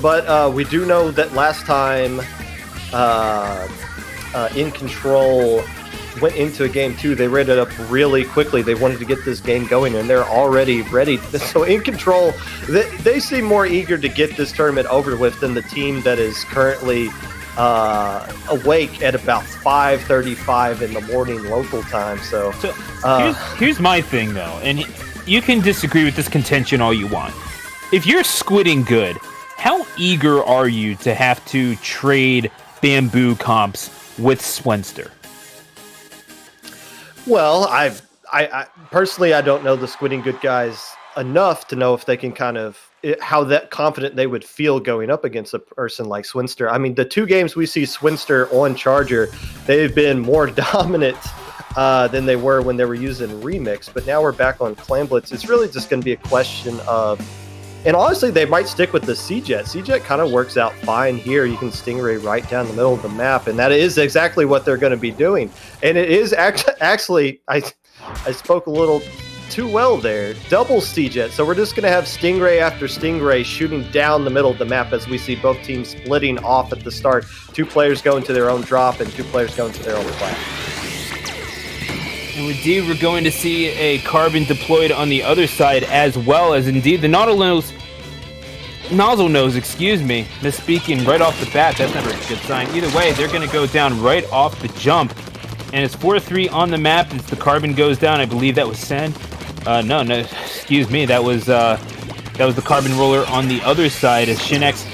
But we do know that last time InControl went into a game 2, they read it up really quickly. They wanted to get this game going, and they're already ready. So InControl, they seem more eager to get this tournament over with than the team that is currently awake at about 5:35 in the morning local time. So here's my thing, though, and you can disagree with this contention all you want. If you're Squidding Good, how eager are you to have to trade bamboo comps with Swenster? Well, I personally, I don't know the Squidding Good guys enough to know if they can how that confident they would feel going up against a person like Swinster. I mean, the 2 games we see Swinster on Charger, they've been more dominant than they were when they were using Remix, but now we're back on Clan Blitz. It's really just going to be a question of, and honestly, they might stick with the C-Jet. C-Jet kind of works out fine here. You can Stingray right down the middle of the map, and that is exactly what they're going to be doing. And it is actually, I spoke a little too well there. Double C-Jet. So we're just going to have Stingray after Stingray shooting down the middle of the map as we see both teams splitting off at the start. 2 players going to their own drop and 2 players going to their own plat. And indeed, we're going to see a Carbon deployed on the other side, as well as indeed the nozzle nose, misspeaking right off the bat. That's never a good sign. Either way, they're going to go down right off the jump. And it's 4-3 on the map as the Carbon goes down. I believe that was Send. No, excuse me. That was the Carbon roller on the other side as Shinex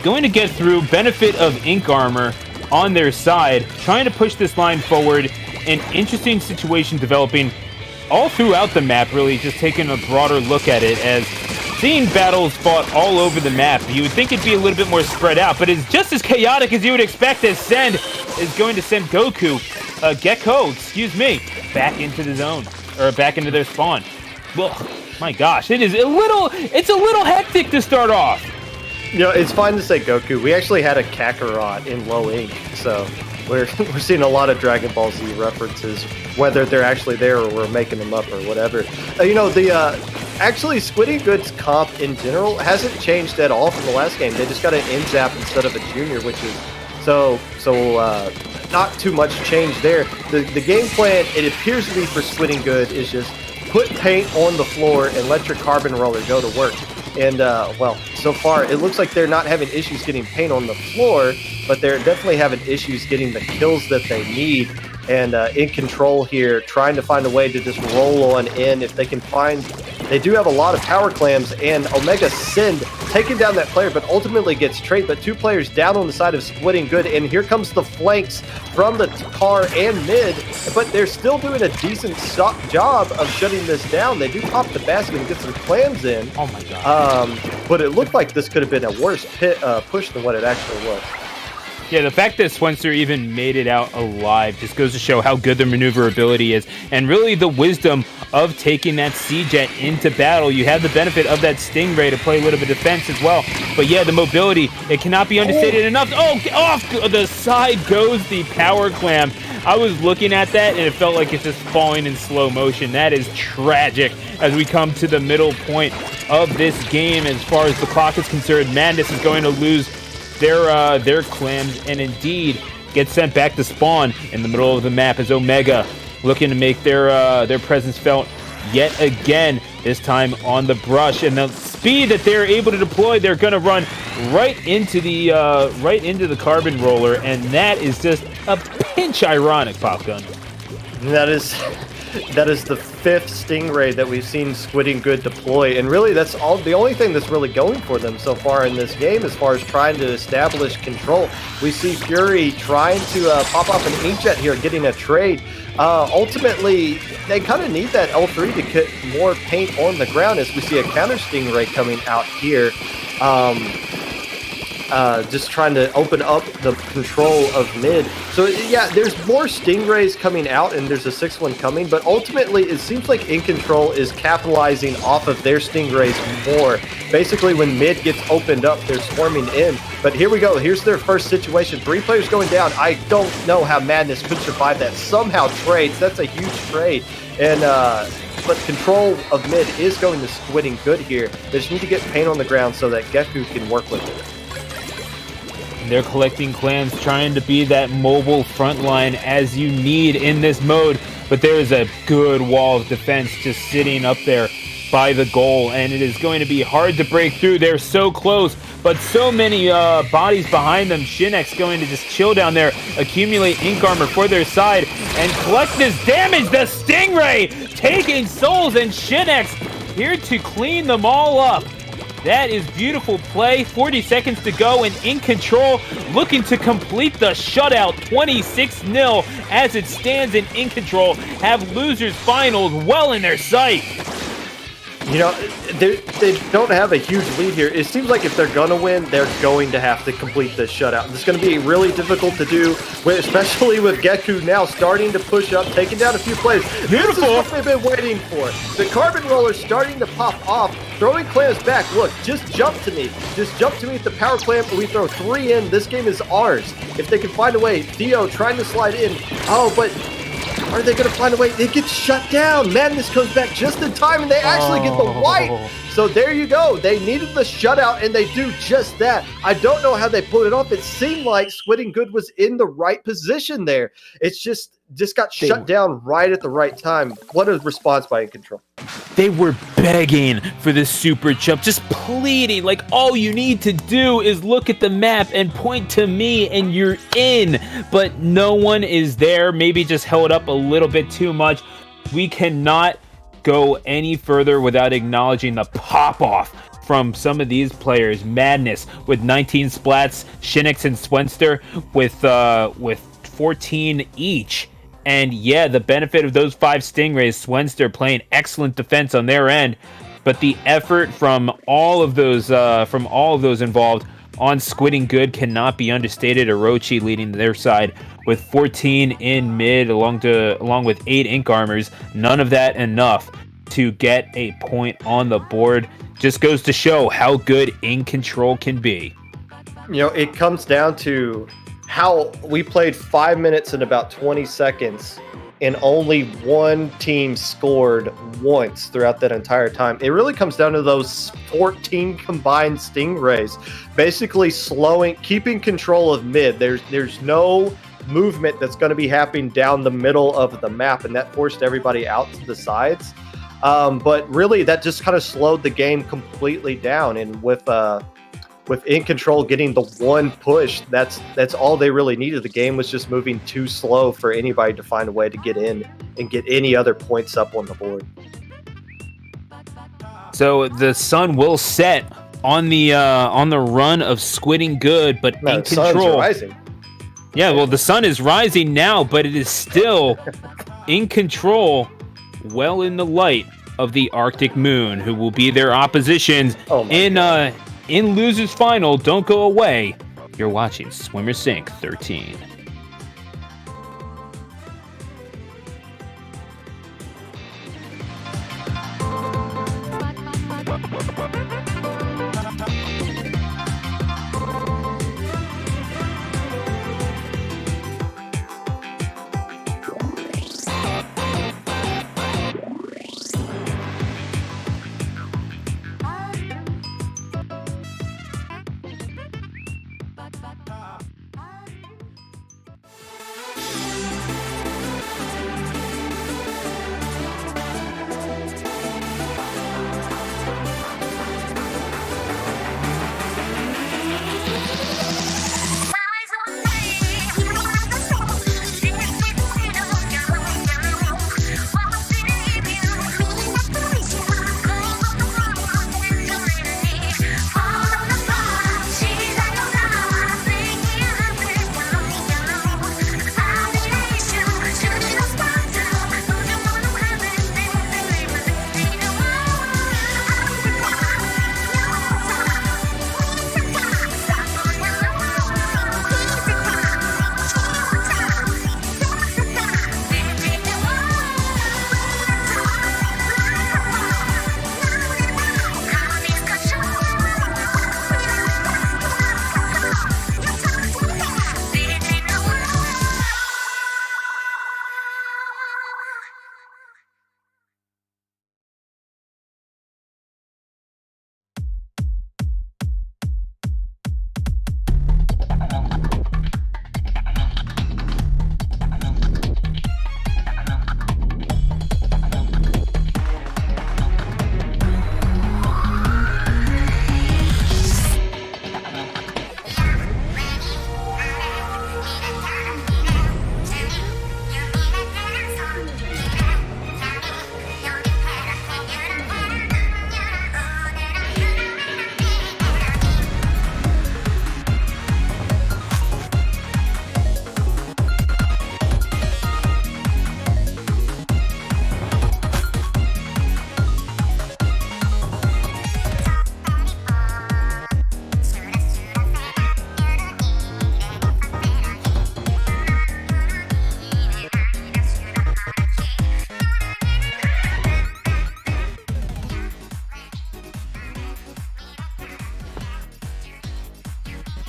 going to get through. Benefit of Ink Armor on their side, trying to push this line forward. An interesting situation developing all throughout the map, really, just taking a broader look at it as seeing battles fought all over the map. You would think it'd be a little bit more spread out, but it's just as chaotic as you would expect as Send is going to send Gecko, back into the zone, or back into their spawn. Well, my gosh, it's a little hectic to start off. You know, it's fine to say Goku. We actually had a Kakarot in low ink, so we're seeing a lot of Dragon Ball Z references, whether they're actually there or we're making them up or whatever. Actually, Squidding Good's comp in general hasn't changed at all from the last game. They just got an N-Zap instead of a Junior, which is so not too much change there. The game plan, it appears to be for Squidding Good, is just put paint on the floor and let your Carbon roller go to work. And, so far, it looks like they're not having issues getting paint on the floor, but they're definitely having issues getting the kills that they need. And InControl here, trying to find a way to just roll on in. If they can find, they do have a lot of power clams, and Omega Send taking down that player, but ultimately gets traded. But 2 players down on the side of Squidding Good, and here comes the flanks from the car and mid, but they're still doing a decent job of shutting this down. They do pop the basket and get some clams in. Oh my god. But it looked like this could have been a worse push than what it actually was. Yeah, the fact that Swenster even made it out alive just goes to show how good their maneuverability is, and really the wisdom of taking that C-Jet into battle. You have the benefit of that Stingray to play a little bit of defense as well. But yeah, the mobility, it cannot be understated enough. Oh, off the side goes the power clam. I was looking at that, and it felt like it's just falling in slow motion. That is tragic as we come to the middle point of this game. As far as the clock is concerned, Madness is going to lose their clams and indeed get sent back to spawn in the middle of the map as Omega looking to make their presence felt yet again, this time on the brush. And the speed that they're able to deploy, they're going to run right into the Carbon roller, and that is just a pinch ironic, Popgun. That is the 5th Stingray that we've seen Squidding Good deploy, and really that's the only thing that's really going for them so far in this game as far as trying to establish control. We see Fury trying to pop off an Inkjet here, getting a trade. Ultimately, they kind of need that L3 to get more paint on the ground as we see a counter Stingray coming out here. just trying to open up the control of mid. So yeah, there's more Stingrays coming out, and there's a 6th one coming, but ultimately it seems like InControl is capitalizing off of their Stingrays more. Basically, when mid gets opened up, they're swarming in. But here we go. Here's their first situation. 3 players going down. I don't know how Madness could survive that. Somehow trades. That's a huge trade. And but control of mid is going to Squidding good here. They just need to get paint on the ground so that Geku can work with it. They're collecting clans, trying to be that mobile front line as you need in this mode. But there is a good wall of defense just sitting up there by the goal, and it is going to be hard to break through. They're so close, but so many bodies behind them. Shinx going to just chill down there, accumulate ink armor for their side, and collect this damage. The Stingray taking souls, and Shinx here to clean them all up. That is beautiful play. 40 seconds to go, and InControl looking to complete the shutout. 26-0 as it stands, and InControl have losers finals well in their sight. You know, they don't have a huge lead here. It seems like if they're going to win, they're going to have to complete this shutout. It's going to be really difficult to do, especially with Geku now starting to push up, taking down a few players. Beautiful. This is what they've been waiting for. The Carbon Roller starting to pop off, throwing clams back. Look, just jump to me. Just jump to me with the power clam, and we throw 3 in. This game is ours. If they can find a way. Theo trying to slide in. Oh, but are they going to find a way? They get shut down. Madness comes back just in time, and they actually get the white. So there you go. They needed the shutout, and they do just that. I don't know how they pulled it off. It seemed like Squidding Good was in the right position there. It's just got shut down right at the right time. What a response by InControl. They were begging for the super jump, just pleading, like all you need to do is look at the map and point to me and you're in. But no one is there, maybe just held up a little bit too much. We cannot go any further without acknowledging the pop-off from some of these players. Madness with 19 splats, Shinx and Swenster with 14 each. And yeah, the benefit of those 5 Stingrays, Swenster playing excellent defense on their end, but the effort from all of those involved on Squidding Good cannot be understated. Orochi leading their side with 14 in mid, along with 8 ink armors. None of that enough to get a point on the board. Just goes to show how good InControl can be. You know, it comes down to how we played 5 minutes and about 20 seconds, and only one team scored once throughout that entire time. It really comes down to those 14 combined Stingrays, basically keeping control of mid. There's no movement that's going to be happening down the middle of the map, and that forced everybody out to the sides. But really, that just kind of slowed the game completely down, and with InControl getting the one push, that's all they really needed. The game was just moving too slow for anybody to find a way to get in and get any other points up on the board. So the sun will set on the run of Squidding Good, but no, InControl. The sun's rising. Yeah, well, the sun is rising now, but it is still InControl, well in the light of the Arctic Moon, who will be their oppositions in Losers Final. Don't go away. You're watching Swimmer Sync 13.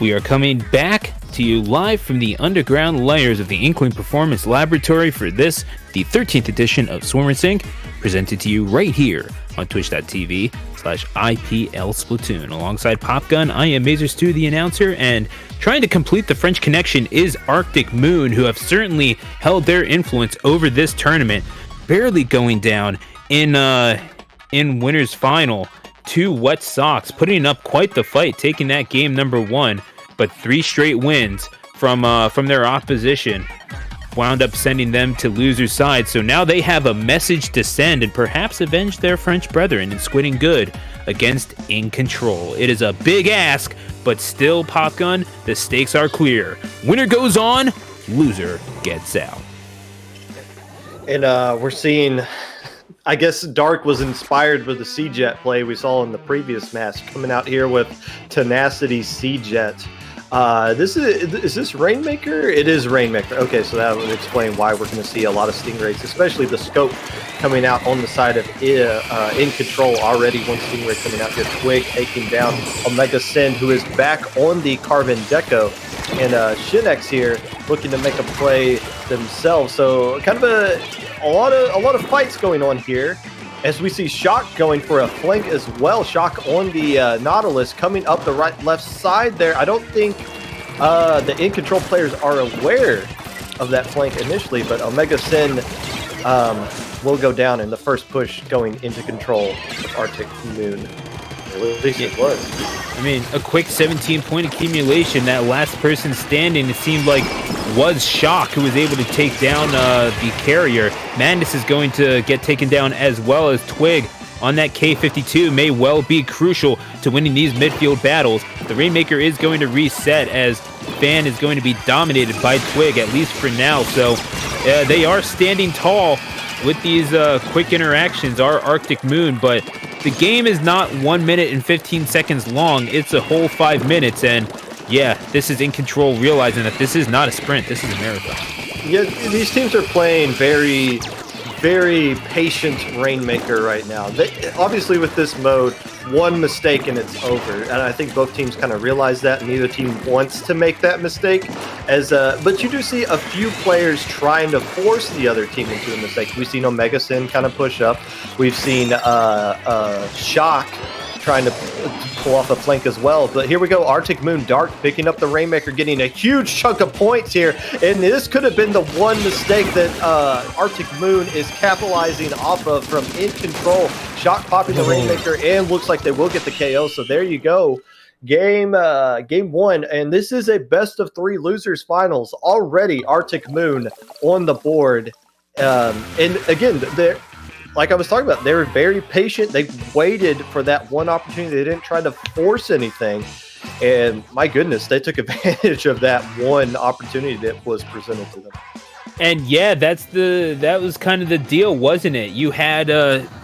We are coming back to you live from the underground layers of the Inkling Performance Laboratory for this, the 13th edition of Swimmer Sync, presented to you right here on twitch.tv/IPL Splatoon. Alongside Popgun, I am Mazer2, the announcer, and trying to complete the French connection is Arctic Moon, who have certainly held their influence over this tournament, barely going down in winner's final to Wet Sox, putting up quite the fight, taking that game number 1, but 3 straight wins from their opposition wound up sending them to loser's side. So now they have a message to send and perhaps avenge their French brethren in Squidding Good against InControl. It is a big ask, but still, Popgun, the stakes are clear. Winner goes on, loser gets out. And we're seeing, I guess Dark was inspired with the C-Jet play we saw in the previous match, coming out here with Tenacity C-Jet. Is this Rainmaker? It is Rainmaker. Okay, so that would explain why we're going to see a lot of Stingrays, especially the scope coming out on the side of InControl already. One Stingray coming out here. Twig taking down Omega Sin, who is back on the Carbon Deco. And Shinex here looking to make a play themselves. So kind of a lot of fights going on here. As we see Shock going for a flank as well. Shock on the Nautilus coming up the left side there. I don't think the InControl players are aware of that flank initially, but Omega Sin will go down in the first push going into control of Arctic Moon. At least it was. I mean, a quick 17-point accumulation. That last person standing, it seemed like, was Shock, who was able to take down the carrier. Madness is going to get taken down as well as Twig on that K-52 may well be crucial to winning these midfield battles. The Rainmaker is going to reset as Fan is going to be dominated by Twig, at least for now. So they are standing tall with these quick interactions, our Arctic Moon, but the game is not 1 minute and 15 seconds long. It's a whole 5 minutes, and yeah, this is InControl realizing that this is not a sprint, this is a marathon. Yeah, these teams are playing very, very patient Rainmaker right now. Obviously, with this mode, one mistake and it's over. And I think both teams kind of realize that. Neither team wants to make that mistake. But you do see a few players trying to force the other team into a mistake. We've seen Omega Sin kind of push up. We've seen Shock trying to pull off a flank as well. But here we go, Arctic Moon Dark picking up the Rainmaker, getting a huge chunk of points here. And this could have been the one mistake that Arctic Moon is capitalizing off of from InControl. Shock popping the Rainmaker, and looks like they will get the KO. So there you go. Game 1, and this is a best of 3 losers finals. Already Arctic Moon on the board. And again, like I was talking about, they were very patient. They waited for that one opportunity. They didn't try to force anything. And my goodness, they took advantage of that one opportunity that was presented to them. And yeah, that was kind of the deal, wasn't it? You had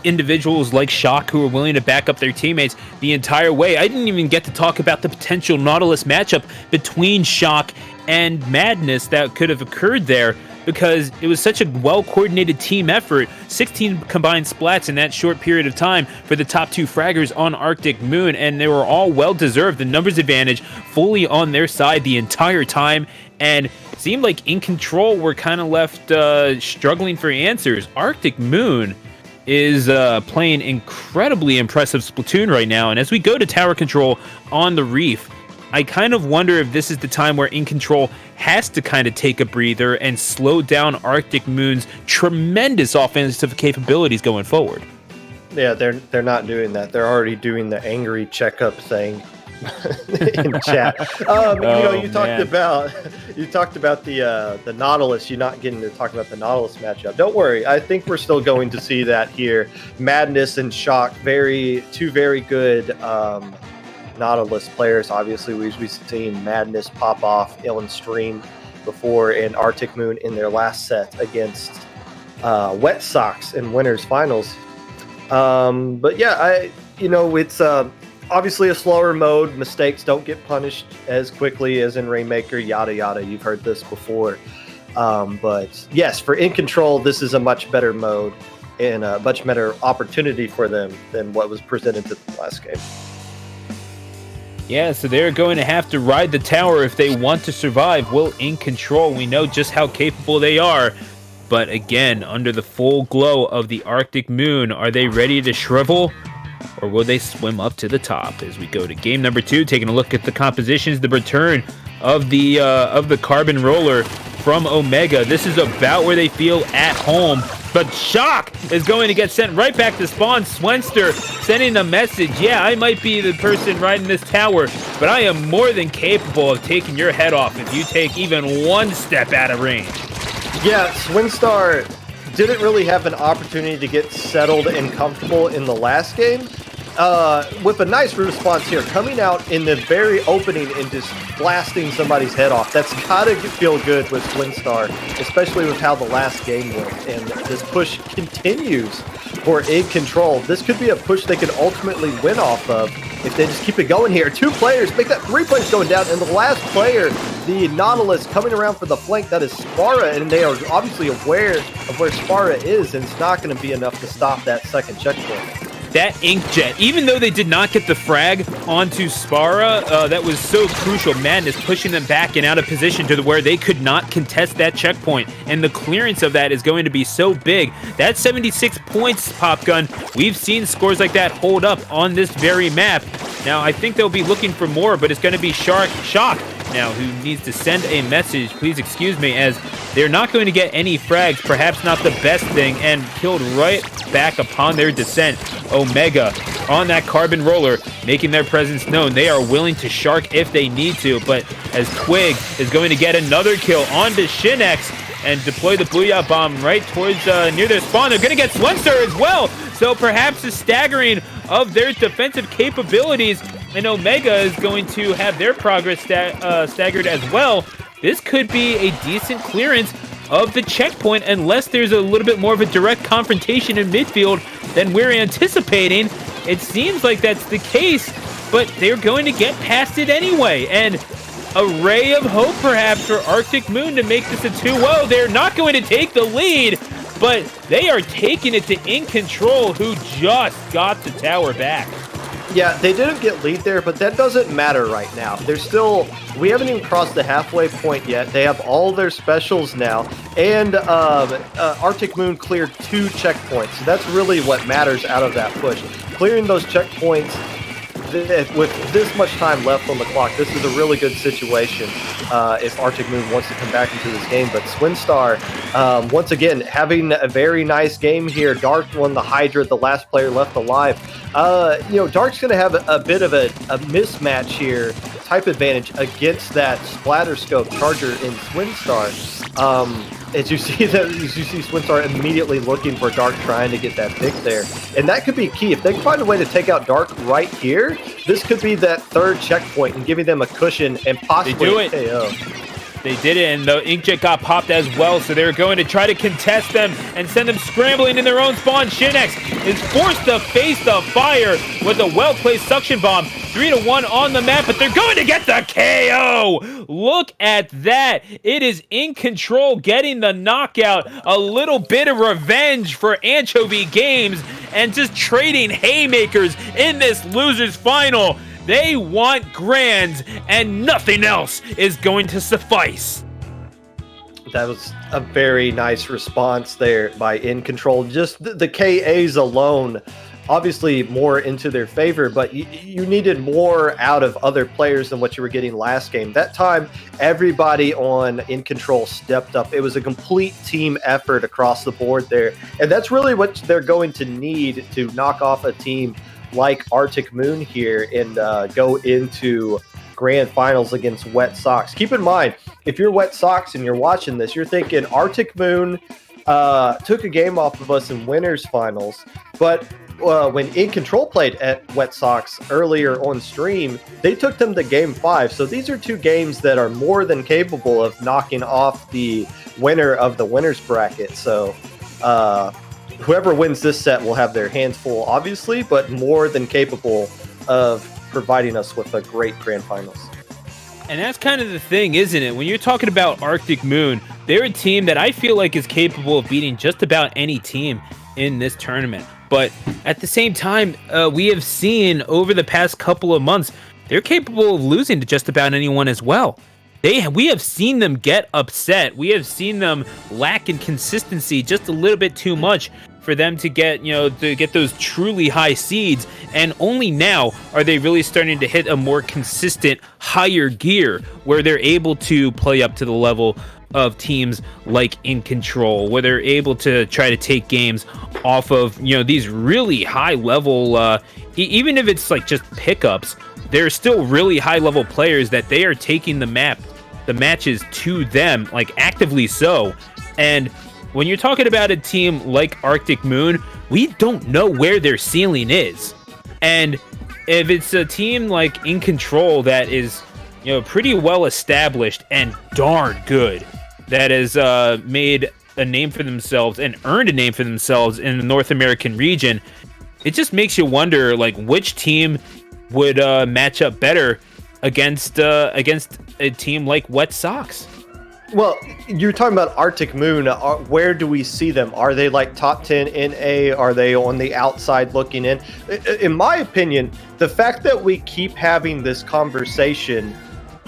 individuals like Shock who were willing to back up their teammates the entire way. I didn't even get to talk about the potential Nautilus matchup between Shock and Madness that could have occurred there, because it was such a well-coordinated team effort. 16 combined splats in that short period of time for the top 2 fraggers on Arctic Moon, and they were all well-deserved. The numbers advantage fully on their side the entire time, and it seemed like InControl were kind of left struggling for answers. Arctic Moon is playing incredibly impressive Splatoon right now, and as we go to tower control on the Reef, I kind of wonder if this is the time where InControl has to kind of take a breather and slow down Arctic Moon's tremendous offensive capabilities going forward. Yeah, they're not doing that. They're already doing the angry checkup thing in chat. You talked about the Nautilus. You're not getting to talk about the Nautilus matchup. Don't worry. I think we're still going to see that here. Madness and Shock, two very good Nautilus players. Obviously, we've seen Madness pop off on stream before, and Arctic Moon in their last set against Wet Sox in winners finals. But yeah, it's obviously a slower mode. Mistakes don't get punished as quickly as in Rainmaker, yada yada. You've heard this before. But yes, for InControl, this is a much better mode and a much better opportunity for them than what was presented to the last game. Yeah, so they're going to have to ride the tower if they want to survive. Will InControl, we know just how capable they are. But again, under the full glow of the Arctic moon, are they ready to shrivel? Or will they swim up to the top? As we go to game number 2, taking a look at the compositions, the return of the carbon roller from Omega. This is about where they feel at home. But Shock is going to get sent right back to spawn. Swenster sending a message. Yeah, I might be the person riding this tower, but I am more than capable of taking your head off if you take even one step out of range. Yeah, Swinstar didn't really have an opportunity to get settled and comfortable in the last game. With a nice response here, coming out in the very opening and just blasting somebody's head off. That's gotta feel good with Swinstar, especially with how the last game went. And this push continues for InControl. This could be a push they could ultimately win off of if they just keep it going here. 2 players, make that 3 players going down, and the last player, the Nautilus, coming around for the flank. That is Spara, and they are obviously aware of where Spara is, and it's not going to be enough to stop that second checkpoint. That Inkjet, even though they did not get the frag onto Spara, that was so crucial. Madness pushing them back and out of position to where they could not contest that checkpoint. And the clearance of that is going to be so big. That 76 points, Pop Gun. We've seen scores like that hold up on this very map. Now, I think they'll be looking for more, but it's going to be Shock now who needs to send a message. Please excuse me, as they're not going to get any frags, perhaps not the best thing, and killed right back upon their descent. Omega on that carbon roller, making their presence known. They are willing to shark if they need to, but as Twig is going to get another kill onto Shinex and deploy the Booyah Bomb right towards near their spawn, they're going to get Swenster as well. So perhaps a staggering of their defensive capabilities, and Omega is going to have their progress staggered as well. This could be a decent clearance of the checkpoint unless there's a little bit more of a direct confrontation in midfield than we're anticipating. It seems like that's the case, but they're going to get past it anyway. And a ray of hope perhaps for Arctic Moon to make this a 2-0. They're not going to take the lead, but they are taking it to InControl, who just got the tower back. Yeah, they didn't get lead there, but that doesn't matter right now. They're still, we haven't even crossed the halfway point yet. They have all their specials now, and Arctic Moon cleared 2 checkpoints. So that's really what matters out of that push. Clearing those checkpoints with this much time left on the clock, this is a really good situation if Arctic Moon wants to come back into this game. But Swinstar, once again, having a very nice game here. Dark won the Hydra, the last player left alive. Dark's going to have a bit of a mismatch here, type advantage against that splatter scope charger in Swinstar. As you see Swinstar immediately looking for Dark, trying to get that pick there. And that could be key. If they can find a way to take out Dark right here, this could be that 3rd checkpoint and giving them a cushion and possibly a KO. They did it, and the Inkjet got popped as well, so they're going to try to contest them and send them scrambling in their own spawn. Shinex is forced to face the fire with a well-placed suction bomb. 3-1 on the map, but they're going to get the KO! Look at that. It is InControl getting the knockout. A little bit of revenge for Anchovy Games and just trading haymakers in this loser's final. They want grands, and nothing else is going to suffice. That was a very nice response there by InControl. Just the KAs alone, obviously more into their favor, but you needed more out of other players than what you were getting last game. That time, everybody on InControl stepped up. It was a complete team effort across the board there, and that's really what they're going to need to knock off a team like Arctic Moon here and go into grand finals against Wet Sox. Keep in mind, if you're Wet Sox and you're watching this, you're thinking Arctic Moon took a game off of us in winners finals, but when InControl played at Wet Sox earlier on stream, they took them to game 5. So these are 2 games that are more than capable of knocking off the winner of the winners bracket. So whoever wins this set will have their hands full, obviously, but more than capable of providing us with a great grand finals. And that's kind of the thing, isn't it? When you're talking about Arctic Moon, they're a team that I feel like is capable of beating just about any team in this tournament. But at the same time, we have seen over the past couple of months they're capable of losing to just about anyone as well. We have seen them get upset. We have seen them lack in consistency just a little bit too much for them to get, those truly high seeds. And only now are they really starting to hit a more consistent, higher gear where they're able to play up to the level of teams like InControl, where they're able to try to take games off of, these really high level, even if it's like just pickups, they're still really high level players that they are taking the matches to them, like actively so. And when you're talking about a team like Arctic Moon, we don't know where their ceiling is. And if it's a team like InControl that is, pretty well established and darn good, that has made a name for themselves and earned a name for themselves in the North American region, it just makes you wonder, like, which team would match up better against a team like Wet Sox. Well, you're talking about Arctic Moon. Where do we see them? Are they like top 10 in A? Are they on the outside looking in? In my opinion, the fact that we keep having this conversation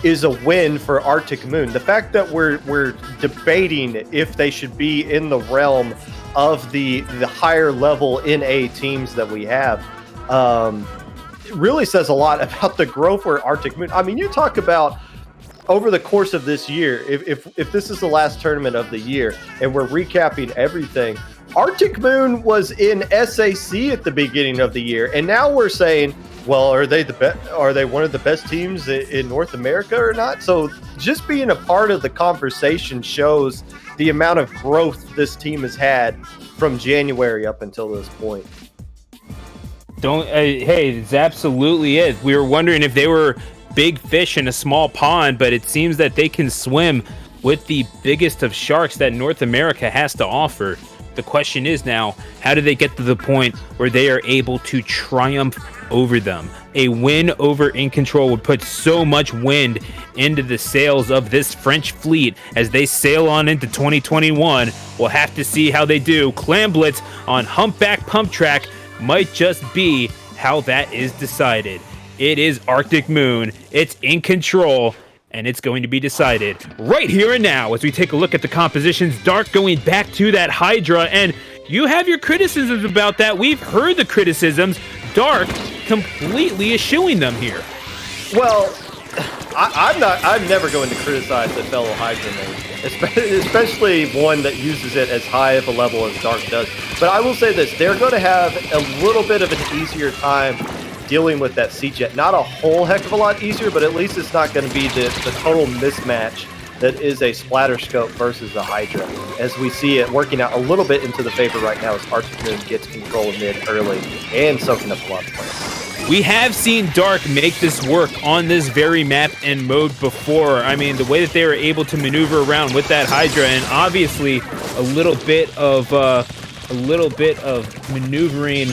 is a win for Arctic Moon. The fact that we're debating if they should be in the realm of the higher level NA teams that we have really says a lot about the growth for Arctic Moon. I mean, you talk about over the course of this year, if this is the last tournament of the year and we're recapping everything, Arctic Moon was in SAC at the beginning of the year, and now we're saying, well, are they one of the best teams in North America or not? So just being a part of the conversation shows the amount of growth this team has had from January up until this point. Hey, it absolutely is. We were wondering if they were big fish in a small pond, but it seems that they can swim with the biggest of sharks that North America has to offer. The question is now, how do they get to the point where they are able to triumph over them? A win over InControl would put so much wind into the sails of this French fleet as they sail on into 2021. We'll have to see how they do. Clam Blitz on Humpback Pump Track might just be how that is decided. It is Arctic Moon, it's InControl, and it's going to be decided right here and now as we take a look at the compositions. Dark going back to that Hydra, and you have your criticisms about that. We've heard the criticisms. Dark completely eschewing them here. Well, I'm never going to criticize a fellow Hydra name, especially one that uses it as high of a level as Dark does. But I will say this, they're going to have a little bit of an easier time dealing with that C-Jet. Not a whole heck of a lot easier, but at least it's not going to be the total mismatch that is a splatter scope versus a Hydra, as we see it working out a little bit into the favor right now as Arctic Moon gets control of mid early and soaking up a lot of points. We have seen Dark make this work on this very map and mode before. I mean, the way that they were able to maneuver around with that Hydra, and obviously a little bit of maneuvering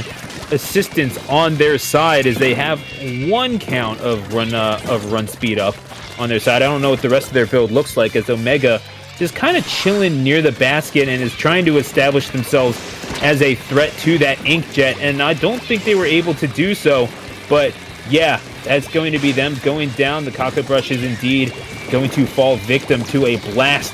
assistance on their side, as they have one count of run speed up on their side. I don't know what the rest of their build looks like, as Omega just kind of chilling near the basket and is trying to establish themselves as a threat to that Inkjet, and I don't think they were able to do so. But yeah, that's going to be them going down. The Cockabrush is indeed going to fall victim to a blast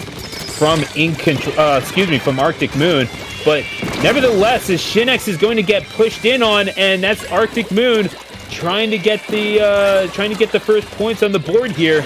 from from Arctic Moon. But nevertheless, as Shinex is going to get pushed in on, and that's Arctic Moon trying to get the first points on the board here.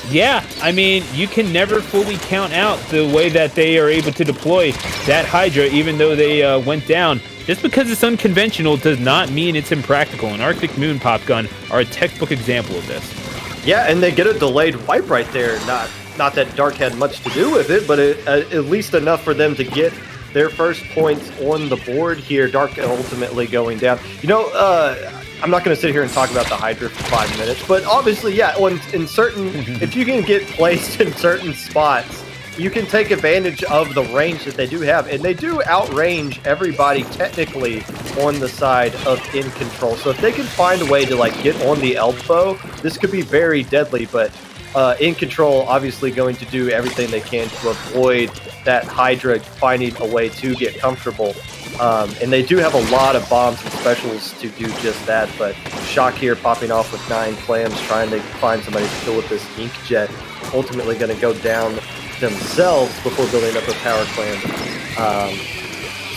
Yeah, I mean, you can never fully count out the way that they are able to deploy that Hydra, even though they went down. Just because it's unconventional does not mean it's impractical, and Arctic Moon Pop Gun are a textbook example of this. Yeah, and they get a delayed wipe right there. Not that Dark had much to do with it, but at least enough for them to get their first points on the board here. Dark ultimately going down. I'm not going to sit here and talk about the Hydra for 5 minutes, but obviously, yeah, in certain, if you can get placed in certain spots, you can take advantage of the range that they do have, and they do outrange everybody technically on the side of InControl. So if they can find a way to get on the elbow, this could be very deadly. But InControl obviously going to do everything they can to avoid that Hydra finding a way to get comfortable. And they do have a lot of bombs and specials to do just that, but Shock here popping off with 9 clams, trying to find somebody to kill with this Ink Jet, ultimately going to go down themselves before building up a power clam.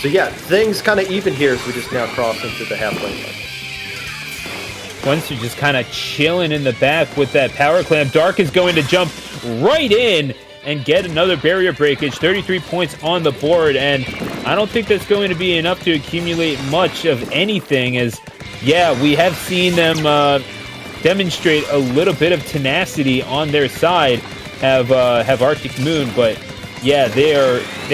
So yeah, things kind of even here as we just now cross into the halfway mark. Once you're just kind of chilling in the back with that power clamp, Dark is going to jump right in and get another barrier breakage. 33 points on the board, and I don't think that's going to be enough to accumulate much of anything, as, yeah, we have seen them demonstrate a little bit of tenacity on their side, have Arctic Moon, but yeah, they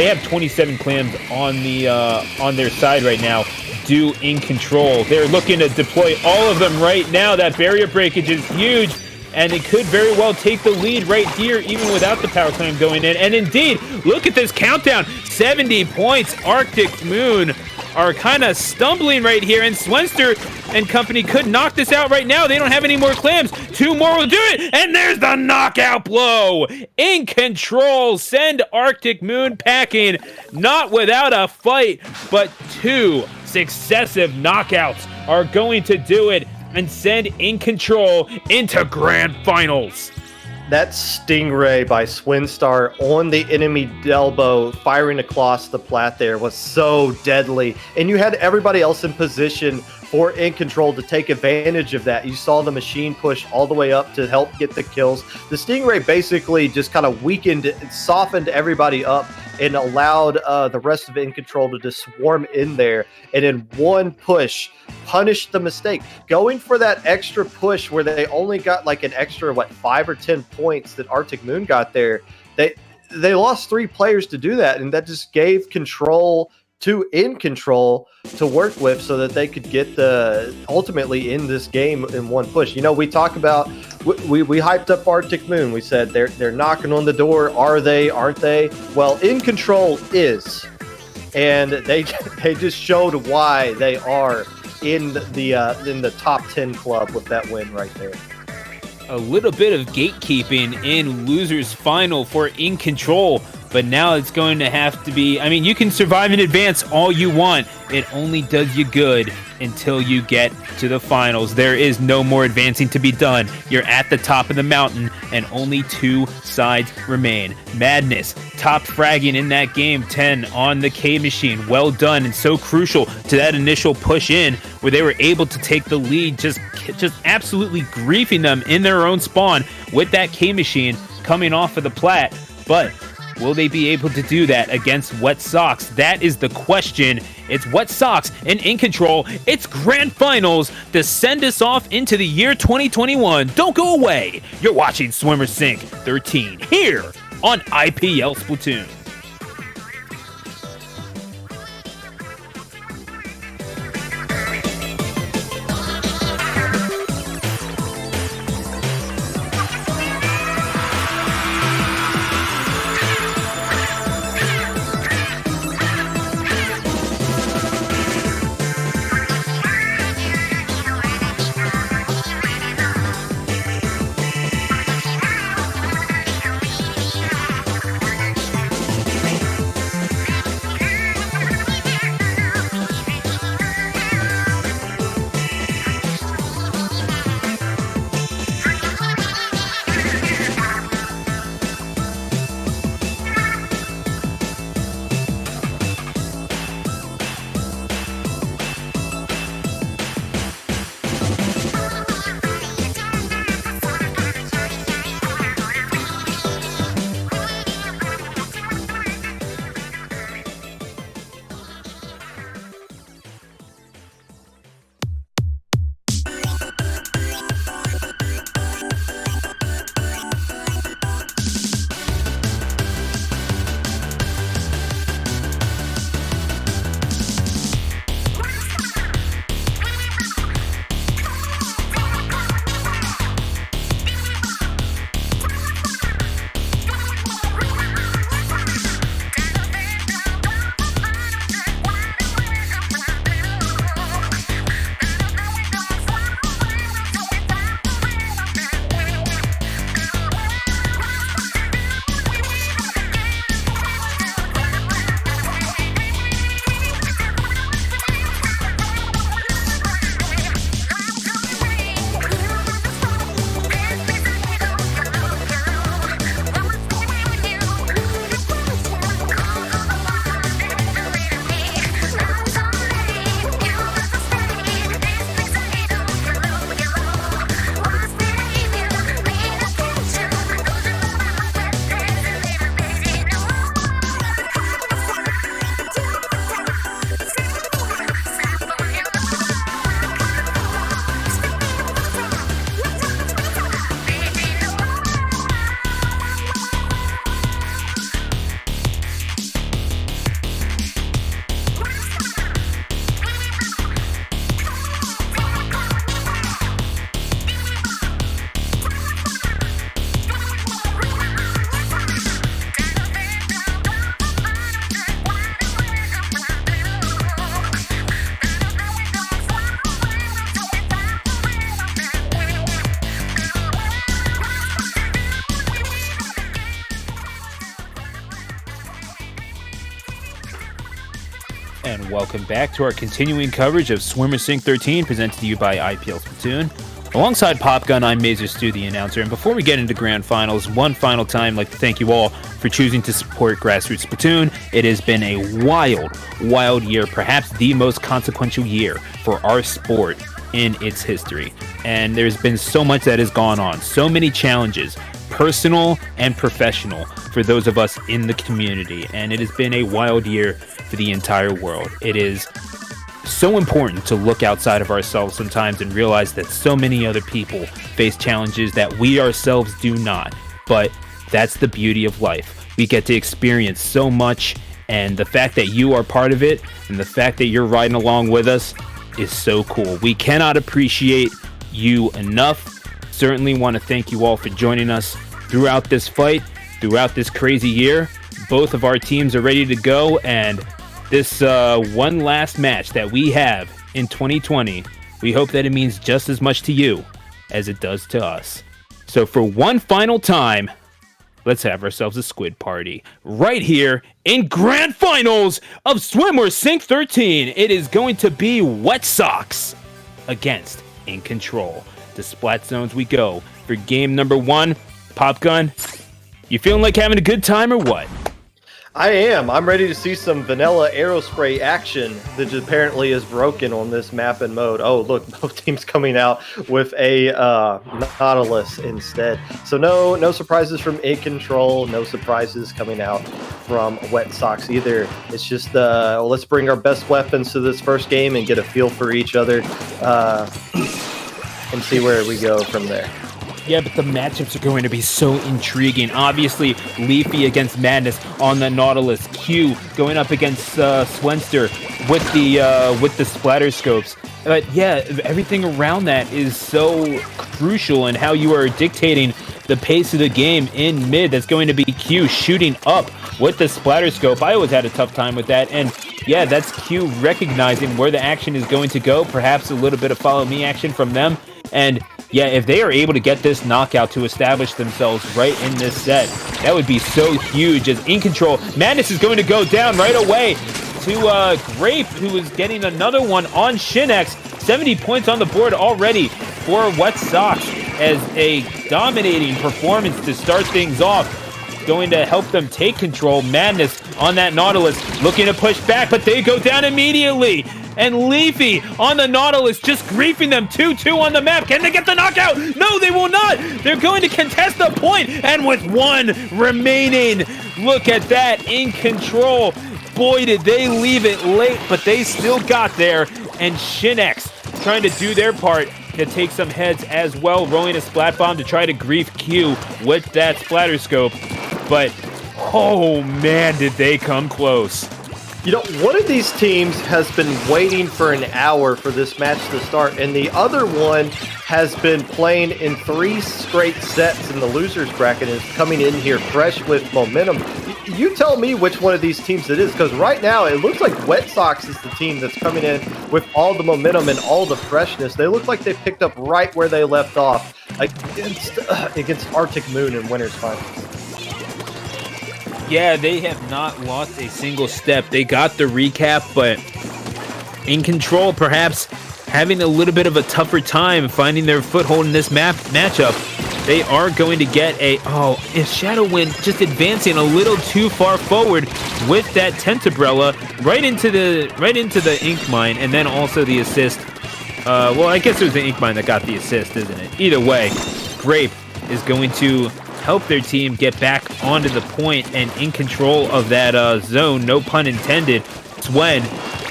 have 27 clams on their side right now. Do InControl. They're looking to deploy all of them right now. That barrier breakage is huge, and it could very well take the lead right here, even without the power clam going in. And indeed, look at this countdown. 70 points. Arctic Moon are kind of stumbling right here, and Swenster and company could knock this out right now. They don't have any more clams. 2 more will do it, and there's the knockout blow. InControl send Arctic Moon packing, not without a fight, but 2 successive knockouts are going to do it and send InControl into grand finals. That Stingray by Swinstar on the enemy elbow, firing across the plat there, was so deadly. And you had everybody else in position for InControl to take advantage of that. You saw the machine push all the way up to help get the kills. The Stingray basically just kind of weakened and softened everybody up and allowed the rest of InControl to just swarm in there, and in one push punished the mistake. Going for that extra push where they only got like an extra 5 or 10 points that Arctic Moon got there, they lost 3 players to do that, and that just gave control to InControl to work with so that they could get ultimately in this game in one push. You know, we talk about, we hyped up Arctic Moon. We said they're knocking on the door. Are they? Aren't they? Well, InControl is, and they just showed why they are in the top 10 club with that win right there. A little bit of gatekeeping in losers final for InControl, but now it's going to have to be, I mean, you can survive in advance all you want. It only does you good until you get to the finals. There is no more advancing to be done. You're at the top of the mountain, and only 2 sides remain. Madness, top fragging in that game, 10 on the K machine. Well done, and so crucial to that initial push in, where they were able to take the lead, just absolutely griefing them in their own spawn with that K machine coming off of the plat. But will they be able to do that against Wet Sox? That is the question. It's Wet Sox and InControl. It's grand finals to send us off into the year 2021. Don't go away. You're watching Swimmer Sync 13 here on IPL Splatoon. And welcome back to our continuing coverage of Swimmer Sync 13, presented to you by IPL Splatoon. Alongside Popgun, I'm Mazer Stu, the announcer, and before we get into Grand Finals, one final time, I'd like to thank you all for choosing to support Grassroots Splatoon. It has been a wild year, perhaps the most consequential year for our sport in its history. And there's been so much that has gone on, so many challenges, personal and professional, for those of us in the community, and it has been a wild year for the entire world. It is so important to look outside of ourselves sometimes and realize that so many other people face challenges that we ourselves do not. But that's the beauty of life. We get to experience so much, and the fact that you are part of it and the fact that you're riding along with us is so cool. We cannot appreciate you enough. Certainly want to thank you all for joining us throughout this fight, throughout this crazy year. Both of our teams are ready to go, and this one last match that we have in 2020, we hope that it means just as much to you as it does to us. So for one final time, let's have ourselves a squid party right here in Grand Finals of Swimmer Sync 13. It is going to be Wet Sox against InControl. To Splat Zones we go for game number 1. Popgun, you feeling like having a good time or what? I am. I'm ready to see some vanilla aerospray action that apparently is broken on this map and mode. Oh, look, both teams coming out with a Nautilus instead. So no surprises from InControl, no surprises coming out from Wet Sox either. It's just, let's bring our best weapons to this first game and get a feel for each other and see where we go from there. Yeah, but the matchups are going to be so intriguing. Obviously, Leafy against Madness on the Nautilus. Q going up against Swenster with the splatter scopes. But yeah, everything around that is so crucial in how you are dictating the pace of the game in mid. That's going to be Q shooting up with the splatter scope. I always had a tough time with that. And yeah, that's Q recognizing where the action is going to go. Perhaps a little bit of follow me action from them. And yeah, if they are able to get this knockout to establish themselves right in this set, that would be so huge. As InControl, Madness is going to go down right away to Grape, who is getting another one on Shinex. 70 points on the board already for Wet Sox as a dominating performance to start things off. Going to help them take control. Madness on that Nautilus looking to push back, but they go down immediately. And Leafy on the Nautilus just griefing them 2-2 on the map. Can they get the knockout? No, they will not. They're going to contest the point. And with one remaining, look at that, InControl. Boy, did they leave it late, but they still got there. And Shinex trying to do their part to take some heads as well, rolling a splat bomb to try to grief Q with that splatter scope. But, oh man, did they come close. You know, one of these teams has been waiting for an hour for this match to start, and the other one has been playing in 3 straight sets in the loser's bracket and is coming in here fresh with momentum. You tell me which one of these teams it is, because right now it looks like Wet Sox is the team that's coming in with all the momentum and all the freshness. They look like they picked up right where they left off against Arctic Moon in Winners Finals. Yeah, they have not lost a single step. They got the recap, but InControl perhaps having a little bit of a tougher time finding their foothold in this matchup. They are going to get if Shadow Wind just advancing a little too far forward with that Tentabrella right into the Ink Mine, and then also the assist. Well, I guess it was the Ink Mine that got the assist, isn't it? Either way, Grape is going to help their team get back onto the point and in control of that zone, no pun intended. Swen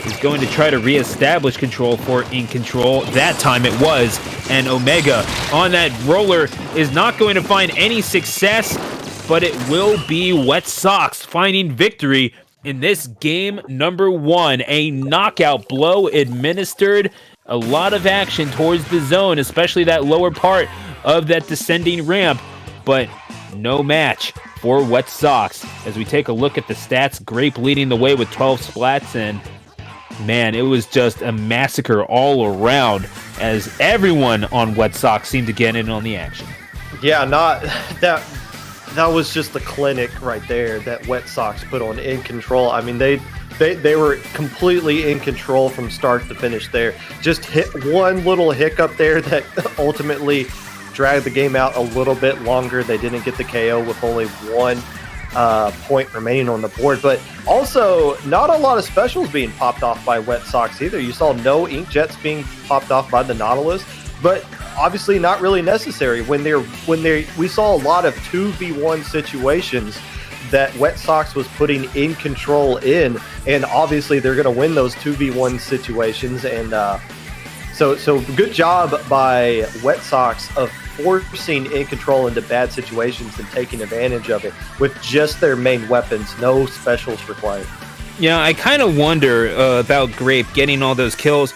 is going to try to reestablish control for InControl. That time it was, and Omega on that roller is not going to find any success, but it will be Wet Sox finding victory in this game number 1. A knockout blow administered, a lot of action towards the zone, especially that lower part of that descending ramp, but no match for Wet Sox. As we take a look at the stats, Grape leading the way with 12 splats, and man, it was just a massacre all around as everyone on Wet Sox seemed to get in on the action. Yeah, that was just the clinic right there that Wet Sox put on InControl. I mean, they they were completely in control from start to finish there. Just hit one little hiccup there that ultimately dragged the game out a little bit longer. They didn't get the KO with only one point remaining on the board, but also not a lot of specials being popped off by Wet Sox either. You saw no ink jets being popped off by the Nautilus, but obviously not really necessary when we saw a lot of 2v1 situations that Wet Sox was putting InControl in, and obviously they're going to win those 2v1 situations. And so good job by Wet Sox of forcing InControl into bad situations and taking advantage of it with just their main weapons, no specials required. Yeah, I kind of wonder about Grape getting all those kills.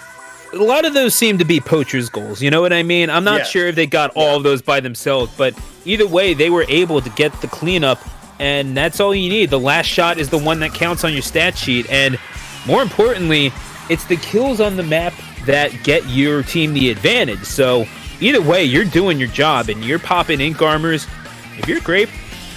A lot of those seem to be poachers' goals, you know what I mean? I'm not sure if they got all of those by themselves, but either way, they were able to get the cleanup, and that's all you need. The last shot is the one that counts on your stat sheet, and more importantly, it's the kills on the map that get your team the advantage. So either way, you're doing your job, and you're popping ink armors. If you're Grape,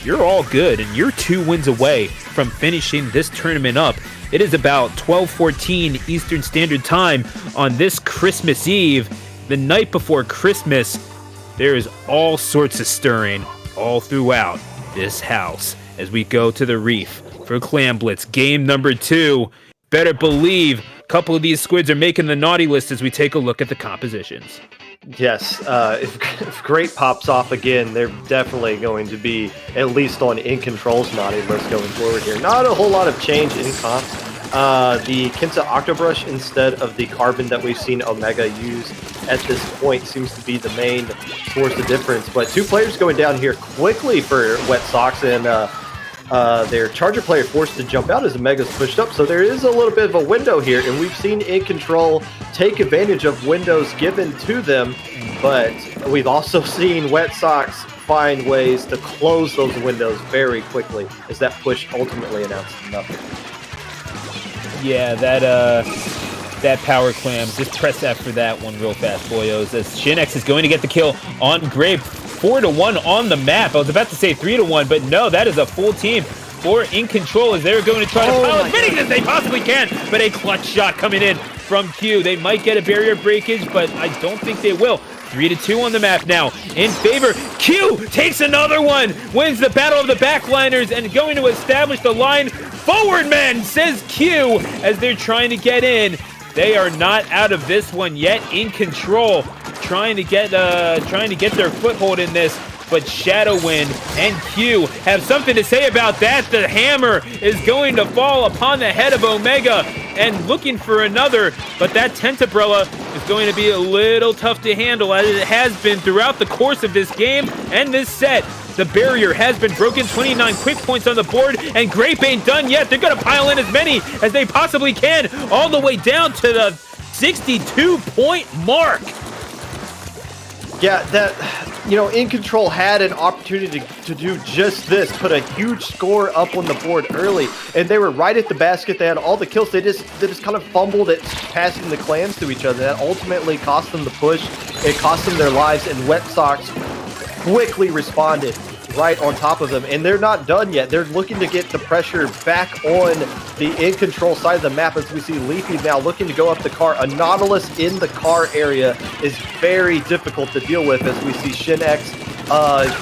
you're all good, and you're 2 wins away from finishing this tournament up. It is about 12:14 Eastern Standard Time on this Christmas Eve, the night before Christmas. There is all sorts of stirring all throughout this house as we go to the Reef for Clan Blitz game number 2. Better believe a couple of these squids are making the naughty list as we take a look at the compositions. Yes, if Grape pops off again, they're definitely going to be at least on InControl's naughty list going forward here. Not a whole lot of change in comps. The Kinsa Octobrush instead of the Carbon that we've seen Omega use at this point seems to be the main source of difference. But 2 players going down here quickly for Wet Sox, and their Charger player forced to jump out as Omega's pushed up. So there is a little bit of a window here, and we've seen InControl take advantage of windows given to them, but we've also seen Wet Sox find ways to close those windows very quickly as that push ultimately announced nothing. Yeah, that power clam, just press F for that one real fast, boyos, as Shinx is going to get the kill on Grape. 4-1 on the map. I was about to say 3-1, but no, that is a full team for InControl as they're going to try to pile as many as they possibly can, but a clutch shot coming in from Q. They might get a barrier breakage, but I don't think they will. 3-2 on the map now in favor. Q takes another one, wins the battle of the backliners, and going to establish the line. Forward men, says Q, as they're trying to get in. They are not out of this one yet. InControl trying to get their foothold in this, but Shadowwind and Q have something to say about that. The hammer is going to fall upon the head of Omega, and looking for another, but that Tentabrella is going to be a little tough to handle, as it has been throughout the course of this game and this set. The barrier has been broken, 29 quick points on the board, and Grape ain't done yet. They're going to pile in as many as they possibly can, all the way down to the 62-point mark. Yeah, InControl had an opportunity to do just this, put a huge score up on the board early, and they were right at the basket. They had all the kills. They just kind of fumbled at passing the clans to each other. That ultimately cost them the push. It cost them their lives, and Wet Sox quickly responded right on top of them, and they're not done yet. They're looking to get the pressure back on the InControl side of the map, as we see Leafy now looking to go up the car. A Nautilus in the car area is very difficult to deal with, as we see Shinx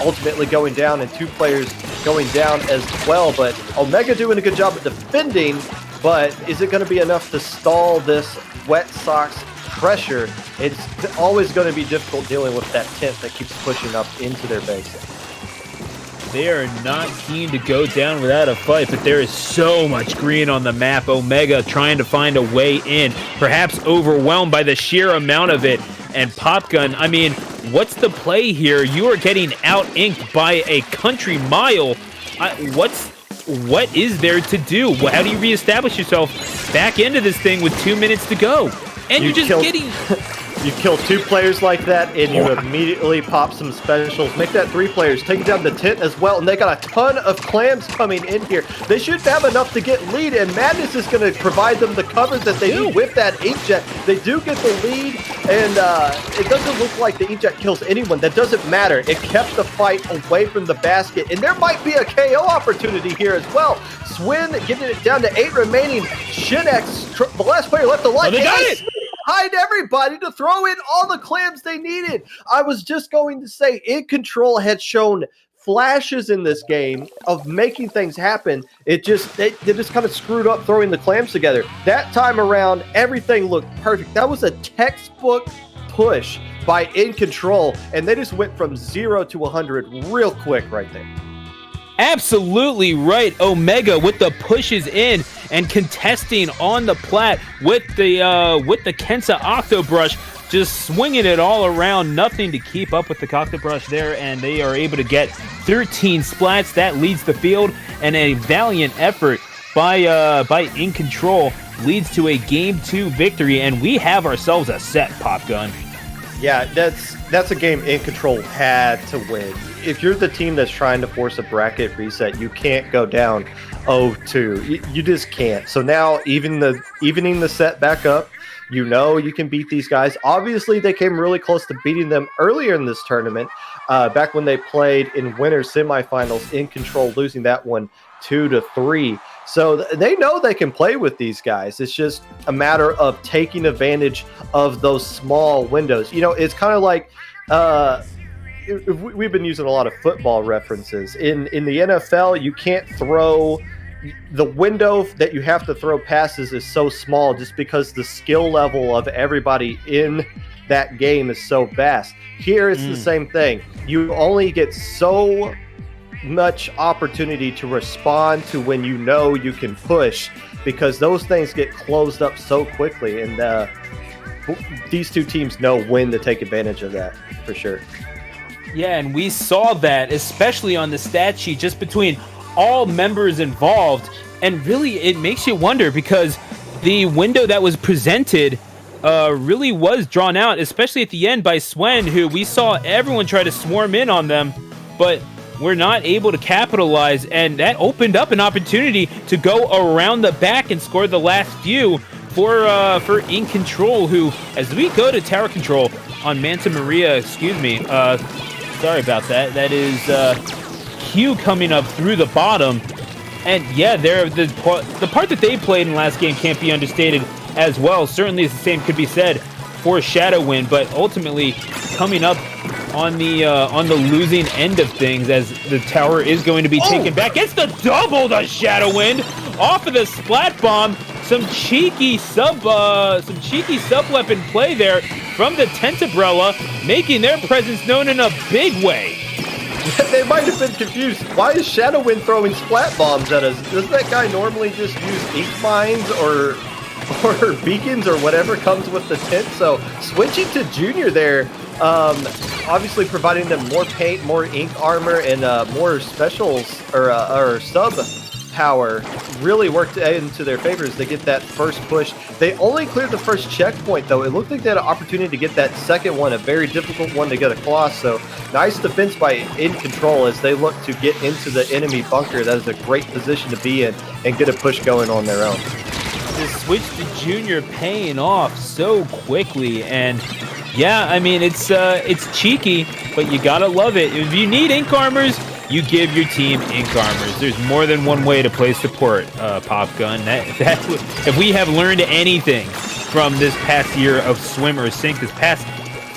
ultimately going down and 2 players going down as well. But Omega doing a good job of defending, but is it going to be enough to stall this Wet Sox pressure? It's always going to be difficult dealing with that tent that keeps pushing up into their base. They are not keen to go down without a fight, but there is so much green on the map. Omega trying to find a way in, perhaps overwhelmed by the sheer amount of it. And Popgun, I mean, what's the play here? You are getting out-inked by a country mile. What is there to do? How do you reestablish yourself back into this thing with 2 minutes to go? And you're just getting... You kill 2 players like that, and you immediately pop some specials. Make that 3 players. Take it down the tent as well, and they got a ton of clams coming in here. They should have enough to get lead, and Madness is going to provide them the cover that they need with that inkjet. They do get the lead, and it doesn't look like the inkjet kills anyone. That doesn't matter. It kept the fight away from the basket, and there might be a KO opportunity here as well. Swin getting it down to 8 remaining. Shinex, the last player left alive. They got it! Behind everybody to throw in all the clams they needed. I was just going to say, InControl had shown flashes in this game of making things happen. They just kind of screwed up throwing the clams together. That time around, everything looked perfect. That was a textbook push by InControl, and they just went from 0 to 100 real quick right there. Absolutely right. Omega with the pushes in and contesting on the plat with the Kensa Octobrush, just swinging it all around. Nothing to keep up with the Octobrush there, and they are able to get 13 splats. That leads the field, and a valiant effort by InControl leads to a Game 2 victory, and we have ourselves a set, Popgun. Yeah, that's a game InControl had to win. If you're the team that's trying to force a bracket reset, you can't go down 0-2. You just can't. So now evening the set back up, you know you can beat these guys. Obviously, they came really close to beating them earlier in this tournament, back when they played in winter semifinals. InControl losing that one 2-3. So they know they can play with these guys. It's just a matter of taking advantage of those small windows. You know, it's kind of like we've been using a lot of football references. In the NFL, you can't throw – the window that you have to throw passes is so small just because the skill level of everybody in that game is so vast. Here it's the same thing. You only get so much opportunity to respond to when you know you can push, because those things get closed up so quickly, and these two teams know when to take advantage of that for sure. Yeah, and we saw that especially on the stat sheet just between all members involved, and really it makes you wonder, because the window that was presented really was drawn out, especially at the end by Swen, who we saw everyone try to swarm in on them, but we're not able to capitalize, and that opened up an opportunity to go around the back and score the last few for InControl, who, as we go to tower control on Manta Maria, sorry about that. That is Q coming up through the bottom, and yeah, the part that they played in last game can't be understated as well. Certainly, the same could be said for Shadowwind, but ultimately coming up on the losing end of things, as the tower is going to be taken back. It's the double to Shadowwind off of the splat bomb. Some cheeky sub weapon play there from the Tentabrella, making their presence known in a big way. They might have been confused. Why is Shadowwind throwing splat bombs at us? Doesn't that guy normally just use ink mines or beacons or whatever comes with the tent? So switching to Junior there, obviously providing them more paint, more ink armor, and more specials or sub power really worked into their favor as they get that first push. They only cleared the first checkpoint, though. It looked like they had an opportunity to get that second one, a very difficult one to get across. So nice defense by InControl as they look to get into the enemy bunker. That is a great position to be in and get a push going on their own. The switch to Junior paying off so quickly, and yeah, I mean, it's cheeky, but you gotta love it. If you need ink armors, you give your team ink armors. There's more than one way to play support, Popgun. That if we have learned anything from this past year of Swim or Sink, this past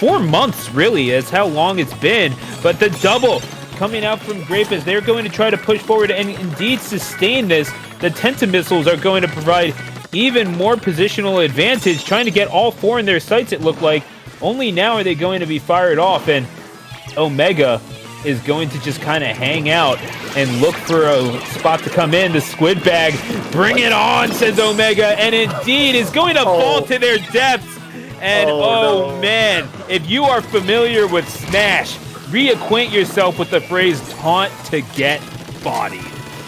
4 months, really, is how long it's been. But the double coming out from Grape as they're going to try to push forward and indeed sustain this. The Tenta missiles are going to provide even more positional advantage, trying to get all 4 in their sights, it looked like. Only now are they going to be fired off, and Omega is going to just kind of hang out and look for a spot to come in. The squid bag, bring it on, says Omega, and indeed is going to fall to their depths. And no. Man, if you are familiar with Smash, reacquaint yourself with the phrase taunt to get bodied.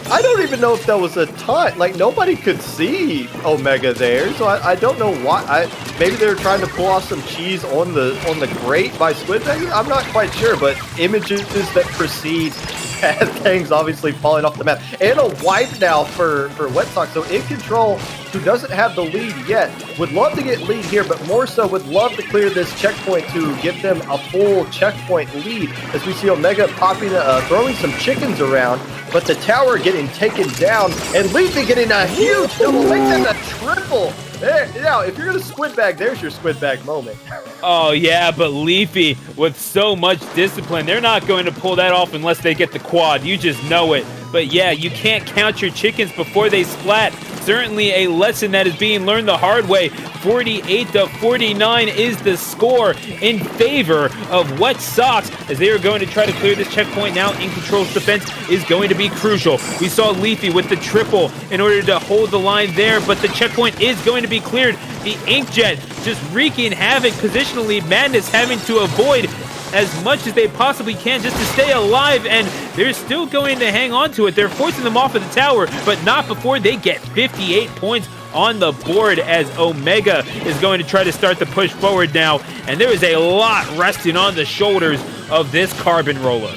I don't even know if that was a taunt. Like, nobody could see Omega there, so I don't know why. Maybe they were trying to pull off some cheese on the grate by Squidding. I'm not quite sure, but images that precede bad things obviously falling off the map. And a wipe now for Wet Sox. So InControl, who doesn't have the lead yet, would love to get lead here, but more so would love to clear this checkpoint to give them a full checkpoint lead. As we see Omega popping, throwing some chickens around, but the tower getting taken down, and Leafy getting a huge double, makes that a triple. There, now, if you're going to squid bag, there's your squid bag moment. Oh, yeah, but Leafy, with so much discipline, they're not going to pull that off unless they get the quad. You just know it. But yeah, you can't count your chickens before they splat. Certainly a lesson that is being learned the hard way. 48-49 is the score in favor of Wet Sox as they are going to try to clear this checkpoint now. InControl's defense is going to be crucial. We saw Leafy with the triple in order to hold the line there, but the checkpoint is going to be cleared. The Inkjet just wreaking havoc positionally. Madness having to avoid as much as they possibly can just to stay alive, and they're still going to hang on to it. They're forcing them off of the tower, but not before they get 58 points on the board as Omega is going to try to start the push forward now, and there is a lot resting on the shoulders of this carbon roller.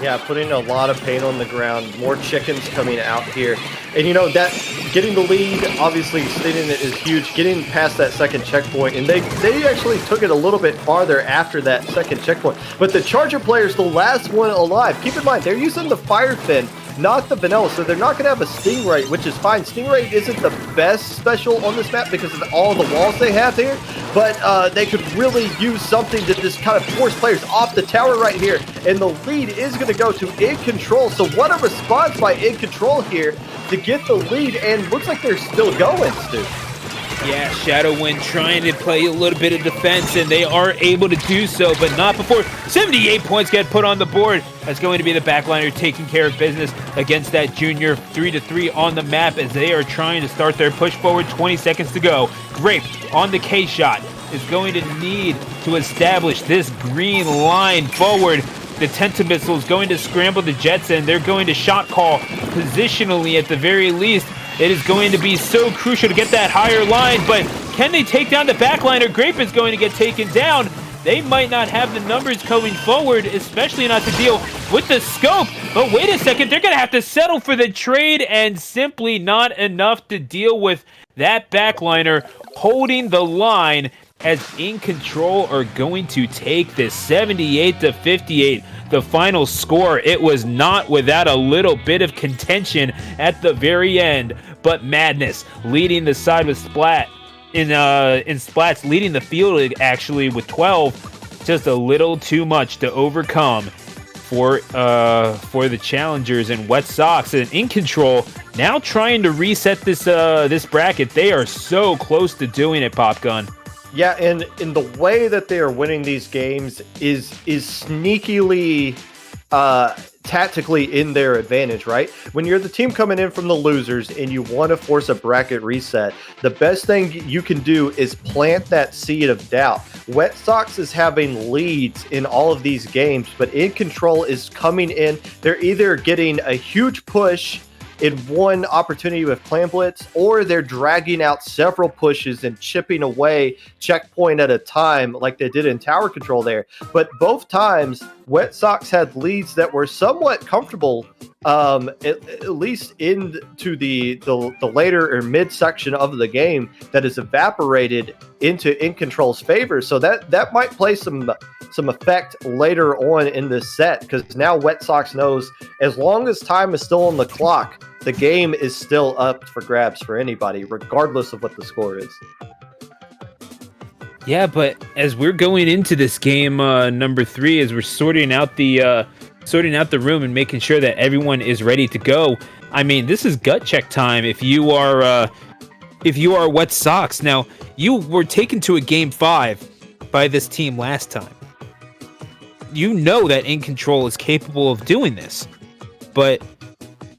Yeah, putting a lot of pain on the ground. More chickens coming out here. And, you know, that getting the lead, obviously stating it is huge. Getting past that second checkpoint, and they actually took it a little bit farther after that second checkpoint. But the Charger player is the last one alive. Keep in mind, they're using the Fire Fin, not the Vanilla, so they're not going to have a Stingray, which is fine. Stingray isn't the best special on this map because of all the walls they have here, but they could really use something to just kind of force players off the tower right here, and the lead is going to go to InControl. So what a response by InControl here to get the lead, and looks like they're still going, Stu. Yeah, Shadow Wind trying to play a little bit of defense, and they are able to do so, but not before 78 points get put on the board. That's going to be the backliner taking care of business against that junior. 3-3 on the map as they are trying to start their push forward. 20 seconds to go. Grape on the K-shot is going to need to establish this green line forward. The Tentamissile is going to scramble the Jets, and they're going to shot call positionally at the very least. It is going to be so crucial to get that higher line, but can they take down the backliner? Grape is going to get taken down. They might not have the numbers going forward, especially not to deal with the scope. But wait a second, they're going to have to settle for the trade, and simply not enough to deal with that backliner holding the line as InControl are going to take this 78-58. The final score. It was not without a little bit of contention at the very end, but Madness leading the side with Splat in Splats leading the field actually with 12. Just a little too much to overcome for the challengers and Wet Sox, and InControl now trying to reset this bracket. They are so close to doing it, Popgun. Yeah, and in the way that they are winning these games is sneakily tactically in their advantage, right? When you're the team coming in from the losers and you want to force a bracket reset, the best thing you can do is plant that seed of doubt. Wet Sox is having leads in all of these games, but InControl is coming in. They're either getting a huge push in one opportunity with Plan Blitz, or they're dragging out several pushes and chipping away checkpoint at a time like they did in tower control there. But both times, Wet Sox had leads that were somewhat comfortable, at least into the later or mid section of the game that has evaporated into InControl's favor. So that might play some effect later on in this set, because now Wet Sox knows as long as time is still on the clock, the game is still up for grabs for anybody, regardless of what the score is. Yeah, but as we're going into this game number 3, as we're sorting out the room and making sure that everyone is ready to go, I mean, this is gut check time. If you are Wet Sox, now you were taken to a game 5 by this team last time. You know that InControl is capable of doing this, but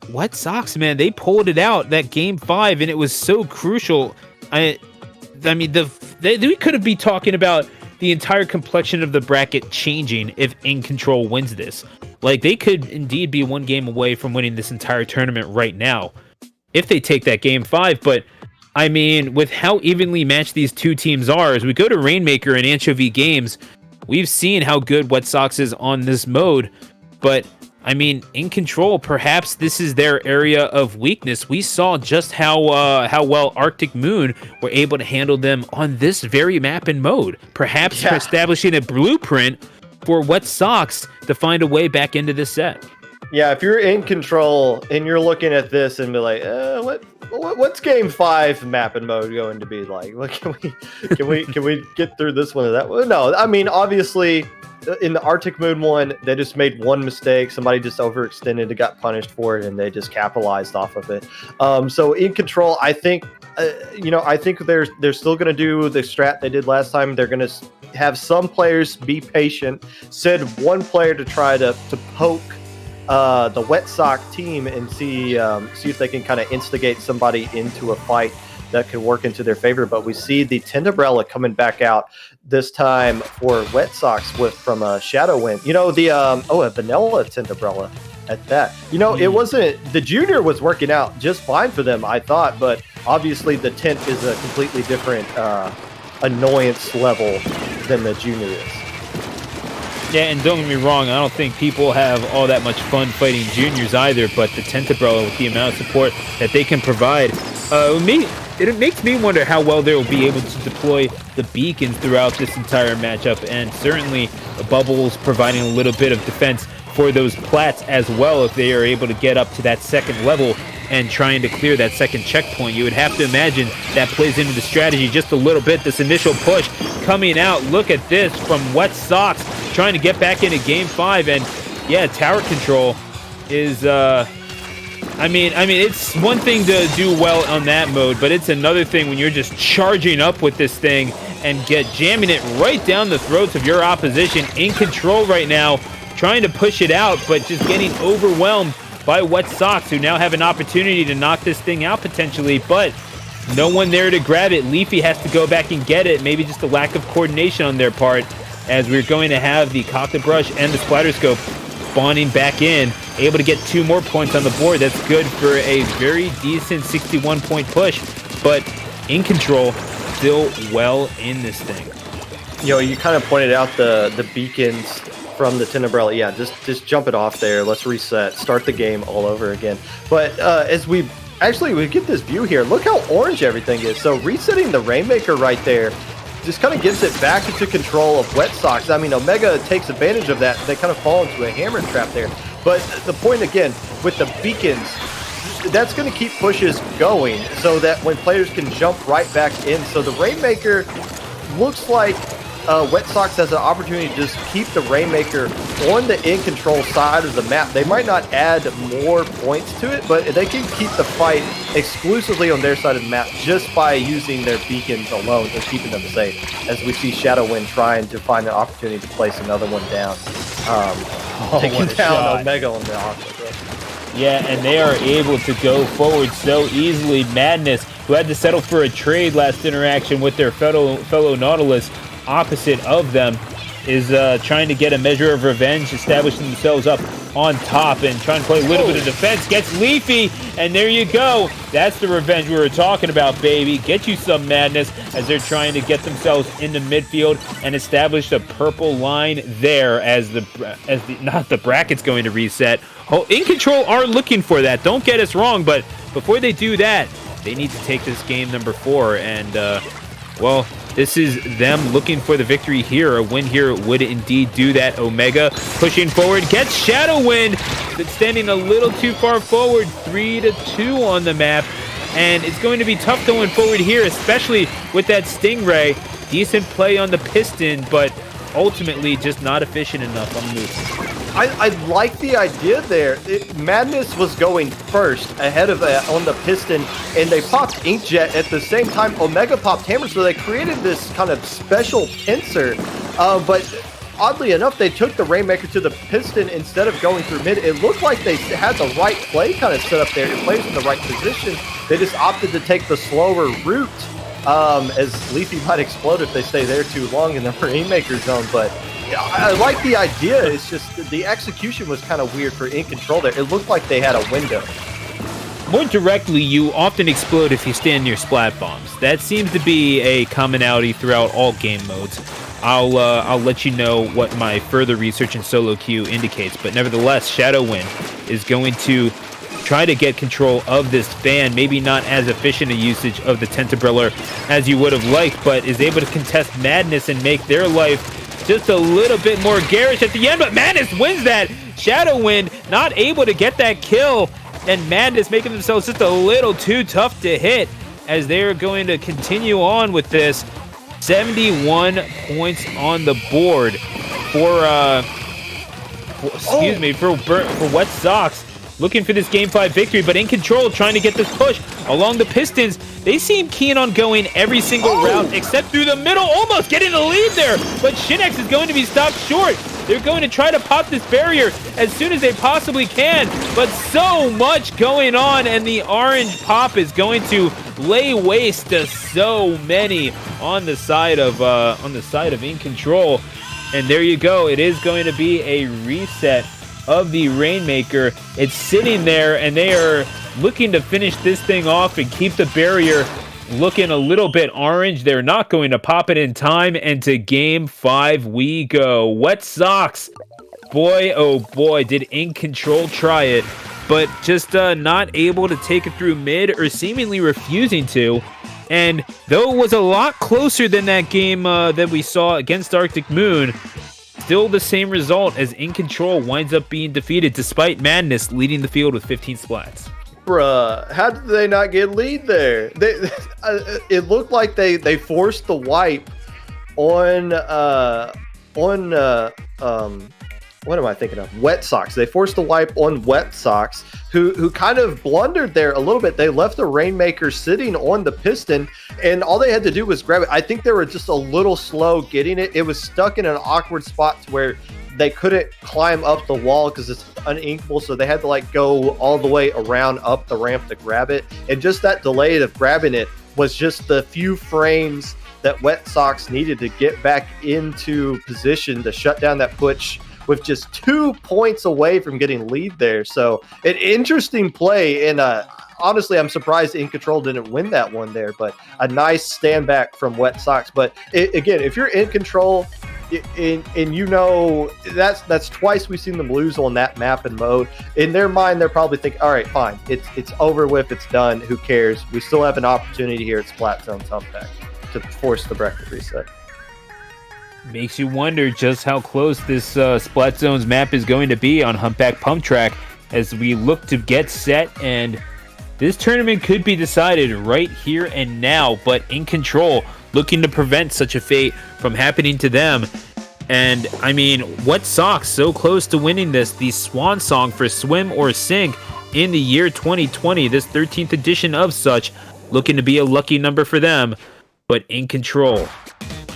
Wet Sox, man, they pulled it out that game 5, and it was so crucial. I mean, we could be talking about the entire complexion of the bracket changing if InControl wins this. Like, they could indeed be one game away from winning this entire tournament right now if they take that game 5. But I mean, with how evenly matched these two teams are, as we go to Rainmaker and Anchovy Games, we've seen how good Wet Sox is on this mode. But I mean, InControl, perhaps this is their area of weakness. We saw just how well Arctic Moon were able to handle them on this very map and mode. Perhaps establishing a blueprint for Wet Sox to find a way back into this set. Yeah, if you're InControl and you're looking at this and be like, what's game 5 map and mode going to be like? What can we get through this one or that one? No, I mean, obviously in the Arctic Moon one, they just made one mistake. Somebody just overextended and got punished for it, and they just capitalized off of it. So InControl, I think, I think they're still going to do the strat they did last time. They're going to have some players be patient, send one player to try to poke the Wet Sox team and see if they can kind of instigate somebody into a fight that could work into their favor. But we see the Tinderella coming back out this time for Wet Sox from Shadow Wind. A vanilla Tinderella at that. It wasn't, the junior was working out just fine for them, I thought, but obviously the tint is a completely different annoyance level than the junior is. Yeah, and don't get me wrong, I don't think people have all that much fun fighting juniors either, but the Tinderella, with the amount of support that they can provide, it makes me wonder how well they will be able to deploy the beacons throughout this entire matchup, and certainly the bubbles providing a little bit of defense for those plats as well if they are able to get up to that second level and trying to clear that second checkpoint. You would have to imagine that plays into the strategy just a little bit. This initial push coming out. Look at this from Wet Sox trying to get back into game 5. And yeah, tower control is I mean it's one thing to do well on that mode, but it's another thing when you're just charging up with this thing and jamming it right down the throats of your opposition. InControl right now, trying to push it out, but just getting overwhelmed by Wet Sox, who now have an opportunity to knock this thing out potentially, but no one there to grab it. Leafy has to go back and get it. Maybe just a lack of coordination on their part, as we're going to have the Cock the Brush and the Splatterscope spawning back in, able to get 2 more points on the board. That's good for a very decent 61-point push, but InControl still well in this thing. You kind of pointed out the beacons from the Tinderella. Yeah, just jump it off there. Let's reset. Start the game all over again. But as we get this view here, look how orange everything is. So resetting the Rainmaker right there just kind of gives it back into control of Wet Sox. I mean, Omega takes advantage of that. They kind of fall into a hammer trap there. But the point, again, with the beacons, that's going to keep pushes going so that when players can jump right back in. So the Rainmaker looks like Wet Sox has an opportunity to just keep the Rainmaker on the InControl side of the map. They might not add more points to it, but they can keep the fight exclusively on their side of the map just by using their beacons alone and keeping them safe, as we see Shadow Wind trying to find an opportunity to place another one down. Taking down Omega on the offense. Yeah, and they are able to go forward so easily. Madness, who had to settle for a trade last interaction with their fellow Nautilus, opposite of them, is trying to get a measure of revenge, establishing themselves up on top and trying to play a little bit of defense. Gets Leafy, and there you go. That's the revenge we were talking about, baby. Get you some Madness, as they're trying to get themselves into midfield and establish a purple line there as not the bracket's going to reset. InControl are looking for that. Don't get us wrong, but before they do that, they need to take this game number 4, and well, this is them looking for the victory here. A win here would indeed do that. Omega pushing forward, gets Shadow Wind, but standing a little too far forward. 3-2 on the map, and it's going to be tough going forward here, especially with that Stingray. Decent play on the Piston, but ultimately just not efficient enough on the move. I like the idea there. Madness was going first ahead of on the Piston, and they popped Inkjet at the same time. Omega popped Hammer, so they created this kind of special pincer. But oddly enough, they took the Rainmaker to the Piston instead of going through mid. It looked like they had the right play kind of set up there. It plays in the right position. They just opted to take the slower route, as Leafy might explode if they stay there too long in the Rainmaker zone. But I like the idea. It's just the execution was kind of weird for InControl there. It looked like they had a window. More directly, you often explode if you stand near splat bombs. That seems to be a commonality throughout all game modes. I'll let you know what my further research in solo queue indicates, but nevertheless, Shadow Wind is going to try to get control of this fan. Maybe not as efficient a usage of the Tentabriller as you would have liked, but is able to contest Madness and make their life just a little bit more garish at the end, but Madness wins that. Shadow Wind not able to get that kill, and Madness making themselves just a little too tough to hit as they're going to continue on with this. 71 points on the board for Wet Sox, looking for this Game 5 victory, but InControl trying to get this push along the Pistons. They seem keen on going every single route except through the middle, almost getting the lead there, but Shinex is going to be stopped short. They're going to try to pop this barrier as soon as they possibly can, but so much going on, and the orange pop is going to lay waste to so many on the side of InControl. And there you go. It is going to be a reset of the Rainmaker. It's sitting there, and they are looking to finish this thing off and keep the barrier looking a little bit orange. They're not going to pop it in time, and to Game 5 we go. Wet Sox, boy oh boy, did InControl try it, but just not able to take it through mid, or seemingly refusing to. And though it was a lot closer than that game that we saw against Arctic Moon, still the same result as InControl winds up being defeated despite Madness leading the field with 15 splats. Bruh, how did they not get lead there? It looked like they forced the wipe on what am I thinking of? Wet Sox. They forced the wipe on Wet Sox, who kind of blundered there a little bit. They left the Rainmaker sitting on the piston, and all they had to do was grab it. I think they were just a little slow getting it. It was stuck in an awkward spot to where they couldn't climb up the wall because it's uninkable, so they had to like go all the way around up the ramp to grab it. And just that delay of grabbing it was just the few frames that Wet Sox needed to get back into position to shut down that push, with just 2 points away from getting lead there. So an interesting play, and honestly, I'm surprised InControl didn't win that one there, but a nice stand back from Wet Sox. But again, if you're InControl, and you know that's twice we've seen them lose on that map and mode. In their mind, they're probably thinking, all right, fine, it's over with, it's done, who cares? We still have an opportunity here at Splat Zone Humpback to force the bracket reset. Makes you wonder just how close this Splat Zone's map is going to be on Humpback Pump Track as we look to get set, and this tournament could be decided right here and now, but InControl looking to prevent such a fate from happening to them. And I mean, Wet Sox so close to winning this, the swan song for Swim or Sink in the year 2020, this 13th edition of such, looking to be a lucky number for them. But InControl,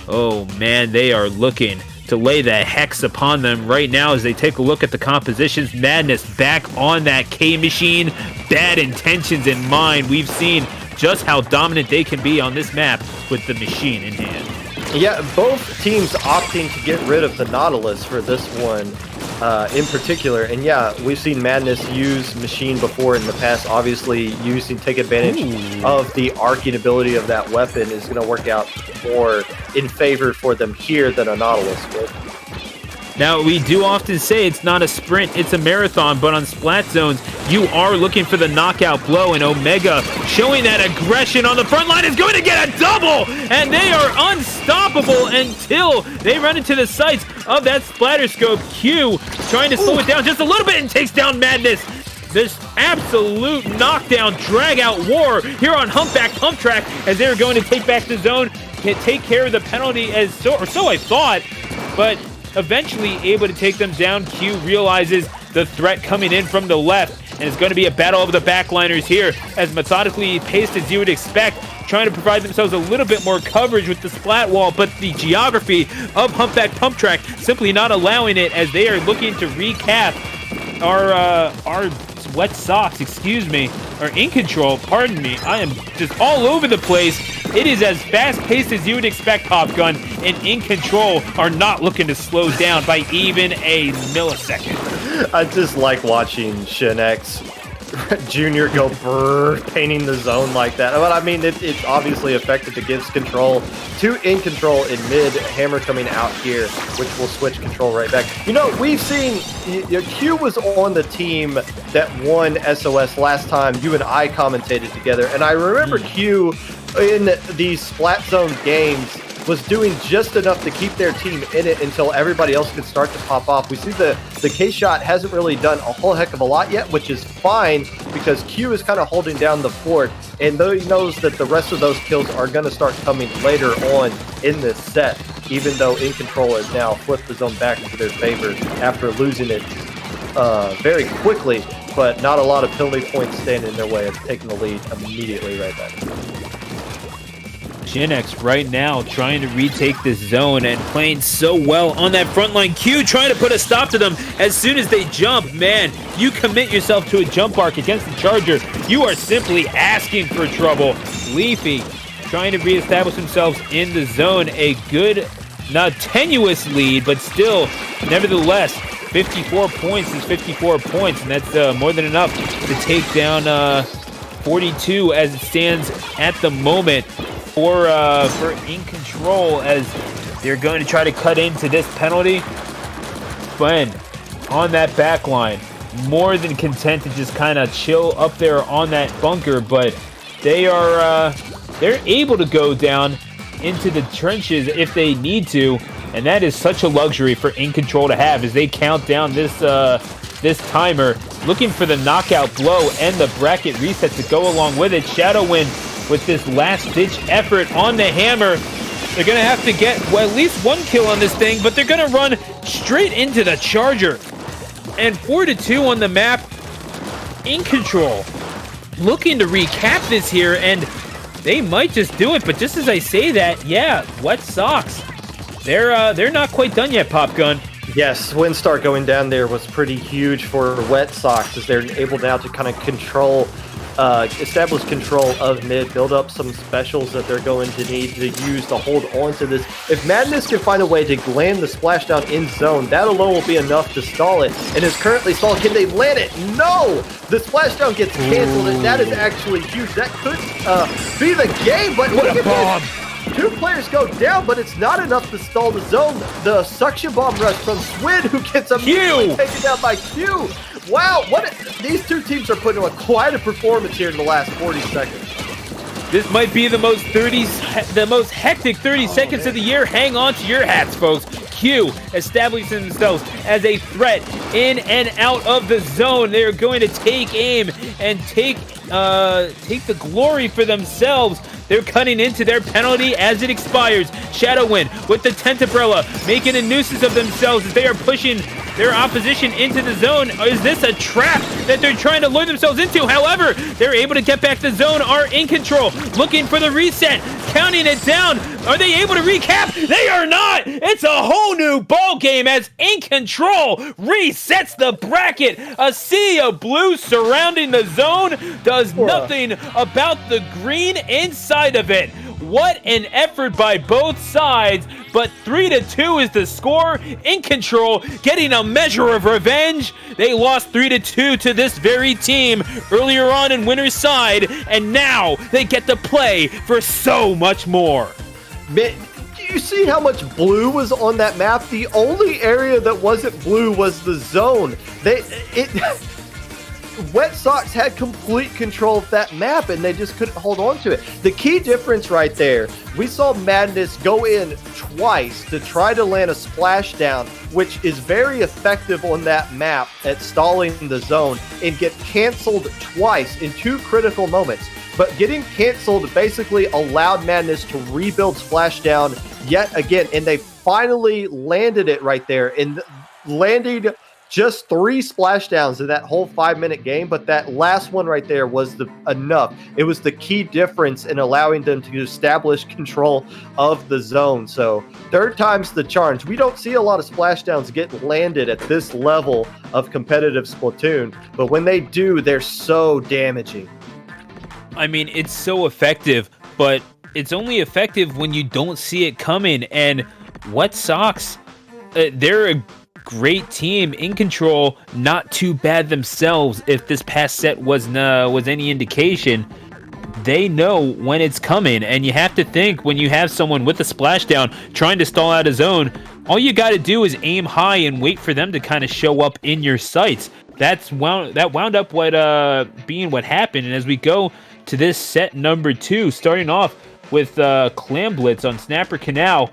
oh man, they are looking to lay the hex upon them right now as they take a look at the compositions. Madness back on that K machine, bad intentions in mind. We've seen just how dominant they can be on this map with the machine in hand. Yeah, both teams opting to get rid of the Nautilus for this one in particular. And yeah, we've seen Madness use machine before in the past. Obviously, take advantage of the arcing ability of that weapon is going to work out more in favor for them here than a Nautilus would. Now, we do often say it's not a sprint, it's a marathon, but on Splat Zones, you are looking for the knockout blow, and Omega showing that aggression on the front line is going to get a double, and they are unstoppable until they run into the sights of that splatter scope. Q trying to slow it down just a little bit and takes down Madness. This absolute knockdown, drag-out war here on Humpback Pump Track as they're going to take back the zone, take care of the penalty, so I thought, but eventually able to take them down. Q realizes the threat coming in from the left, and it's going to be a battle of the backliners here as methodically paced as you would expect, trying to provide themselves a little bit more coverage with the splat wall, but the geography of Humpback Pump Track simply not allowing it as they are looking to recap our Wet Sox, or InControl, pardon me. I am just all over the place It is as fast-paced as you would expect, Popgun, and InControl are not looking to slow down by even a millisecond. I just like watching Shinex Junior go brrr, painting the zone like that. But I mean, it's obviously effective. It gives control to InControl in mid. Hammer coming out here, which will switch control right back. You know, we've seen Q was on the team that won SOS last time you and I commentated together, and I remember Q in these Splat Zone games was doing just enough to keep their team in it until everybody else could start to pop off. We see the K-Shot hasn't really done a whole heck of a lot yet, which is fine because Q is kind of holding down the fort, and though he knows that the rest of those kills are going to start coming later on in this set, even though InControl has now flipped the zone back into their favor after losing it very quickly, but not a lot of penalty points standing in their way of taking the lead immediately right back. Shinex right now trying to retake this zone and playing so well on that front line. Q trying to put a stop to them as soon as they jump. Man, you commit yourself to a jump arc against the Charger, you are simply asking for trouble. Leafy trying to reestablish themselves in the zone. A good, not tenuous lead, but still, nevertheless, 54 points is 54 points, and that's more than enough to take down 42 as it stands at the moment. For InControl, as they're going to try to cut into this penalty. Ben on that back line, more than content to just kind of chill up there on that bunker, but they're able to go down into the trenches if they need to, and that is such a luxury for InControl to have as they count down this timer, looking for the knockout blow and the bracket reset to go along with it. Shadowwind with this last-ditch effort on the Hammer. They're going to have to get, well, at least one kill on this thing, but they're going to run straight into the Charger. And 4-2 on the map. InControl looking to recap this here, and they might just do it, but just as I say that, yeah, wet socks. They're not quite done yet, Popgun. Yes, Windstar going down there was pretty huge for Wet Sox as they're able now to kind of establish control of mid, build up some specials that they're going to need to use to hold on to this. If Madness can find a way to land the splashdown in zone, that alone will be enough to stall it. And is currently stalled. Can they land it? No! The splashdown gets canceled, and that is actually huge. That could be the game, but what a bomb! Two players go down, but it's not enough to stall the zone. The suction bomb rush from Squid, who gets immediately taken down by Q. Wow, these two teams are putting on quite a performance here in the last 40 seconds. This might be the most hectic 30 seconds of the year. Hang on to your hats, folks. Q establishing themselves as a threat in and out of the zone. They are going to take aim and take the glory for themselves. They're cutting into their penalty as it expires. Shadowwind with the Tentabrella making a nuisance of themselves as they are pushing their opposition into the zone. Is this a trap that they're trying to lure themselves into? However, they're able to get back the zone. Are InControl looking for the reset, counting it down. Are they able to recap? They are not. It's a whole new ball game as InControl resets the bracket. A sea of blue surrounding the zone does nothing about the green inside of it. What an effort by both sides, but 3-2 is the score. InControl getting a measure of revenge. They lost 3-2 to this very team earlier on in winner's side, and now they get to play for so much more. Man, you see how much blue was on that map? The only area that wasn't blue was the zone. Wet Sox had complete control of that map, and they just couldn't hold on to it. The key difference right there, we saw Madness go in twice to try to land a splashdown, which is very effective on that map at stalling the zone, and get canceled twice in two critical moments. But getting canceled basically allowed Madness to rebuild splashdown yet again, and they finally landed it right there, and landing just 3 splashdowns in that whole 5-minute game, but that last one right there was enough. It was the key difference in allowing them to establish control of the zone. So third time's the charm. We don't see a lot of splashdowns get landed at this level of competitive Splatoon, but when they do, they're so damaging. I mean, it's so effective, but it's only effective when you don't see it coming. And Wet Sox, they're a great team. InControl, not too bad themselves. If this past set was any indication, they know when it's coming. And you have to think, when you have someone with a splashdown trying to stall out a zone, all you got to do is aim high and wait for them to kind of show up in your sights. That wound up being what happened. And as we go to this set number 2, starting off with Clam Blitz on Snapper Canal,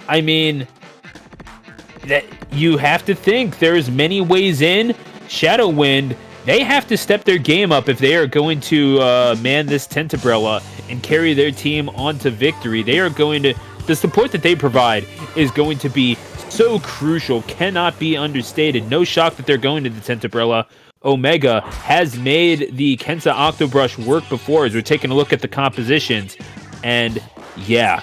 I mean, that you have to think there's many ways in. Shadow Wind, they have to step their game up if they are going to man this Tentabrella and carry their team onto victory. They are going to, the support that they provide is going to be so crucial, cannot be understated. No shock that they're going to the Tentabrella. Omega has made the Kensa Octobrush work before, as we're taking a look at the compositions. And yeah,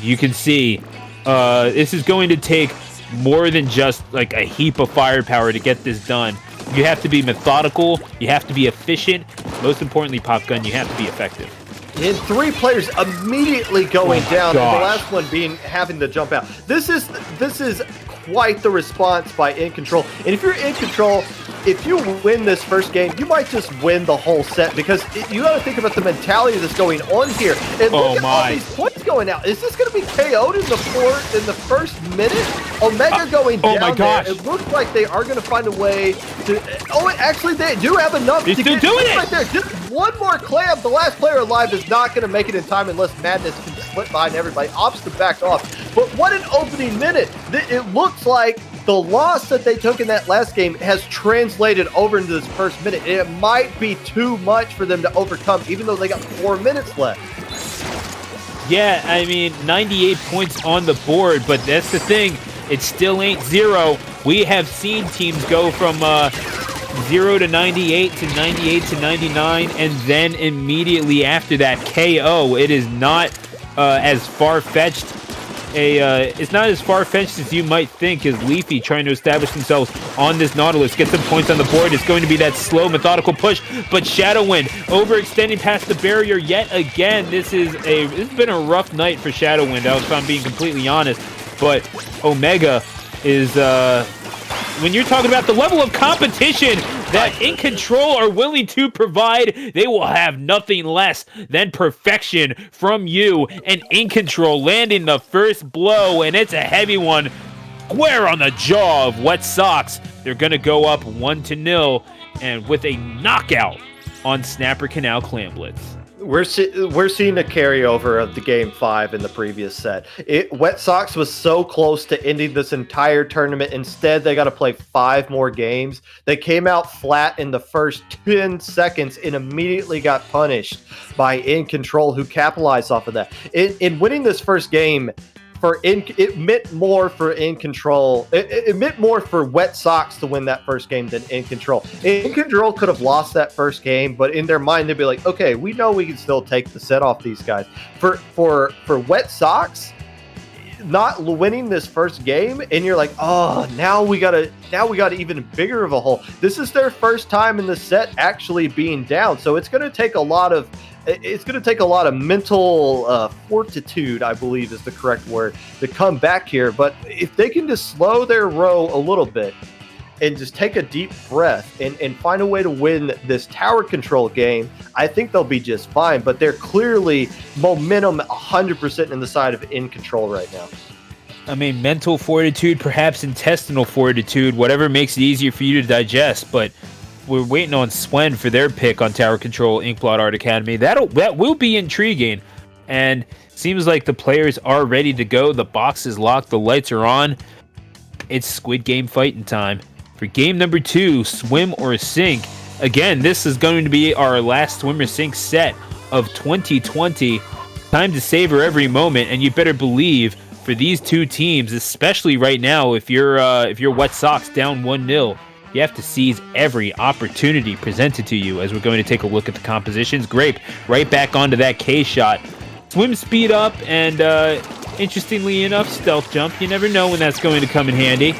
you can see this is going to take more than just like a heap of firepower to get this done. You have to be methodical, you have to be efficient, most importantly, Pop Gun, you have to be effective. And 3 players immediately going down, and the last one being having to jump out. This is quite the response by InControl. And if you're InControl, if you win this first game, you might just win the whole set, because you got to think about the mentality that's going on here. And look at all these points going out. Is this going to be KO'd in the first minute? Omega going down. Oh my gosh! There. It looks like they are going to find a way to. Oh, actually, they do have enough. They're still doing it right there. Just one more clam. The last player alive is not going to make it in time unless Madness can slip behind everybody. Opts to back off. But what an opening minute! It looks like the loss that they took in that last game has translated over into this first minute. It might be too much for them to overcome, even though they got 4 minutes left. Yeah, I mean, 98 points on the board, but that's the thing. It still ain't 0. We have seen teams go from 0 to 98 to 98 to 99, and then immediately after that, KO. It is not as far-fetched. It's not as far-fetched as you might think, as Leafy trying to establish themselves on this Nautilus, get some points on the board. It's going to be that slow, methodical push, but Shadow Wind overextending past the barrier yet again. This has been a rough night for Shadow Wind, if I'm being completely honest. But Omega is, when you're talking about the level of competition that InControl are willing to provide, they will have nothing less than perfection from you. And InControl landing the first blow, and it's a heavy one, square on the jaw of Wet Sox. They're going to go up 1-0, and with a knockout on Snapper Canal Clam Blitz. We're seeing a carryover of the Game 5 in the previous set. Wet Sox was so close to ending this entire tournament. Instead, they got to play 5 more games. They came out flat in the first 10 seconds and immediately got punished by InControl, who capitalized off of that. In winning this first game, it meant more for InControl. It meant more for Wet Sox to win that first game than InControl. InControl could have lost that first game, but in their mind they'd be like, okay, we know we can still take the set off these guys. For Wet Sox not winning this first game, and you're like, oh, now we got even bigger of a hole. This is their first time in the set actually being down, so it's going to take a lot of mental fortitude, I believe is the correct word, to come back here. But if they can just slow their row a little bit and just take a deep breath and find a way to win this tower control game, I think they'll be just fine. But they're clearly momentum 100% in the side of InControl right now. I mean, mental fortitude, perhaps intestinal fortitude, whatever makes it easier for you to digest. But we're waiting on Swen for their pick on Tower Control Inkblot Art Academy. That will be intriguing, and seems like the players are ready to go. The box is locked, the lights are on. It's Squid Game fighting time. For game number 2, Swim or Sink. Again, this is going to be our last Swim or Sink set of 2020. Time to savor every moment, and you better believe for these two teams, especially right now, if you're Wet Sox down 1-0, you have to seize every opportunity presented to you, as we're going to take a look at the compositions. Grape right back onto that K shot. Swim speed up, and interestingly enough, stealth jump. You never know when that's going to come in handy.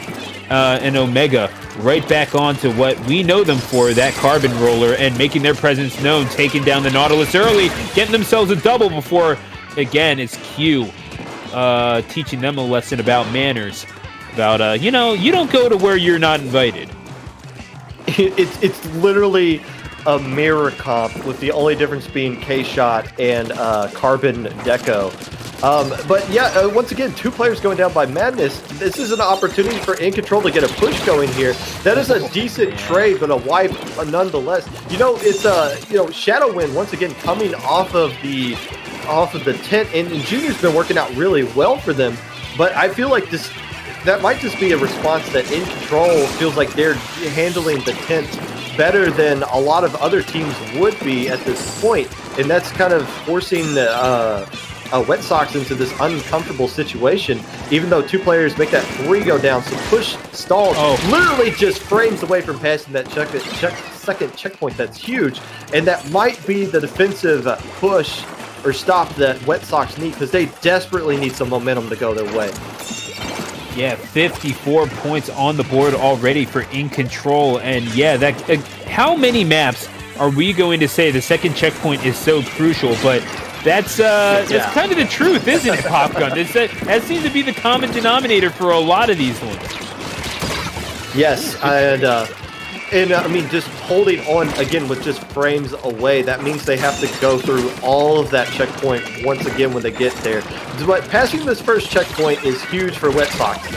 And Omega right back onto what we know them for, that carbon roller, and making their presence known, taking down the Nautilus early, getting themselves a double before again, it's Q teaching them a lesson about manners. About, you don't go to where you're not invited. It's literally a mirror comp with the only difference being K-Shot and Carbon Deco. But yeah, once again, 2 players going down by Madness. This is an opportunity for InControl to get a push going here. That is a decent trade, but a wipe nonetheless. It's Shadow Wind once again coming off of the tent, and Junior's been working out really well for them. But I feel like that might just be a response that InControl feels like they're handling the tent better than a lot of other teams would be at this point, and that's kind of forcing Wet Sox into this uncomfortable situation. Even though 2 players make that 3 go down, so push stalls literally just frames away from passing that second checkpoint. That's huge, and that might be the defensive push or stop that Wet Sox need, because they desperately need some momentum to go their way. Yeah, 54 points on the board already for InControl, and yeah, that how many maps are we going to say the second checkpoint is so crucial? But that's kind of the truth, isn't it, Popgun? That seems to be the common denominator for a lot of these ones. Yes, and I mean, just holding on again with just frames away, that means they have to go through all of that checkpoint once again when they get there. But passing this first checkpoint is huge for Wet Sox.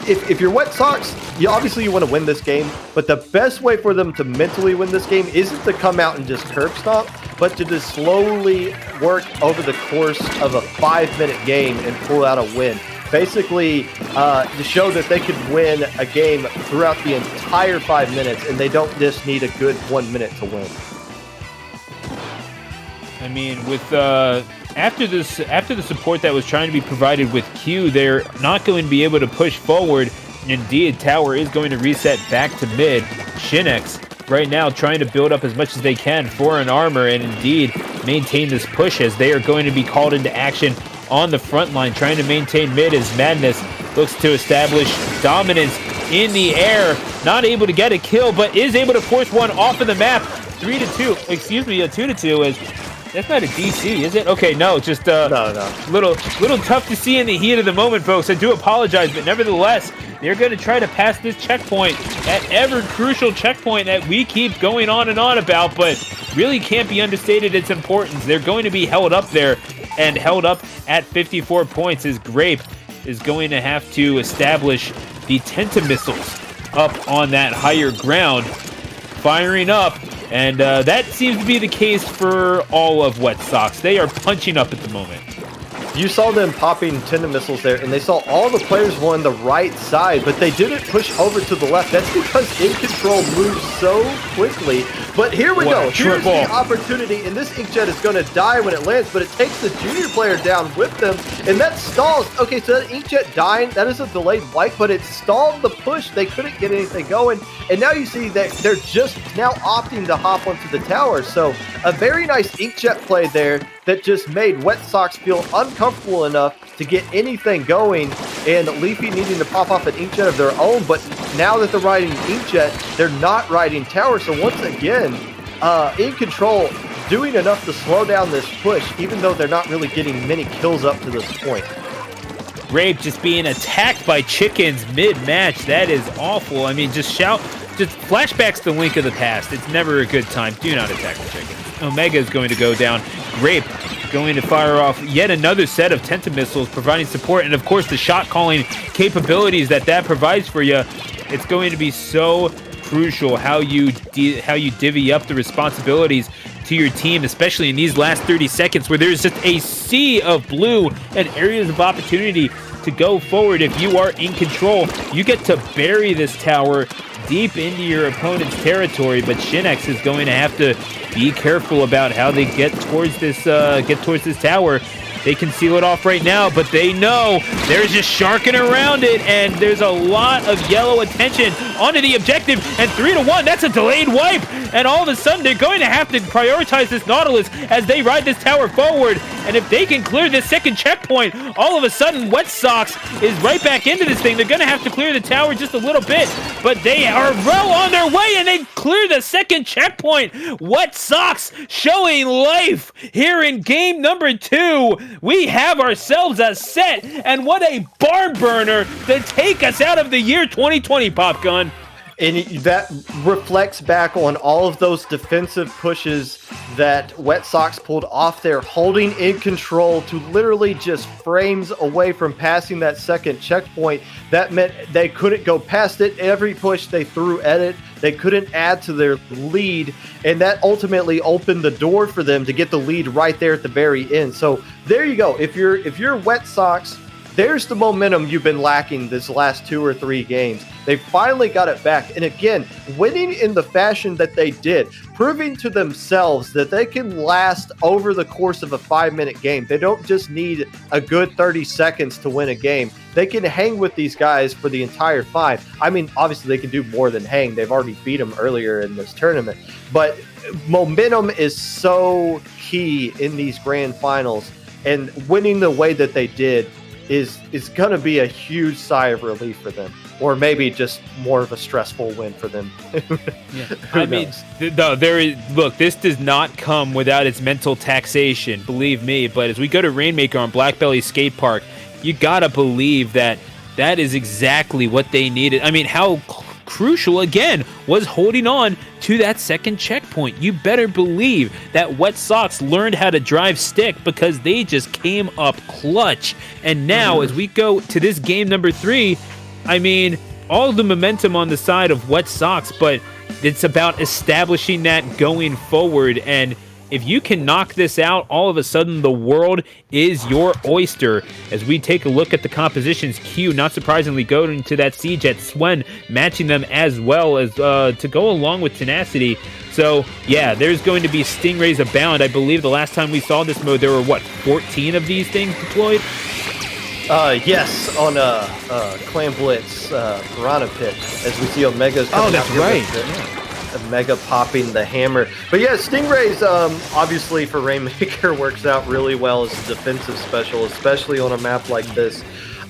If you're Wet Sox, you want to win this game, but the best way for them to mentally win this game isn't to come out and just curb stomp, but to just slowly work over the course of a 5-minute game and pull out a win. Basically, to show that they could win a game throughout the entire 5 minutes, and they don't just need a good 1 minute to win. I mean, with after the support that was trying to be provided with Q, they're not going to be able to push forward. Indeed, Tower is going to reset back to mid. Shinex right now trying to build up as much as they can for an armor, and indeed maintain this push as they are going to be called into action on the front line, trying to maintain mid as Madness looks to establish dominance in the air. Not able to get a kill, but is able to force one off of the map. 3-2, excuse me, a 2-2 is... That's not a DC, is it? Okay, no, just no. Little tough to see in the heat of the moment, folks. I do apologize, but nevertheless, they're going to try to pass this checkpoint, that ever crucial checkpoint that we keep going on and on about, but really can't be understated its importance. They're going to be held up there, and held up at 54 points as Grape is going to have to establish the Tentamissiles up on that higher ground, firing up. And that seems to be the case for all of Wet Sox. They are punching up at the moment. You saw them popping Tentamissiles there, and they saw all the players on the right side, but they didn't push over to the left. That's because InControl moves so quickly. But here we go. Here's the opportunity, and this Inkjet is going to die when it lands, but it takes the junior player down with them, and that stalls. Okay, so that Inkjet dying, that is a delayed wipe, but it stalled the push. They couldn't get anything going, and now you see that they're just now opting to hop onto the tower. So a very nice Inkjet play there that just made Wet Sox feel uncomfortable enough to get anything going, and Leafy needing to pop off an Inkjet of their own. But now that they're riding Inkjet, they're not riding Tower. So once again, InControl doing enough to slow down this push, even though they're not really getting many kills up to this point. Grape just being attacked by chickens mid-match. That is awful. I mean, just flashbacks the Link of the past. It's never a good time. Do not attack the chickens. Omega is going to go down. Grape going to fire off yet another set of Tentamissiles, providing support, and of course the shot calling capabilities that provides for you. It's going to be so crucial how you divvy up the responsibilities to your team, especially in these last 30 seconds where there's just a sea of blue and areas of opportunity to go forward. If you are InControl, you get to bury this tower deep into your opponent's territory, but Shinex is going to have to be careful about how they get towards this tower. They can seal it off right now, but they know there's just sharking around it, and there's a lot of yellow attention onto the objective, and 3-1, that's a delayed wipe. and all of a sudden they're going to have to prioritize this Nautilus as they ride this tower forward. And if they can clear this second checkpoint, all of a sudden Wet Sox is right back into this thing. They're going to have to clear the tower just a little bit, but they are well on their way, and they clear the second checkpoint. Wet Sox showing life here in game number 2. We have ourselves a set, and what a barn burner to take us out of the year 2020, Popgun. And that reflects back on all of those defensive pushes that Wet Sox pulled off there, holding InControl to literally just frames away from passing that second checkpoint. That meant they couldn't go past it. Every push they threw at it, they couldn't add to their lead, and that ultimately opened the door for them to get the lead right there at the very end. So there you go. If you're Wet Sox, there's the momentum you've been lacking this last 2 or 3 games. They finally got it back. And again, winning in the fashion that they did, proving to themselves that they can last over the course of a 5-minute game. They don't just need a good 30 seconds to win a game. They can hang with these guys for the entire 5. I mean, obviously they can do more than hang. They've already beat them earlier in this tournament. But momentum is so key in these grand finals. And winning the way that they did is going to be a huge sigh of relief for them, or maybe just more of a stressful win for them. I mean, look, this does not come without its mental taxation, believe me. But as we go to Rainmaker on Blackbelly Skate Park, you gotta believe that is exactly what they needed. I mean, how crucial, again, was holding on to that second checkpoint. You better believe that Wet Sox learned how to drive stick because they just came up clutch. And now, as we go to this game number 3, I mean, all the momentum on the side of Wet Sox, but it's about establishing that going forward. And if you can knock this out, all of a sudden the world is your oyster. As we take a look at the compositions, Q, not surprisingly, going to that Siege at Swen, matching them as well as to go along with Tenacity. So, yeah, there's going to be Stingrays abound. I believe the last time we saw this mode, there were, 14 of these things deployed? Yes, on Clan Blitz Piranha Pit, as we see Omega's coming out here with Omega popping the hammer. But yeah, Stingrays, obviously for Rainmaker, works out really well as a defensive special, especially on a map like this.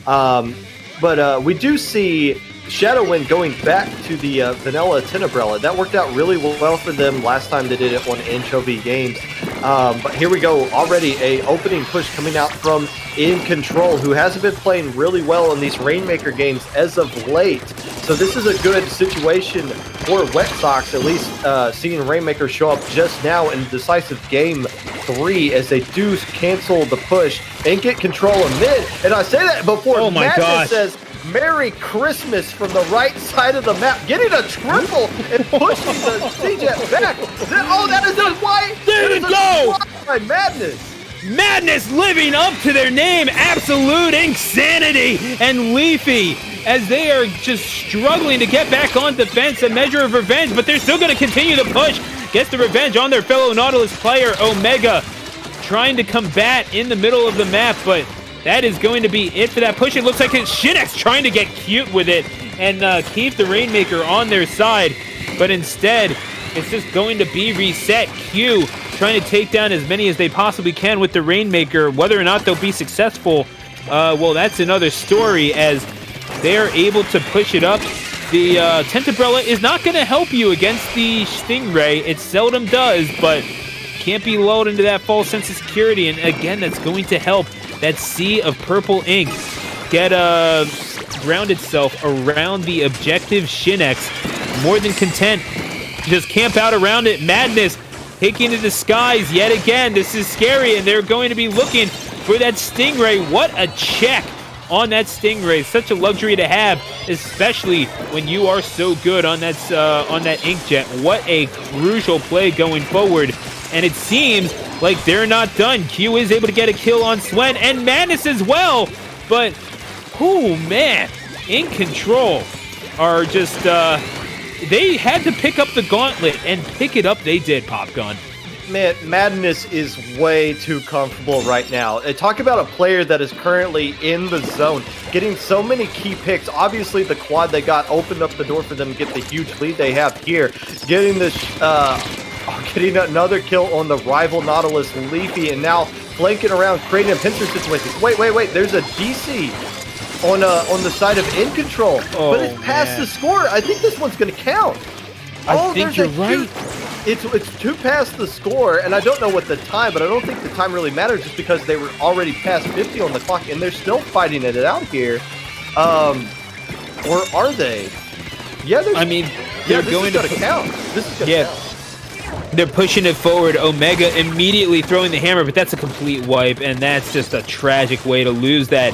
But we do see Shadow Wind going back to the vanilla Tenebrella. That worked out really well for them last time they did it on Anchovy Games. But here we go, already a opening push coming out from InControl, who hasn't been playing really well in these Rainmaker games as of late. So this is a good situation for Wet Sox, at least seeing Rainmaker show up just now in decisive game 3 as they do cancel the push and get control of mid. And I say that before Madness says Merry Christmas from the right side of the map, getting a triple and pushing the CJ back. Oh, that is a white. There you go. By Madness. Madness living up to their name, Absolute Insanity and Leafy, as they are just struggling to get back on defense, a measure of revenge, but they're still going to continue to push. Gets the revenge on their fellow Nautilus player, Omega, trying to combat in the middle of the map, but that is going to be it for that push. It looks like it's Shinex trying to get cute with it and keep the Rainmaker on their side, but instead, it's just going to be reset. Q trying to take down as many as they possibly can with the Rainmaker. Whether or not they'll be successful, well, that's another story, as they're able to push it up. The Tentabrella is not going to help you against the Stingray. It seldom does, but can't be lulled into that false sense of security. And again, that's going to help that sea of purple ink get ground itself around the objective Shinex. More than content. Just camp out around it. Madness taking to the skies yet again. This is scary, and they're going to be looking for that Stingray. What a check on that Stingray. Such a luxury to have, especially when you are so good on that Inkjet. What a crucial play going forward. And it seems like they're not done. Q is able to get a kill on Swen and Madness as well. But, oh man, InControl are just... they had to pick up the gauntlet, and pick it up they did, Popgun. man, Madness is way too comfortable right now. Talk about a player that is currently in the zone, getting so many key picks. Obviously, the quad they got opened up the door for them to get the huge lead they have here. Getting this, getting another kill on the rival Nautilus Leafy, and now flanking around, creating a pincer situation. Wait, there's a DC on the side of InControl, but it's past the score. I think this one's going to count. I think you're right. It's 2 past the score, and I don't know what the time, but I don't think the time really matters just because they were already past 50 on the clock, and they're still fighting it out here. Or are they? Yeah, I mean, they're going to count. This is going to count. They're pushing it forward. Omega immediately throwing the hammer, but that's a complete wipe, and that's just a tragic way to lose that.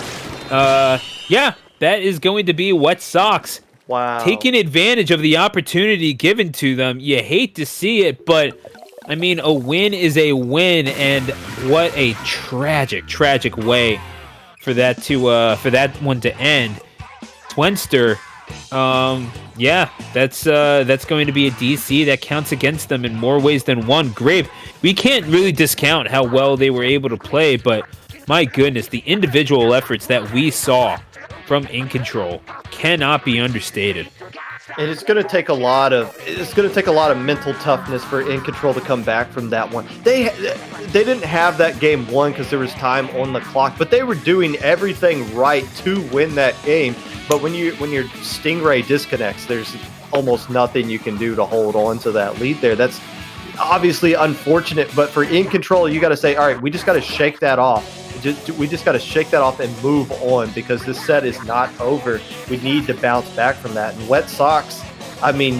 Yeah, that is going to be Wet Socks. Wow. Taking advantage of the opportunity given to them. You hate to see it, but I mean, a win is a win, and what a tragic way for that one to end. Twenster, yeah, that's going to be a DC that counts against them in more ways than one. Grape, we can't really discount how well they were able to play, but my goodness, the individual efforts that we saw from InControl cannot be understated. And it's going to take a lot of mental toughness for InControl to come back from that one. They didn't have that game won because there was time on the clock, but they were doing everything right to win that game. But when your Stingray disconnects, there's almost nothing you can do to hold on to that lead there. That's obviously unfortunate, but for InControl, you got to say, all right, we just got to shake that off. We just got to shake that off and move on because this set is not over. We need to bounce back from that. And Wet Socks, I mean,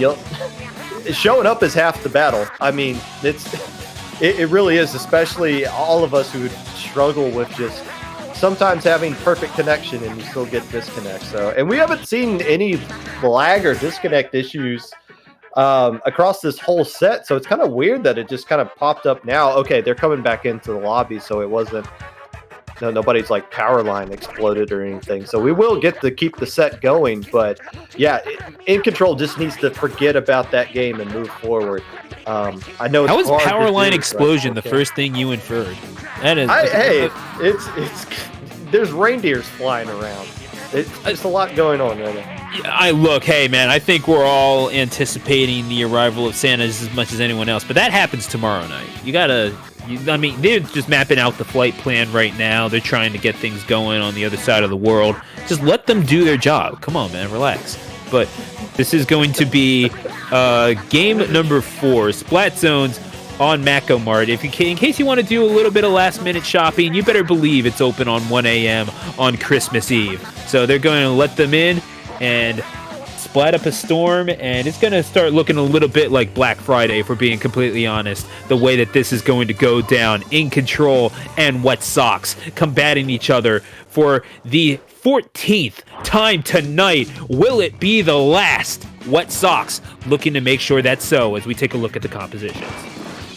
showing up is half the battle. I mean, it really is, especially all of us who struggle with just sometimes having perfect connection and you still get disconnects. So, and we haven't seen any lag or disconnect issues across this whole set. So it's kind of weird that it just kind of popped up now. Okay, they're coming back into the lobby, so it wasn't. No, nobody's like power line exploded or anything. So we will get to keep the set going. But yeah, InControl just needs to forget about that game and move forward. I know. How is power line explosion the first thing you inferred? That is. It's there's reindeers flying around. It's a lot going on right now. Hey man, I think we're all anticipating the arrival of Santa as much as anyone else. But that happens tomorrow night. I mean, they're just mapping out the flight plan right now. They're trying to get things going on the other side of the world. Just let them do their job. Come on, man, relax. But this is going to be game number 4, Splat Zones on Macomart. In case you want to do a little bit of last-minute shopping, you better believe it's open on 1 a.m. on Christmas Eve. So they're going to let them in and splat up a storm, and it's going to start looking a little bit like Black Friday, if we're being completely honest, the way that this is going to go down. InControl and Wet Socks combating each other for the 14th time tonight. Will it be the last? Wet Socks looking to make sure that's so as we take a look at the compositions.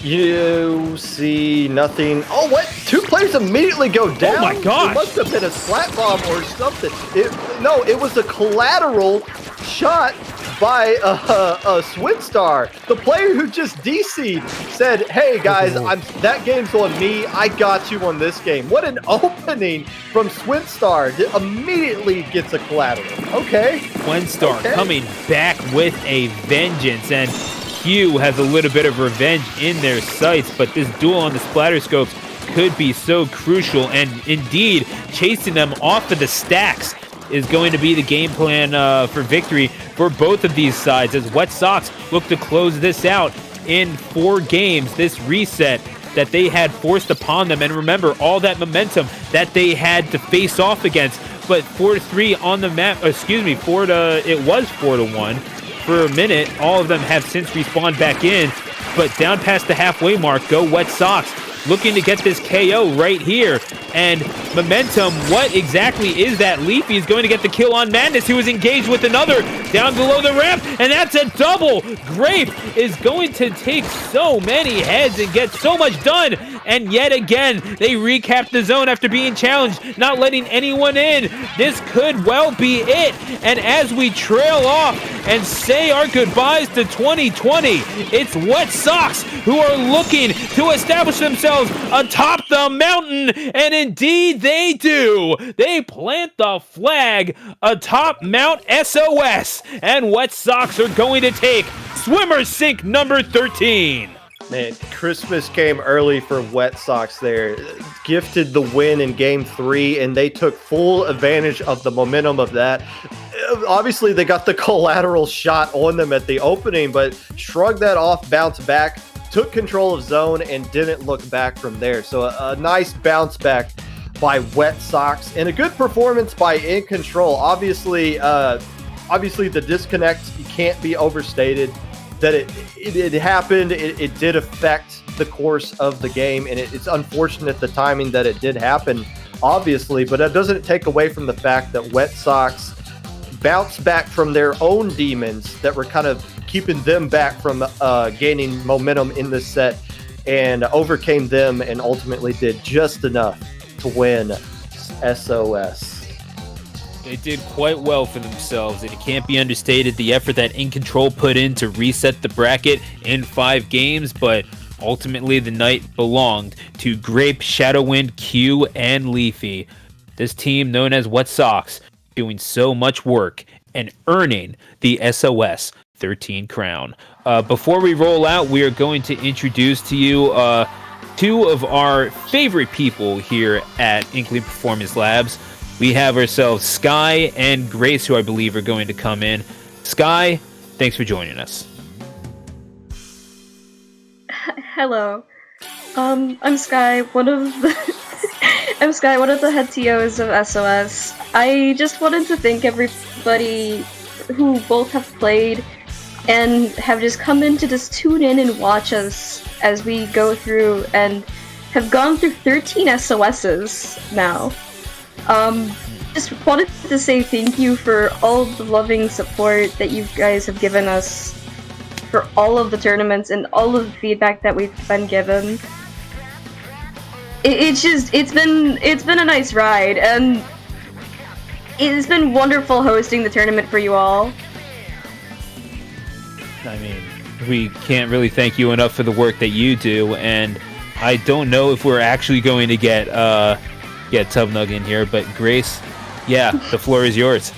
You see nothing. Oh, what? 2 players immediately go down? Oh my gosh. It must have been a splat bomb or something. It was a collateral shot by a Swinstar. The player who just DC'd said, hey guys, that game's on me. I got you on this game. What an opening from Swinstar. Immediately gets a collateral. Okay. Swinstar coming back with a vengeance, and Q has a little bit of revenge in their sights, but this duel on the splatter scopes could be so crucial, and indeed chasing them off of the stacks is going to be the game plan for victory for both of these sides as Wet Socks look to close this out in 4 games, this reset that they had forced upon them. And remember all that momentum that they had to face off against, but 4-3 on the map, it was 4-1 for a minute. All of them have since respawned back in, but down past the halfway mark go Wet Socks, looking to get this KO right here. And momentum, what exactly is that? Leafy is going to get the kill on Madness, who is engaged with another down below the ramp, and that's a double. Grape is going to take so many heads and get so much done, and yet again, they recapped the zone after being challenged, not letting anyone in. This could well be it. And as we trail off and say our goodbyes to 2020, it's Wet Sox who are looking to establish themselves atop the mountain, and indeed they do. They plant the flag atop Mount SOS, and Wet Sox are going to take swimmer sink number 13. Man, Christmas came early for Wet Sox there. Gifted the win in Game 3, and they took full advantage of the momentum of that. Obviously, they got the collateral shot on them at the opening, but shrugged that off, bounced back, took control of zone, and didn't look back from there. So a nice bounce back by Wet Sox, and a good performance by InControl. Obviously, the disconnect can't be overstated. That it happened, it did affect the course of the game, and it's unfortunate the timing that it did happen, obviously, but that doesn't take away from the fact that Wet Sox bounced back from their own demons that were kind of keeping them back from gaining momentum in this set, and overcame them and ultimately did just enough to win SOS. They did quite well for themselves, and it can't be understated the effort that InControl put in to reset the bracket in 5 games, but ultimately the night belonged to Grape, Shadowwind, Q, and Leafy. This team, known as Wet Sox, doing so much work and earning the SOS 13 crown. Before we roll out, we are going to introduce to you 2 of our favorite people here at Inkling Performance Labs. We have ourselves Sky and Grace, who I believe are going to come in. Sky, thanks for joining us. Hello. I'm Sky, one of the head TOs of SOS. I just wanted to thank everybody who both have played and have just come in to just tune in and watch us as we go through and have gone through 13 SOSs now. Just wanted to say thank you for all the loving support that you guys have given us for all of the tournaments and all of the feedback that we've been given. It's been a nice ride, and it's been wonderful hosting the tournament for you all. I mean, we can't really thank you enough for the work that you do, and I don't know if we're actually going to get Tubnug in here, but Grace, yeah, the floor is yours.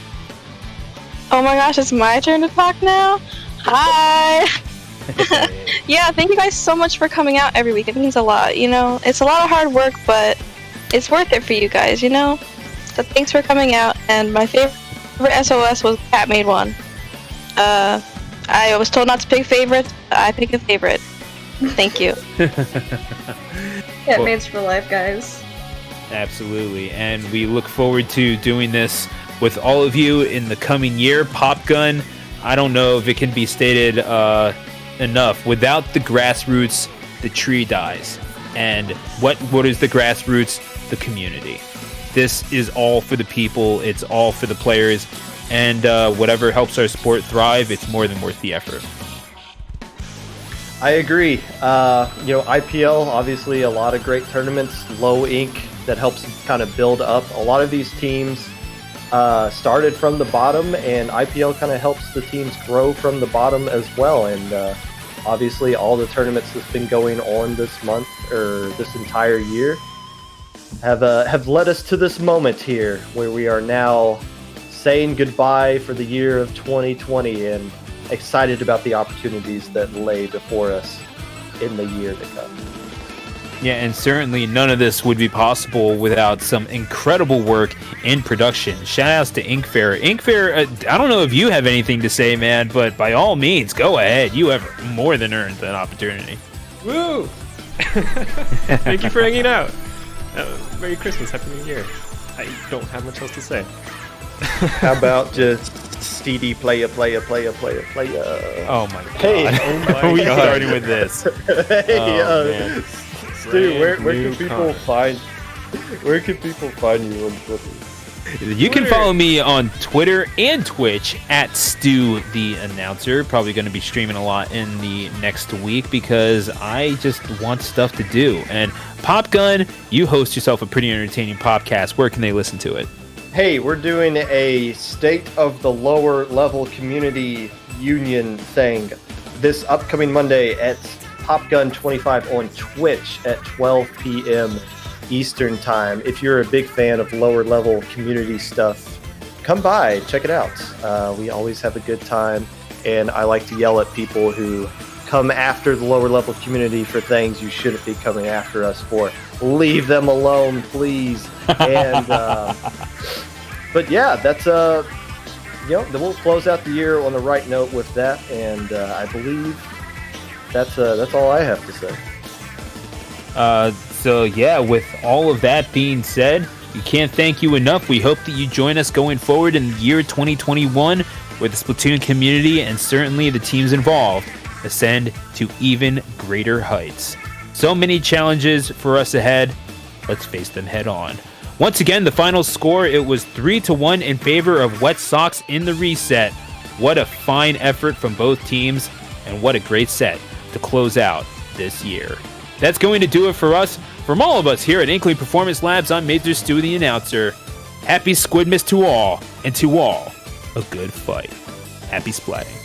Oh my gosh, it's my turn to talk now? Hi! Yeah, thank you guys so much for coming out every week. It means a lot, you know? It's a lot of hard work, but it's worth it for you guys, you know? So thanks for coming out, and my favorite SOS was Cat Made One. I was told not to pick favorites, but I picked a favorite. Thank you. Cat Maids for life, guys. Absolutely, and we look forward to doing this with all of you in the coming year. Pop Gun, I don't know if it can be stated enough. Without the grassroots, the tree dies. And what is the grassroots? The community. This is all for the people. It's all for the players. And whatever helps our sport thrive, it's more than worth the effort. I agree. IPL, obviously a lot of great tournaments, low ink that helps kind of build up. A lot of these teams started from the bottom, and IPL kind of helps the teams grow from the bottom as well. And obviously all the tournaments that's been going on this month or this entire year have led us to this moment here where we are now saying goodbye for the year of 2020 and excited about the opportunities that lay before us in the year to come. Yeah, and certainly none of this would be possible without some incredible work in production. Shoutouts to Inkfair. Inkfair, I don't know if you have anything to say, man, but by all means, go ahead. You have more than earned that opportunity. Woo! Thank you for hanging out. Merry Christmas, Happy New Year. I don't have much else to say. How about just CD player? Oh my god. Hey, are we starting with this? Hey, Stu, where can people find you on Twitter? You can follow me on Twitter and Twitch at Stu the Announcer. Probably going to be streaming a lot in the next week because I just want stuff to do. And Popgun, you host yourself a pretty entertaining podcast. Where can they listen to it? Hey, we're doing a State of the Lower Level Community Union thing this upcoming Monday at Popgun25 on Twitch at 12 p.m. Eastern Time. If you're a big fan of lower level community stuff, come by, check it out. We always have a good time, and I like to yell at people who come after the lower level community for things you shouldn't be coming after us for. Leave them alone, please. And but yeah, that's then we'll close out the year on the right note with that, and I believe that's all I have to say. So yeah, with all of that being said, we can't thank you enough. We hope that you join us going forward in the year 2021, where the Splatoon community and certainly the teams involved ascend to even greater heights. So many challenges for us ahead. Let's face them head on. Once again, the final score, it was 3-1 in favor of Wet Sox in the reset. What a fine effort from both teams, and what a great set to close out this year. That's going to do it for us. From all of us here at Inkling Performance Labs, I'm Major Stu, the Announcer. Happy Squidmas to all, and to all, a good fight. Happy splatting.